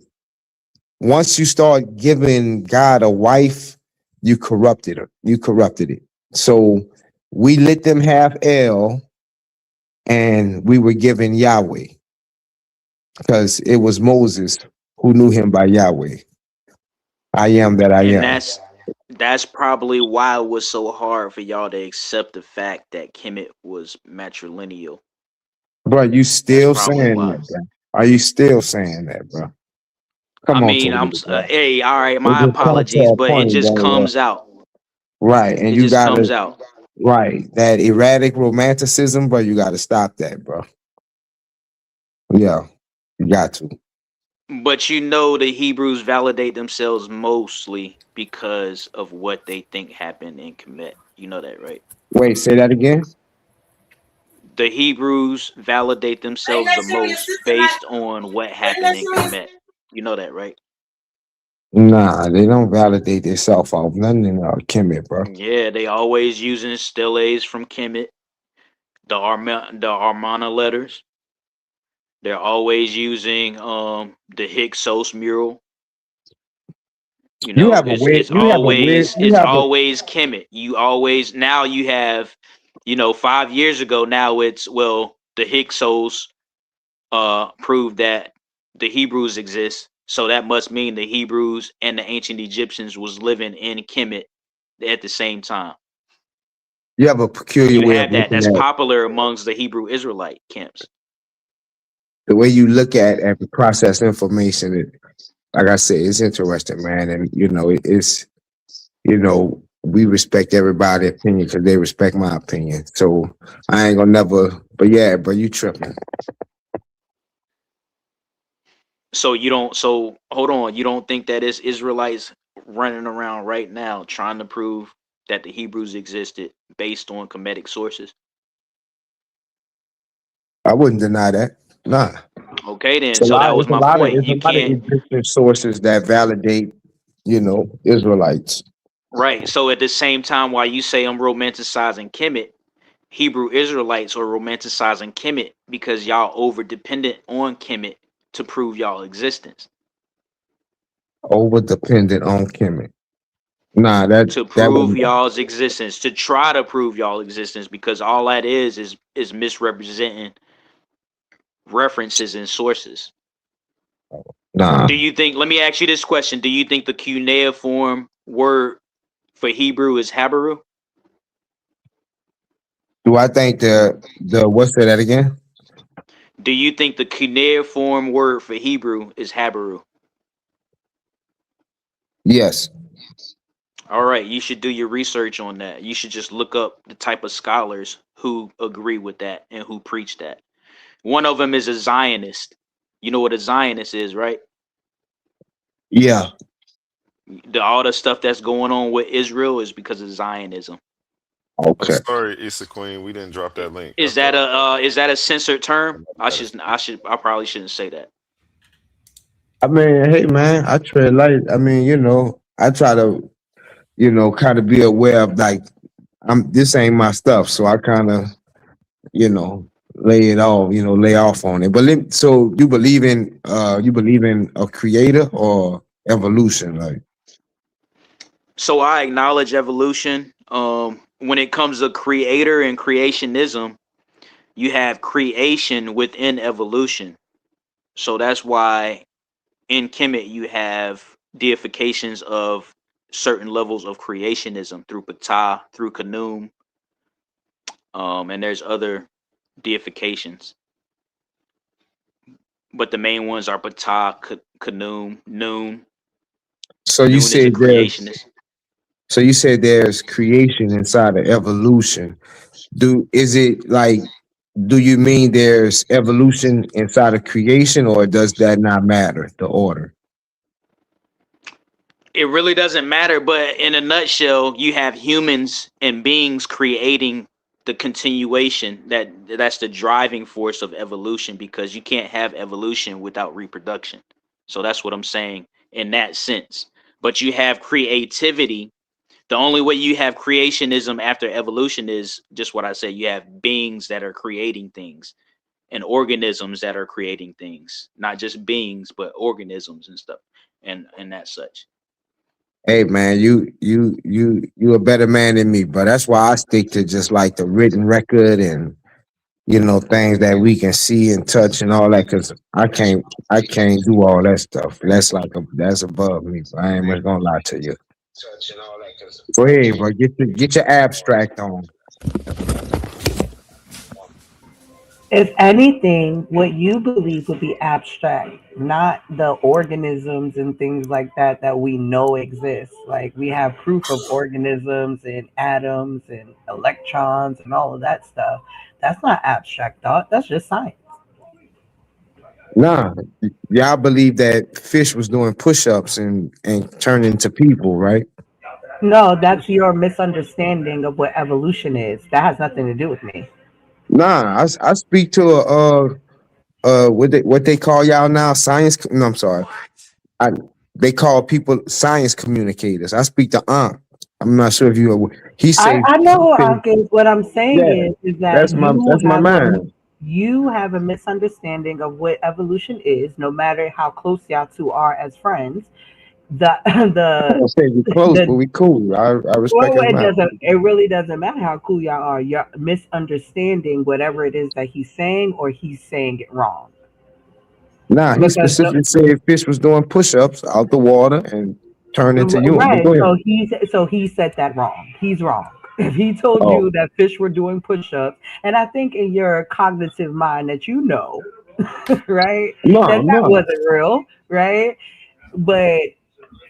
once you start giving God a wife, you corrupted her. You corrupted it. So we let them have El, and we were given Yahweh, because it was Moses who knew him by Yahweh. I am that I And am. that's probably why it was so hard for y'all to accept the fact that Kemet was matrilineal. Bro, you That's still probably saying why. that, bro? Are you still saying that, bro? I Come on, mean, Toledo, bro. hey, all right, It my just comes to apologies, a but it point, just bro. comes out. Right, and It you just comes gotta, out. right, that erratic romanticism, bro, you gotta stop that, bro. Yeah, you got to. But you know, the Hebrews validate themselves mostly because of what they think happened in Kemet. You know that, right? Wait, say that again? The Hebrews validate themselves the most based on what happened in Kemet. You know that, right? Nah, they don't validate themselves off nothing in Kemet, bro. Yeah, they always using steles from Kemet, the Armana letters. They're always using the Hyksos mural. You You know, have a weird, you have a weird, you it's have a always Kemet. You always, now you have, 5 years ago now it's, well, the Hyksos proved that the Hebrews exist. So that must mean the Hebrews and the ancient Egyptians was living in Kemet at the same time. you have a peculiar You way of have that. looking That's at popular amongst the Hebrew Israelite camps. the way you look at and process information. Like I said, it's interesting, man, and it's we respect everybody's opinion because they respect my opinion. So I ain't gonna never. But yeah, but you tripping. So you don't, so hold on, you don't think that it's Israelites running around right now trying to prove that the Hebrews existed based on Kemetic sources? I wouldn't deny that. Nah. Okay, then. It's a So that lot. was It's a my lot of. point. It's a You lot of can't. Egyptian sources that validate, Israelites. Right. So at the same time, while you say I'm romanticizing Kemet, Hebrew Israelites are romanticizing Kemet because y'all over dependent on Kemet to prove y'all existence. Over dependent on Kemet. Nah, that To that prove wouldn't. y'all's existence, to try to prove y'all existence, because all that is misrepresenting references and sources. Nah. Do you think? Let me ask you this question: do you think the cuneiform word for Hebrew is Habaru? Do I think the what's that again? Do you think the cuneiform word for Hebrew is Habaru? Yes. All right, you should do your research on that. You should just look up the type of scholars who agree with that and who preach that. One of them is a Zionist. You know what a Zionist is, right? Yeah. All the stuff that's going on with Israel is because of Zionism. I'm Okay. sorry, Issa Queen. We didn't drop that link. Is that a censored term? I probably shouldn't say that. I mean, hey man, I tread light. I mean, I try to, kind of be aware of like this ain't my stuff, so I kind of, lay it off, lay off on it. But so you believe in a creator or evolution, like? So I acknowledge evolution. When it comes to creator and creationism, you have creation within evolution. So that's why in Kemet you have deifications of certain levels of creationism through Ptah, through Khnum, and there's other deifications. But the main ones are Ptah, Khnum, Noon. So you Noon is a said creationist. there's creation inside of evolution. Do you mean there's evolution inside of creation, or does that not matter, the order? It really doesn't matter, but in a nutshell, you have humans and beings creating the continuation that's the driving force of evolution, because you can't have evolution without reproduction. So that's what I'm saying in that sense. But you have creativity. The only way you have creationism after evolution is just what I said. You have beings that are creating things and organisms that are creating things, not just beings, but organisms and stuff and that such. Hey man, you a better man than me, but that's why I stick to just like the written record and things that we can see and touch and all that, because I can't do all that stuff. That's above me. So I ain't much gonna lie to you. Go ahead, bro. Get your abstract on. If anything, what you believe would be abstract, not the organisms and things like that we know exist. Like we have proof of organisms and atoms and electrons and all of that stuff. That's not abstract thought. That's just science. Nah, y'all believe that fish was doing push-ups and turned into people, right? No, that's your misunderstanding of what evolution is. That has nothing to do with me. Nah, I speak to what they call y'all now science. No, I'm sorry. They call people science communicators. I speak to Ankh. I'm not sure if you. He say I know who Ankh is. What I'm saying yeah, is that that's my man. you have a misunderstanding of what evolution is. No matter how close y'all two are as friends, the I don't say we close, but we cool. I respect his man. it really doesn't matter how cool y'all are. You're misunderstanding whatever it is that he's saying, or he's saying it wrong. Nah, he specifically said fish was doing push-ups out the water and turned into you. Right. So he said that wrong. He's wrong. If he told you that fish were doing push-ups, and I think in your cognitive mind that right, that wasn't real, right? But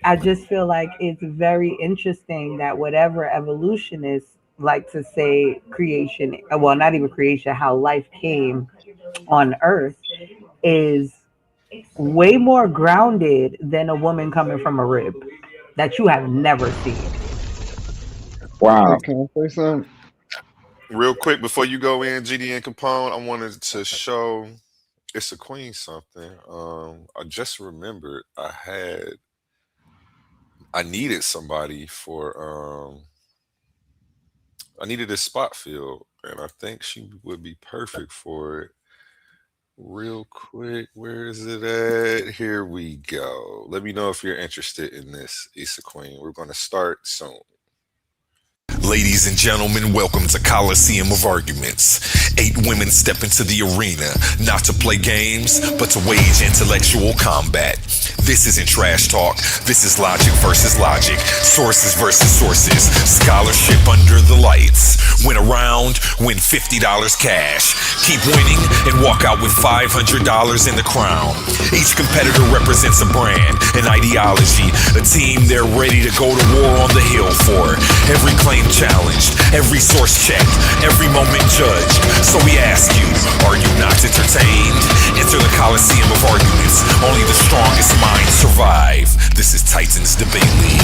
I just feel like it's very interesting that whatever evolutionists like to say creation, well, not even creation, how life came on Earth is way more grounded than a woman coming from a rib that you have never seen. Wow. Can I say something? Real quick before you go in, GD and Capone, I wanted to show Issa Queen something. I just remembered I had I needed somebody for I needed a spot field, and I think she would be perfect for it. Real quick, where is it at? Here we go. Let me know if you're interested in this, Issa Queen. We're going to start soon. Ladies and gentlemen, welcome to Coliseum of Arguments. 8 women step into the arena, not to play games, but to wage intellectual combat. This isn't trash talk. This is logic versus logic. Sources versus sources. Scholarship under the lights. Win a round, win $50 cash. Keep winning and walk out with $500 in the crown. Each competitor represents a brand, an ideology, a team they're ready to go to war on the hill for. Every claim challenged, every source checked, every moment judged. So we ask you, are you not entertained? Enter the Coliseum of Arguments. Only the strongest minds survive. This is Titans Debate League.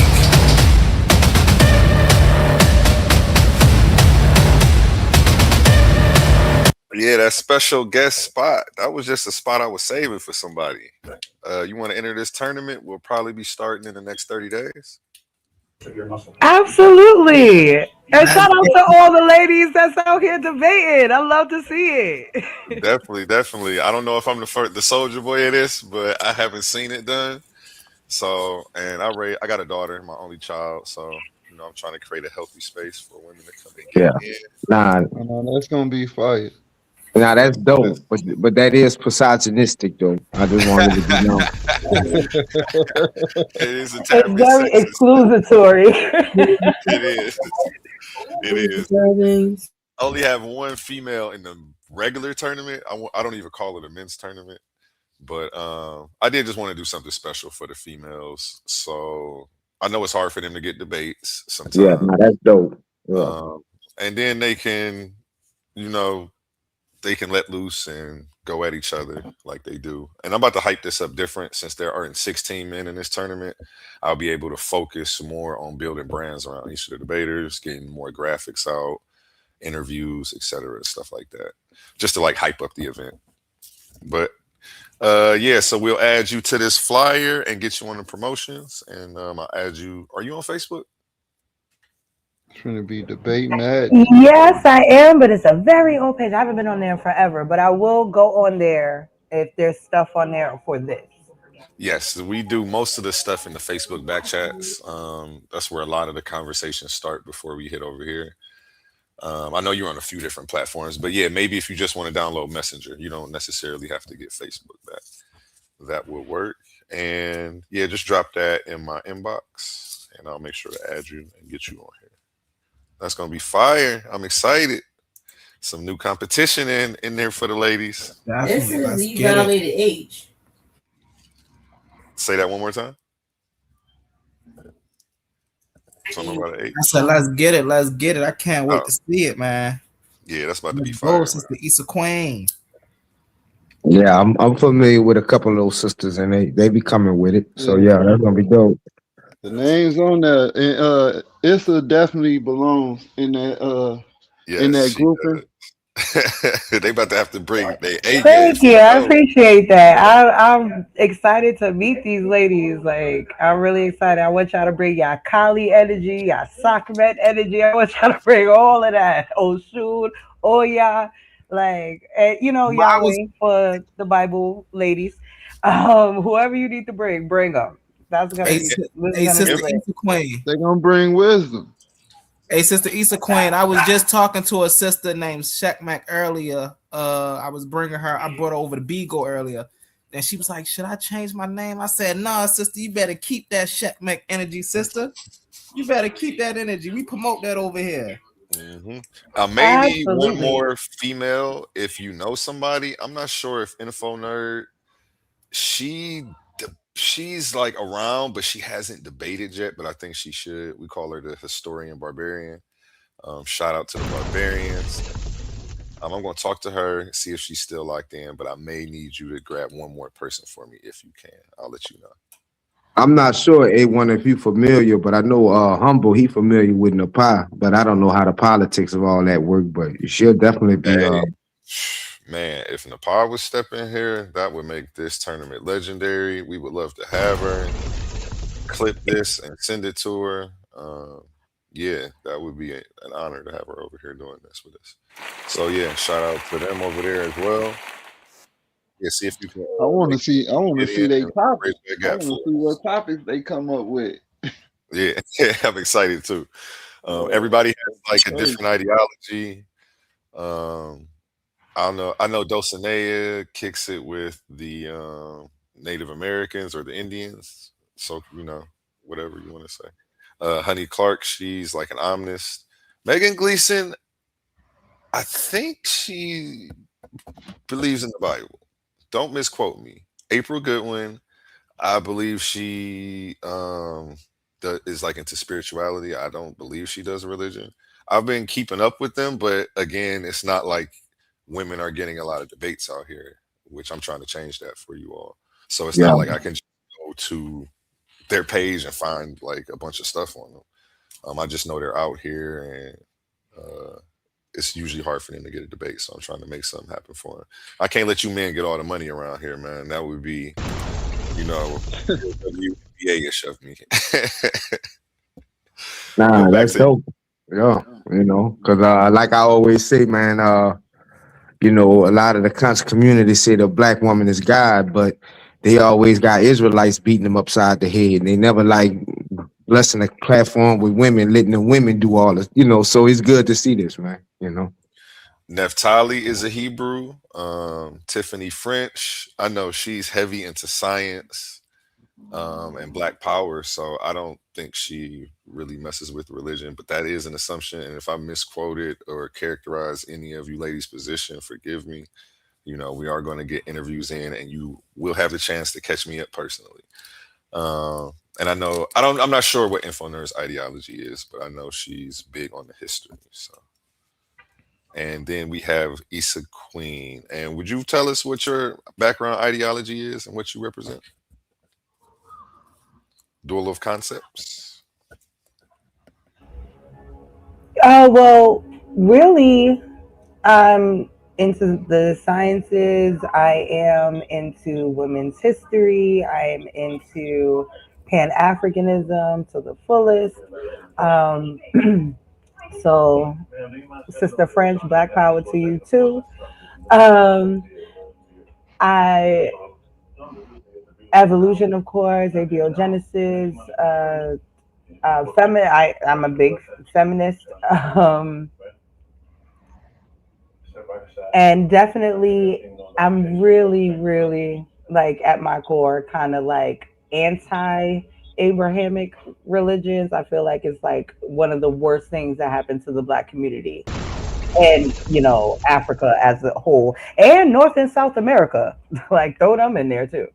Yeah, that special guest spot. That was just a spot I was saving for somebody. You want to enter this tournament? We'll probably be starting in the next 30 days. Absolutely. And shout out to all the ladies that's out here debating. I love to see it. Definitely. I don't know if I'm the soldier boy of this, but I haven't seen it done. So, and I got a daughter, my only child. So, I'm trying to create a healthy space for women to come in. Nah, that's gonna be fire. Nah, that's dope. But that is misogynistic, though. I just wanted to be known. It is a It's very exclusatory. It is. I only have one female in the regular tournament. I don't even call it a men's tournament. But I did just want to do something special for the females. So I know it's hard for them to get debates sometimes. Yeah, nah, that's dope. Yeah. And then they can, they can let loose and go at each other like they do. And I'm about to hype this up different since there aren't 16 men in this tournament. I'll be able to focus more on building brands around each of the debaters, getting more graphics out, interviews, etc., stuff like that, just to hype up the event. But so we'll add you to this flyer and get you on the promotions. And I'll add you. Are you on Facebook? It's gonna be debate mad. Yes, I am, but it's a very old page. I haven't been on there in forever, but I will go on there if there's stuff on there for this. Yes, we do most of the stuff in the Facebook back chats. That's where a lot of the conversations start before we hit over here. I know you're on a few different platforms, but yeah, maybe if you just want to download Messenger, you don't necessarily have to get Facebook back. That would work. And yeah, just drop that in my inbox and I'll make sure to add you and get you on here. That's going to be fire. I'm excited. Some new competition in there for the ladies. This is the violated age. Say that one more time. Something about an age. I said, let's get it. Let's get it. I can't wait to see it, man. Yeah, that's about to be fire. Sister Issa Queen. Yeah, I'm familiar with a couple of those sisters, and they be coming with it. So yeah, that's gonna be dope. The names on there, and Issa definitely belongs in that in that grouping. They about to have to bring their A. Thank you. I appreciate that. I'm excited to meet these ladies. I'm really excited. I want y'all to bring y'all Kali energy, y'all Sakret energy. I want y'all to bring all of that. Oshun, Oya, and Yahweh for the Bible ladies. Whoever you need to bring them. That's gonna be. Sister Issa Queen. They're gonna bring wisdom. Hey, Sister Issa Queen, I was just talking to a sister named Shekmak earlier. I was bringing her. I brought her over to Beagle earlier, and she was like, "Should I change my name?" I said, "Nah, sister, you better keep that Shekmak energy, sister. You better keep that energy. We promote that over here." Mm-hmm. Maybe one more female if you know somebody. I'm not sure if Info Nerd. She's around, but she hasn't debated yet, but I think she should. We call her the historian barbarian. Shout out to the barbarians. I'm going to talk to her, see if she's still locked in, but I may need you to grab one more person for me if you can. I'll let you know. I'm not sure, A1, if you familiar, but I know Humble, he familiar with Napai, but I don't know how the politics of all that work, but she'll definitely be... Man, if Napai would step in here, that would make this tournament legendary. We would love to have her. clip this and send it to her, yeah, that would be an honor to have her over here doing this with us. So yeah, shout out to them over there as well. Yeah, see if you can. I want to see. I want to get see in they and topics. bridge that I gap want to for see what topics they come up with. Yeah, I'm excited too. Everybody has like a different ideology. I know Dulcinea kicks it with the Native Americans or the Indians. So, whatever you want to say. Honey Clark, she's like an omnist. Megan Gleason, I think she believes in the Bible. Don't misquote me. April Goodwin, I believe she is like into spirituality. I don't believe she does religion. I've been keeping up with them, but again, it's not like women are getting a lot of debates out here, which I'm trying to change that for you all. So it's not like I can just go to their page and find like a bunch of stuff on them. I just know they're out here, and it's usually hard for them to get a debate. So I'm trying to make something happen for them. I can't let you men get all the money around here, man. That would be, WBA-ish of me. Nah, that's dope. Yeah, because like I always say, man, a lot of the conscious community say the black woman is God, but they always got Israelites beating them upside the head. They never like blessing a platform with women, letting the women do all this, so it's good to see this, man, Neftali is a Hebrew. Tiffany French, I know she's heavy into science and black power, so I don't think she really messes with religion, but that is an assumption. And if I misquoted or characterize any of you ladies' position, forgive me. We are going to get interviews in, and you will have the chance to catch me up personally. And I'm not sure what InfoNerd's ideology is, but I know she's big on the history. So, and then we have Issa Queen. And would you tell us what your background ideology is and what you represent? Dual of Concepts. Well, really, I'm into the sciences. I am into women's history. I am into Pan-Africanism to the fullest. So, Sister French, Black Power to you too. Evolution, of course, abiogenesis, I'm a big feminist. And definitely, I'm really, really like at my core, kind of like anti-Abrahamic religions. I feel like it's like one of the worst things that happened to the Black community and, Africa as a whole and North and South America. Like throw them in there too.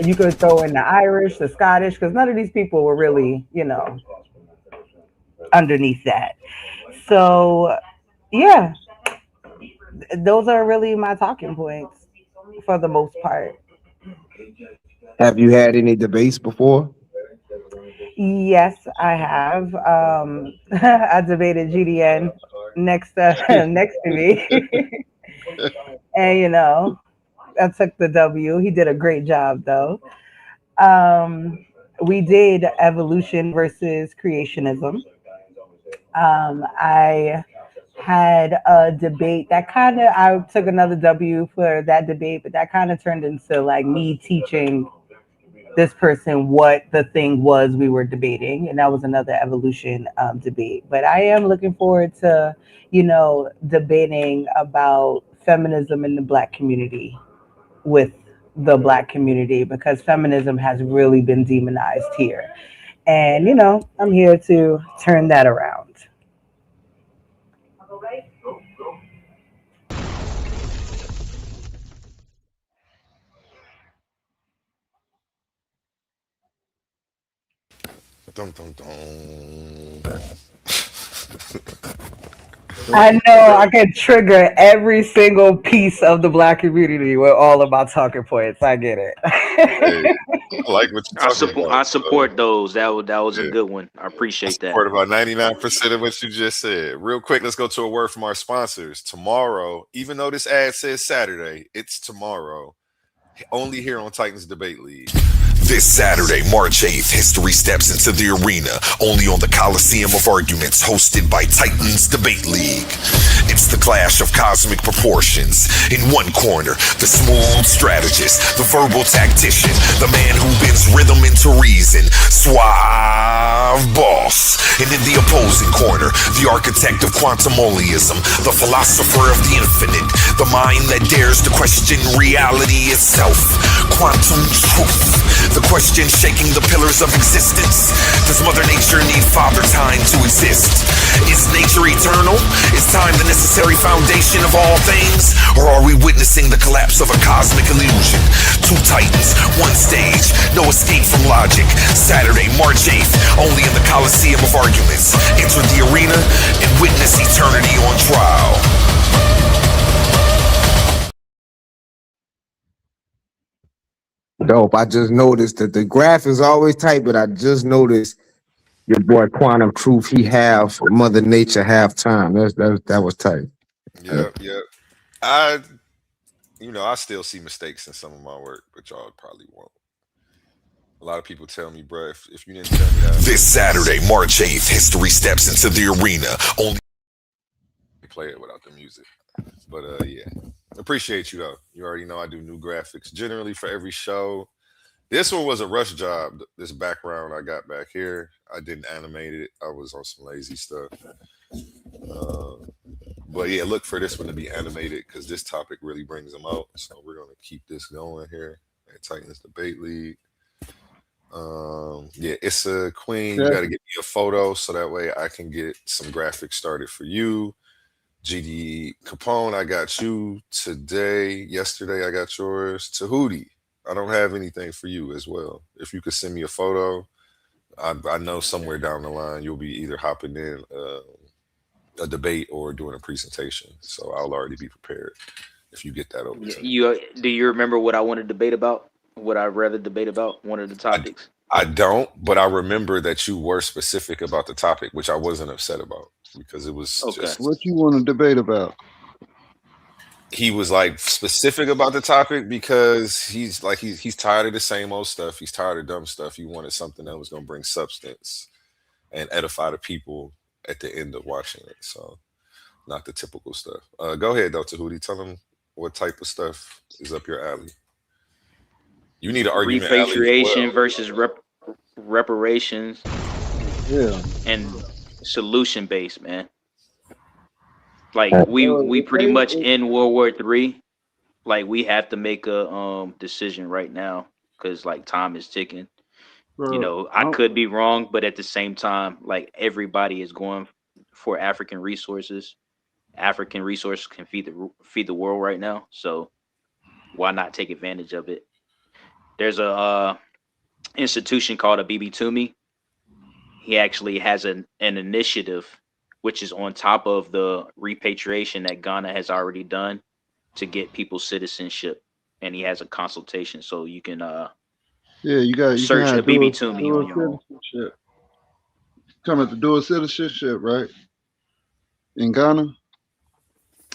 You could throw in the Irish, the Scottish, because none of these people were really, underneath that. So, yeah, those are really my talking points for the most part. Have you had any debates before? Yes, I have. I debated GDN next to me, and I took the W. He did a great job, though. We did evolution versus creationism. I had a debate that I took another W for that debate, but that kind of turned into like me teaching this person what the thing was we were debating, and that was another evolution debate. But I am looking forward to, debating about feminism in the Black community with the Black community, because feminism has really been demonized here. And, I'm here to turn that around. Dum, dum, dum. I know I can trigger every single piece of the Black community with all of my talking points. I get it. Hey, I like what you're talking about. I support those. That was a good one. I appreciate that. Support about 99% of what you just said. Real quick, let's go to a word from our sponsors. Tomorrow, even though this ad says Saturday, it's tomorrow. only here on Titans Debate League. This Saturday, March 8th, history steps into the arena, only on the Coliseum of Arguments, hosted by Titans Debate League. It's the clash of cosmic proportions. In one corner, the smooth strategist, the verbal tactician, the man who bends rhythm into reason, Suave Boss. And in the opposing corner, the architect of quantumoliism, the philosopher of the infinite, the mind that dares to question reality itself, Quantum Truth. The question shaking the pillars of existence. Does Mother Nature need Father Time to exist? Is nature eternal? Is time the necessary foundation of all things? Or are we witnessing the collapse of a cosmic illusion? Two titans, one stage, no escape from logic. Saturday, March 8th, only in the Coliseum of Arguments. Enter the arena and witness eternity on trial. Dope. I just noticed that the graph is always tight, but I just noticed your boy Quantum Truth. He have Mother Nature half time. That was tight. Yeah. I still see mistakes in some of my work, but y'all probably won't. A lot of people tell me, bro, if you didn't tell me that. This Saturday, March 8th, history steps into the arena. Only play it without the music. But yeah. Appreciate you though. You already know I do new graphics generally for every show. This one was a rush job. This background I got back here, I didn't animate it. I was on some lazy stuff. But yeah, look for this one to be animated because this topic really brings them out. So we're gonna keep this going here at Titans Debate League. Yeah, it's a queen. You gotta get me a photo so that way I can get some graphics started for you. GD Capone, I got you today. Yesterday, I got yours. Tahuti, I don't have anything for you as well. If you could send me a photo, I know somewhere down the line you'll be either hopping in a debate or doing a presentation. So I'll already be prepared if you get that over to me. Do you remember what I want to debate about? What I'd rather debate about? One of the topics? I don't, but I remember that you were specific about the topic, which I wasn't upset about. Because it was just what you want to debate about. He was like specific about the topic because he's tired of the same old stuff. He's tired of dumb stuff. He wanted something that was going to bring substance and edify the people at the end of watching it. So not the typical stuff. Go ahead, Dr. Hootie. Tell him what type of stuff is up your alley. You need an argument. Repatriation versus reparations. Yeah. And solution based, man. Like we pretty much in World War III. Like we have to make a decision right now because like time is ticking. Bro, you know, I could be wrong, but at the same time, like everybody is going for African resources. African resources can feed the world right now. So why not take advantage of it? There's a institution called Abibi Toomey. He actually has an initiative which is on top of the repatriation that Ghana has already done to get people citizenship, and he has a consultation, so you can you search Abibi Toomey on your own. Coming to dual citizenship, right? In Ghana.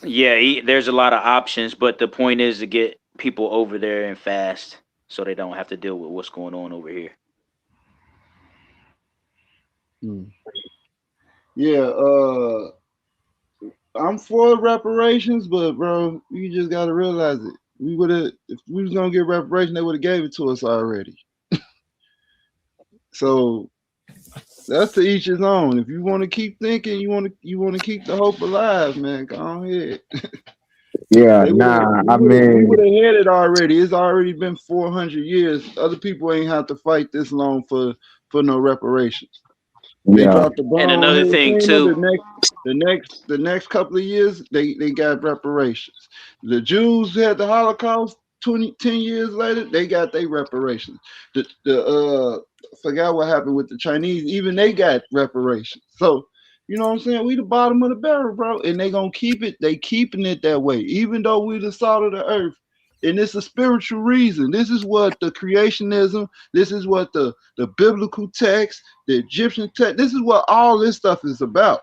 Yeah, there's a lot of options, but the point is to get people over there and fast, so they don't have to deal with what's going on over here. Yeah, I'm for reparations, but bro, you just gotta realize it. If we was gonna get reparations, they would have gave it to us already. So that's to each his own. If you want to keep thinking, you want to keep the hope alive, man. Go ahead. Yeah, we would have had it already. It's already been 400 years. Other people ain't have to fight this long for no reparations. Yeah. And another thing too, the next couple of years, they got reparations. The Jews had the Holocaust. 10 years later, they got their reparations. Forgot what happened with the Chinese. Even they got reparations. So you know what I'm saying? We the bottom of the barrel, bro, and they gonna keep it. They keeping it that way, even though we the salt of the earth. And it's a spiritual reason. This is what the creationism, this is what the biblical text, the Egyptian text, this is what all this stuff is about.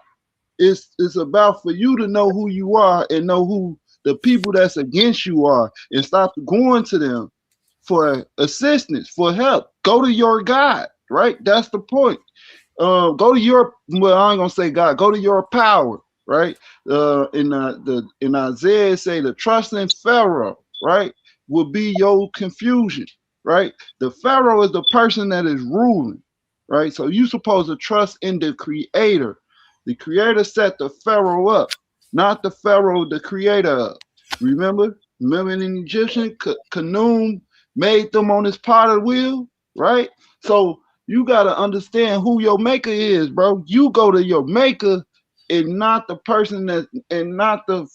It's about for you to know who you are and know who the people that's against you are and stop going to them for assistance, for help. Go to your God, right? That's the point. Go to your, well, I ain't gonna say God, go to your power, right? In Isaiah say the trust in Pharaoh, right, will be your confusion, right? The Pharaoh is the person that is ruling, right? So you supposed to trust in the creator. The creator set the Pharaoh up, not the Pharaoh, the creator of. Remember in Egyptian, Khnum made them on his potter's wheel, right? So you got to understand who your maker is, bro. You go to your maker and not the person that, and not the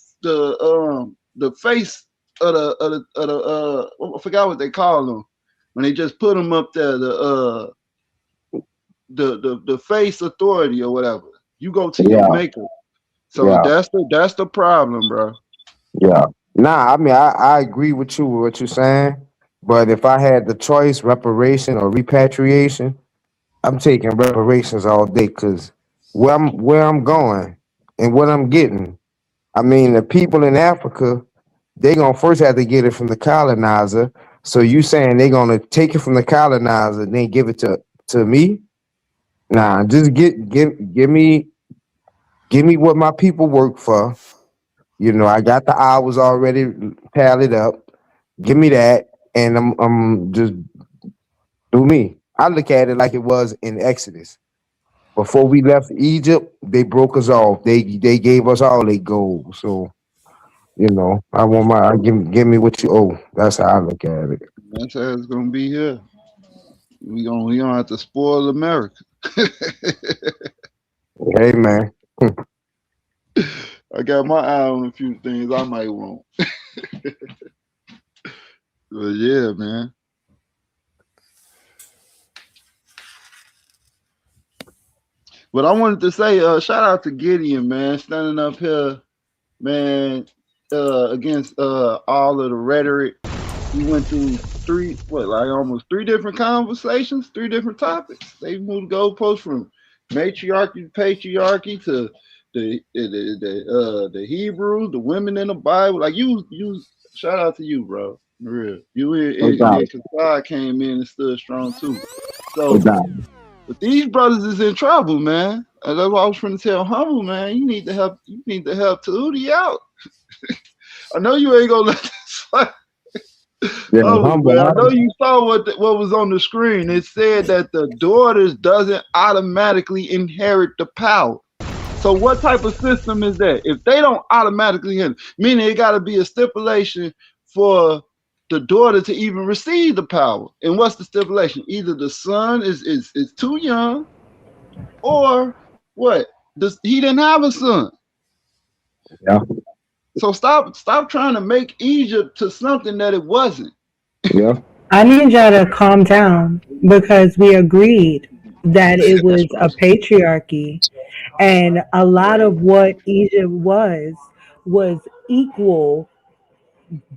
face of the I forgot what they call them when they just put them up there, the face authority or whatever. You go to your maker. So that's the problem, bro. Yeah. Nah, I mean, I agree with you with what you're saying, but if I had the choice, reparation or repatriation, I'm taking reparations all day, because where I'm going and what I'm getting, I mean, the people in Africa, they gonna first have to get it from the colonizer. So you saying they gonna take it from the colonizer and then give it to me? Nah, just give me what my people work for. You know, I got the hours already tallied up. Give me that, and I'm just do me. I look at it like it was in Exodus. Before we left Egypt, they broke us off. They gave us all their gold. So, you know, give me what you owe. That's how I look at it. That's how it's gonna be here. We don't have to spoil America. Hey man. I got my eye on a few things I might want. But yeah, man. But I wanted to say, shout out to Gideon, man, standing up here, man, against all of the rhetoric. We went through almost three different conversations, 3 different topics. They moved the goalposts from matriarchy to patriarchy to the Hebrews, the women in the Bible. Like you shout out to you, bro. For real. You and God came in and stood strong too. So but these brothers is in trouble, man. And that's what I was trying to tell Humble, man. You need to help Tahuti out. I know you ain't gonna let this fight. Yeah, Humble, I know you saw what was on the screen. It said that the daughters doesn't automatically inherit the power. So what type of system is that? If they don't automatically inherit, meaning it got to be a stipulation for the daughter to even receive the power. And what's the stipulation? Either the son is too young, or what? He didn't have a son. Yeah. So stop trying to make Egypt to something that it wasn't. Yeah. I need y'all to calm down, because we agreed that it was a patriarchy, and a lot of what Egypt was equal,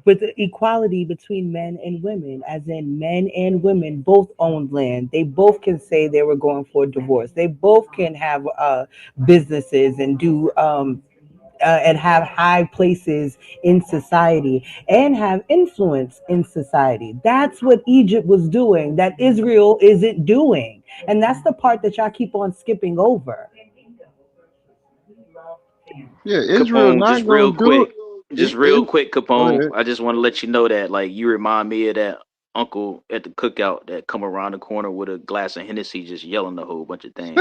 with the equality between men and women, as in men and women both owned land. They both can say they were going for a divorce. They both can have businesses and do and have high places in society and have influence in society. That's what Egypt was doing that Israel isn't doing. And that's the part that y'all keep on skipping over. Yeah, Israel Capone, not just real gonna do quick. it. Just real quick, Go Capone. ahead. I just want to let you know that, like, you remind me of that uncle at the cookout that come around the corner with a glass of Hennessy just yelling a whole bunch of things.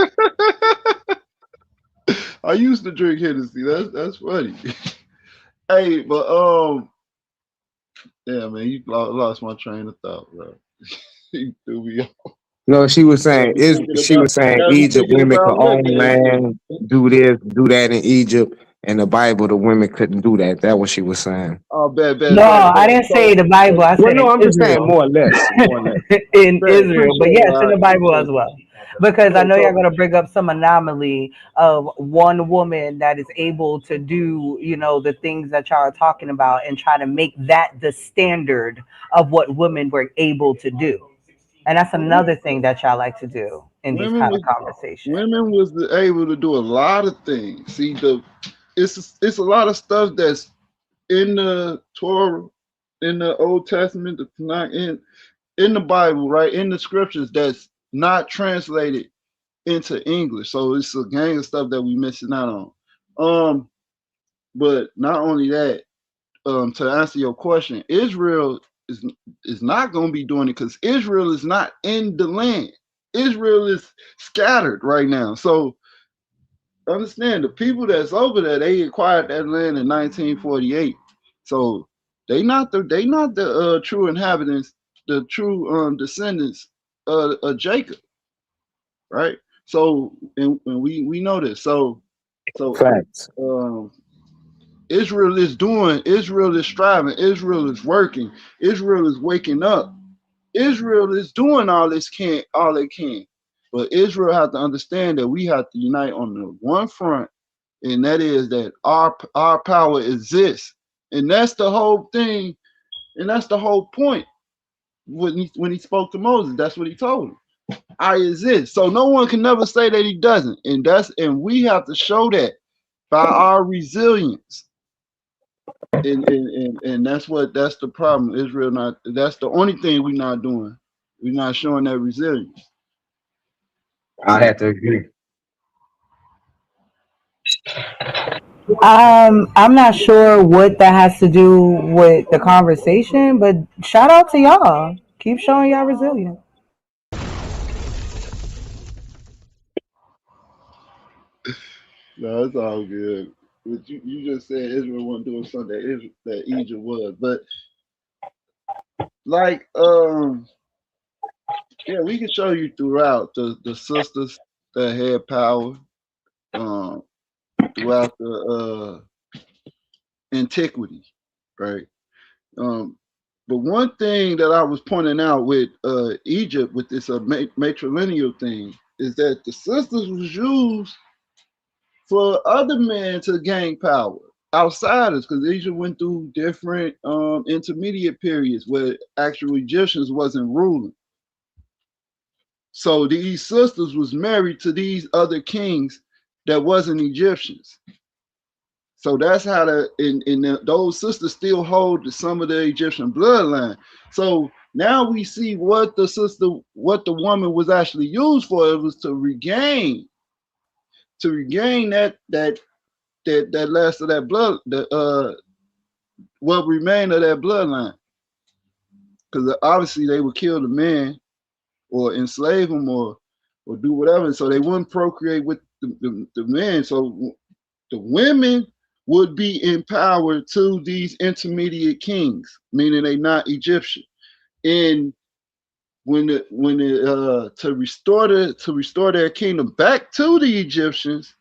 I used to drink Hennessy. That's funny. Hey, but yeah, man, you lost my train of thought, bro. You threw me off. No, she was saying Egypt women could own land, do this, do that in Egypt. In the Bible, the women couldn't do that. That's what she was saying. Oh, bad. No, I didn't say the Bible. I said Well, no, I'm just saying Israel. more or less. In Israel, but yes, in the Bible as well. Because I know you're going to bring up some anomaly of one woman that is able to do, the things that y'all are talking about, and try to make that the standard of what women were able to do. And that's another thing that y'all like to do in these kind of conversations. Women was able to do a lot of things. See, it's a lot of stuff that's in the Torah in the Old Testament, the Tanakh, in the Bible, right, in the scriptures that's not translated into English. So it's a gang of stuff that we missing out on. But not only that, to answer your question, Israel is not going to be doing it because Israel is not in the land. Israel is scattered right now. So understand, the people that's over there, they acquired that land in 1948. So they not the true inhabitants, the true descendants of Jacob, right? So and we know this. So Facts. Israel is striving, Israel is working, Israel is waking up, Israel is doing all they can. But Israel has to understand that we have to unite on the one front, and that is that our power exists. And that's the whole thing, and that's the whole point. When he spoke to Moses, that's what he told him. I exist. So no one can never say that he doesn't. And we have to show that by our resilience. And that's the problem. Israel that's the only thing we're not doing. We're not showing that resilience. I have to agree. I'm not sure what that has to do with the conversation, but shout out to y'all. Keep showing y'all resilience. No, it's all good. But you just said Israel wasn't doing something that Egypt was, but like yeah, we can show you throughout the sisters that had power throughout the antiquity, right? But one thing that I was pointing out with Egypt with this matrilineal thing is that the sisters was used for other men to gain power, outsiders, because Egypt went through different intermediate periods where actual Egyptians wasn't ruling. So these sisters was married to these other kings that wasn't Egyptians. So that's how those sisters still hold some of the Egyptian bloodline. So now we see what the woman was actually used for. It was to regain that last of that blood, what remained of that bloodline. Because obviously they would kill the men or enslave them or do whatever, so they wouldn't procreate with the men. So the women would be empowered to these intermediate kings, meaning they not Egyptian. And to restore their kingdom back to the Egyptians,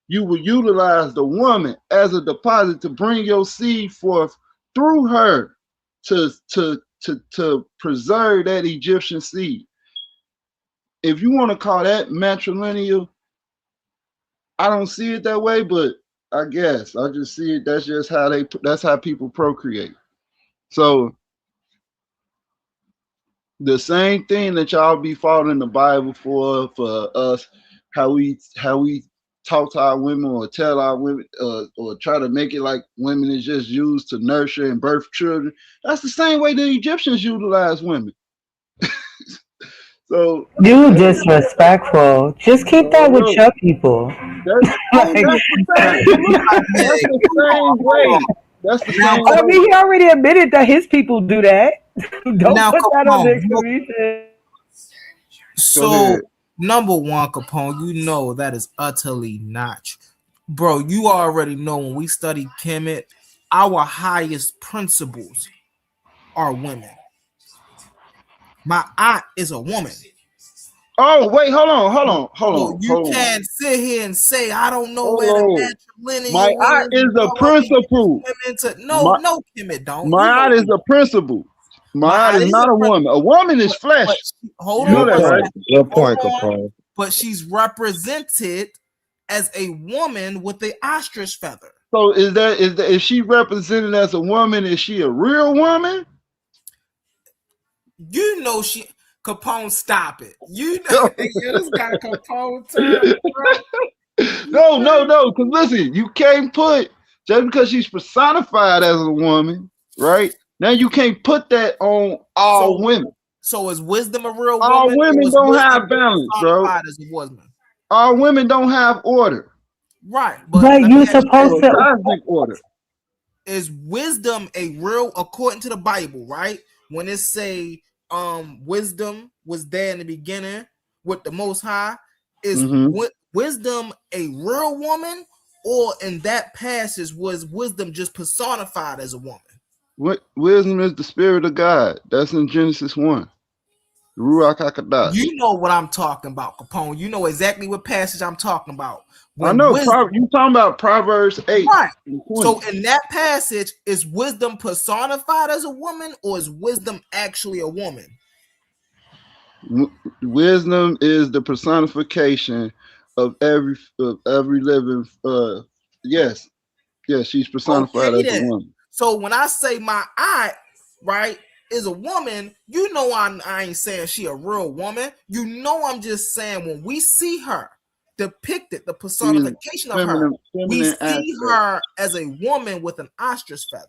you will utilize the woman as a deposit to bring your seed forth through her to preserve that Egyptian seed. If you want to call that matrilineal, I don't see it that way, but I guess I just see it. That's how people procreate. So the same thing that y'all be following the Bible for us, how we talk to our women or tell our women or try to make it like women is just used to nurture and birth children. That's the same way the Egyptians utilize women. So you disrespectful. Just keep that with your people. That's the same way. That's the same way. I mean, he already admitted that his people do that. Don't put that on the exclamation. So, number one, Capone, you know that is utterly not true. Bro, you already know when we study Kemet, our highest principles are women. My aunt is a woman. Oh, wait, hold on. You can't sit here and say, I don't know where the matrilineal my aunt is a principle. No, Kemet don't. My aunt is a principle. My aunt is not a woman. A woman is flesh. Hold on. Right? Good point, Capone. But she's represented as a woman with the ostrich feather. So is she represented as a woman? Is she a real woman? You know Capone, stop it. You know you just got a Capone term, bro. No. Because listen, you can't put just because she's personified as a woman, right? Now you can't put that on all women. So is wisdom a real All woman? women or is don't wisdom have balance, bro. personified as a woman? All women don't have order. Right, But let me you ask you supposed this. to. Cosmic order. Is wisdom a real, according to the Bible, right? When it say wisdom was there in the beginning with the Most High, is wisdom a real woman, or in that passage was wisdom just personified as a woman? Wisdom is the spirit of God. That's in Genesis 1. The Ruach HaKodesh. You know what I'm talking about, Capone. You know exactly what passage I'm talking about. I know. You talking about Proverbs 8. Right. and 20. So in that passage, is wisdom personified as a woman, or is wisdom actually a woman? Wisdom is the personification of every living. Yes, she's personified as a woman. So when I say my aunt, right, is a woman, you know I ain't saying she a real woman. You know I'm just saying when we see her depicted, the personification of her, we see her as a woman with an ostrich feather.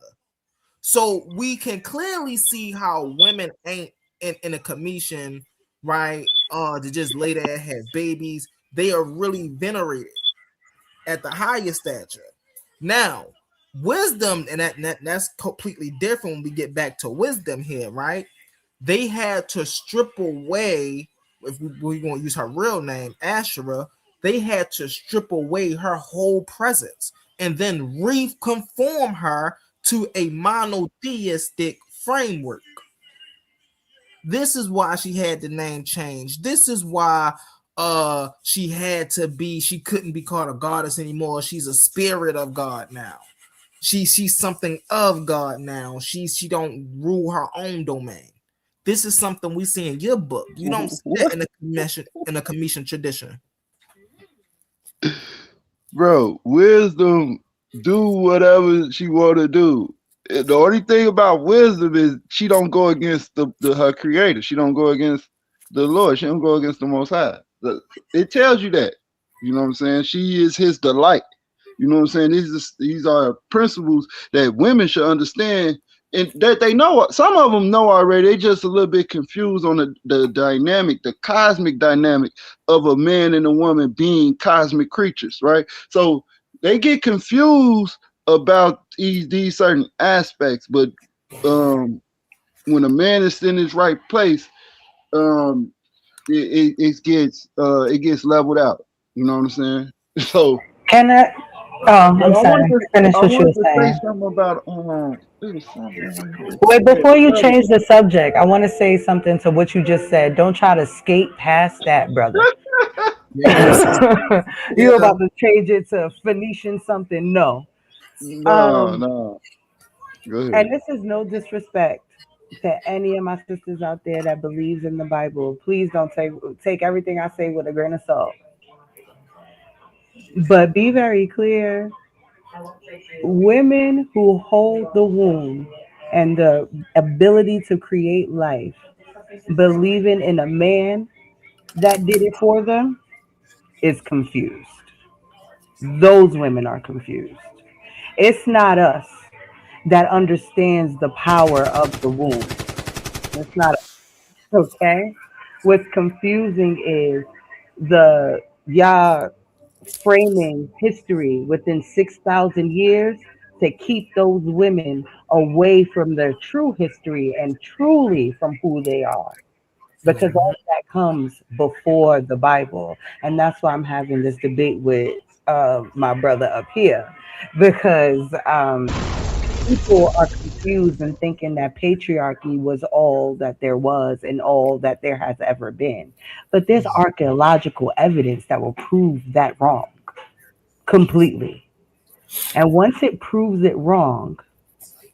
So we can clearly see how women ain't in a commission, right? To just lay there and have babies. They are really venerated at the highest stature. Now, wisdom, and that's completely different when we get back to wisdom here, right? They had to strip away, if we want to use her real name, Asherah, they had to strip away her whole presence and then reconform her to a monotheistic framework. This is why she had the name changed. This is why she couldn't be called a goddess anymore. She's a spirit of God now. She's something of God now. She don't rule her own domain. This is something we see in your book. You don't see that in a commission tradition. Bro, wisdom do whatever she want to do. The only thing about wisdom is she don't go against her creator. She don't go against the Lord. She don't go against the Most High. It tells you that. You know what I'm saying? She is his delight. You know what I'm saying? These are principles that women should understand, and that they know. Some of them know already. They just a little bit confused on the dynamic, the cosmic dynamic of a man and a woman being cosmic creatures, right? So they get confused about these certain aspects, but when a man is in his right place, it gets leveled out. You know what I'm saying? So can I? Oh, I'm sorry. Finish what you were saying. Say something about Wait, before you change the subject, I want to say something to what you just said. Don't try to skate past that, brother. You're about to change it to Phoenician something. No. No. Go ahead. And this is no disrespect to any of my sisters out there that believes in the Bible. Please don't take everything I say with a grain of salt. But be very clear. Women who hold the womb and the ability to create life, believing in a man that did it for them, is confused. Those women are confused. It's not us that understands the power of the womb. It's not us. Okay? What's confusing is y'all framing history within 6,000 years to keep those women away from their true history and truly from who they are. Because all that comes before the Bible. And that's why I'm having this debate with my brother up here. Because people are confused and thinking that patriarchy was all that there was and all that there has ever been. But there's archaeological evidence that will prove that wrong completely. And once it proves it wrong,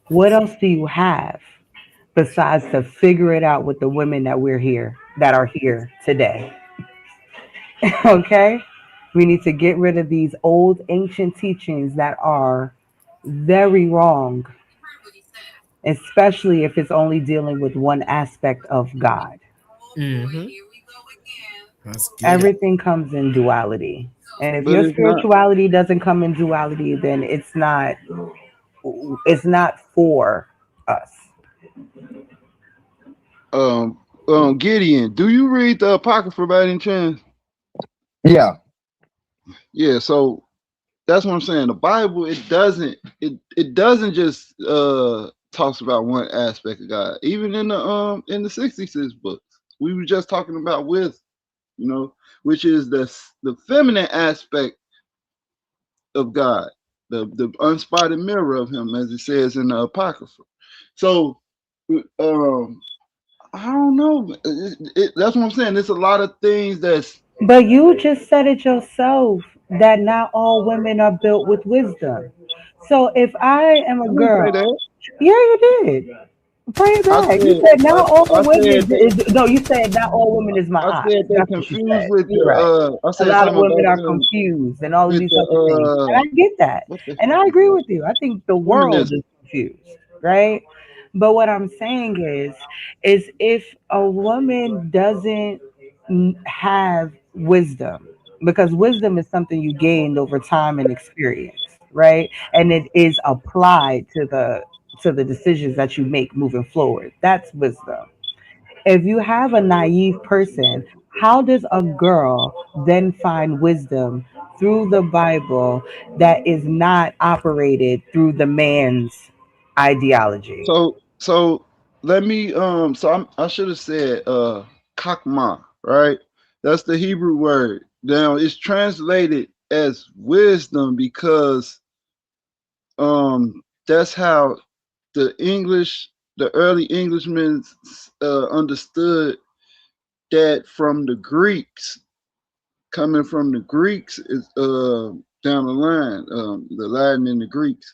what else do you have besides to figure it out with the women that are here today? Okay? We need to get rid of these old ancient teachings that are very wrong, especially if it's only dealing with one aspect of God. Mm-hmm. Everything comes in duality. And if your spirituality doesn't come in duality, then it's not for us. Gideon, do you read the Apocrypha by any chance? Yeah. Yeah, so that's what I'm saying. The Bible, it doesn't just talks about one aspect of God. Even in the 66 books, we were just talking about wisdom, you know, which is the feminine aspect of God, the unspotted mirror of him, as it says in the Apocrypha. So I don't know. That's what I'm saying. There's a lot of things that's. But you just said it yourself that not all women are built with wisdom. So if I am a I didn't say girl, that. yeah, you did. Bring it I back. You said said not all I women. said they. No, you said not all women is my I aunt. said they're That's what you confused said. with You're right. I A said lot of something women about are them confused and all of with these other things. And I get that. what the And heck I is agree that? with you. I think the world Feminism. is confused, right? But what I'm saying is if a woman doesn't have wisdom, because wisdom is something you gained over time and experience, right? And it is applied to the decisions that you make moving forward. That's wisdom. If you have a naive person, how does a girl then find wisdom through the Bible that is not operated through the man's ideology? So let me I should have said kakma, right? That's the Hebrew word. Now it's translated as wisdom because that's how the early Englishmen understood that from the Greeks, coming from the Greeks is down the line, the Latin and the Greeks.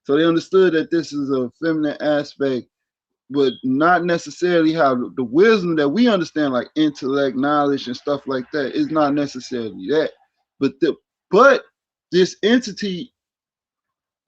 So they understood that this is a feminine aspect, but not necessarily how the wisdom that we understand, like intellect, knowledge, and stuff like that, is not necessarily that. But this entity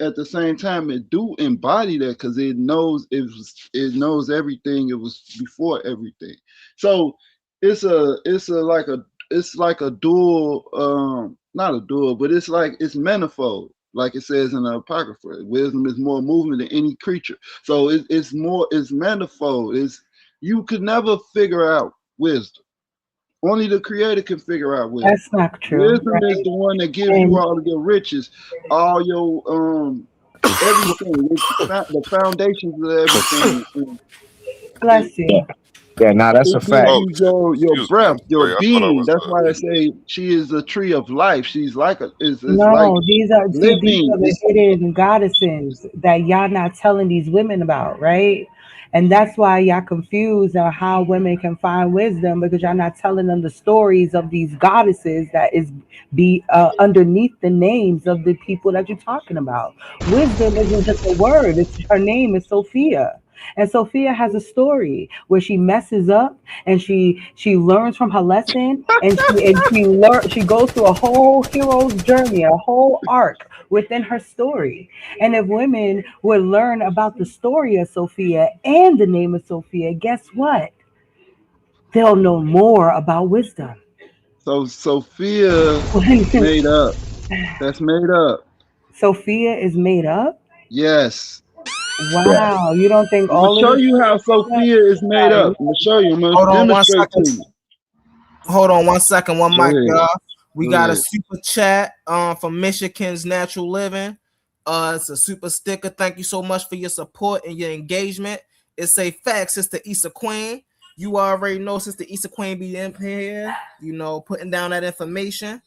at the same time, it do embody that because it knows everything. It was before everything. So it's like a dual, not a dual, but it's manifold, like it says in the Apocrypha. Wisdom is more movement than any creature. So it's manifold. You could never figure out wisdom. Only the creator can figure out wisdom. That's not true, Wisdom right? is the one that gives you And all of your riches, all your everything. It's the foundations of everything. bless you. Yeah, nah, that's a It gives fact. Oh, you your excuse me. breath, I'm your sorry. I thought I being. was. That's why I say she is a tree of life. She's like is like No, these living. are the hidden goddesses that y'all not telling these women about, right? And that's why y'all confused on how women can find wisdom because y'all not telling them the stories of these goddesses that is be underneath the names of the people that you're talking about. Wisdom isn't just a word; it's her name is Sophia. And Sophia has a story where she messes up and she learns from her lesson and she goes through a whole hero's journey, a whole arc within her story. And if women would learn about the story of Sophia and the name of Sophia, guess what? They'll know more about wisdom. So Sophia is made up. That's made up. Sophia is made up. Yes. Wow, you don't think I'm gonna all of show this you how Sophia is made up. I'm gonna show you. I'm gonna Hold on one demonstrate to second. you. Hold on 1 second. One Go mic, ahead. y'all. We Go got a ahead. super chat from Michigan's Natural Living. It's a super sticker. Thank you so much for your support and your engagement. It's a fact, Sister Issa Queen. You already know Sister Issa Queen be in here, you know, putting down that information.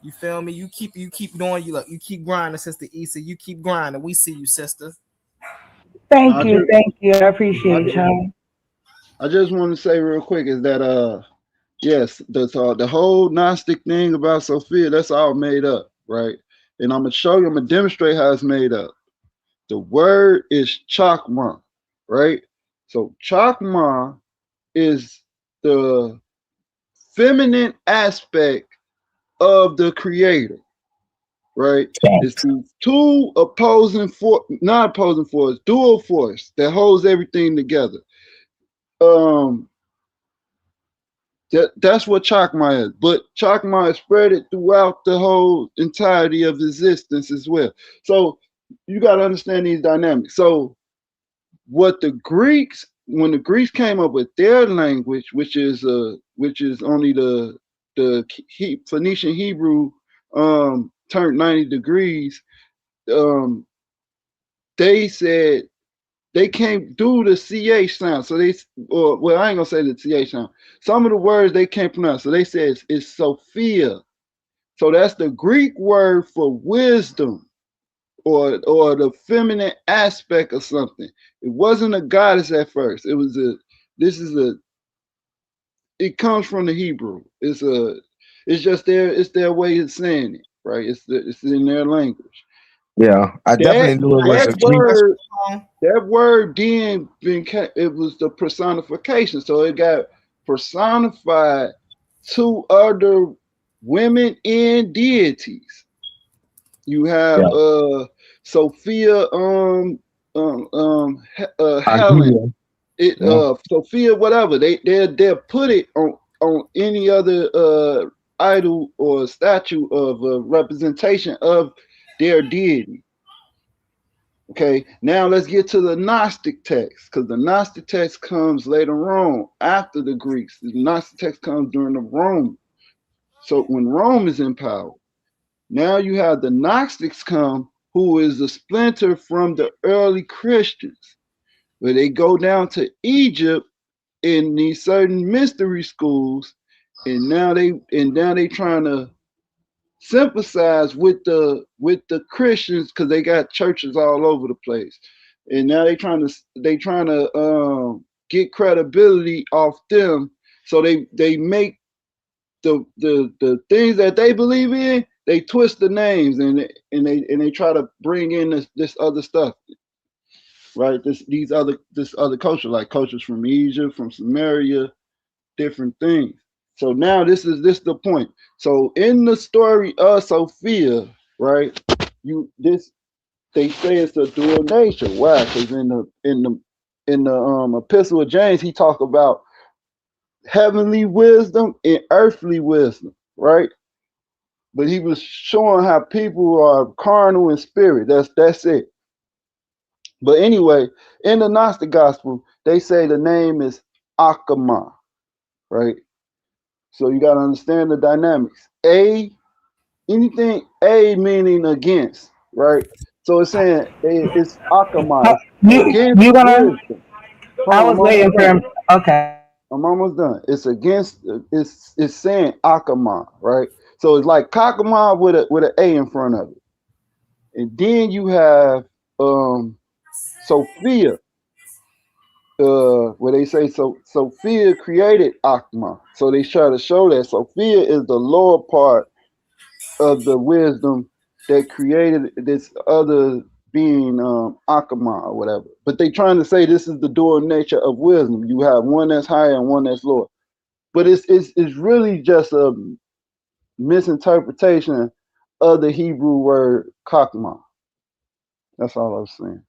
You feel me? You keep doing you keep grinding, Sister Issa. You keep grinding. We see you, sister. Thank I you, just, thank you. I I appreciate y'all. I just want to say real quick is that yes, the whole Gnostic thing about Sophia, that's all made up, right? And I'm gonna demonstrate how it's made up. The word is chakma, right? So chakma is the feminine aspect of the creator, right? It's the two opposing force, not opposing force, dual force that holds everything together. That's what chakma is, but chakma is spread it throughout the whole entirety of existence as well. So you got to understand these dynamics. So what the Greeks, when the Greeks came up with their language, which is only the Phoenician Hebrew turned 90 degrees, they said they can't do the CH sound. So I ain't gonna say the CH sound. Some of the words they can't pronounce. So they said it's Sophia. So that's the Greek word for wisdom, or the feminine aspect of something. It wasn't a goddess at first. It was it comes from the Hebrew. It's just their way of saying it, right? It's in their language. Yeah, I definitely knew it was a Greek. That word then it was the personification. So it got personified to other women and deities. You have Sophia, Helen, Sophia, whatever. They'll put it on any other idol or statue of a representation of their deity. Okay, now let's get to the Gnostic text, because the Gnostic text comes later on after the Greeks. The Gnostic text comes during the Rome. So when Rome is in power, now you have the Gnostics come, who is a splinter from the early Christians, where they go down to Egypt in these certain mystery schools, and now they trying to sympathize with the Christians, because they got churches all over the place, and now they trying to get credibility off them. So they make the things that they believe in, they twist the names, and they try to bring in this other stuff, right? This other culture, like cultures from Egypt, from Samaria, different things. So now this is the point. So in the story of Sophia, right? They say it's a dual nature. Why? Because in the Epistle of James, he talked about heavenly wisdom and earthly wisdom, right? But he was showing how people are carnal in spirit. That's it. But anyway, in the Gnostic gospel, they say the name is Akhama, right? So you got to understand the dynamics. Anything A meaning against, right? So it's saying it's Akhama. You gonna? I was waiting for him. Okay. I'm almost done. It's against. It's saying Akhama, right? So it's like Kakama with an A in front of it, and then you have Sophia. Where they say Sophia created Akhama. So they try to show that Sophia is the lower part of the wisdom that created this other being, Akhama or whatever. But they trying to say this is the dual nature of wisdom. You have one that's higher and one that's lower. But it's really just a misinterpretation of the Hebrew word Kakma. That's all I was saying.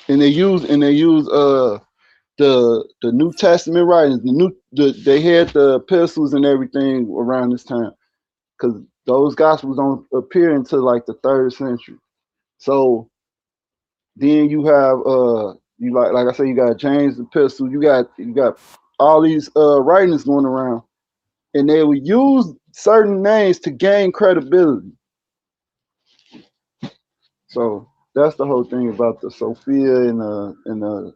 And they use the New Testament writings. They had the epistles and everything around this time, because those gospels don't appear until like the 3rd century. So then you have like I said, you got James epistle, you got all these writings going around, and they would use certain names to gain credibility. So that's the whole thing about the Sophia and the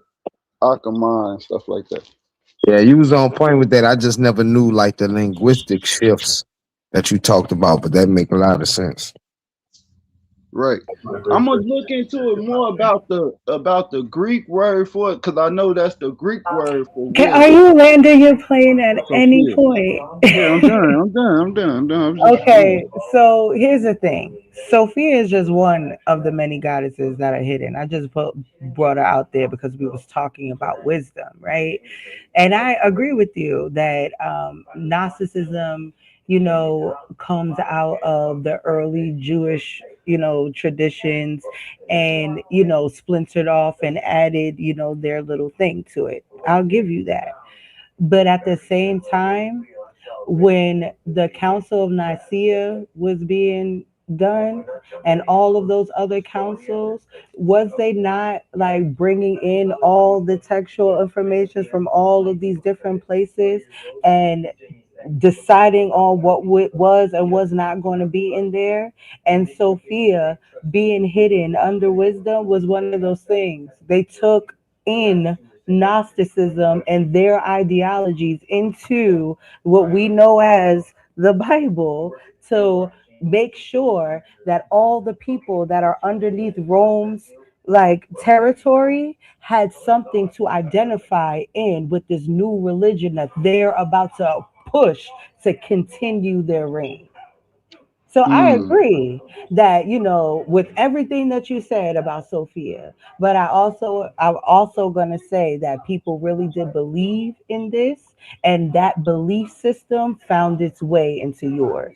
Akhama and stuff like that. Yeah, you was on point with that. I just never knew like the linguistic shifts that you talked about, but that make a lot of sense. Right. I'm gonna look into it more about the Greek word for it, because I know that's the Greek word for Okay, are you landing your plane at any point? Yeah, I'm done. Okay, so here's the thing. Sophia is just one of the many goddesses that are hidden. I just brought her out there because we was talking about wisdom, right? And I agree with you that Gnosticism, comes out of the early Jewish, traditions, and, splintered off and added, their little thing to it. I'll give you that. But at the same time, when the Council of Nicaea was being done and all of those other councils, was they not like bringing in all the textual information from all of these different places and deciding on what was and was not going to be in there? And Sophia being hidden under wisdom was one of those things. They took in Gnosticism and their ideologies into what we know as the Bible to make sure that all the people that are underneath Rome's like territory had something to identify in with this new religion that they're about to push to continue their reign. So I agree that, you know, with everything that you said about Sophia, but I'm also gonna say that people really did believe in this, and that belief system found its way into yours.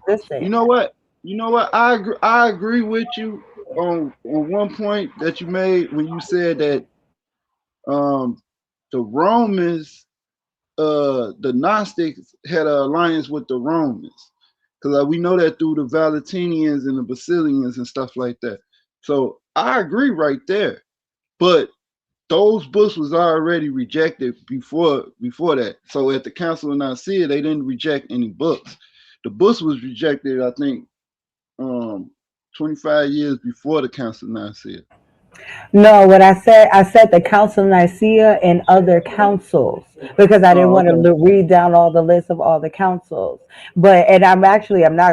Just You saying. know what? You know what? I agree with you on one point that you made when you said that the Romans, the Gnostics had an alliance with the Romans, because we know that through the Valentinians and the Basilians and stuff like that. So I agree right there, but those books was already rejected before that. So at the Council of Nicaea, they didn't reject any books. The books was rejected, I think, 25 years before the Council of Nicaea. No, what I said the Council of Nicaea and other councils because I didn't Oh, want okay. to read down all the list of all the councils. But and I'm not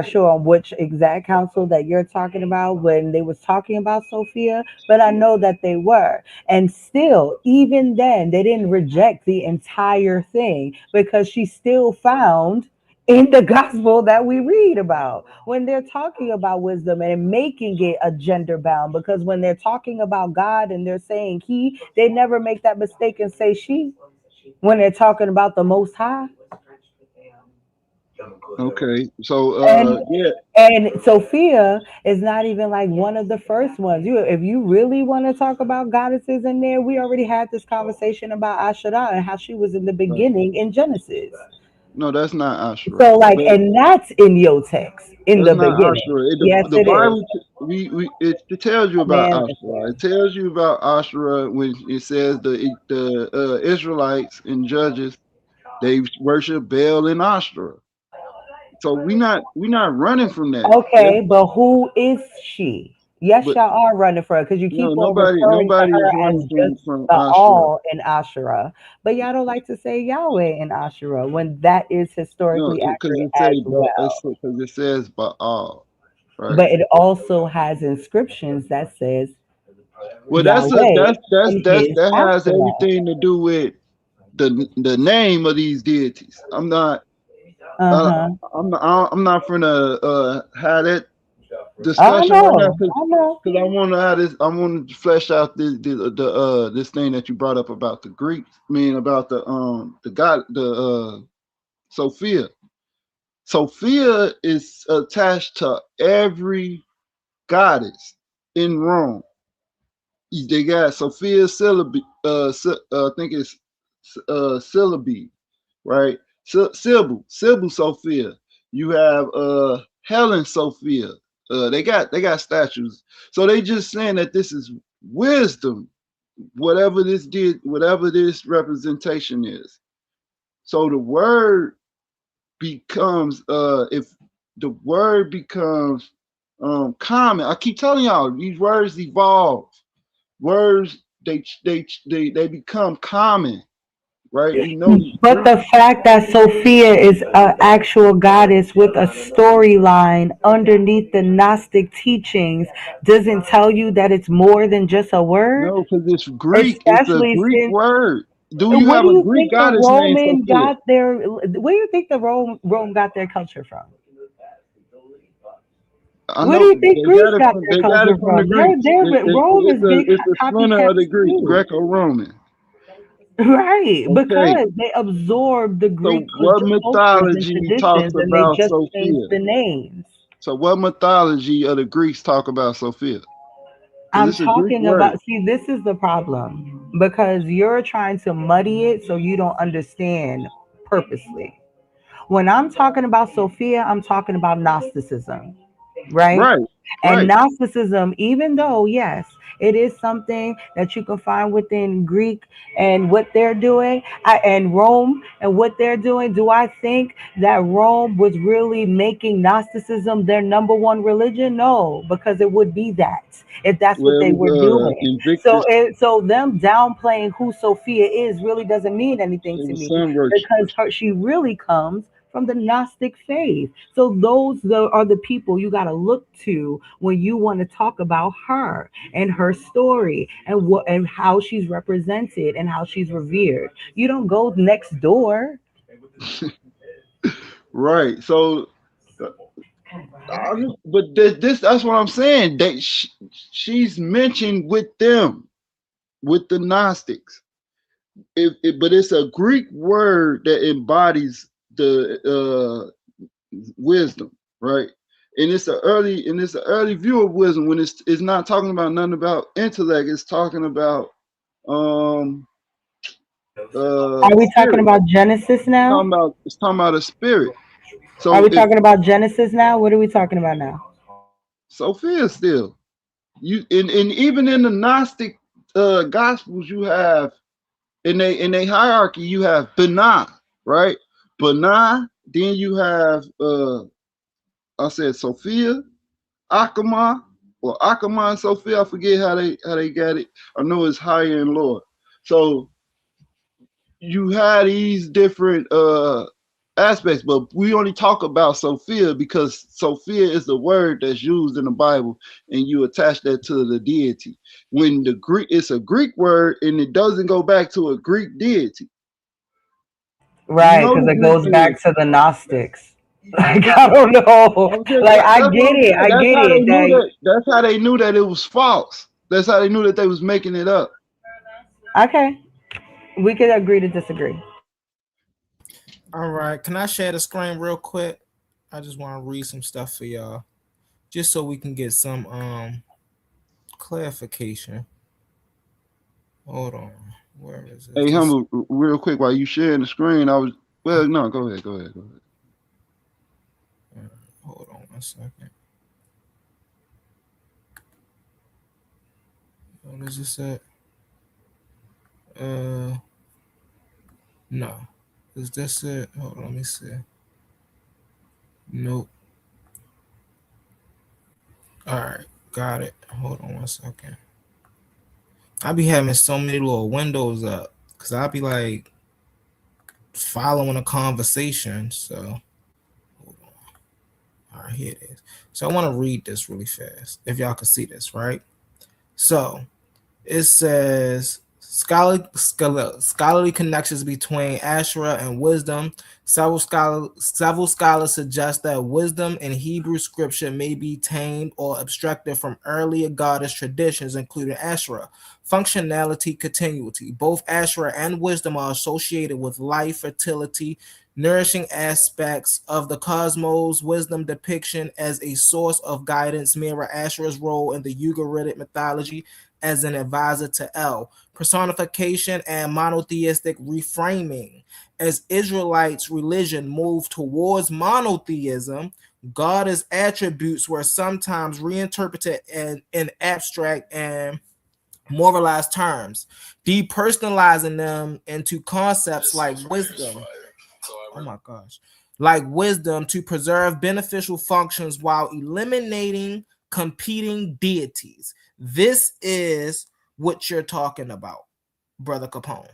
sure on which exact council that you're talking about when they was talking about Sophia, but I know that they were. And still, even then, they didn't reject the entire thing because she still found in the gospel that we read about when they're talking about wisdom and making it a gender bound, because when they're talking about God and they're saying he, they never make that mistake and say she when they're talking about the most high. Okay, so and yeah, and Sophia is not even like one of the first ones. You, if you really want to talk about goddesses in there, we already had this conversation about Asherah and how she was in the beginning in Genesis. no, that's not Ashura. So like, But and that's in your text in that's the not beginning. Ashura. Yes, The it is. Bible, it tells you about Man, Ashura. It tells you about Ashura when it says the Israelites and Judges, they worship Baal and Ashura. So we not running from that. Yes, okay, but who is she? Yes, but y'all are running for her because you no, keep on referring to nobody is her as running just from the Ashura. all in Asherah, but y'all don't like to say Yahweh in Asherah when that is No, historically because accurate it says as well. because it says Baal, right? But it also has inscriptions that says Well, Yahweh in his that has Asherah. everything to do with the name of these deities. Uh I, huh. I'm not finna have that I discussion right now know. I know. because I want to have this. I want to flesh out this thing that you brought up about the Greeks. I mean about the god Sophia. Sophia is attached to every goddess in Rome. They got Sophia Syllabi, I think it's Syllabi, right? Sybil Sophia. You have Helen Sophia. They got statues. So they just saying that this is wisdom, whatever this representation is. So the word becomes if the word becomes common. I keep telling y'all these words evolve. Words they become common, right? We know these But Greek. the fact that Sophia is an actual goddess with a storyline underneath the Gnostic teachings doesn't tell you that it's more than just a word, No, because it's Greek. It's a especially Greek since. word. Do you Where have do a you Greek think the goddess named Roman Sophia? got their? Where do you think the Rome got their culture from? I Where do know you think Greece got their they got it culture from the from? Greeks. Rome is big It's a splinter copycat of the Greeks, too. Greco-Roman. Right, Okay. because they absorbed the So Greek what cultures and mythology talks traditions, and they about just changed Sophia? the names. So what mythology of the Greeks talk about Sophia? Because I'm it's a Greek talking word. about, see, this is the problem because you're trying to muddy it so you don't understand purposely. When I'm talking about Sophia, I'm talking about Gnosticism, right? Right, And right. Gnosticism, even though, yes, it is something that you can find within Greek and what they're doing, and Rome and what they're doing, do I think that Rome was really making Gnosticism their number one religion? No, because it would be that if that's what Well, they it were was doing. So, Invictus. so them downplaying who Sophia is really doesn't mean anything It to was me sun because worshippers. she really comes from the Gnostic faith. So those are the people you got to look to when you want to talk about her and her story and what and how she's represented and how she's revered. You don't go next door. Right. So, but this that's what I'm saying. That she's mentioned with them, with the Gnostics. But it's a Greek word that embodies the wisdom, right? And it's an early view of wisdom when it's not talking about nothing about intellect. It's talking about Are we talking spirit. about Genesis now? It's talking about a spirit. Are So we if talking about Genesis now? What are we talking about now? Sophia still you and even in the Gnostic gospels you have in a hierarchy you have Binah, right? Binah, then you have I said Sophia, Akama, or Akama and Sophia. I forget how they got it. I know it's higher and lower. So you had these different aspects, but we only talk about Sophia because Sophia is the word that's used in the Bible, and you attach that to the deity. When the Greek, it's a Greek word, and it doesn't go back to a Greek deity. You Right, know because the it Greek goes back deity. to the Gnostics. Like I don't know. Like I That's what get I'm it. saying. I That's get how they it. knew That that. That's how they knew that it was false. That's how they knew that they was making it up. okay. We could agree to disagree. All right, can I share the screen real quick? I just want to read some stuff for y'all, just so we can get some clarification. Hold on, where is it? Hey, This, Humble, real quick, while you sharing the screen, no, go ahead. hold on 1 second. What is this at? No. Is this it? Hold on, let me see. Nope. All right, got it. Hold on 1 second. I be having so many little windows up because I be like following a conversation. So, hold on. All right, here it is. So I want to read this really fast. If y'all can see this, right? So it says scholarly connections between Asherah and wisdom. Several scholars suggest that wisdom in Hebrew scripture may be tamed or abstracted from earlier goddess traditions, including Asherah. Functionality, continuity. Both Asherah and wisdom are associated with life, fertility, nourishing aspects of the cosmos. Wisdom depiction as a source of guidance mirror Asherah's role in the Ugaritic mythology as an advisor to El. Personification and monotheistic reframing. As Israelites' religion moved towards monotheism, God's attributes were sometimes reinterpreted in abstract and moralized terms, depersonalizing them into concepts like wisdom. Oh my gosh. Like wisdom to preserve beneficial functions while eliminating competing deities. This is what you're talking about, Brother Capone,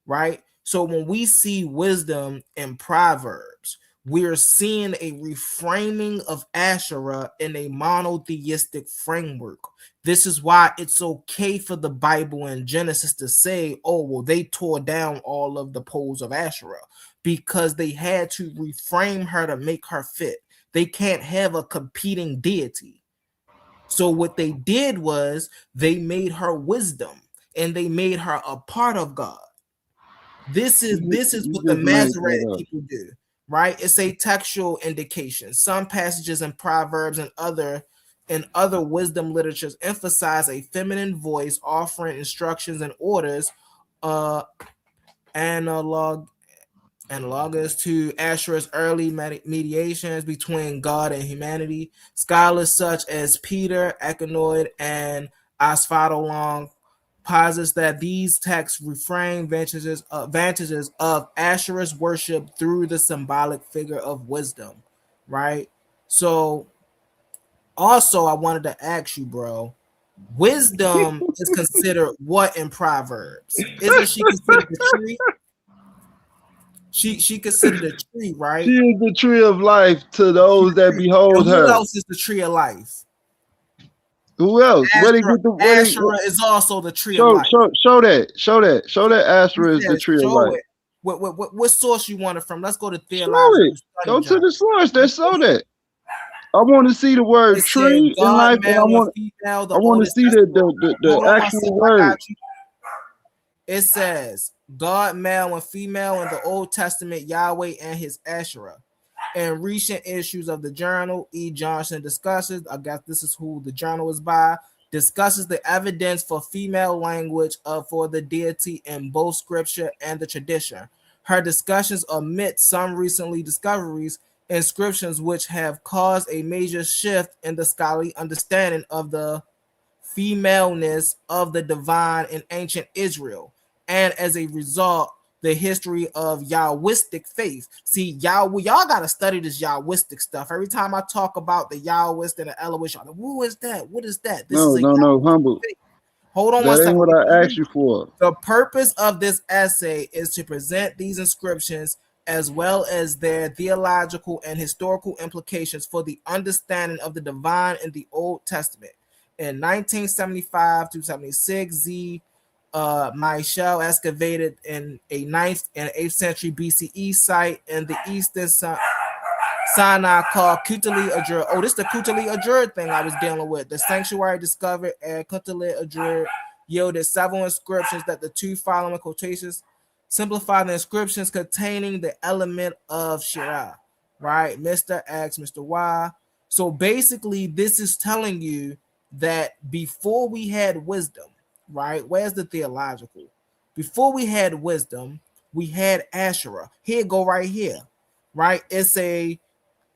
right? So when we see wisdom in Proverbs, we're seeing a reframing of Asherah in a monotheistic framework. This is why it's okay for the Bible in Genesis to say, oh, well, they tore down all of the poles of Asherah because they had to reframe her to make her fit. They can't have a competing deity. So what they did was they made her wisdom and they made her a part of God. This is what the just made that Masoretic up. people do, right? It's a textual indication. Some passages in Proverbs and other wisdom literatures emphasize a feminine voice offering instructions and orders, analog analogous to Asherah's early mediations between God and humanity. Scholars such as Peter Ekinoid and Asphalt posits that these texts reframe advantages of Asherah's worship through the symbolic figure of wisdom, right? So, also, I wanted to ask you, bro, wisdom is considered what in Proverbs? Isn't she considered the tree? She considered a tree, right? She is the tree of life to those that behold and who her. else is the tree of life? Who else? Asherah is also the tree of life. Show that Asherah is the tree of life. It. What source you want it from? Let's go to theological. Go to the source that show that. I want to see the word tree in life, and I want to see the actual word. It says God, male and female in the Old Testament, Yahweh and his Asherah. In recent issues of the journal, E. Johnson discusses, I guess this is who the journal is by, discusses the evidence for female language for the deity in both scripture and the tradition. Her discussions omit some recently discoveries, inscriptions which have caused a major shift in the scholarly understanding of the femaleness of the divine in ancient Israel, and as a result, the history of Yahwistic faith. See, y'all gotta study this Yahwistic stuff. Every time I talk about the Yahwist and the Elohist, y'all, who is that? What is that? This is no, humble. Faith. Hold on that one second. Ain't what I asked you for. The purpose of this essay is to present these inscriptions as well as their theological and historical implications for the understanding of the divine in the Old Testament. In 1975 to 76, Z. Michel excavated in a 9th and 8th century BCE site in the eastern Sinai called Kutali Ajur. Oh, this is the Kutali Ajur thing I was dealing with. The sanctuary discovered at Kutali Ajur yielded several inscriptions that the two following quotations simplify the inscriptions containing the element of Shirah, right? Mr. X, Mr. Y. So basically, this is telling you that before we had wisdom, right? Where's the theological? Before we had wisdom, we had Asherah. Here, go right here, right? It's a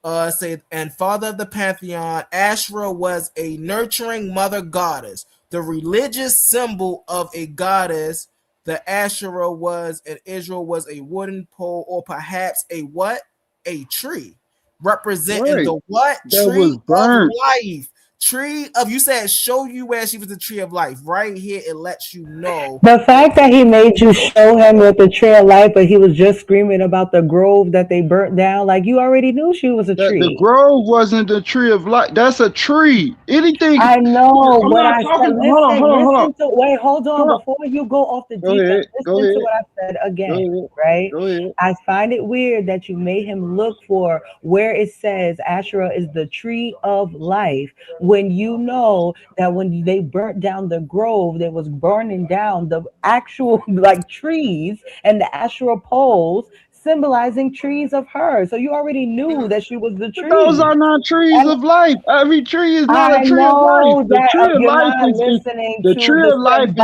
and father of the pantheon. Asherah was a nurturing mother goddess, the religious symbol of a goddess. The Asherah was in Israel was a wooden pole, or perhaps a what? A tree, representing the what? That tree was burnt. Of life. Tree of, you said show you where she was the tree of life. Right here, it lets you know. The fact that he made you show him with the tree of life, but he was just screaming about the grove that they burnt down, like you already knew she was a tree. The grove wasn't the tree of life. That's a tree. Anything. I know. I'm What not I talking. said. Listen to. Wait, hold on. Before you go off the deep end, listen to what I said again. Right? Go ahead. I find it weird that you made him look for where it says Asherah is the tree of life, when you know that when they burnt down the grove, they was burning down the actual like trees and the Asherah poles symbolizing trees of her. So you already knew that she was the tree. Those are not trees of life. Every tree is not a tree of life. The tree of life is the tree of life is.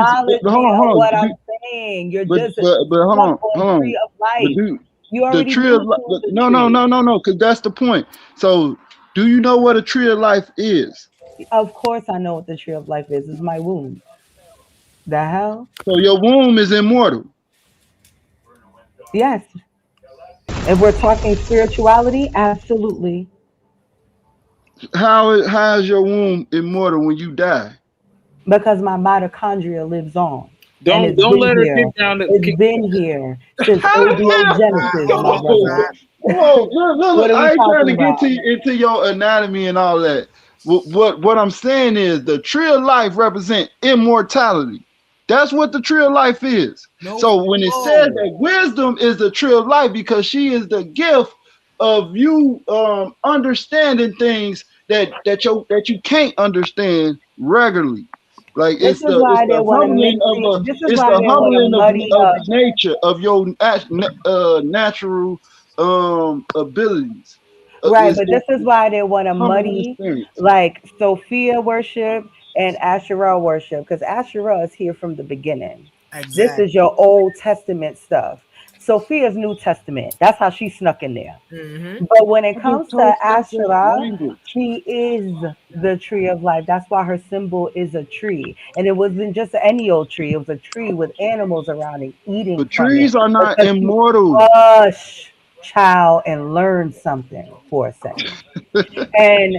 Hold on. What I'm saying, you're just hold on. Tree of life. You The already tree of life. No. Because that's the point. So, do you know what a tree of life is? Of course, I know what the tree of life is. It's my womb. The hell? So your womb is immortal. Yes. If we're talking spirituality, absolutely. How is your womb immortal when you die? Because my mitochondria lives on. Don't let her get down to. It's been here since abiogenesis, my brother. Look, I ain't trying to get into your anatomy and all that. What I'm saying is the tree of life represents immortality. That's what the tree of life is. So when it says that wisdom is the tree of life, because she is the gift of you understanding things that you can't understand regularly. Like it's the humbling of nature of your natural abilities. Right, but this is why they want to muddy like Sophia worship and Asherah worship, because Asherah is here from the beginning. Exactly. This is your Old Testament stuff. Sophia's New Testament. That's how she snuck in there. Mm-hmm. But when it I comes just to told folks that Asherah, language. she is the tree of life. That's why her symbol is a tree. And it wasn't just any old tree. It was a tree with animals around it eating But from it. trees are not Because she immortal. hush, child, and learn something for a second. And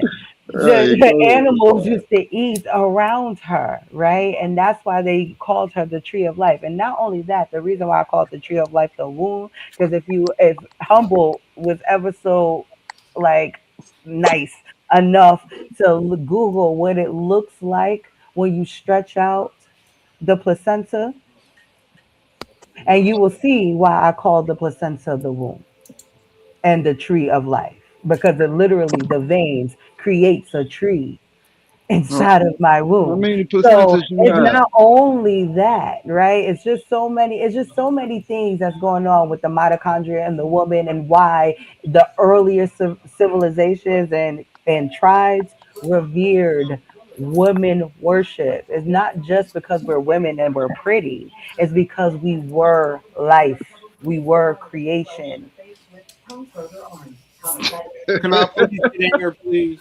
Hey, the go ahead. animals used to eat around her, right? And that's why they called her the tree of life. And not only that, the reason why I call it the tree of life, the womb, because if Humble was ever so like nice enough to Google what it looks like when you stretch out the placenta, and you will see why I call the placenta the womb and the tree of life, because it literally the veins creates a tree inside of my How womb. many So placentas you it's have? not only that, right? It's just so many things that's going on with the mitochondria and the woman, and why the earlier civilizations and tribes revered women worship. It's not just because we're women and we're pretty. It's because we were life. We were creation. Can I please get in here, please?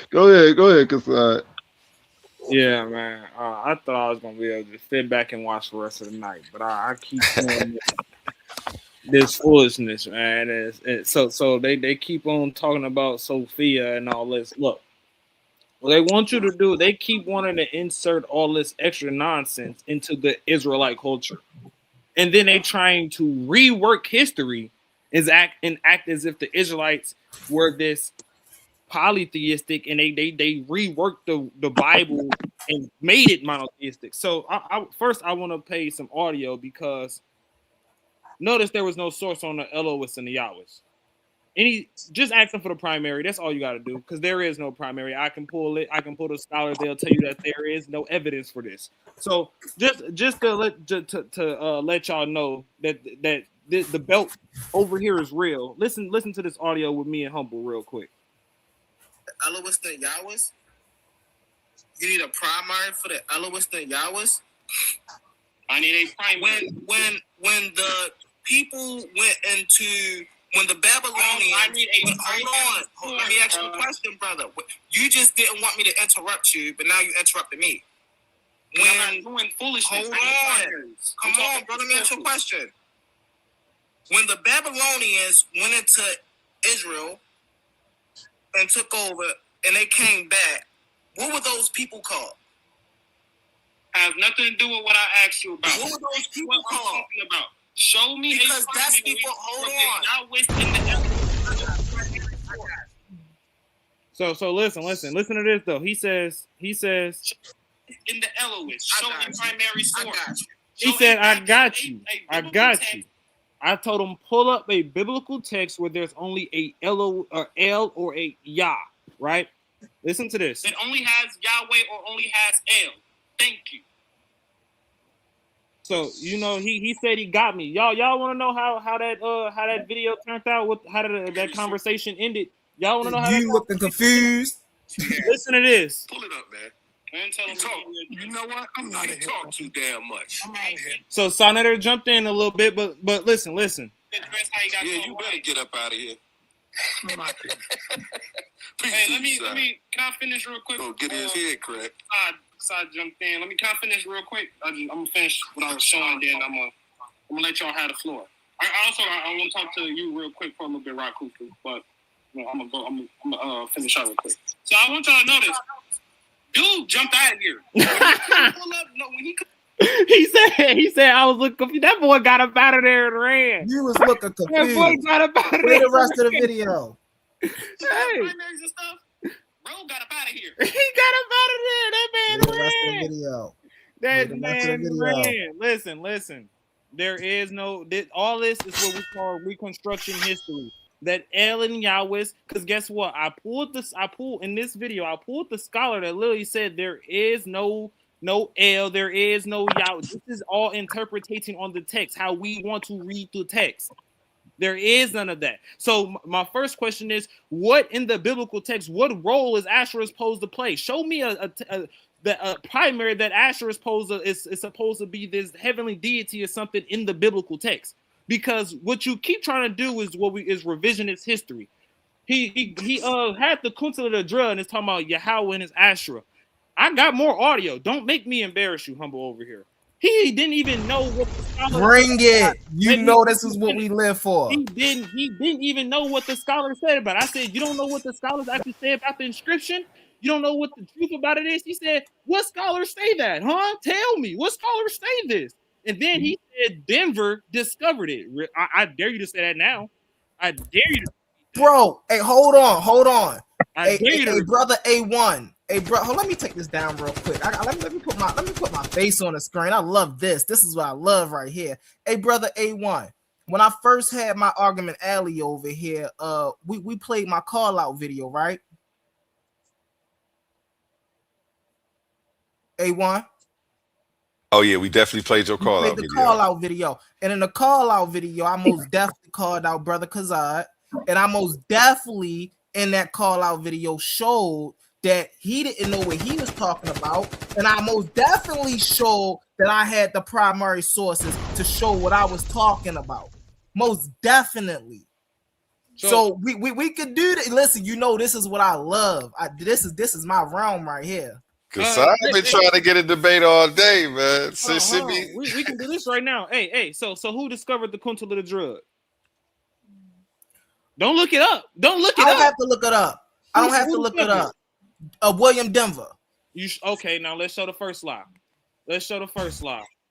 Go ahead, cause Yeah, man. I thought I was gonna be able to sit back and watch the rest of the night, but I keep hearing this foolishness, man. So they keep on talking about Sophia and all this. Look, what they want you to do, they keep wanting to insert all this extra nonsense into the Israelite culture, and then they trying to rework history and act as if the Israelites were this polytheistic, and they reworked the Bible and made it monotheistic. So I want to play some audio, because notice there was no source on the Elohist and the Yahwist. Just ask them for the primary. That's all you got to do, because there is no primary. I can pull it. I can pull the scholars. They'll tell you that there is no evidence for this. So just to let y'all know that the belt over here is real. Listen to this audio with me and Humble real quick. Elohist and Yahwist. You need a primary for the Elohist and Yahwist. I need a primary. When the people went into when the Babylonians. I need a primary. Hold on. Let me ask you a question, brother. You just didn't want me to interrupt you, but now you interrupted me. I'm not doing foolishness. Hold on. Come on, brother. Let me ask you a question. When the Babylonians went into Israel and took over, and they came back, what were those people called? Has nothing to do with what I asked you about. What were those people called? Talking about? Show me, because that's people. Hold on. So listen to this though. He says In the Elohist, show the primary source. He said, I got you. I told him, pull up a biblical text where there's only a L or a Yah, right? Listen to this. It only has Yahweh or only has El. Thank you. So he said he got me. Y'all want to know how that video turned out? How that conversation ended? Y'all want to know how you looking confused? Listen to this. Pull it up, man. You know what? I'm not gonna talk too damn much. So Sonator jumped in a little bit, but listen. Yeah, you better get up out of here. Hey, let me. Can I finish real quick? Oh, get his head cracked. I jumped in. Can I finish real quick? I'm gonna finish what I was showing. Then I'm gonna let y'all have the floor. I want to talk to you real quick for a little bit, Rakufu, but I'm gonna finish out real quick. So I want y'all to know this. Dude jumped out of here. He said I was looking confused. That boy got up out of there and ran. You was looking confused. That boy got up out of Play there. the rest of the video. Hey. Primaries and stuff. Bro got up out of here. He got up out of there. That man ran. Video. That man ran. Listen. There is no. All this is what we call reconstruction history. That El and Yahwist, because guess what? I pulled in this video. I pulled the scholar that literally said there is no El, there is no Yahweh. This is all interpreting on the text, how we want to read the text. There is none of that. So my first question is, what in the biblical text, what role is Asherah supposed to play? Show me primary that Asher is supposed to be this heavenly deity or something in the biblical text. Because what you keep trying to do is revisionist history. He had the Kuntal of the Drud and is talking about Yahweh and his Asherah. I got more audio. Don't make me embarrass you, humble over here. He didn't even know what the scholars Bring it. You Let know me- this is what we live for. He didn't even know what the scholars said about it. I said, you don't know what the scholars actually say about the inscription? You don't know what the truth about it is? He said, what scholars say that, huh? Tell me, what scholars say this? And then he said Denver discovered it. I dare you to say that now. I dare you to. Bro, hey, hold on. I Hey, dare you to. hey, brother A1. Hey, bro, let me take this down real quick. Let me put my face on the screen. I love this. This is what I love right here. Hey, brother A1. When I first had my argument alley over here, we played my call out video, right? A1. Oh yeah, we definitely played your call out The video. call out video, and in the call out video, I most definitely called out brother Kazad, and I most definitely in that call out video showed that he didn't know what he was talking about, and I most definitely showed that I had the primary sources to show what I was talking about. Most definitely. So we could do that. Listen, you know this is what I love. This is my realm right here. Cause I've been trying to get a debate all day, man. We can do this right now. Hey, so who discovered the Kuntal of the Drud? Don't look it up. Don't look it up. I don't have to look it up. I don't have to look it up. William Denver. Okay, now let's show the first lie.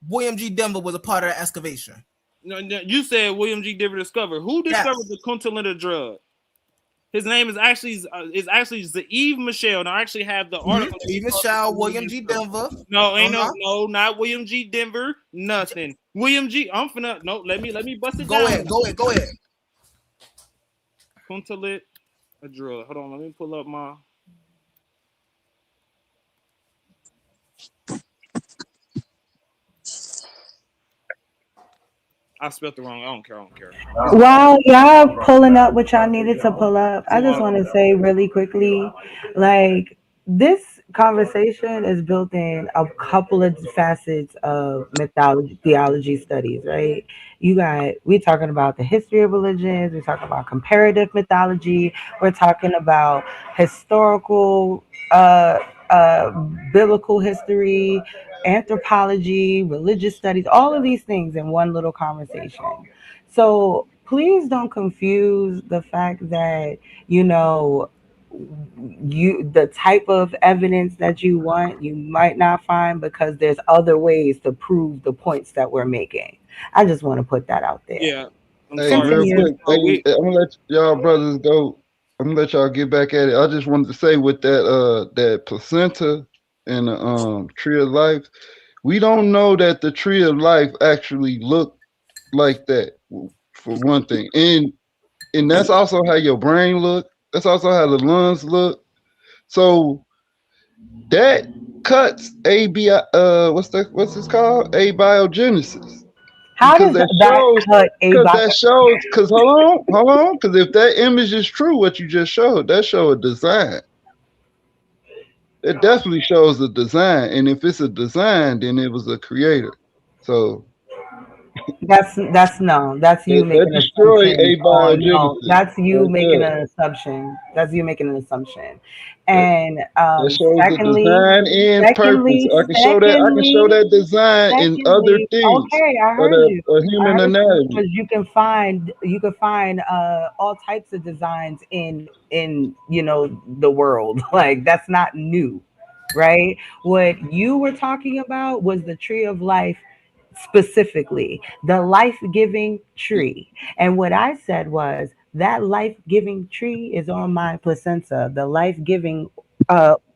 William G. Denver was a part of the excavation. No, you said William G. Denver discovered. Who discovered the Kuntal of the Drud? His name is actually Zeev Michelle. Now I actually have the article. Zeev Michelle, William G. Denver. No, not William G. Denver. Nothing. William G. Let me bust it down. Go ahead. Kuntalit a Drud. Hold on, let me pull up my. I spelled it wrong. I don't care. While y'all pulling up what y'all needed to pull up, I just want to say really quickly, like this conversation is built in a couple of facets of mythology, theology studies, right? We're talking about the history of religions, we're talking about comparative mythology, we're talking about historical, biblical history, anthropology, religious studies, all of these things in one little conversation. So please don't confuse the fact that, the type of evidence that you want, you might not find because there's other ways to prove the points that we're making. I just want to put that out there. Yeah. Hey, real quick, I'm gonna let y'all brothers go. I'm gonna let y'all get back at it. I just wanted to say with that placenta and the tree of life, we don't know that the tree of life actually looked like that, for one thing. And that's also how your brain look. That's also how the lungs look. So that cuts what's this called? Abiogenesis. How does that cut abiogenesis? Because hold on. Because if that image is true, what you just showed, that shows a design. It definitely shows a design, and if it's a design, then it was a creator. So that's you making an assumption. That's you making an assumption. That's you making an assumption. And secondly, design and purpose. I can show that design in other things. Okay, I heard you. A human anatomy. Because you can find all types of designs in the world. Like that's not new, right? What you were talking about was the tree of life, specifically the life-giving tree. And what I said was that life-giving tree is on my placenta, the life-giving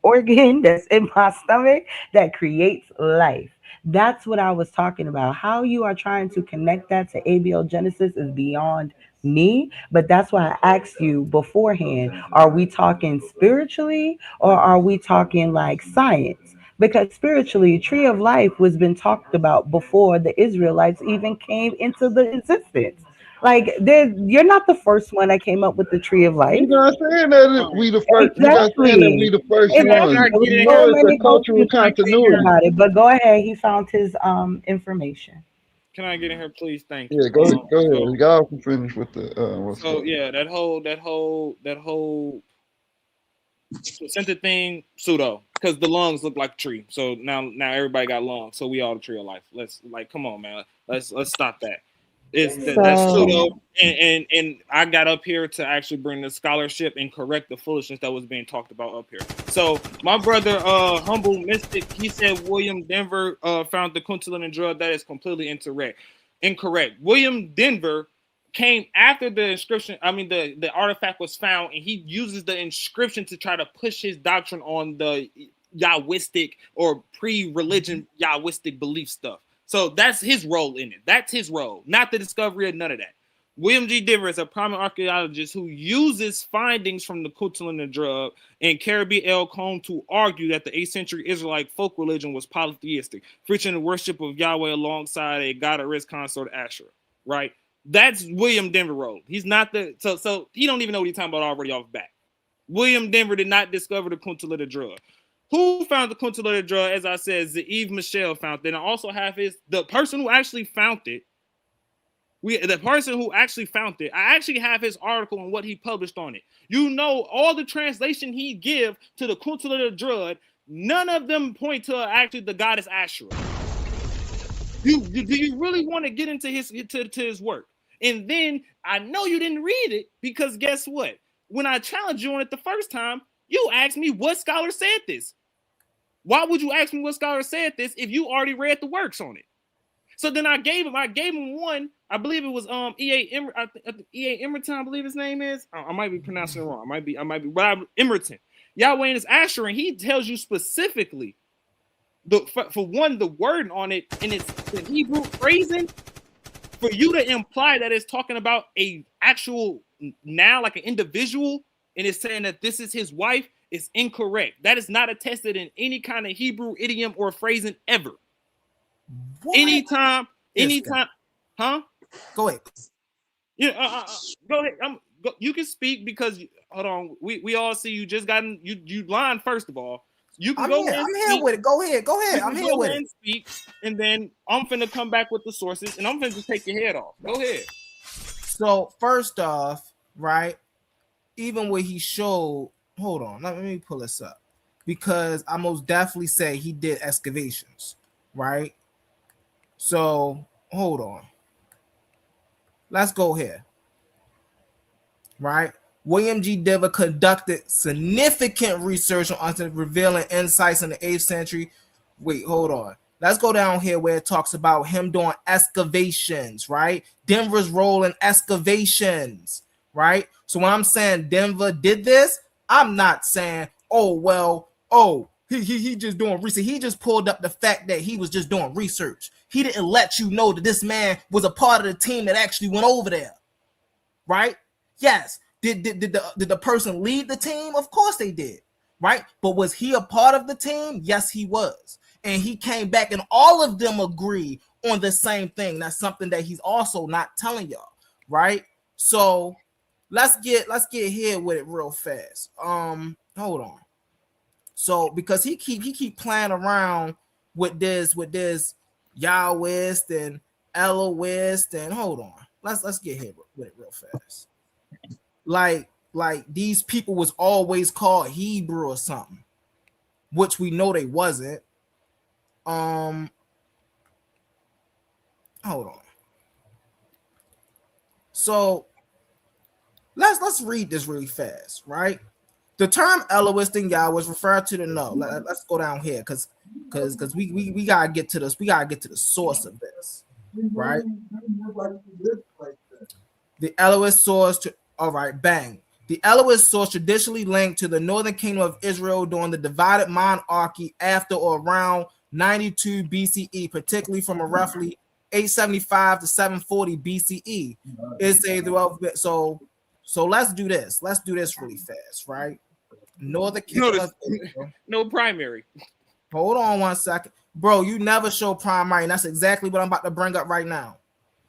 organ that's in my stomach that creates life. That's what I was talking about. How you are trying to connect that to abiogenesis is beyond me, but that's why I asked you beforehand, are we talking spiritually or are we talking like science? Because spiritually, tree of life was been talked about before the Israelites even came into the existence. Like, you're not the first one that came up with the tree of life. You're not saying that we the first. You're not saying that we Exactly. the first And ones. there was We so know it's many a cultural books continuity. about it. But go ahead. He found his information. Can I get in here, please? Thank Yeah, you. go So, ahead. Y'all can finish with the what's so up. yeah, that whole placenta thing pseudo, because the lungs look like a tree. So now everybody got lungs. So we all the tree of life. Let's come on, man. Let's stop that. That's pseudo, and I got up here to actually bring the scholarship and correct the foolishness that was being talked about up here. So my brother, Humble Mystic, he said William Denver found the Kuntalin drug. That is completely incorrect. William Denver came after the inscription. I mean, the artifact was found, and he uses the inscription to try to push his doctrine on the Yahwistic or pre-religion Yahwistic belief stuff. So that's his role in it. That's his role, not the discovery of none of that. William G. Denver is a prominent archaeologist who uses findings from the Kuntalin drug and Caribbean L. Cone to argue that the 8th century Israelite folk religion was polytheistic, preaching the worship of Yahweh alongside a goddess consort Asherah. Right? That's William Denver role. He's not so he don't even know what he's talking about already off the bat. William Denver did not discover the Kuntalin drug. Who found the Kuntalin drug? As I said, Yves Michel found it. And I also have the person who actually found it. I actually have his article and what he published on it. You know, all the translation he give to the Kuntalin drug, none of them point to actually the goddess Asherah. Do you really want to get into his work? And then I know you didn't read it because guess what? When I challenged you on it the first time, you asked me what scholar said this. Why would you ask me what scholar said this if you already read the works on it? So then I gave him one. I believe it was E.A. Emerton, I believe his name is. I might be pronouncing it wrong. I might be, but Emerton. Yahweh and his Asherah, and he tells you specifically for one, the word on it, and it's the Hebrew phrasing. For you to imply that it's talking about a actual now, like an individual, and it's saying that this is his wife, is incorrect. That is not attested in any kind of Hebrew idiom or phrasing ever. What? Anytime, huh? Go ahead. Yeah, go ahead. You can speak because hold on. We all see you just gotten you lying first of all. You can I'm here with it. Go ahead. I'm here with it. Speak, and then I'm finna come back with the sources, and I'm finna just take your head off. Go ahead. So first off, right, even what he showed, hold on, let me pull this up, because I most definitely say he did excavations, right? So hold on. Let's go here. Right? William G. Denver conducted significant research on revealing insights in the 8th century. Wait, hold on. Let's go down here where it talks about him doing excavations, right? Denver's role in excavations, right? So when I'm saying Denver did this, I'm not saying, he just doing research. He just pulled up the fact that he was just doing research. He didn't let you know that this man was a part of the team that actually went over there, right? Yes. Did the person lead the team? Of course they did, right? But was he a part of the team? Yes, he was. And he came back and all of them agree on the same thing. That's something that he's also not telling y'all, right? So let's get here with it real fast. Hold on. So because he keep playing around with this Yahwist and Elohist, and hold on. Let's get here with it real fast. Like these people was always called Hebrew or something, which we know they wasn't. Hold on. So let's read this really fast, right? The term Elohist and Yah was referred to the no. Let's go down here because we gotta get to this. We gotta get to the source of this, right? The Elohist source to all right, bang. The Elohist source traditionally linked to the northern kingdom of Israel during the divided monarchy after or around 92 BCE, particularly from a roughly 875 to 740 BCE. It's a throughout. So let's do this. Let's do this really fast, right? Northern kingdom of Israel. No primary. Hold on 1 second, bro. You never show primary, and that's exactly what I'm about to bring up right now.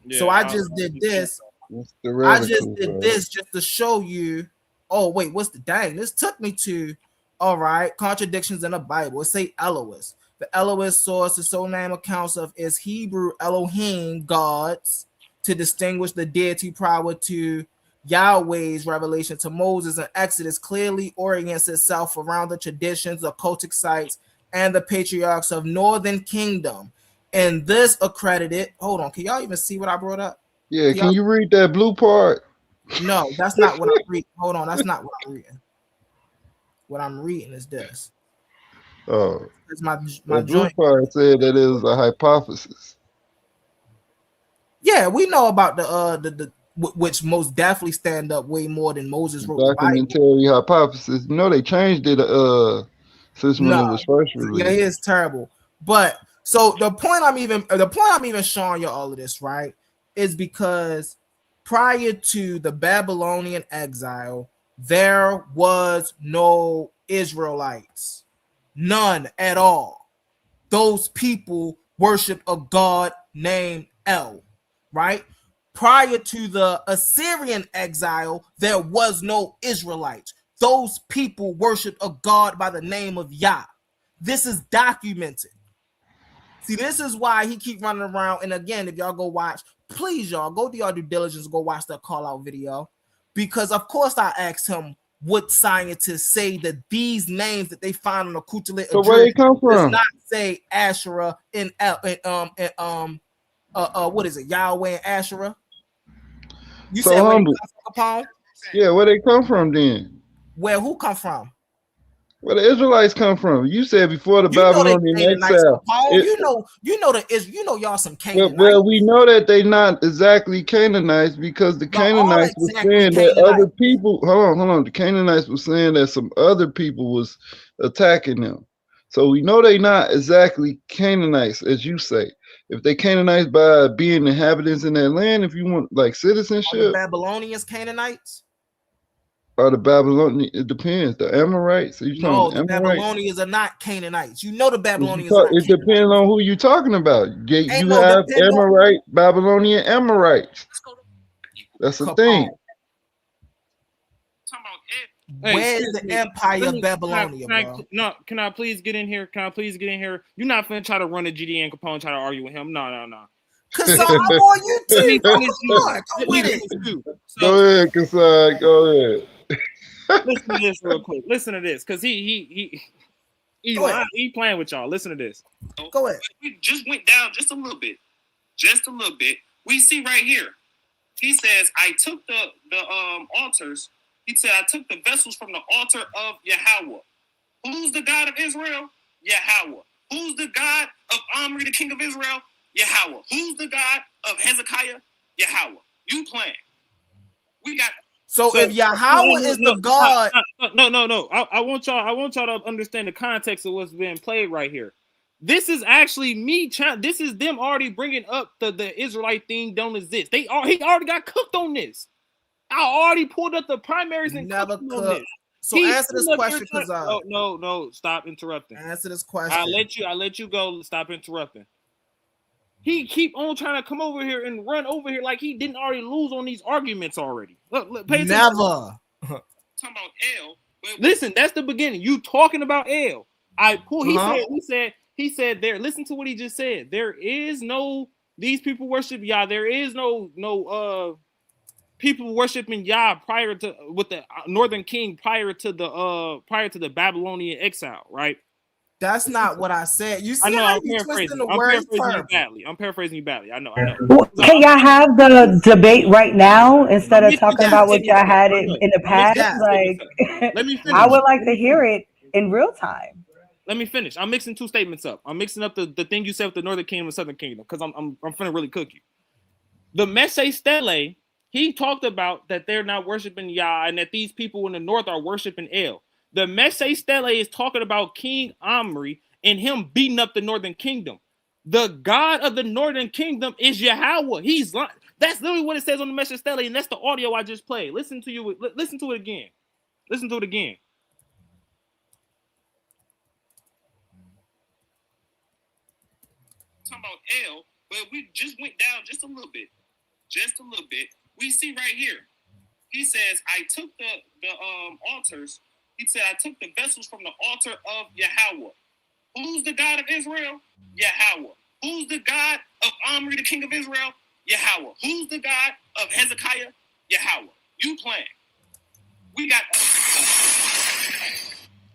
Yeah, so I just did this. What's I just theoretical, did bro? this just to show you. Oh wait, what's the dang? This took me to all right contradictions in the Bible. It say Elohist. The Elohist source, the soul name accounts of is Hebrew Elohim gods to distinguish the deity prior to Yahweh's revelation to Moses and Exodus clearly orients itself around the traditions, the cultic sites, and the patriarchs of Northern Kingdom. And this accredited. Hold on, can y'all even see what I brought up? Yeah, Can can y'all you read that blue part? No, that's not what I'm reading. Hold on, that's not what I'm reading. What I'm reading is this. Oh, It's my the blue joint. part said that it was a hypothesis. Yeah, we know about the which most definitely stand up way more than Moses wrote the Bible. Documentary hypothesis. You know they changed it since when No, it was first yeah, released. it's terrible. But so the point I'm even showing you all of this, right, is because prior to the Babylonian exile, there was no Israelites, none at all. Those people worship a god named El, right? Prior to the Assyrian exile, there was no Israelites. Those people worship a god by the name of Yah. This is documented. See, this is why he keep running around. And again, if y'all go watch, please, y'all go do your due diligence, go watch that call out video, because of course I asked him what scientists say that these names that they find on the Kuchale So where they come does from? not say Asherah in what is it, Yahweh and Asherah? You So said where they humble. come from, Capone? Yeah, where they come from then? Where who come from? Where the Israelites come from? You said before the You know they Babylonian Canaanites, exile. Capone. You know y'all some Canaanites. Well, we know that they not exactly Canaanites because the Y'all all Canaanites were exactly saying that Canaanites. other people. Hold on. The Canaanites were saying that some other people was attacking them. So we know they not exactly Canaanites, as you say. If they Canaanites by being inhabitants in that land, if you want like Are the citizenship, Babylonians Canaanites? or the Babylonian, it depends. The Amorites. Are you talking No, the the Amorites? Babylonians are not Canaanites. You know the Babylonians are not It Canaanites. depends on who you're talking about. Ain't You no have depend on Amorite, Babylonian Amorites. That's the thing. Hey, Where's excuse the me. empire Let of me, Babylonia, bro? can I please get in here? Can I please get in here? You're not finna try to run a GD and Capone, try to argue with him. No. Cause I'm on you Let me too, bro. finish you. Come on, come Let me with it. finish you. Go ahead, Kasai. Go ahead. Listen to this real quick. Listen to this, cause he Go ahead. lying. He playing with y'all. Listen to this. Go ahead. We just went down just a little bit. Just a little bit. We see right here. He says, I took the altars. He said, I took the vessels from the altar of Yahweh. Who's the God of Israel? Yahweh. Who's the God of Omri, the king of Israel? Yahweh. Who's the God of Hezekiah? Yahweh. You playing. We got. So if Yahweh is the God, No. I want y'all to understand the context of what's being played right here. This is actually me. This is them already bringing up the Israelite thing don't exist. He already got cooked on this. I already pulled up the primaries and never cooked on could. this. So answer this question, cause no, stop interrupting. Answer this question. I let you go. Stop interrupting. He keep on trying to come over here and run over here like he didn't already lose on these arguments already. Look, pay attention. Never. Talking about El. Listen, that's the beginning. You talking about El. I pull. He said there. Listen to what he just said. There is no. These people worship Yah. There is no people worshiping Yah prior to with the Northern King prior to the Babylonian exile, right? That's not what I said. You see I know. how I'm you paraphrasing. twisting the I'm words paraphrasing you badly. I know. Can y'all have the debate right now instead of talking about what y'all had in the past? Like, let me finish. I would like to hear it in real time. Let me finish. I'm mixing two statements up. I'm mixing up the thing you said with the Northern Kingdom and Southern Kingdom because I'm finna really cook you. The Meshe Stele, he talked about that they're not worshiping Yah and that these people in the north are worshiping El. The Meshe Stele is talking about King Omri and him beating up the Northern Kingdom. The God of the Northern Kingdom is Yahweh. He's lying. That's literally what it says on the Meshe Stele, and that's the audio I just played. Listen to it again. Listen to it again. Talking about El, but we just went down just a little bit. Just a little bit. We see right here. He says, I took the altars. He said, I took the vessels from the altar of Yahweh. Who's the God of Israel? Yahweh. Who's the God of Omri, the king of Israel? Yahweh. Who's the God of Hezekiah? Yahweh. You playing. We got...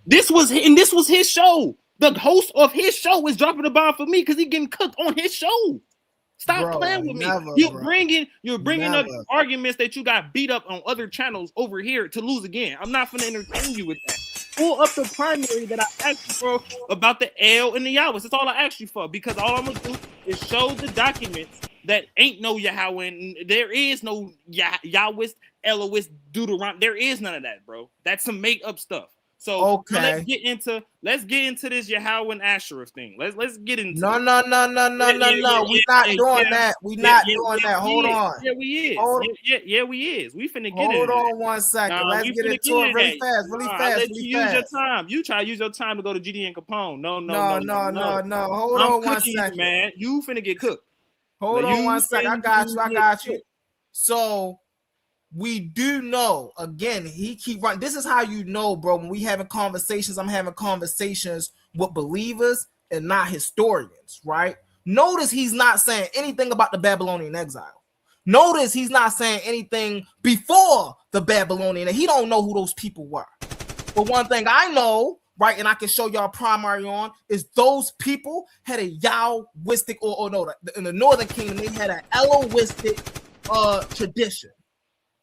This was his show. The host of his show is dropping the bomb for me because he getting cooked on his show. Stop playing with me. You're bringing up arguments that you got beat up on other channels over here to lose again. I'm not going to entertain you with that. Pull up the primary that I asked you for about the El and the Yahweh. That's all I asked you for, because all I'm going to do is show the documents that ain't no Yahweh. And there is no Yahweh, Elohist, Deuteronomy. There is none of that, bro. That's some make up stuff. So let's get into this Yahweh and Asherah thing. Let's get into No. We're not doing that. We're not doing that. Hold on. Yeah, we is. Yeah, we is. We finna get Hold on 1 second. Let's get into it really fast. Let you use your time. You try to use your time to go to GD and Capone. No. Hold on 1 second, man. You finna get cooked. Hold on 1 second. I got you. So we do know, again, he keep running. This is how you know, bro, when we having conversations, I'm having conversations with believers and not historians, right? Notice he's not saying anything about the Babylonian exile. Notice he's not saying anything before the Babylonian, and he don't know who those people were. But one thing I know, right, and I can show y'all primary on, is those people had a Yahwistic, in the Northern Kingdom, they had an Elohistic tradition.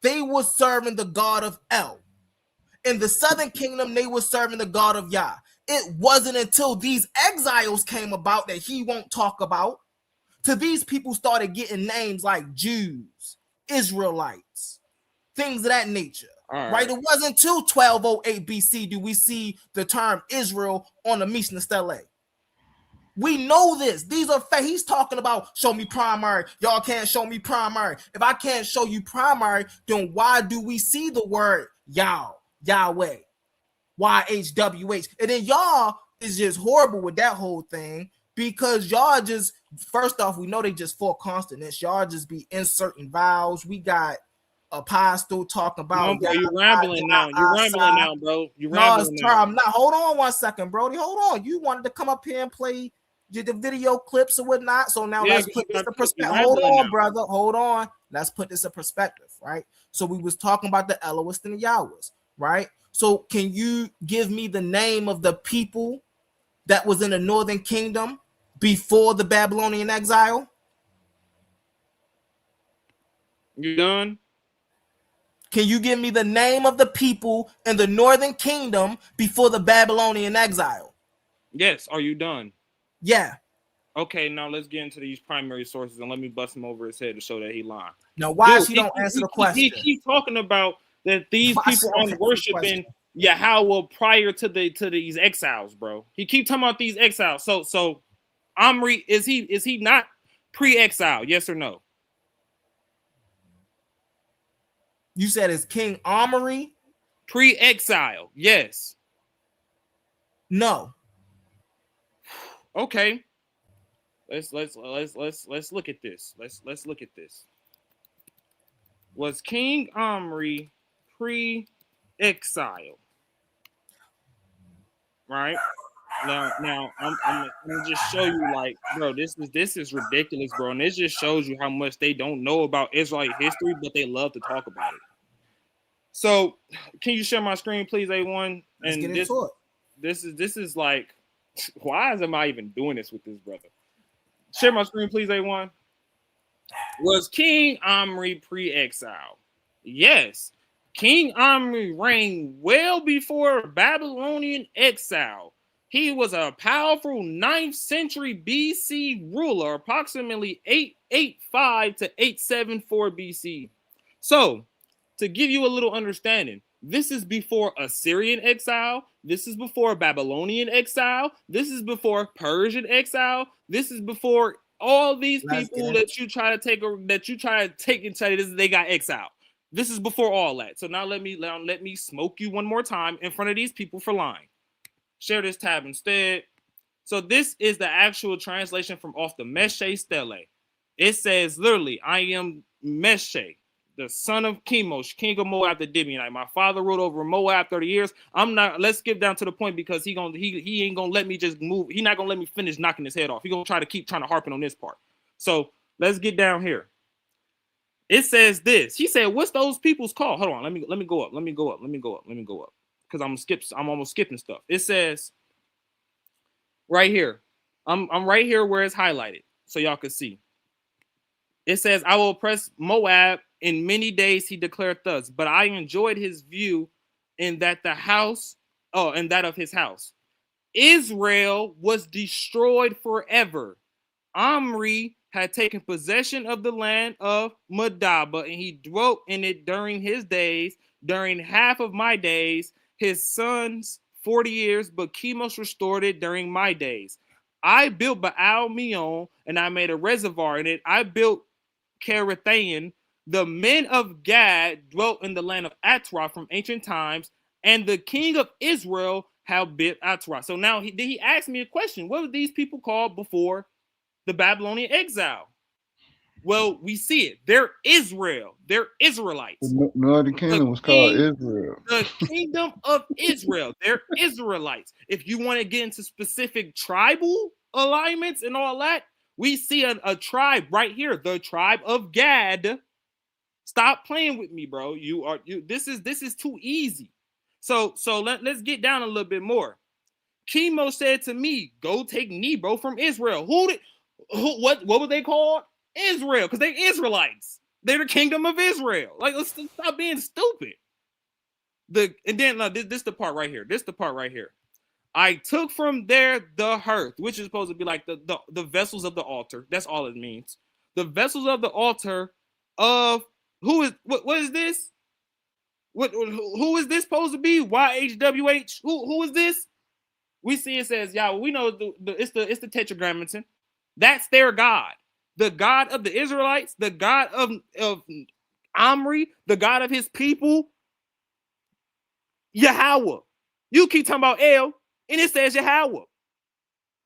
They were serving the God of El. In the Southern Kingdom, they were serving the God of Yah. It wasn't until these exiles came about that he won't talk about, till these people started getting names like Jews, Israelites, things of that nature. Right? It wasn't until 1208 BC do we see the term Israel on the Mishnah Stele. We know this. These are facts. He's talking about show me primary. Y'all can't show me primary. If I can't show you primary, then why do we see the word Yahweh, YHWH? And then y'all is just horrible with that whole thing, because y'all just, first off, we know they just four consonants. Y'all just be inserting vowels. We got Apostle talking about. No, you're rambling now. You're rambling now, bro. You're rambling now. I'm not. Hold on 1 second, Brody. Hold on. You wanted to come up here and play the video clips or whatnot. So now let's put this in perspective. Hold on, brother. Hold on. Let's put this in perspective, right? So we was talking about the Elohist and the Yahwehs, right? So can you give me the name of the people that was in the Northern Kingdom before the Babylonian exile? You done? Can you give me the name of the people in the Northern Kingdom before the Babylonian exile? Yes. Are you done? Yeah. Okay, now let's get into these primary sources and let me bust him over his head to show that he lying. Now, why he don't answer the question? He keep talking about that these people aren't worshiping Yahweh prior to these exiles, bro. He keep talking about these exiles. So Omri, is he not pre-exile? Yes or no? You said it's King Omri? Pre-exile, yes. No. Okay. Let's look at this. Let's look at this. Was King Omri pre-exile? Right? Now I'm gonna just show you, like, bro, this is ridiculous, bro. And this just shows you how much they don't know about Israelite history, but they love to talk about it. So can you share my screen, please, A1? Let's get into it. This is like, why am I even doing this with this brother? Share my screen, please, A1. Was King Omri pre-exile? Yes. King Omri reigned well before Babylonian exile. He was a powerful 9th century BC ruler, approximately 885 to 874 BC. So, to give you a little understanding, this is before Assyrian exile. This is before Babylonian exile. This is before Persian exile. This is before all these people that you try to take and say they got exiled. This is before all that. So now let me smoke you one more time in front of these people for lying. Share this tab instead. So this is the actual translation from off the Meshe Stele. It says literally, I am Meshe. the son of Chemosh, king of Moab, the Dibionite. My father ruled over Moab 30 years. I'm not. Let's skip down to the point because he ain't gonna let me just move. He not gonna let me finish knocking his head off. He gonna try to keep trying to harping on this part. So let's get down here. It says this. He said, "What's those people's called?" Hold on. Let me go up. Because I'm almost skipping stuff. It says right here. I'm right here where it's highlighted, so y'all can see. It says, "I will oppress Moab in many days," he declared thus. But I enjoyed his view in that and that of his house. Israel was destroyed forever. Omri had taken possession of the land of Medaba, and he dwelt in it during his days, during half of my days, his sons 40 years, but Chemosh restored it during my days. I built Baal Meon, and I made a reservoir in it. I built Kerethaim. The men of Gad dwelt in the land of Atrah from ancient times, and the king of Israel have built Atrah. So now he asked me a question. What were these people called before the Babylonian exile? Well, we see it. They're Israel. They're Israelites. The Northern Kingdom was called Israel. The kingdom of Israel. They're Israelites. If you want to get into specific tribal alignments and all that, we see a tribe right here, the tribe of Gad. Stop playing with me, bro. This is too easy. So let's get down a little bit more. Chemosh said to me, "Go take Nebo from Israel." What were they called? Israel, because they're Israelites. They're the kingdom of Israel. Like, let's stop being stupid. This the part right here. This the part right here. I took from there the hearth, which is supposed to be like the vessels of the altar. That's all it means. The vessels of the altar of what is this? Who is this supposed to be? YHWH. Who is this? We see it says, yeah, we know it's the Tetragrammaton. That's their God. The God of the Israelites, the God of Omri, the God of his people, Yahweh. You keep talking about El, and it says Yahweh.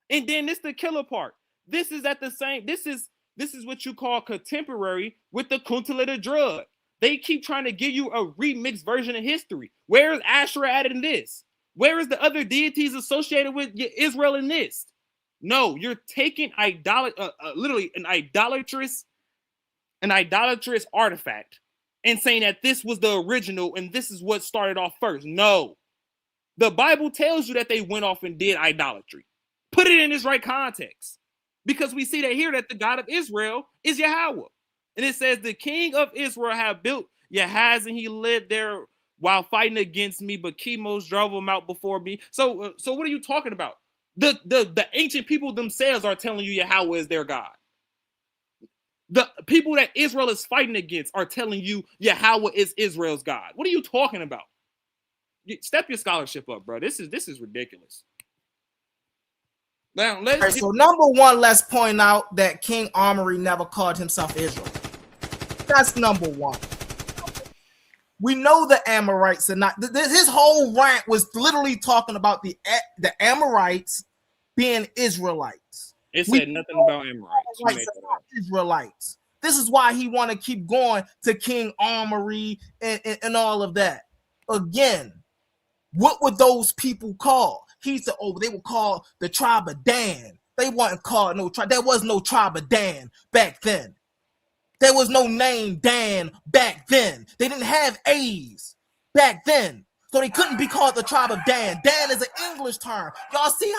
And then this is the killer part. This is what you call contemporary with the Kuntalita drug. They keep trying to give you a remixed version of history. Where is Asherah added in this? Where is the other deities associated with Israel in this? No, you're taking literally an idolatrous artifact and saying that this was the original and this is what started off first. No, the Bible tells you that they went off and did idolatry. Put it in its right context, because we see that here that the God of Israel is Yahweh, and it says the king of Israel have built Yahaz, and he lived there while fighting against me, but Chemosh drove him out before me. So what are you talking about? The ancient people themselves are telling you Yahweh is their God. The people that Israel is fighting against are telling you Yahweh is Israel's God. What are you talking about? Step your scholarship up, bro. This is ridiculous. Now so number one, let's point out that King Omri never called himself Israel. That's number one. We know the Amorites are not. His whole rant was literally talking about the Amorites being Israelites. It said nothing about Amorites. Israelites. This is why he want to keep going to King Omri and all of that. Again, what were those people called? He said, they were called the tribe of Dan. They weren't called no tribe. There was no tribe of Dan back then. There was no name Dan back then. They didn't have A's back then. So they couldn't be called the tribe of Dan. Dan is an English term. Y'all see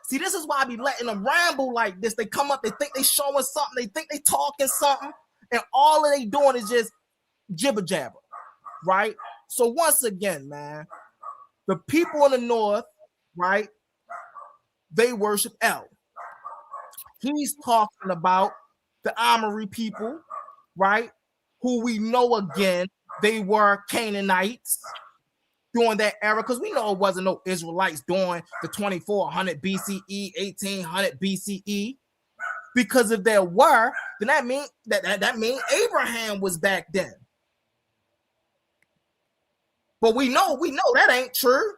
see, this is why I be letting them ramble like this. They come up, they think they showing something, they think they talking something, and all that they doing is just jibber jabber, right? So once again, man, the people in the north, right, they worship El. He's talking about the Amori people, right, who we know again, they were Canaanites during that era, because we know it wasn't no Israelites during the 2400 BCE, 1800 BCE. Because if there were, then that means that means Abraham was back then. But we know that ain't true.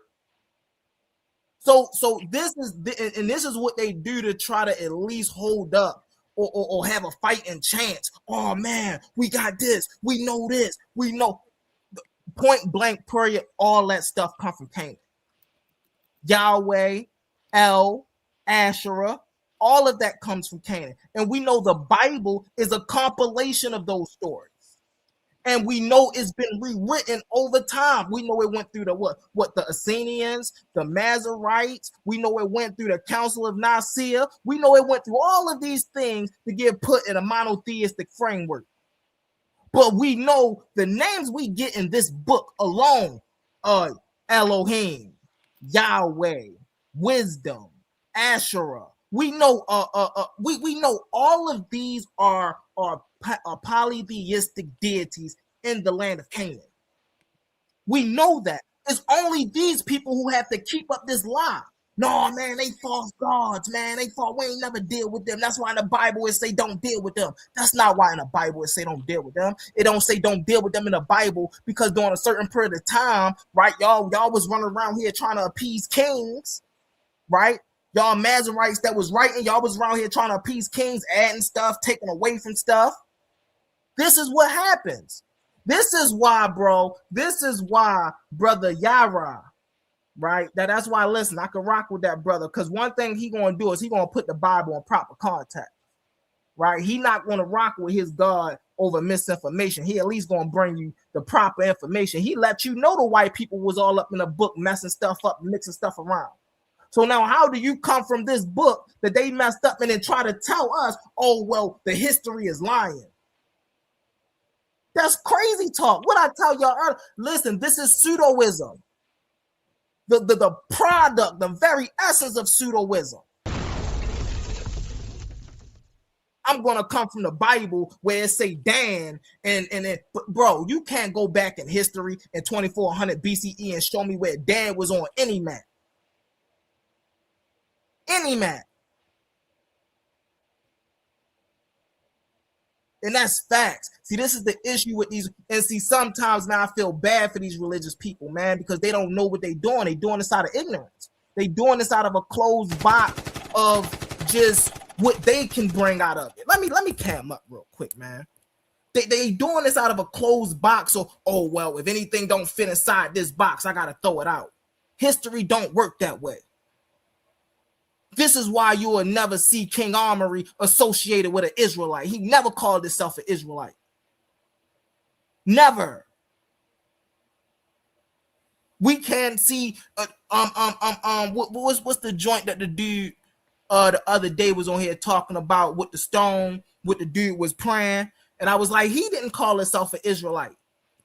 So this is what they do to try to at least hold up or have a fighting chance. Oh man, we got this. We know this. We know. Point blank period. All that stuff come from Canaan. Yahweh, El, Asherah, all of that comes from Canaan. And we know the Bible is a compilation of those stories. And we know it's been rewritten over time. We know it went through the what the Essenians, the Masoretes. We know it went through the Council of Nicaea. We know it went through all of these things to get put in a monotheistic framework. But we know the names we get in this book alone: Elohim, Yahweh, Wisdom, Asherah. We know we know all of these are polytheistic deities in the land of Canaan. We know that. It's only these people who have to keep up this lie. No, man, they false gods, man. They we ain't never deal with them. That's why in the Bible it say don't deal with them. That's not why in the Bible it say don't deal with them. It don't say don't deal with them in the Bible because during a certain period of time, right, y'all was running around here trying to appease kings, right? Y'all Masoretes that was writing, y'all was around here trying to appease kings, adding stuff, taking away from stuff. This is what happens. This is why, bro. This is why, brother Yara, right? That's why, listen, I can rock with that brother because one thing he going to do is he going to put the Bible in proper context, right? He not going to rock with his God over misinformation. He at least going to bring you the proper information. He let you know the white people was all up in the book messing stuff up, mixing stuff around. So now how do you come from this book that they messed up and then try to tell us, oh, well, the history is lying? That's crazy talk. What I tell y'all earlier, listen, this is pseudoism. The product, the very essence of pseudoism. I'm going to come from the Bible where it say Dan and but bro, you can't go back in history in 2400 BCE and show me where Dan was on any map. Any map. And that's facts. See, this is the issue with these. And see, sometimes now I feel bad for these religious people, man, because they don't know what they're doing. They're doing this out of ignorance. They're doing this out of a closed box of just what they can bring out of it. Let me cam up real quick, man. They doing this out of a closed box. So, oh, well, if anything don't fit inside this box, I got to throw it out. History don't work that way. This is why you will never see King Omri associated with an Israelite. He never called himself an Israelite. Never. We can't see what's the joint that the dude the other day was on here talking about with the stone, what the dude was praying, and I was like, he didn't call himself an Israelite.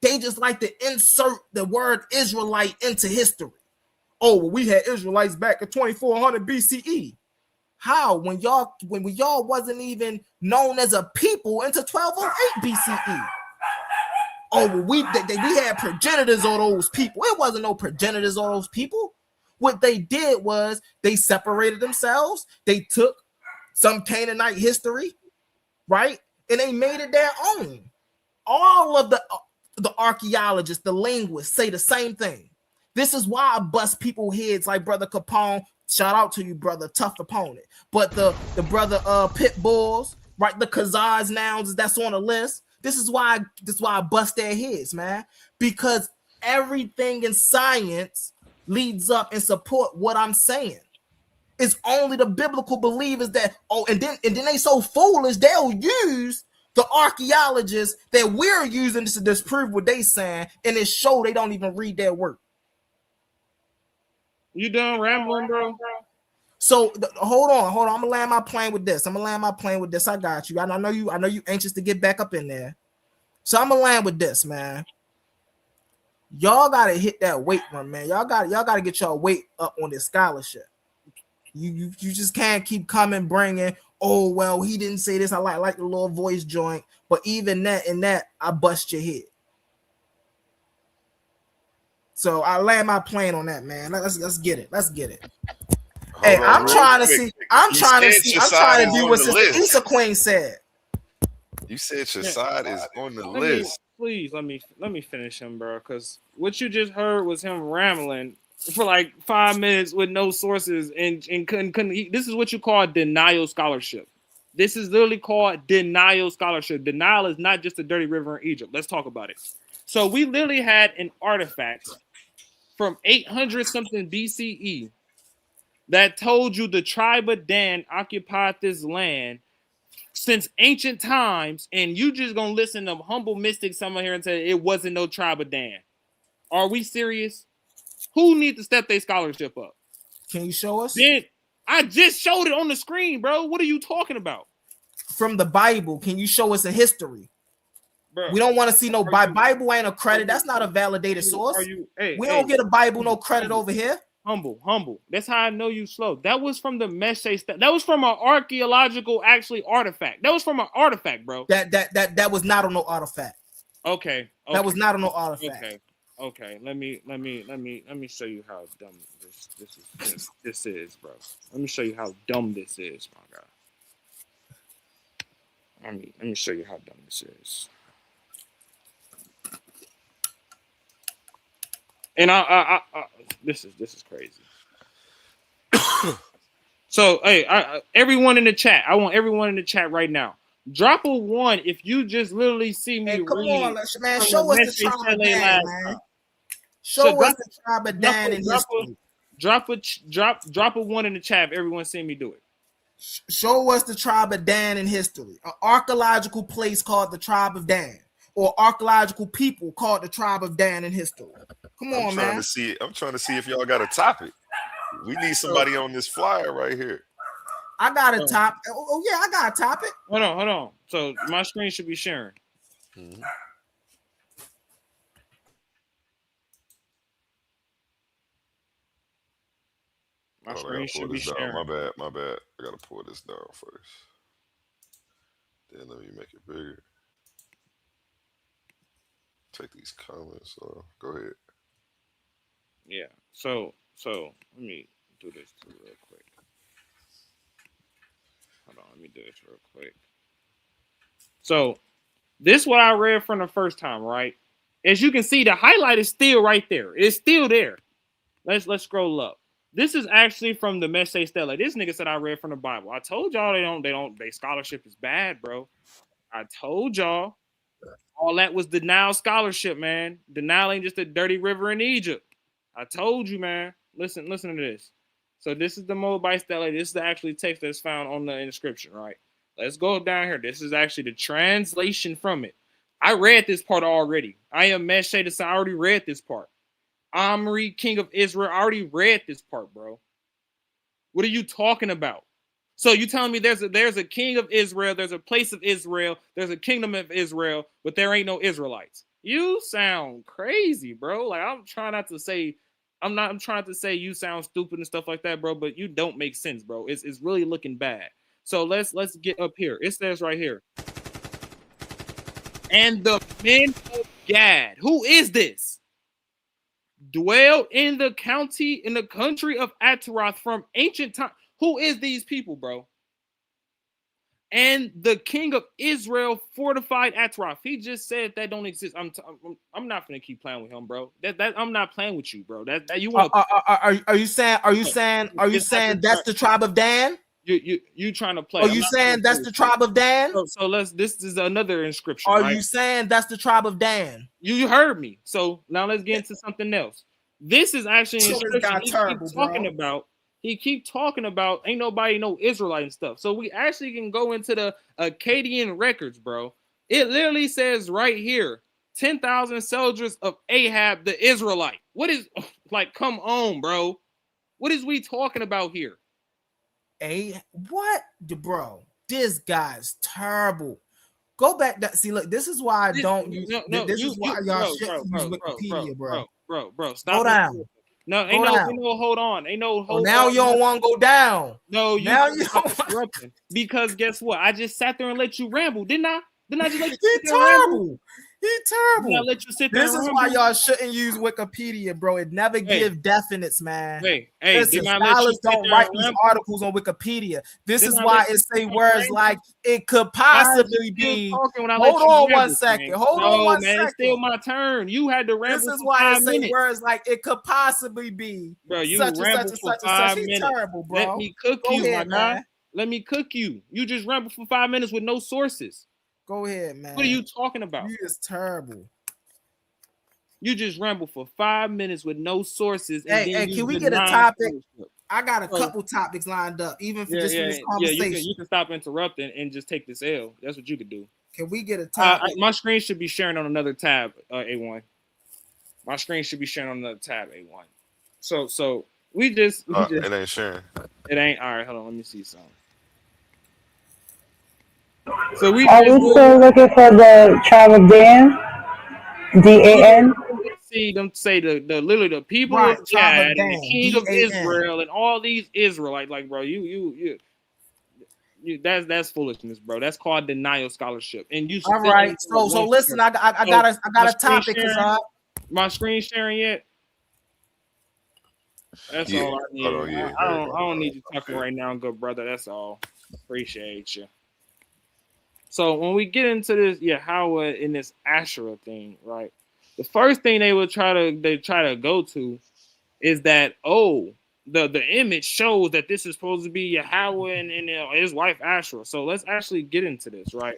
They just like to insert the word Israelite into history. Oh, well, we had Israelites back in 2400 BCE. How? When y'all wasn't even known as a people until 1208 BCE. Oh, well, we had progenitors on those people. It wasn't no progenitors on those people. What they did was they separated themselves. They took some Canaanite history, right? And they made it their own. All of the archaeologists, the linguists say the same thing. This is why I bust people heads like Brother Capone. Shout out to you, brother, tough opponent. But the brother Pit Bulls, right? The Khazars nouns that's on the list. This is why I bust their heads, man. Because everything in science leads up and support what I'm saying. It's only the biblical believers that and then they so foolish they'll use the archaeologists that we're using to disprove what they saying, and it show they don't even read their work. You done rambling, bro? So hold on. I'm gonna land my plane with this. I got you. I know you anxious to get back up in there. So I'm gonna land with this, man. Y'all gotta hit that weight room, man. Y'all gotta get your weight up on this scholarship. You just can't keep coming bringing. Oh well, he didn't say this. I like the little voice joint, but even that I bust your head. So I land my plane on that, man. Let's get it. Hey, I'm trying to see. I'm trying to do what Sister Issa Queen said. You said your side is on the list. Please let me finish him, bro. Because what you just heard was him rambling for like 5 minutes with no sources and couldn't. This is what you call denial scholarship. This is literally called denial scholarship. Denial is not just a dirty river in Egypt. Let's talk about it. So we literally had an artifact from 800 something BCE that told you the tribe of Dan occupied this land since ancient times, and you just gonna listen to humble mystics somewhere here and say it wasn't no tribe of Dan. Are we serious? Who needs to step their scholarship up? Can you show us? Then I just showed it on the screen, bro. What are you talking about? From the Bible, can you show us a history? Bro, we don't want to see no Bible ain't a credit. That's not a validated source. We don't get a Bible no credit over here. Humble. That's how I know you slow. That was from the Meshe. That was from an archaeological artifact. That was from an artifact, bro. That was not on no artifact. Okay. That was not on no artifact. Okay. Let me show you how dumb this is, bro. Let me show you how dumb this is, my guy. Let me show you how dumb this is. And this is crazy. So, hey, everyone in the chat, I want everyone in the chat right now. Drop a 1 if you just literally see me. Hey, come on, man. Show us the tribe of Dan, man. Show us the tribe of Dan in history. Drop a 1 in the chat if everyone see me do it. Show us the tribe of Dan in history. An archaeological place called the tribe of Dan, or archaeological people called the tribe of Dan in history. Come on, man. I'm trying to see if y'all got a topic. We need somebody on this flyer right here. I got a top. Oh yeah, I got a topic. Hold on. So my screen should be sharing. Mm-hmm. My screen should be sharing. My bad. I gotta pull this down first. Then let me make it bigger. Take these comments. Go ahead. Yeah. So let me do this real quick. Hold on. Let me do this real quick. So this is what I read from the first time, right? As you can see, the highlight is still right there. It's still there. Let's scroll up. This is actually from the Meshe Stele. This nigga said I read from the Bible. I told y'all they scholarship is bad, bro. I told y'all all that was denial scholarship, man. Denial ain't just a dirty river in Egypt. I told you, man. Listen to this. So this is the Moabite Stele. This is the actually text that's found on the inscription, right? Let's go down here. This is actually the translation from it. I read this part already. I am Meshe. I already read this part. Omri, king of Israel. I already read this part, bro. What are you talking about? So you telling me there's a king of Israel, there's a place of Israel, there's a kingdom of Israel, but there ain't no Israelites. You sound crazy, bro. Like I'm trying to say you sound stupid and stuff like that, bro, but you don't make sense, bro. It's really looking bad. So let's get up here. It says right here. And the men of Gad. Who is this? Dwell in the country of Ataroth from ancient time. Who is these people, bro? And the king of Israel fortified Ataroth. He just said that don't exist. I'm not gonna keep playing with him, bro. That I'm not playing with you, bro. That you want? Are you saying that's the tribe of Dan? You trying to play? Are you saying that's the tribe of Dan? So this is another inscription. Are you saying that's the tribe of Dan? You heard me. So now let's get into something else. This is actually an inscription he keep talking about ain't nobody no Israelite and stuff. So we actually can go into the Akkadian records, bro. It literally says right here, 10,000 soldiers of Ahab the Israelite. What is come on, bro? What is we talking about here? What, bro? This guy's terrible. Go back. See, look, this is why I don't use. This is why y'all shouldn't use Wikipedia, bro. Bro, stop. Go down. No, ain't no hold on. Ain't no hold on. Now you don't want to go down. No, now you don't. Because guess what? I just sat there and let you ramble, didn't I? Didn't I just let you sit there and ramble? He's terrible. Did I let you sit there this is why y'all shouldn't use Wikipedia, bro. It never give definites, man. Listen, scholars don't write these articles on Wikipedia. This is why it say words like it could possibly be. Hold on one second. Hold on one second. It's still my turn. You had to ramble. This is why it say words like it could possibly be. Bro, you such and rambled such for and such and such. He's minutes. terrible, bro. Let me cook you, my guy. Let me cook you. You just ramble for 5 minutes with no sources. Go ahead, man. What are you talking about? You is terrible. You just ramble for 5 minutes with no sources. And Hey, can we get a topic? I got a couple topics lined up, even for just for this conversation. You can stop interrupting and just take this L. That's what you could do. Can we get a topic? My screen should be sharing on another tab, A1. My screen should be sharing on another tab, A1. So we just it ain't sharing. It ain't. All right, hold on. Let me see something. So Are we still looking for the tribe of Dan? DAN? See them say the literally the people Right, of tribe of Chad and the Dan, king of DAN. Israel and all these Israelites, like bro, you that's foolishness, bro. That's called denial scholarship. And you All right. So listen, I got a topic. My screen sharing yet? That's Yeah. all I need. Hold on, yeah, I don't need you talking right now, good brother. That's all. Appreciate you. So when we get into this Yahweh in this Asherah thing, right? The first thing they try to go to is that the image shows that this is supposed to be Yahweh and his wife Asherah. So let's actually get into this, right?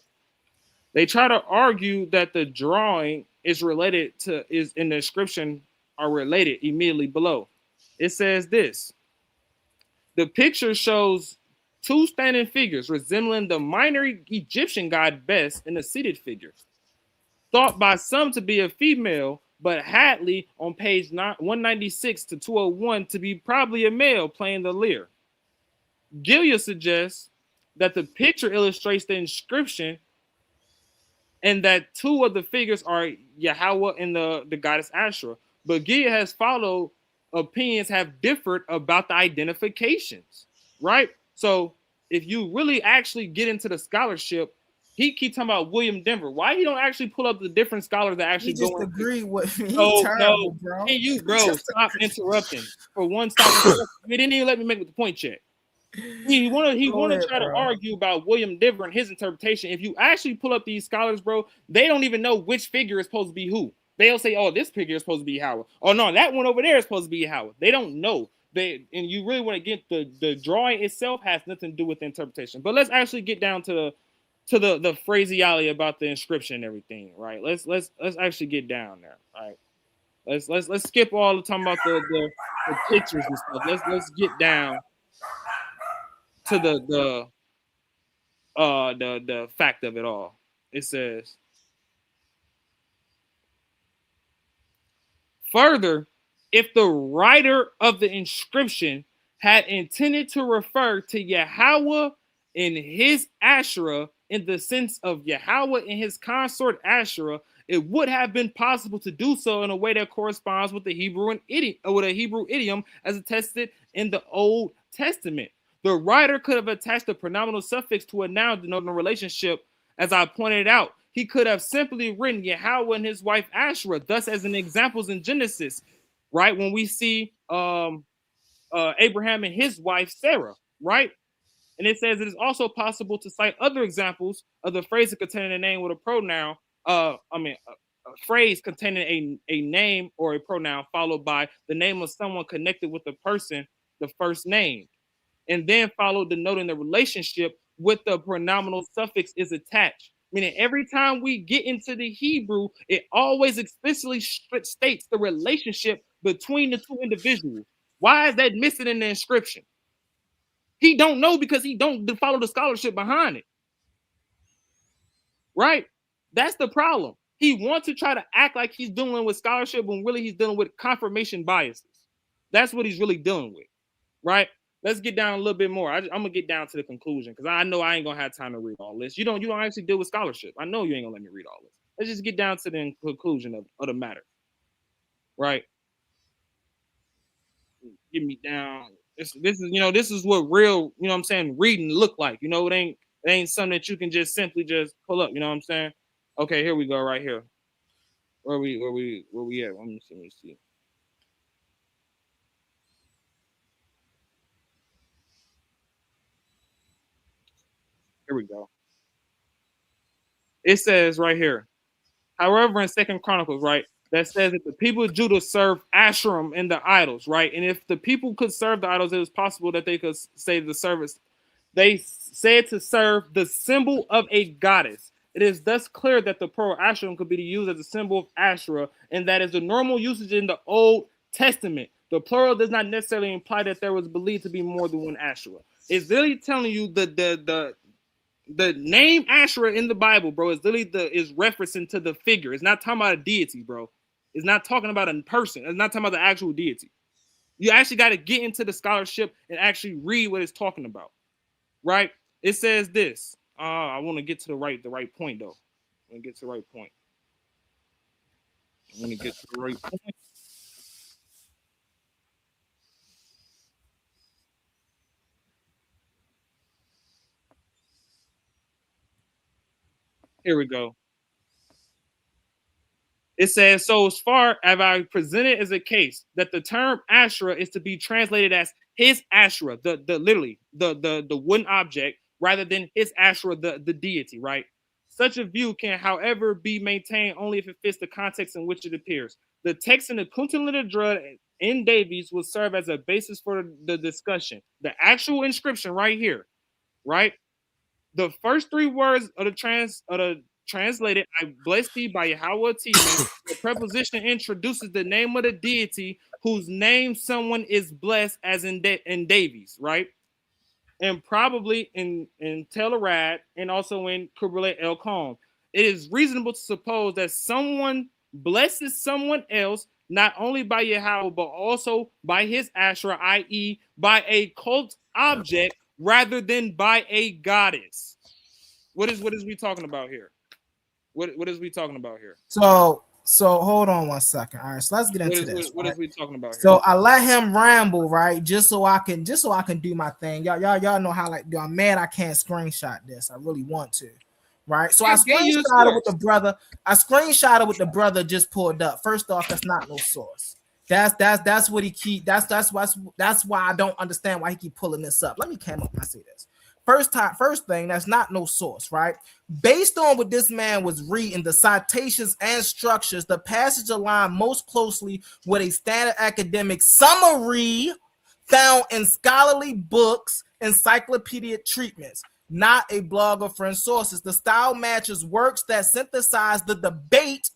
They try to argue that the drawing is related to is in the inscription are related immediately below. It says this: the picture shows two standing figures resembling the minor Egyptian god Bes in a seated figure, thought by some to be a female, but Hadley on page 196 to 201 to be probably a male playing the lyre. Gilia suggests that the picture illustrates the inscription and that two of the figures are Yahweh and the goddess Asherah. But Gilia has followed opinions have differed about the identifications, right? So if you really actually get into the scholarship, he keeps talking about William Denver. Why he don't actually pull up the different scholars that actually You go just agree with me. No, Terrible, bro. Can you, bro, stop interrupting. For one, stop interrupting. He didn't even let me make the point yet. He want to try to argue about William Denver and his interpretation. If you actually pull up these scholars, bro, they don't even know which figure is supposed to be who. They'll say, oh, this figure is supposed to be Howard. Oh, no, that one over there is supposed to be Howard. They don't know. And you really want to get the drawing itself has nothing to do with the interpretation. But let's actually get down to the phraseology about the inscription and everything, right? Let's actually get down there, all right? Let's skip all the talking about the pictures and stuff. Let's get down to the fact of it all. It says, further, if the writer of the inscription had intended to refer to Yahweh in his Asherah in the sense of Yahweh and his consort Asherah, it would have been possible to do so in a way that corresponds with the Hebrew idiom as attested in the Old Testament. The writer could have attached a pronominal suffix to a noun denoting a relationship, as I pointed out. He could have simply written Yahweh and his wife Asherah, thus as an example in Genesis, right? When we see Abraham and his wife Sarah, right? And it says it is also possible to cite other examples of the phrase containing a name with a pronoun, a phrase containing a name or a pronoun followed by the name of someone connected with the person, the first name, and then followed denoting the relationship with the pronominal suffix is attached. Meaning every time we get into the Hebrew, it always explicitly states the relationship between the two individuals. Why is that missing in the inscription? He don't know because he don't follow the scholarship behind it. Right? That's the problem. He wants to try to act like he's dealing with scholarship when really he's dealing with confirmation biases. That's what he's really dealing with. Right? Let's get down a little bit more. I'm gonna get down to the conclusion because I know I ain't gonna have time to read all this. You don't actually deal with scholarship. I know you ain't gonna let me read all this. Let's just get down to the conclusion of the matter. Right? Get me down. This is what real, you know what I'm saying, reading look like. You know, it ain't something that you can just simply just pull up, you know what I'm saying? Okay, here we go right here. Where we at? Let me see. Here we go. It says right here. However, in 2 Chronicles, right, that says that the people of Judah served Asherim and the idols, right? And if the people could serve the idols, it was possible that they could say the service they said to serve the symbol of a goddess. It is thus clear that the plural Asherim could be used as a symbol of Asherah, and that is the normal usage in the Old Testament. The plural does not necessarily imply that there was believed to be more than one Asherah. It's literally telling you the name Asherah in the Bible, bro, is literally is referencing to the figure. It's not talking about a deity, bro. It's not talking about a person. It's not talking about the actual deity. You actually got to get into the scholarship and actually read what it's talking about, right? It says this. I want to get to the right point, though. I want to get to the right point. Here we go. It says, so as far as I presented as a case that the term Asherah is to be translated as his Asherah, literally the wooden object, rather than his Asherah, the deity, right? Such a view can, however, be maintained only if it fits the context in which it appears. The text in the Kuntalita Drud in Davies will serve as a basis for the discussion. The actual inscription right here, right? The first three words of the translated, I bless thee by Yahweh T. The preposition introduces the name of the deity whose name someone is blessed, as in Davies, right? And probably in Telerad and also in Kubla El Khan. It is reasonable to suppose that someone blesses someone else not only by Yahweh but also by his Asherah, i.e., by a cult object rather than by a goddess. What is we talking about here? What is we talking about here? So hold on 1 second. All right, so let's get into this. What is we talking about here? So I let him ramble, right? Just so I can do my thing. Y'all know how I'm mad I can't screenshot this. I really want to. Right. So I screenshotted with the brother. With the brother just pulled up. First off, that's not no source. That's what he keep. That's why I don't understand why he keep pulling this up. Let me come up and I say this. First thing, that's not no source, right? Based on what this man was reading, the citations and structures, the passage align most closely with a standard academic summary found in scholarly books, encyclopedic treatments, not a blog or friend sources. The style matches works that synthesize the debate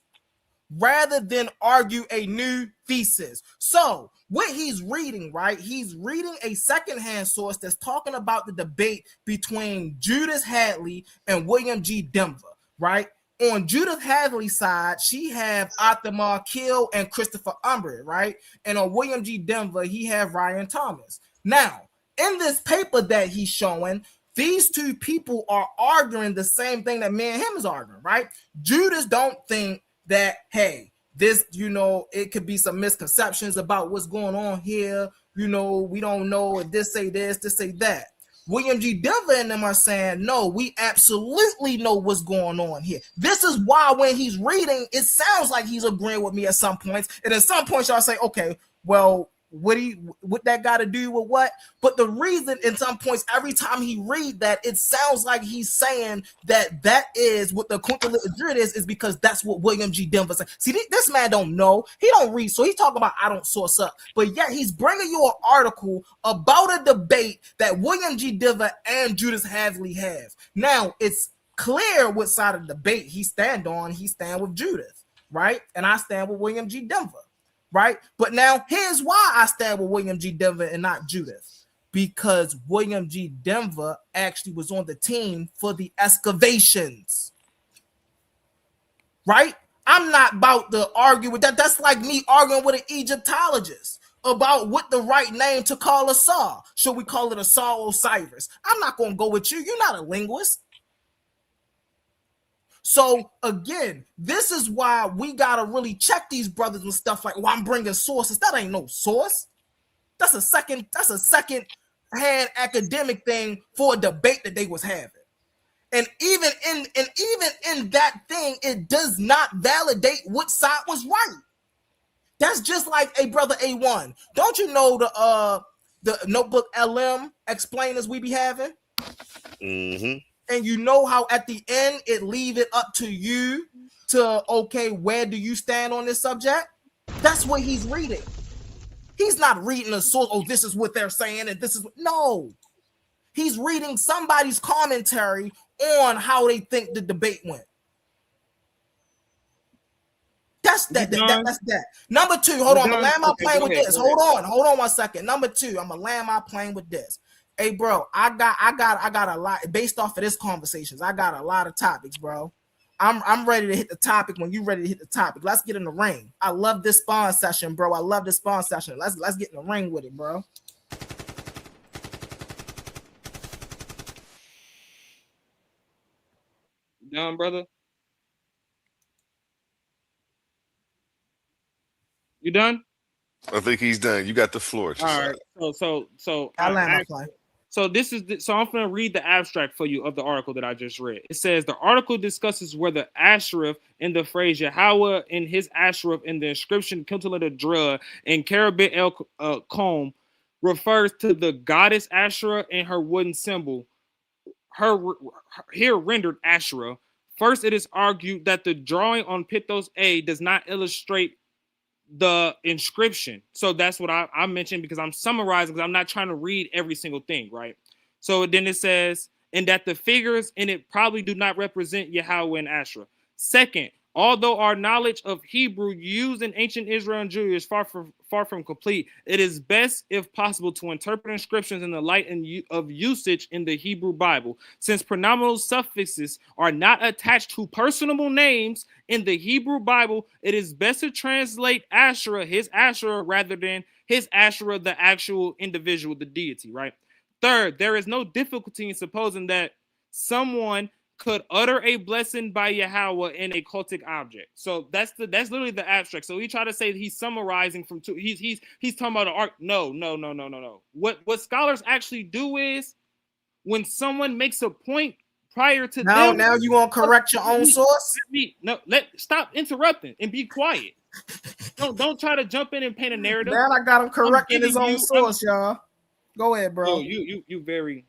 rather than argue a new thesis. So what he's reading, right? He's reading a secondhand source that's talking about the debate between Judith Hadley and William G. Denver, right? On Judith Hadley's side, she have Atamar Kill and Christopher Umbridge, right? And on William G. Denver, he have Ryan Thomas. Now, in this paper that he's showing, these two people are arguing the same thing that me and him is arguing, right? Judith don't think that, hey, this, it could be some misconceptions about what's going on here. We don't know if this say this say that. William G. Denver and them are saying, no, we absolutely know what's going on here. This is why when he's reading, it sounds like he's agreeing with me at some points. And at some points, y'all say, okay, well, what that got to do with what? But the reason in some points, every time he read that, it sounds like he's saying that is what the Kuntalita Drud is because that's what William G. Denver said. See, this man don't know. He don't read. So he's talking about I don't source up. But yet he's bringing you an article about a debate that William G. Denver and Judith Hadley have. Now, it's clear what side of the debate he stand on. He stand with Judith, right? And I stand with William G. Denver. Right, but now here's why I stand with William G. Denver and not Judith, because William G. Denver actually was on the team for the excavations. Right, I'm not about to argue with that. That's like me arguing with an Egyptologist about what the right name to call a saw. Should we call it a saw Osiris? I'm not going to go with you. You're not a linguist. So again, this is why we gotta really check these brothers and stuff like, I'm bringing sources. That ain't no source. That's a second hand academic thing for a debate that they was having. And even in that thing, it does not validate what side was right. That's just like a brother A1. Don't you know the notebook LM explainers we be having? Mm-hmm. And you know how at the end it leave it up to you to, okay, where do you stand on this subject? That's what he's reading. He's not reading a source. Oh, this is what they're saying, and this is no. He's reading somebody's commentary on how they think the debate went. That's that. That's that. Number two, hold on. I'm gonna land my plane with this. Hold on 1 second. Number two, I'm gonna land my plane with this. Hey, bro, I got a lot based off of this conversations. I got a lot of topics, bro. I'm ready to hit the topic when you ready to hit the topic. Let's get in the ring. I love this spawn session, bro. I love this spawn session. Let's get in the ring with it, bro. Done, brother? You done? I think he's done. You got the floor. All right. So I land my plane. So I'm going to read the abstract for you of the article that I just read. It says the article discusses whether Asherah in the phrase Yahweh in his Asherah in the inscription Kiltalet Drud and Karabit El Comb refers to the goddess Asherah and her wooden symbol, her here rendered Asherah. First, it is argued that the drawing on Pithos A does not illustrate the inscription. So that's what I mentioned because I'm summarizing because I'm not trying to read every single thing, right? So then it says, and that the figures in it probably do not represent Yahweh and Asherah. Second, although our knowledge of Hebrew used in ancient Israel and Judea is far from complete, it is best, if possible, to interpret inscriptions in the light of usage in the Hebrew Bible. Since pronominal suffixes are not attached to personable names in the Hebrew Bible, it is best to translate Asherah, his Asherah, rather than his Asherah, the actual individual, the deity, right? Third, there is no difficulty in supposing that someone could utter a blessing by Yahweh in a cultic object. So that's literally the abstract. So he tried to say that he's summarizing from two. He's talking about the art. No. What scholars actually do is when someone makes a point prior to them. Now you want to correct your own source? Stop interrupting and be quiet. Don't try to jump in and paint a narrative. Man, I got him correcting his own source, y'all. Go ahead, bro. You very.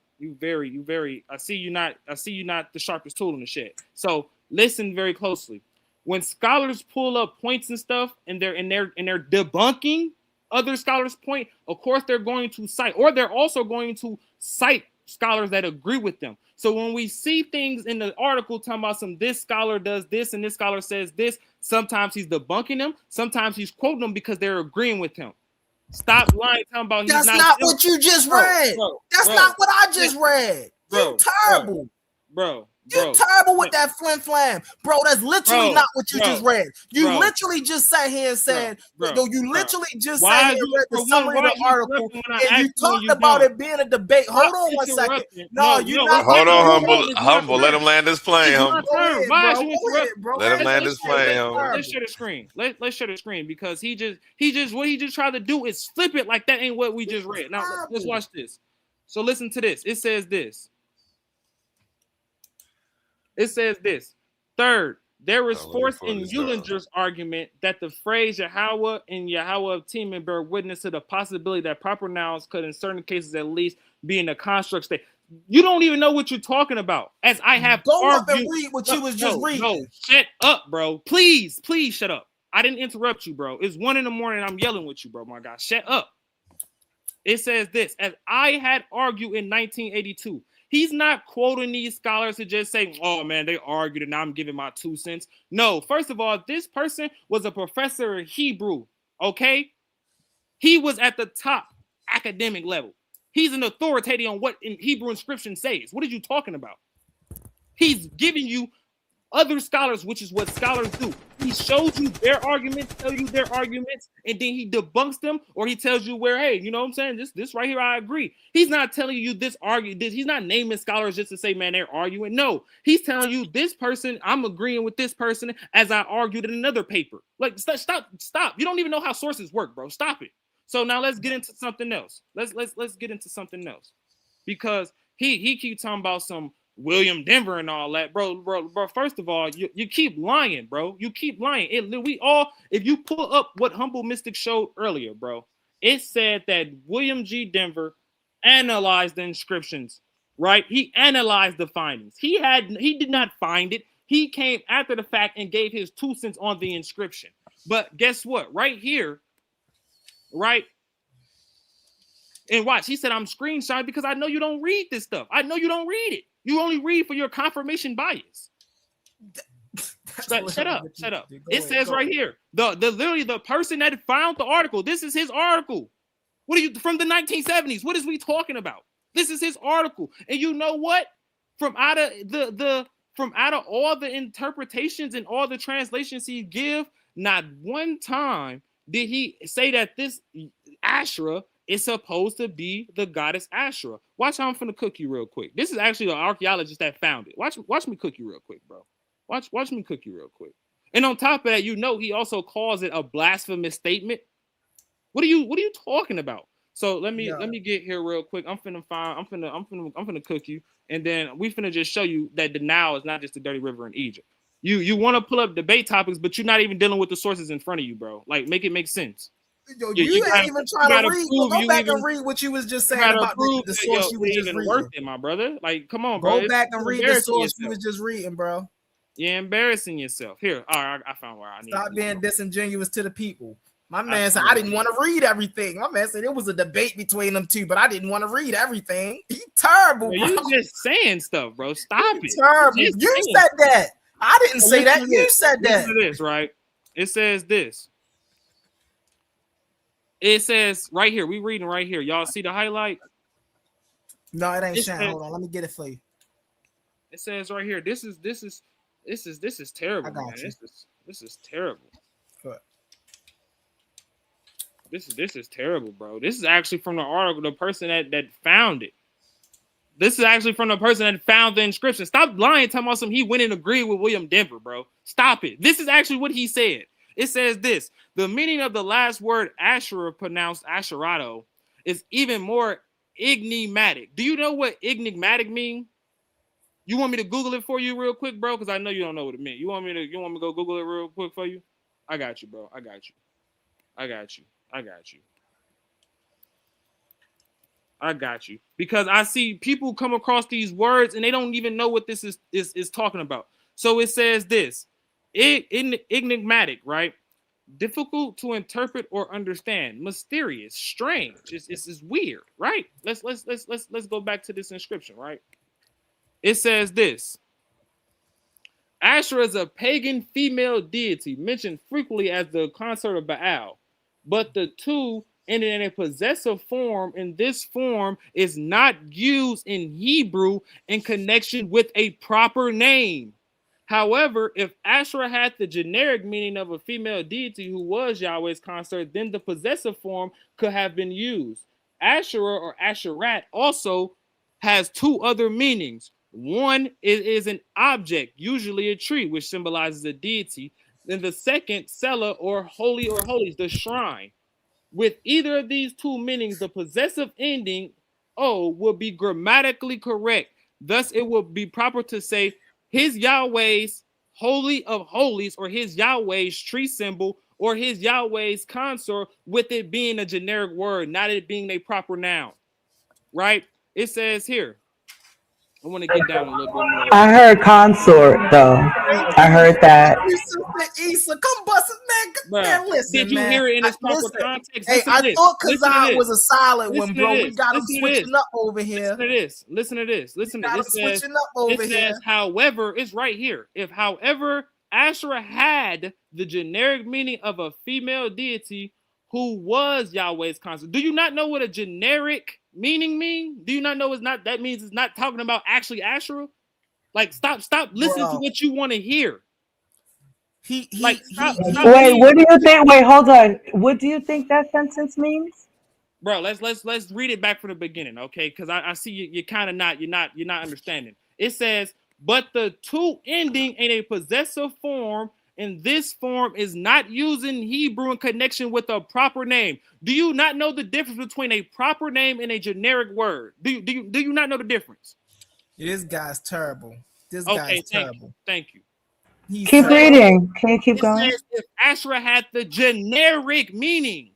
I see you not the sharpest tool in the shed. So listen very closely. When scholars pull up points and stuff, and they're debunking other scholars' point, of course they're going to cite, or they're also going to cite scholars that agree with them. So when we see things in the article talking about this scholar does this and this scholar says this, sometimes he's debunking them, sometimes he's quoting them because they're agreeing with him. Stop lying, talking about that's not what you just read. That's not what I just read. You terrible. Bro. You terrible with that flim flam. Bro, that's literally not what you just read. You literally just sat here and said, you literally just sat here and read the summary of the article and you talked about it being a debate. Hold on 1 second. No, you're not. Hold on, humble. Let him land his plane, humble. Let him land his plane, humble. Let's share the screen. Let's share the screen because he just tried to do is flip it like that ain't what we just read. Now let's watch this. So listen to this. It says this. It says this. Third, there is force in Eulinger's argument that the phrase Yahweh and Yahweh of Teman bear witness to the possibility that proper nouns could, in certain cases at least, be in a construct state. You don't even know what you're talking about. As I have argued. Go up and read what you was just reading. No, shut up, bro. Please shut up. I didn't interrupt you, bro. It's 1 a.m. I'm yelling with you, bro. My God, shut up. It says this. As I had argued in 1982. He's not quoting these scholars to just say, oh, man, they argued and I'm giving my 2 cents. No, first of all, this person was a professor of Hebrew, okay? He was at the top academic level. He's an authority on what in Hebrew inscription says. What are you talking about? He's giving you other scholars, which is what scholars do. He shows you their arguments, tell you their arguments, and then he debunks them, or he tells you where, hey, you know what I'm saying? This right here, I agree. He's not telling you this argument. He's not naming scholars just to say, man, they're arguing. No, he's telling you this person, I'm agreeing with this person as I argued in another paper. Like, stop. You don't even know how sources work, bro. Stop it. So now let's get into something else. Let's get into something else. Because he keeps talking about some William Denver and all that, bro. First of all, you keep lying, bro. You keep lying. If you pull up what Humble Mystic showed earlier, bro, it said that William G. Denver analyzed the inscriptions, right? He analyzed the findings. He did not find it. He came after the fact and gave his 2 cents on the inscription. But guess what? Right here, right? And watch, he said, I'm screenshotting because I know you don't read this stuff. I know you don't read it. You only read for your confirmation bias. Shut up. It says right here, literally the person that found the article, this is his article. What are you from the 1970s? What is we talking about? This is his article. And you know what? From out of all the interpretations and all the translations he give, not one time did he say that this Asherah is supposed to be the goddess Asherah. Watch how I'm finna cook you real quick. This is actually the archaeologist that found it. Watch me cook you real quick, bro. Watch me cook you real quick. And on top of that, you know he also calls it a blasphemous statement. What are you talking about? So let me get here real quick. I'm finna cook you, and then we finna just show you that the Nile is not just a dirty river in Egypt. You want to pull up debate topics, but you're not even dealing with the sources in front of you, bro. Like, make it make sense. Yo, you ain't even trying to read. Go back and read what you was just saying about the source you was just reading. Worth it, my brother. Like, come on, bro. Go back and read the source you was just reading, bro. You're embarrassing yourself. Here, all right, I found where I need. Stop being disingenuous to the people. My man said I didn't want to read everything. My man said it was a debate between them two, but I didn't want to read everything. He terrible, bro. You just saying stuff, bro. Stop it. Terrible. You said that. I didn't say that. You said that. Listen to this, right? It says this. It says right here. We reading right here. Y'all see the highlight? No, it ain't shine. Hold on, let me get it for you. It says right here. This is terrible, man. This is terrible. What? This is terrible, bro. This is actually from the article, the person that found it. This is actually from the person that found the inscription. Stop lying, talking about something he went and agreed with William Denver, bro. Stop it. This is actually what he said. It says this: the meaning of the last word Asherah, pronounced Asherato, is even more enigmatic. Do you know what enigmatic means? You want me to Google it for you real quick, bro? Because I know you don't know what it means. You want me to go Google it real quick for you? I got you, bro. I got you. Because I see people come across these words and they don't even know what this is talking about. So it says this: enigmatic, right? Difficult to interpret or understand, mysterious, strange. It's weird, right? Let's go back to this inscription, right? It says this: Asherah is a pagan female deity mentioned frequently as the consort of Baal, but the two ended in a possessive form, and this form is not used in Hebrew in connection with a proper name. However, if Asherah had the generic meaning of a female deity who was Yahweh's consort, then the possessive form could have been used. Asherah or Asherat also has two other meanings. One is an object, usually a tree, which symbolizes a deity. Then the second, Sela or holy or holies, the shrine. With either of these two meanings, the possessive ending O will be grammatically correct. Thus, it will be proper to say his Yahweh's holy of holies, or his Yahweh's tree symbol, or his Yahweh's consort, with it being a generic word, not it being a proper noun. Right? It says here. I want to get down a little bit more. I heard consort though. I heard that. Issa, come bust it, man. Listen, did you hear it in its proper context? Hey, I thought Kazan was a solid one, bro. We got him switching up over here. Listen to this. It says, however, it's right here. If, however, Asherah had the generic meaning of a female deity who was Yahweh's consort. Do you not know what a generic meaning mean? Do you not know that means it's not talking about actually Asherah? Like, stop listening to what you want to hear. Stop wait, what do you think? Wait, hold on. What do you think that sentence means? Bro, let's read it back from the beginning, okay? Because I see you're kind of you're not understanding. It says, but the two ending in a possessive form, and this form is not used in Hebrew in connection with a proper name. Do you not know the difference between a proper name and a generic word? Do you not know the difference? This guy's terrible. This guy's terrible. Thank you. Keep reading. Can you keep going? Says if Asherah had the generic meaning,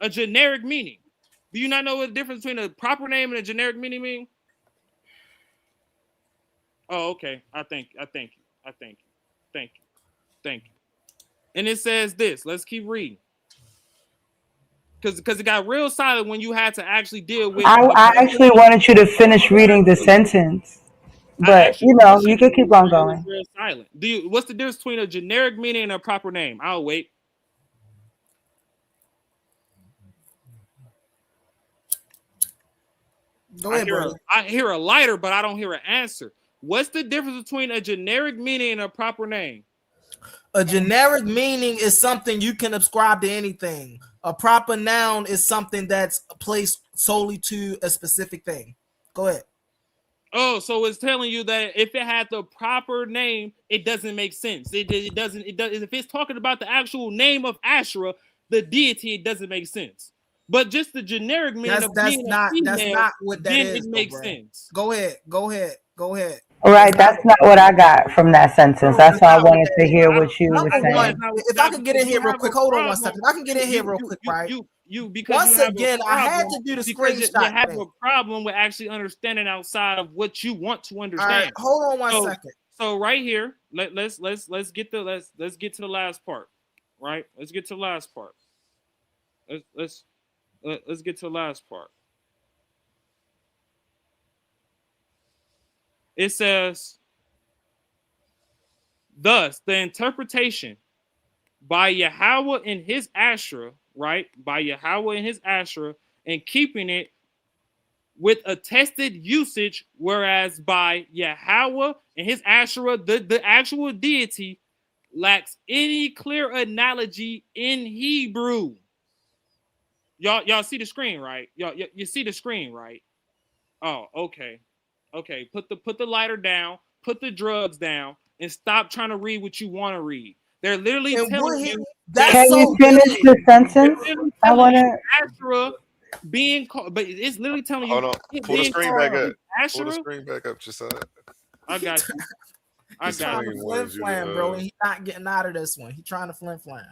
a generic meaning. Do you not know what the difference between a proper name and a generic meaning mean? Oh, okay. I thank you. And it says this. Let's keep reading. because it got real silent when you had to actually deal with. I actually wanted you to finish reading the sentence, but you know, you can keep on going. Real silent. What's the difference between a generic meaning and a proper name? I'll wait. Go ahead, brother. I hear a lighter, but I don't hear an answer. What's the difference between a generic meaning and a proper name? A generic meaning is something you can ascribe to anything. A proper noun is something that's placed solely to a specific thing. Go ahead. Oh, so it's telling you that if it had the proper name, it doesn't make sense. It doesn't. If it's talking about the actual name of Asherah, the deity, it doesn't make sense. But just the generic meaning that's not what that is. It makes sense. Go ahead. All right, that's not what I got from that sentence. That's why I wanted to hear what you were saying. If I can get in here real quick, hold on one second. If I can get in here real quick, right? Once again, I had to do the screenshot. You have a problem with actually understanding outside of what you want to understand. All right, hold on one second. So right here, let's get to the last part. Right? Let's get to the last part. Let's get to the last part. It says, thus the interpretation by Yahweh and his Asherah, right? By Yahweh and his Asherah, and keeping it with attested usage, whereas by Yahweh and his Asherah, the actual deity lacks any clear analogy in Hebrew. Y'all see the screen, right? You see the screen, right? Oh, okay. Okay, put the lighter down, put the drugs down, and stop trying to read what you want to read. They're literally telling you. Can you finish the sentence? I want to. Asherah being called, but it's literally telling you. Hold on, pull the screen back up. Asherah? Pull the screen back up, Josiah. I got you. He's trying to flim flam, bro, and he's not getting out of this one. He's trying to flim flam.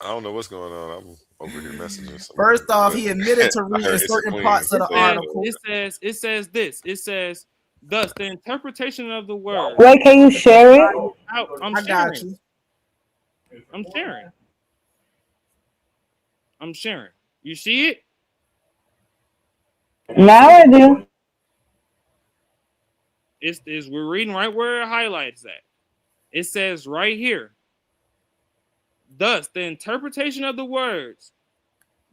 I don't know what's going on. I'm over here messaging somebody. First off, he admitted to reading certain parts of the article. It says this. It says, thus the interpretation of the word. Wait, can you share it? I got you. I'm sharing. I'm sharing. You see it? Now I do. We're reading right where it highlights that. It says right here. Thus, the interpretation of the words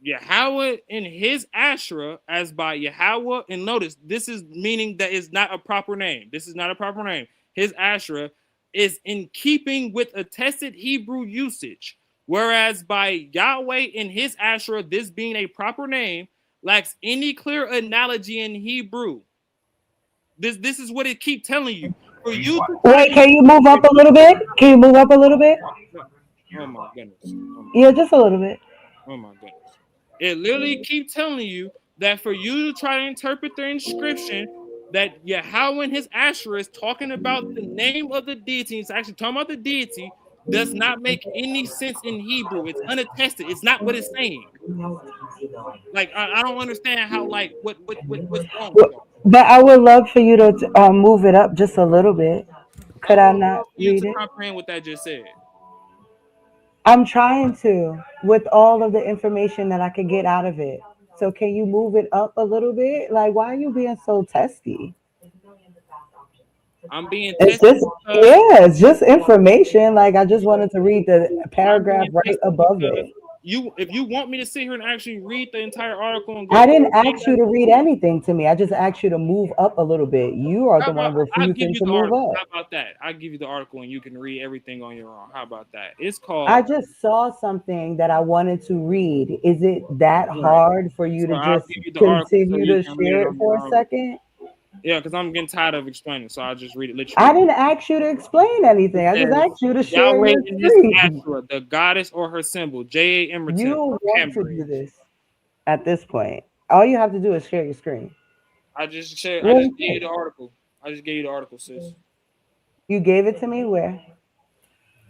Yahweh in his Asherah as by Yahweh, and notice this is meaning that is not a proper name. This is not a proper name. His Asherah is in keeping with attested Hebrew usage, whereas by Yahweh in his Asherah, this being a proper name, lacks any clear analogy in Hebrew. This is what it keeps telling you. For you to wait, can you move up a little bit? Can you move up a little bit? Oh my goodness. Yeah, just a little bit. Oh my goodness. It literally keeps telling you that for you to try to interpret the inscription that Yahweh and his Asherah is talking about the name of the deity, it's actually talking about the deity, does not make any sense in Hebrew. It's unattested. It's not what it's saying. Like I don't understand how what's wrong. But I would love for you to move it up just a little bit. Could I not read it? Comprehend what that just said. I'm trying to, with all of the information that I could get out of it. So can you move it up a little bit? Like, why are you being so testy? I'm being testy. It's just information. Like, I just wanted to read the paragraph right above it. If you want me to sit here and actually read the entire article, and I didn't ask you to read anything to me. I just asked you to move up a little bit. You are the one refusing to move up. How about that? I'll give you the article and you can read everything on your own. How about that? It's called. I just saw something that I wanted to read. Is it that hard for you to just continue to share it for a second? Yeah, because I'm getting tired of explaining, so I'll just read it literally. I didn't ask you to explain anything. I just asked you to share Yahweh your in his screen. Asherah, the goddess or her symbol, J.A. Emerson. You want to do this at this point. All you have to do is share your screen. I just gave you the article. I just gave you the article, sis. You gave it to me where?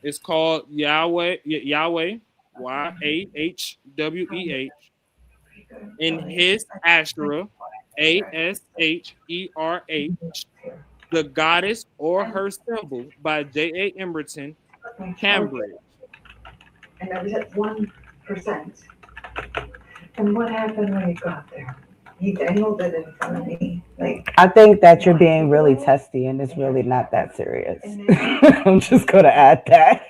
It's called Yahweh, Y-A-H-W-E-H, in his Asherah, A-S-H-E-R-H, the goddess or her symbol by J.A. Emerson, Cambridge. And that was at 1%. And what happened when he got there? He dangled it in front of me. Like, I think that you're being really testy and it's really not that serious. I'm just going to add that.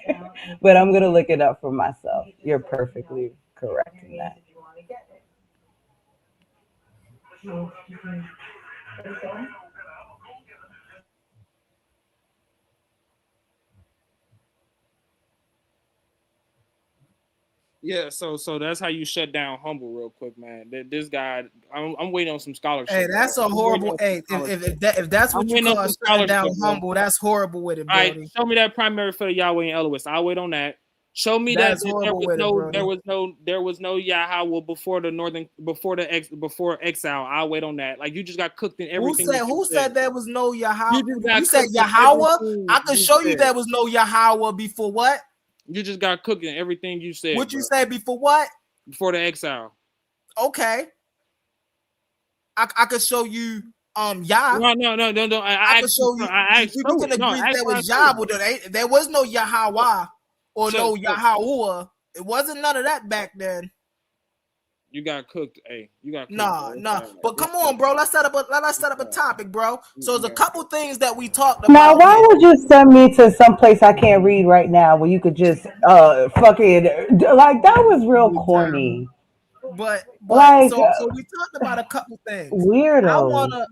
But I'm going to look it up for myself. You're perfectly correct in that. Yeah, so that's how you shut down Humble real quick, man. This guy, I'm waiting on some scholarship. Hey, that's a horrible. Hey, if that's what you call shutting down Humble, that's horrible with it, All right, Brody. show me that primary for the Yahweh and Elohim. I'll wait on that. Show me That's that horrible there was no Yahweh before exile. I'll wait on that. Like you just got cooked in everything. Who said there was no Yahweh? You You said cooked in Yahweh? everything I could you show you said. there was no Yahweh before what? You just got cooked in everything you said. What you say before what? Before the exile. Okay. I could show you Yah. No. I could show you. We can agree there was Yah, but there was no Yahweh or no Yahweh. It wasn't none of that back then. You got cooked. Hey, you got cooked. Nah. But come on, bro. Let's set up a topic, bro. So there's a couple things that we talked about. Now, why would you send me to some place I can't read right now where you could just fucking like that was real corny. But Like, so we talked about a couple things. Weirdo.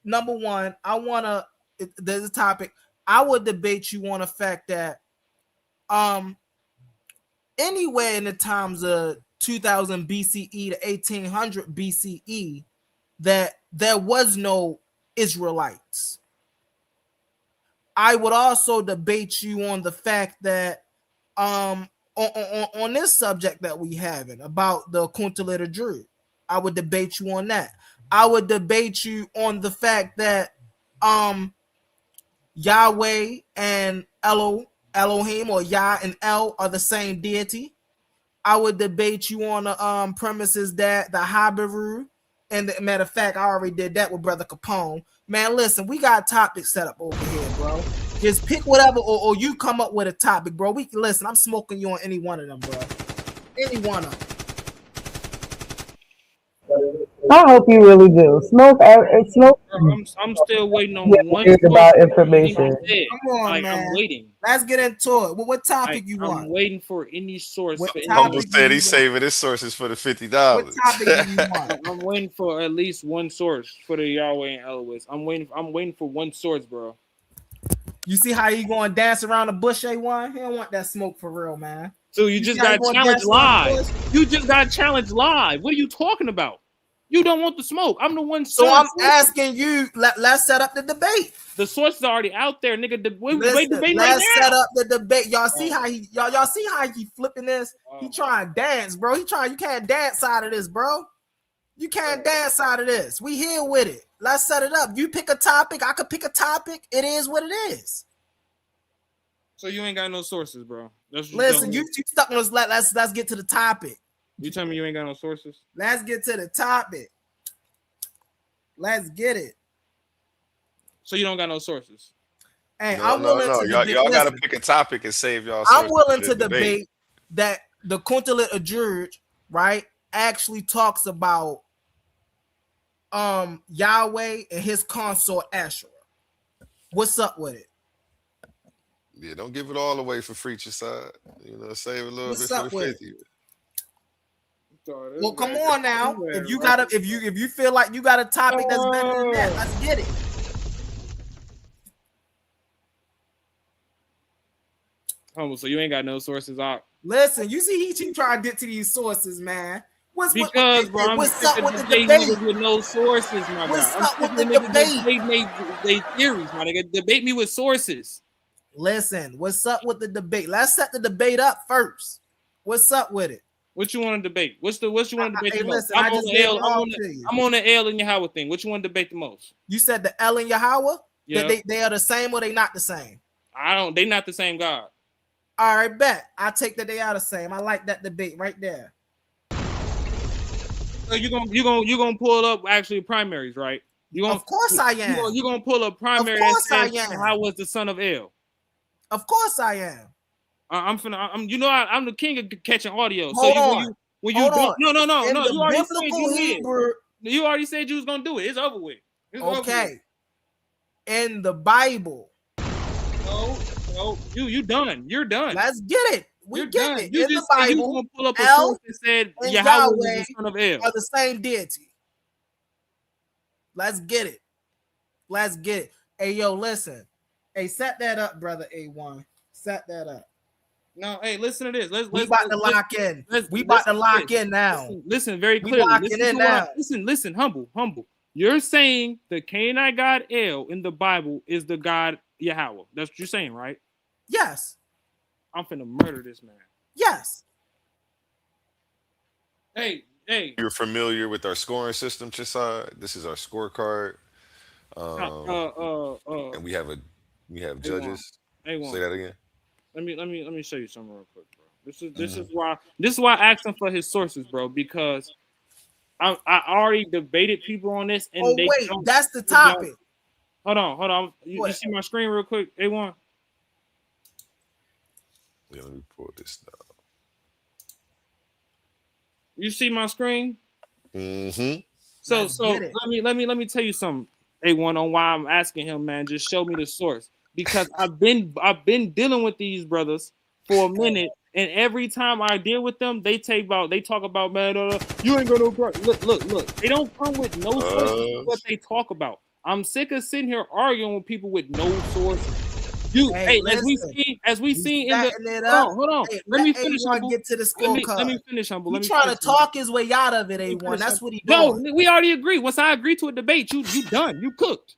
Number one, there's a topic. I would debate you on the fact that anywhere in the times of 2000 BCE to 1800 BCE that there was no Israelites. I would also debate you on the fact that on this subject that we having about the Kuntalita Druid. I would debate you on that. I would debate you on the fact that Yahweh and Elohim or Yah and El are the same deity. I would debate you on the premises that the Habiru, and the matter of fact, I already did that with Brother Capone. Man, listen, we got topics set up over here, bro. Just pick whatever, or you come up with a topic, bro. We can listen. I'm smoking you on any one of them, bro. Any one of them. I hope you really do. Smoke. I'm still waiting on one about information. Come on, man. I'm waiting. Let's get into it. Well, what topic you want? I'm waiting for any source. Humble said he's saving his sources for the $50. What topic do you want? I'm waiting for at least one source for the Yahweh and Elohim. I'm waiting for one source, bro. You see how he going to dance around the bush, A1? He don't want that smoke for real, man. So you just got challenged live. You just got challenged live. What are you talking about? You don't want the smoke. I'm the one. So I'm asking you. Let's set up the debate. The source is already out there, nigga. Let's set up the debate. Y'all see how he? Y'all see how he flipping this? He trying to dance, bro. You can't dance out of this, bro. You can't dance out of this. We here with it. Let's set it up. You pick a topic. I could pick a topic. It is what it is. So you ain't got no sources, bro. Listen, you stuck on us. Let's get to the topic. You tell me you ain't got no sources? Let's get to the topic. Let's get it. So you don't got no sources? Hey, No. Y'all got to pick a topic and save y'all. I'm willing to debate that the Kuntalita Druid, right, actually talks about Yahweh and his consort Asherah. What's up with it? Yeah, don't give it all away for Freacher side. Save a little What's bit up for the with 50. Well, come on now. If you feel like you got a topic that's better than that, let's get it. So you ain't got no sources out. Listen, you see he trying to get to these sources, man. What's up with the debate? With no sources, my What's guy. up with the debate? They theories, my nigga. Debate me with sources. Listen, what's up with the debate? Let's set the debate up first. What's up with it? What you want to debate? What you want to debate the most? Listen, I'm on the L and Yahweh thing. What you want to debate the most? You said the El and Yahweh? Yeah. They are the same or they not the same? They not the same God. All right, bet. I take that they are the same. I like that debate right there. So you gonna pull up actually primaries, right? Of course I am. You gonna pull up primary. Of course I am. How was the son of El? Of course I am. I'm the king of catching audio. Hold on. When you Hold do, on. no, In the you already said biblical you Hebrew- did. You already said you was gonna do it. It's over with. It's over with. Okay. In the Bible. No, you done. You're done. Let's get it. You're Get done. it. You In the just said you was Bible, gonna pull up a El source that said and Yahweh Yahweh was the son of El. are the same deity. Let's get it. Let's get it. Hey, yo, listen. Hey, set that up, brother A1. Set that up. No, hey, listen to this. We about to lock in. We about to lock in now. Listen very We clearly. locking Listen in to what I- now. listen, humble. You're saying the Canaanite god El in the Bible is the god Yahweh. That's what you're saying, right? Yes. I'm finna murder this man. Yes. Hey. You're familiar with our scoring system, Chisai? This is our scorecard. And we have judges. A1. Say that again. Let me show you something real quick, bro. This is why I asked him for his sources, bro, because I already debated people on this, and they wait, don't- that's the they don't- topic. Hold on. You see my screen real quick, A1? Yeah, let me pull this down. You see my screen? Mm-hmm. So Let's get it. let me tell you something, A1, on why I'm asking him, man. Just show me the source. Because I've been dealing with these brothers for a minute, and every time I deal with them, they talk about man, you ain't gonna look. They don't come with no source what they talk about. I'm sick of sitting here arguing with people with no source. As we see in the hold on. Hey, let me finish. A1 get to the scorecard. Let me finish, humble. He's trying to talk his way out of it, A1. That's what he doing. No, we already agree. Once I agree to a debate, you done. You cooked.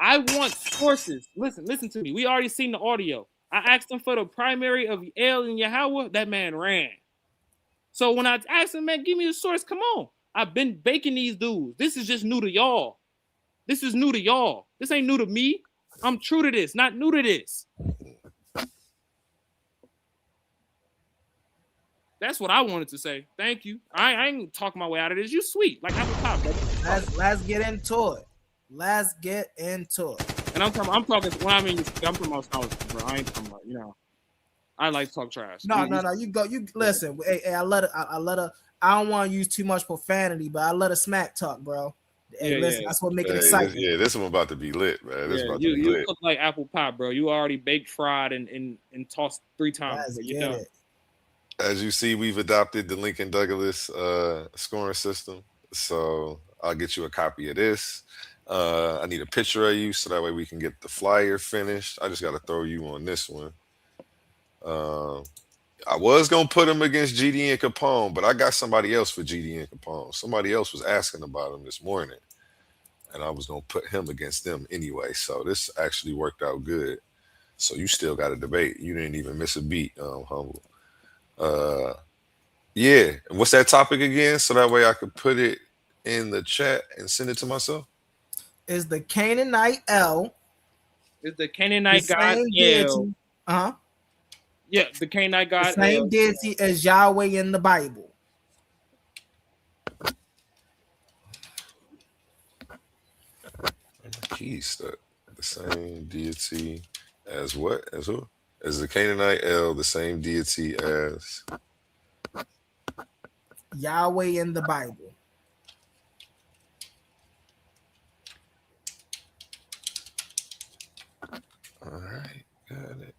I want sources. Listen to me. We already seen the audio. I asked him for the primary of El and Yahweh. That man ran. So when I asked him, man, give me the source. Come on. I've been baking these dudes. This is just new to y'all. This is new to y'all. This ain't new to me. I'm true to this, not new to this. That's what I wanted to say. Thank you. I ain't talking my way out of this. You sweet. Like apple pie, brother. Let's get into it. Let's get into it. And I'm talking when I mean I'm talking about scholarship, bro. I ain't talking about, I like to talk trash. No. You go. You listen. Hey, I let her. I don't want to use too much profanity, but I let her smack talk, bro. Hey, listen, that's what make it exciting. This one about to be lit, man. This about to be you lit. look like apple pie, bro. You already baked, fried, and tossed 3 times. You know. As you see, we've adopted the Lincoln Douglas scoring system. So I'll get you a copy of this. I need a picture of you so that way we can get the flyer finished. I just got to throw you on this one. I was going to put him against GD and Capone, but I got somebody else for GD and Capone. Somebody else was asking about him this morning, and I was going to put him against them anyway. So this actually worked out good. So you still got a debate. You didn't even miss a beat, humble. Yeah. And what's that topic again? So that way I could put it in the chat and send it to myself. Is the Canaanite El? Is the Canaanite god El? Yeah, the Canaanite god. The same deity as Yahweh in the Bible. Keys, the same deity as what? As who? As the Canaanite El, the same deity as Yahweh in the Bible. All right, got it.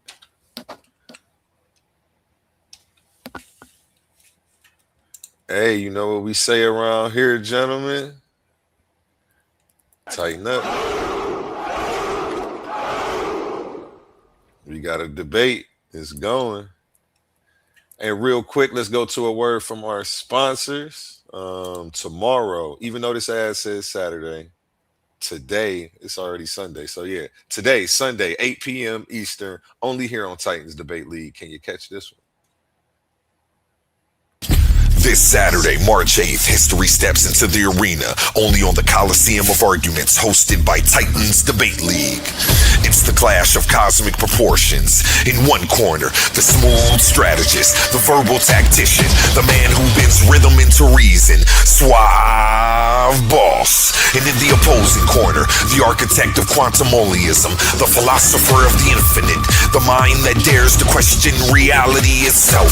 Hey, you know what we say around here, gentlemen? Tighten up. We got a debate. It's going. And real quick, let's go to a word from our sponsors. Tomorrow, even though this ad says Saturday, today it's already Sunday. So yeah, today, Sunday, 8 p.m. Eastern, only here on Titans Debate League. Can you catch this one? This Saturday, March 8th, history steps into the arena, only on the Coliseum of Arguments, hosted by Titans Debate League. It's the clash of cosmic proportions. In one corner, the smooth strategist, the verbal tactician, the man who bends rhythm into reason, Suave Boss. And in the opposing corner, the architect of quantumoliism, the philosopher of the infinite, the mind that dares to question reality itself.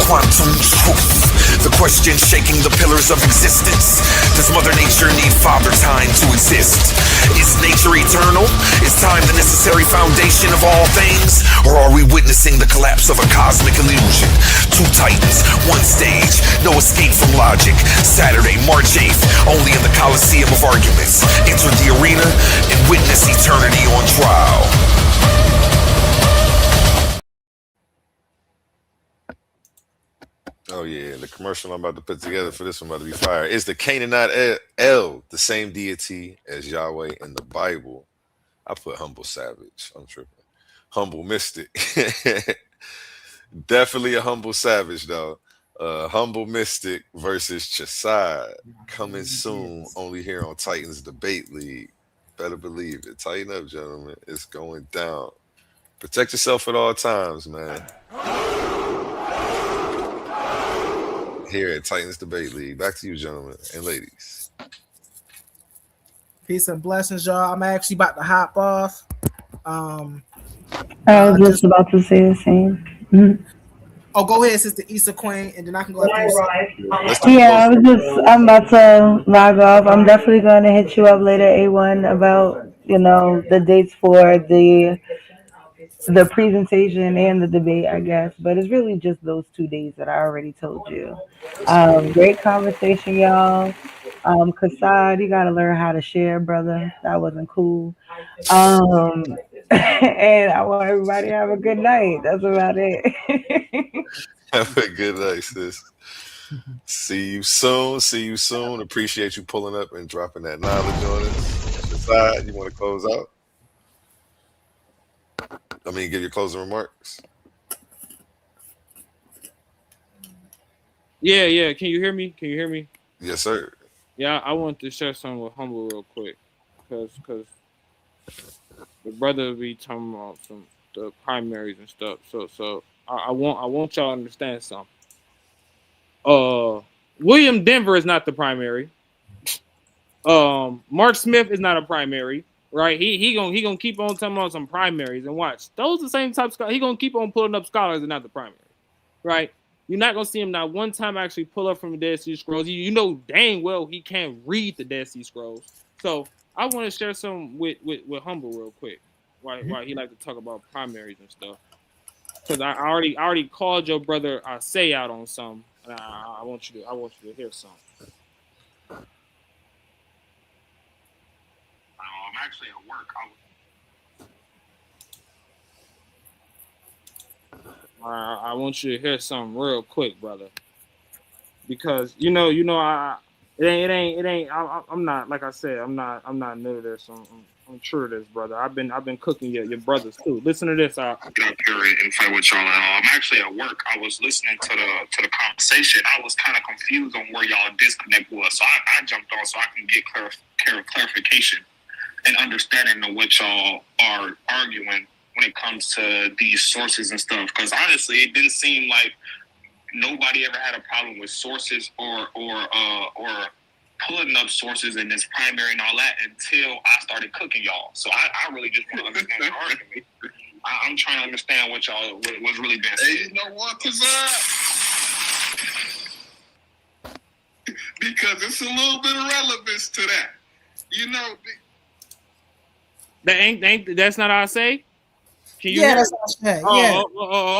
Quantum truth, the question shaking the pillars of existence. Does Mother Nature need Father Time to exist? Is nature eternal? Is time the necessary foundation of all things? Or are we witnessing the collapse of a cosmic illusion? Two titans, one stage, no escape from logic. Saturday, March 8th, only in the Coliseum of Arguments. Enter the arena and witness eternity on trial. Oh yeah, the commercial I'm about to put together for this one about to be fire. Is the Canaanite El the same deity as Yahweh in the Bible? I put humble savage. I'm tripping. Humble mystic. Definitely a humble savage though. Humble mystic versus Chasad coming soon. Only here on Titans Debate League. Better believe it. Tighten up, gentlemen. It's going down. Protect yourself at all times, man. Here at Titans Debate League. Back to you, gentlemen and ladies. Peace and blessings, y'all. I'm actually about to hop off. I was just about to say the same. Mm-hmm. Oh, go ahead, Sister Issa Queen, and then I can go after you. Yeah, I'm about to log off. I'm definitely going to hit you up later, A1, about, the dates for the presentation and the debate, I guess. But it's really just those 2 days that I already told you. Great conversation, y'all. Kassad, you got to learn how to share, brother. That wasn't cool. And I want everybody to have a good night. That's about it. Have a good night, sis. See you soon. See you soon. Appreciate you pulling up and dropping that knowledge on us. Decide you want to close out? I mean, give your closing remarks. Yeah. Can you hear me? Yes, sir. Yeah, I want to share something with Humble real quick, because the brother be talking about the primaries and stuff. So I want y'all to understand something. William Denver is not the primary. Mark Smith is not a primary, right? He gonna keep on talking about some primaries, and watch, those the same type of he gonna keep on pulling up scholars and not the primary, right? You're not gonna see him not one time actually pull up from the Dead Sea Scrolls. You know dang well he can't read the Dead Sea Scrolls. So I want to share some with Humble real quick. Why he like to talk about primaries and stuff? Because I already called your brother say out on some, and I want you to hear some. I'm actually at work. I want you to hear something real quick, brother, because it ain't. I'm not, like I said, I'm not new to this. I'm true to this, brother. I've been cooking your brothers too. Listen to this. Get up here and fight with y'all. I'm actually at work. I was listening to the conversation. I was kind of confused on where y'all disconnect was, so I jumped on so I can get clarification and understanding of what y'all are arguing when it comes to these sources and stuff. Because honestly, it didn't seem like nobody ever had a problem with sources or pulling up sources in this primary and all that until I started cooking y'all. So I really just want to understand the argument. I'm trying to understand what was really being said. Hey, you know what, Kassad? Because it's a little bit of relevance to that. That's not how I say. Can you? Yeah, that's what I said. Yeah.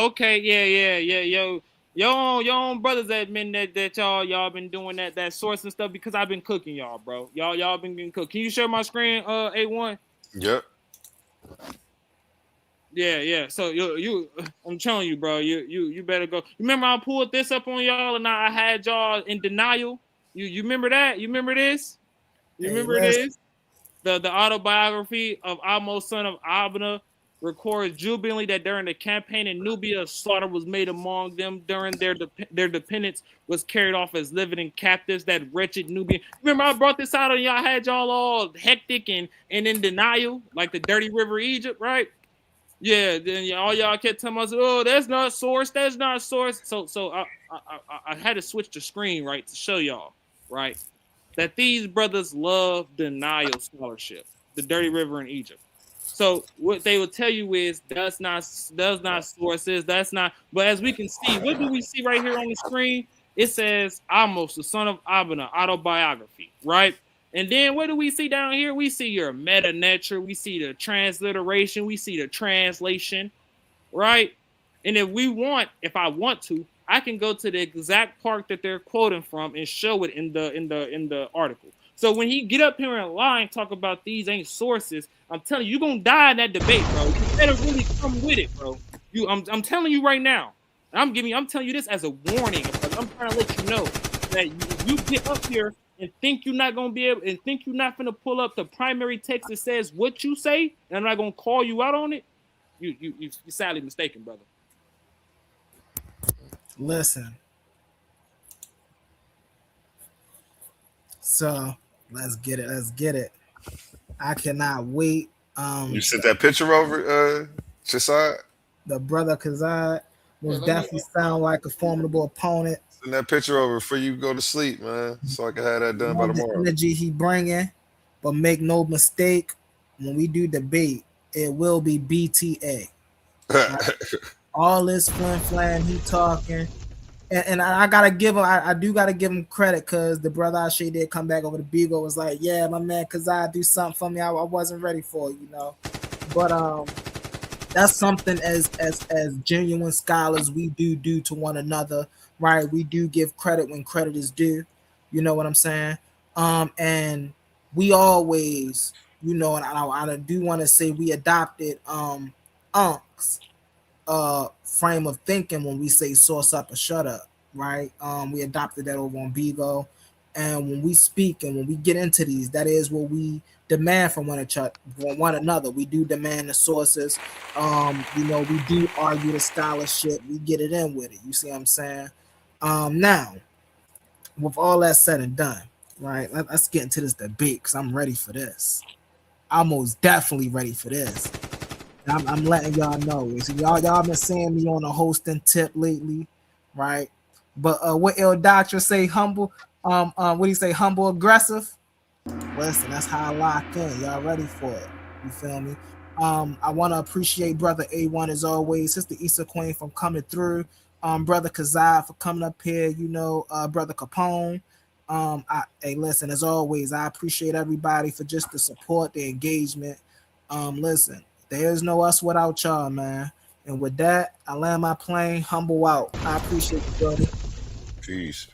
Okay. Yeah. Your own brothers admit that y'all been doing that source and stuff because I've been cooking y'all, bro. Y'all been getting cooked. Can you share my screen, A1? Yep. Yeah. So you I'm telling you, bro. You better go. Remember I pulled this up on y'all and I had y'all in denial. You remember that? You remember this? This? The autobiography of Amos, son of Abner, records jubilantly that during the campaign in Nubia, slaughter was made among them during their dependence was carried off as living captives. That wretched Nubian. Remember, I brought this out and y'all had y'all all hectic and in denial, like the dirty river Egypt, right? Yeah. Then all y'all kept telling us, "Oh, that's not source. That's not source." So I had to switch the screen right to show y'all, right? that these brothers love denial scholarship, the dirty river in Egypt. So what they will tell you is that's not sources, that's not. But as we can see, what do we see right here on the screen? It says Amos, the son of Abana, autobiography, right? And then what do we see down here? We see your meta nature, we see the transliteration, we see the translation, right? And if I want to, I can go to the exact part that they're quoting from and show it in the article. So when he get up here and lie and talk about these ain't sources, I'm telling you, you're gonna die in that debate, bro. You better really come with it, bro. I'm telling you right now. I'm telling you this as a warning. I'm trying to let you know that you get up here and think you're not gonna be able, and think you're not gonna pull up the primary text that says what you say, and I'm not gonna call you out on it. You're sadly mistaken, brother. Listen. So let's get it. I cannot wait. You sent that picture over, Shasad? The brother Kazad will definitely sound like a formidable opponent. Send that picture over before you go to sleep, man, so I can have that done by The tomorrow. energy he bringing, but make no mistake, when we do debate, it will be BTA. Right? All this flan he talking. And I gotta give him, I do gotta give him credit, because the brother Ashe did come back over the Beagle, was like, yeah, my man Kazai do something for me I wasn't ready for, you know. But that's something as genuine scholars we do to one another, right? We do give credit when credit is due, you know what I'm saying? And we always, you know, and I do want to say we adopted Unc's frame of thinking when we say source up or shut up, right? We adopted that over on Bigo, and when we speak and when we get into these, that is what we demand from one another. We do demand the sources. You know, we do argue the scholarship. We get it in with it. You see what I'm saying? Now, with all that said and done, right? Let's get into this debate, because I'm ready for this. I'm most definitely ready for this. I'm letting y'all know. So y'all been seeing me on a hosting tip lately, right? But what El Doctor say, humble, what do you say, humble aggressive? Listen, that's how I lock in. Y'all ready for it? You feel me? I want to appreciate brother A1 as always, Sister Issa Queen for coming through, brother Kazai for coming up here, you know, brother Capone. Hey, listen, as always, I appreciate everybody for just the support, the engagement. Listen, there's no us without y'all, man. And with that, I land my plane. Humble out. I appreciate you, brother. Peace.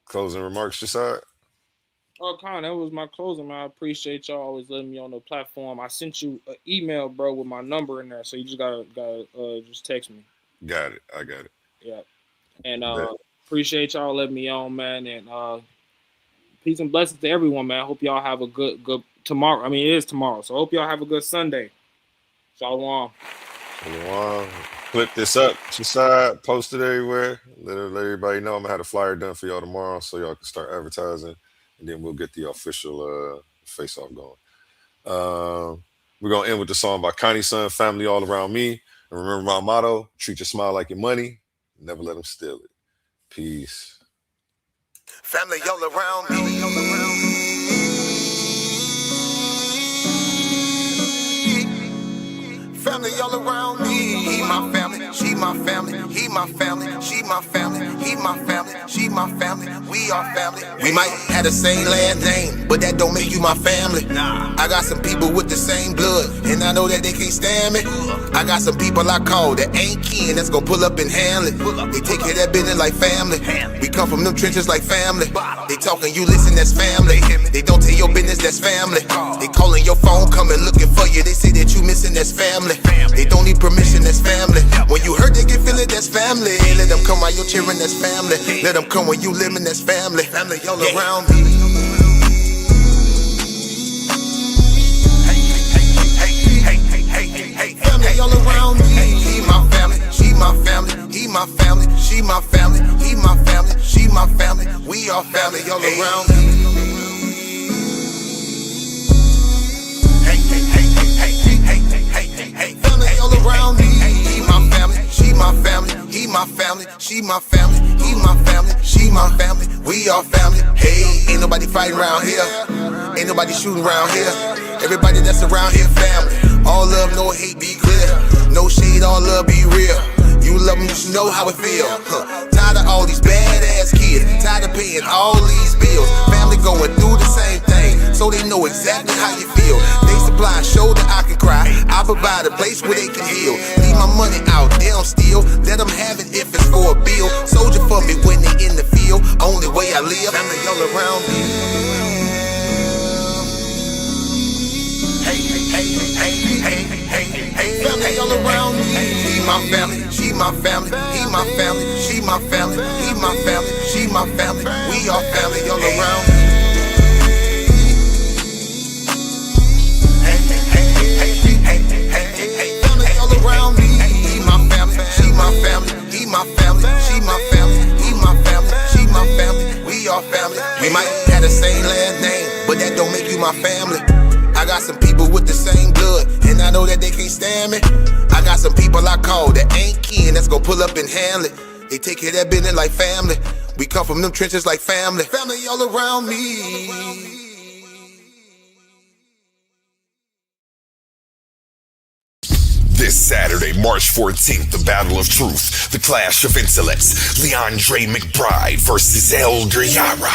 Closing remarks, Shasad? Oh, Con, that was my closing, man. I appreciate y'all always letting me on the platform. I sent you an email, bro, with my number in there, so you just gotta just text me. Got it. I got it. Yeah. And appreciate y'all letting me on, man. And peace and blessings to everyone, man. I hope y'all have a good tomorrow. I mean, it is tomorrow, so I hope y'all have a good Sunday. Shalom. Clip this up, Shasad, post it everywhere. Let everybody know I'm gonna have a flyer done for y'all tomorrow, so y'all can start advertising, and then we'll get the official face-off going. We're gonna end with the song by Connie Son, Family All Around Me. And remember my motto: treat your smile like your money, never let them steal it. Peace. Family all around me. Family all around me. He my family, she my family. He my family, she my family. He my family, she my family. We are family. We might have the same last name, but that don't make you my family. I got some people with the same blood, and I know that they can't stand me. I got some people I call that ain't kin, that's gonna pull up and handle it. They take care of that business like family. We come from them trenches like family. They talking, you listen, that's family. They don't tell your business, that's family. They calling your phone, coming looking for you. They say that you missing, that's family. They don't need permission, that's family. When you hurt, they can feel it, that's family. Let them come while you're cheering, that's family. Let them come when you living, that's family. Family all around me. Family all around me. He my family, she my family. He my family, she my family. He my family, she my family. We are family all around me. Family all around me. He my family, she my family. he my family, she my family, he my family, she my family, we all family. Hey, ain't nobody fighting around here, ain't nobody shooting around here. Everybody that's around here family. All love, no hate, be clear. No shade, all love, be real. You love them, you should know how it feel. Tired of all these badass kids, tired of paying all these bills. Family going through the same thing, so they know exactly how you feel. They supply a shoulder I can cry, I provide a place where they can heal. Leave my money out, they don't steal. Let them have it if it's for a bill. Soldier for me when they in the field. Only way I live, family all around me. Hey, hey, hey, hey, hey, hey, family all around me. He my family, she my family, he my family, she my family, he my family, she my family, we all family all around me. Hey, hey, hey, hey, hey, hey, hey, family all around me. He my family, she my family, he my family, she my family, he my family, she my family, we all family. We might have the same last name, but that don't make you my family. I got some people with the same blood, and I know that they can't stand me. I got some people I call that ain't kin, that's gonna pull up and handle it. They take care of that business like family. We come from them trenches like family. Family all around me. This Saturday, March 14th, the Battle of Truth, the clash of intellects, Leandre McBride versus Elder Yara.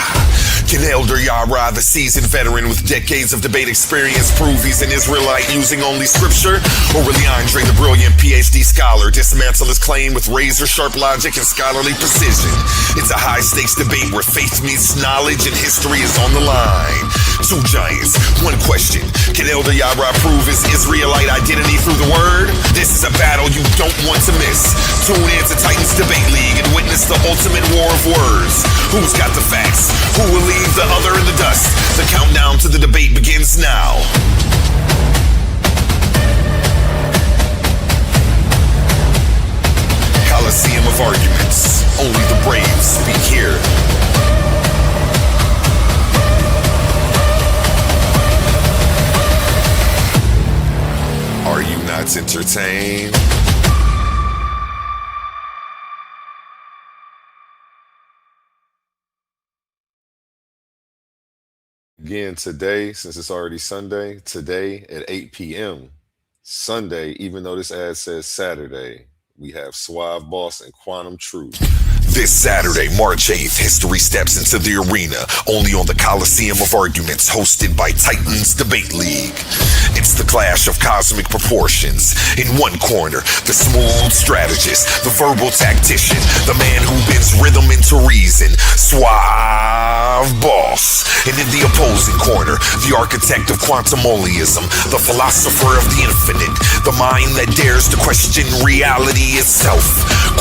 Can Elder Yara, the seasoned veteran with decades of debate experience, prove he's an Israelite using only scripture? Or will Leandre, the brilliant PhD scholar, dismantle his claim with razor-sharp logic and scholarly precision? It's a high-stakes debate where faith meets knowledge and history is on the line. Two giants, one question. Can Elder Yara prove his Israelite identity through the word? This is a battle you don't want to miss. Tune in to Titans Debate League and witness the ultimate war of words. Who's got the facts? Who will leave the other in the dust? The countdown to the debate begins now. Coliseum of arguments. Only the brave speak here. Are you not entertained? Again, today, since it's already Sunday, today at 8 p.m. Sunday, even though this ad says Saturday, we have Suave Boss and Quantum Truth. This Saturday, March 8th, history steps into the arena, only on the Coliseum of Arguments, hosted by Titans Debate League. It's the clash of cosmic proportions. In one corner, the smooth strategist, the verbal tactician, the man who bends rhythm into reason, Suave Boss. And in the opposing corner, the architect of quantumoliism, the philosopher of the infinite, the mind that dares to question reality itself,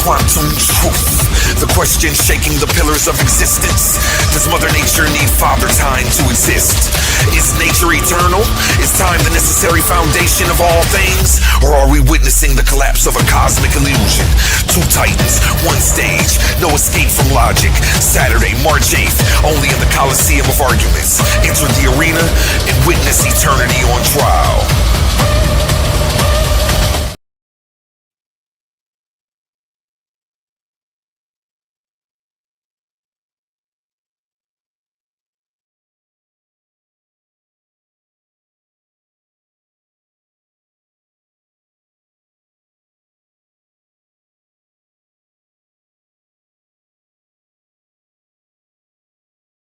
Quantum Truth. The question shaking the pillars of existence. Does Mother Nature need Father Time to exist? Is nature eternal? Is time the necessary foundation of all things? Or are we witnessing the collapse of a cosmic illusion? Two titans, one stage, no escape from logic. Saturday, March 8th, only in the Coliseum of Arguments. Enter the arena and witness eternity on trial.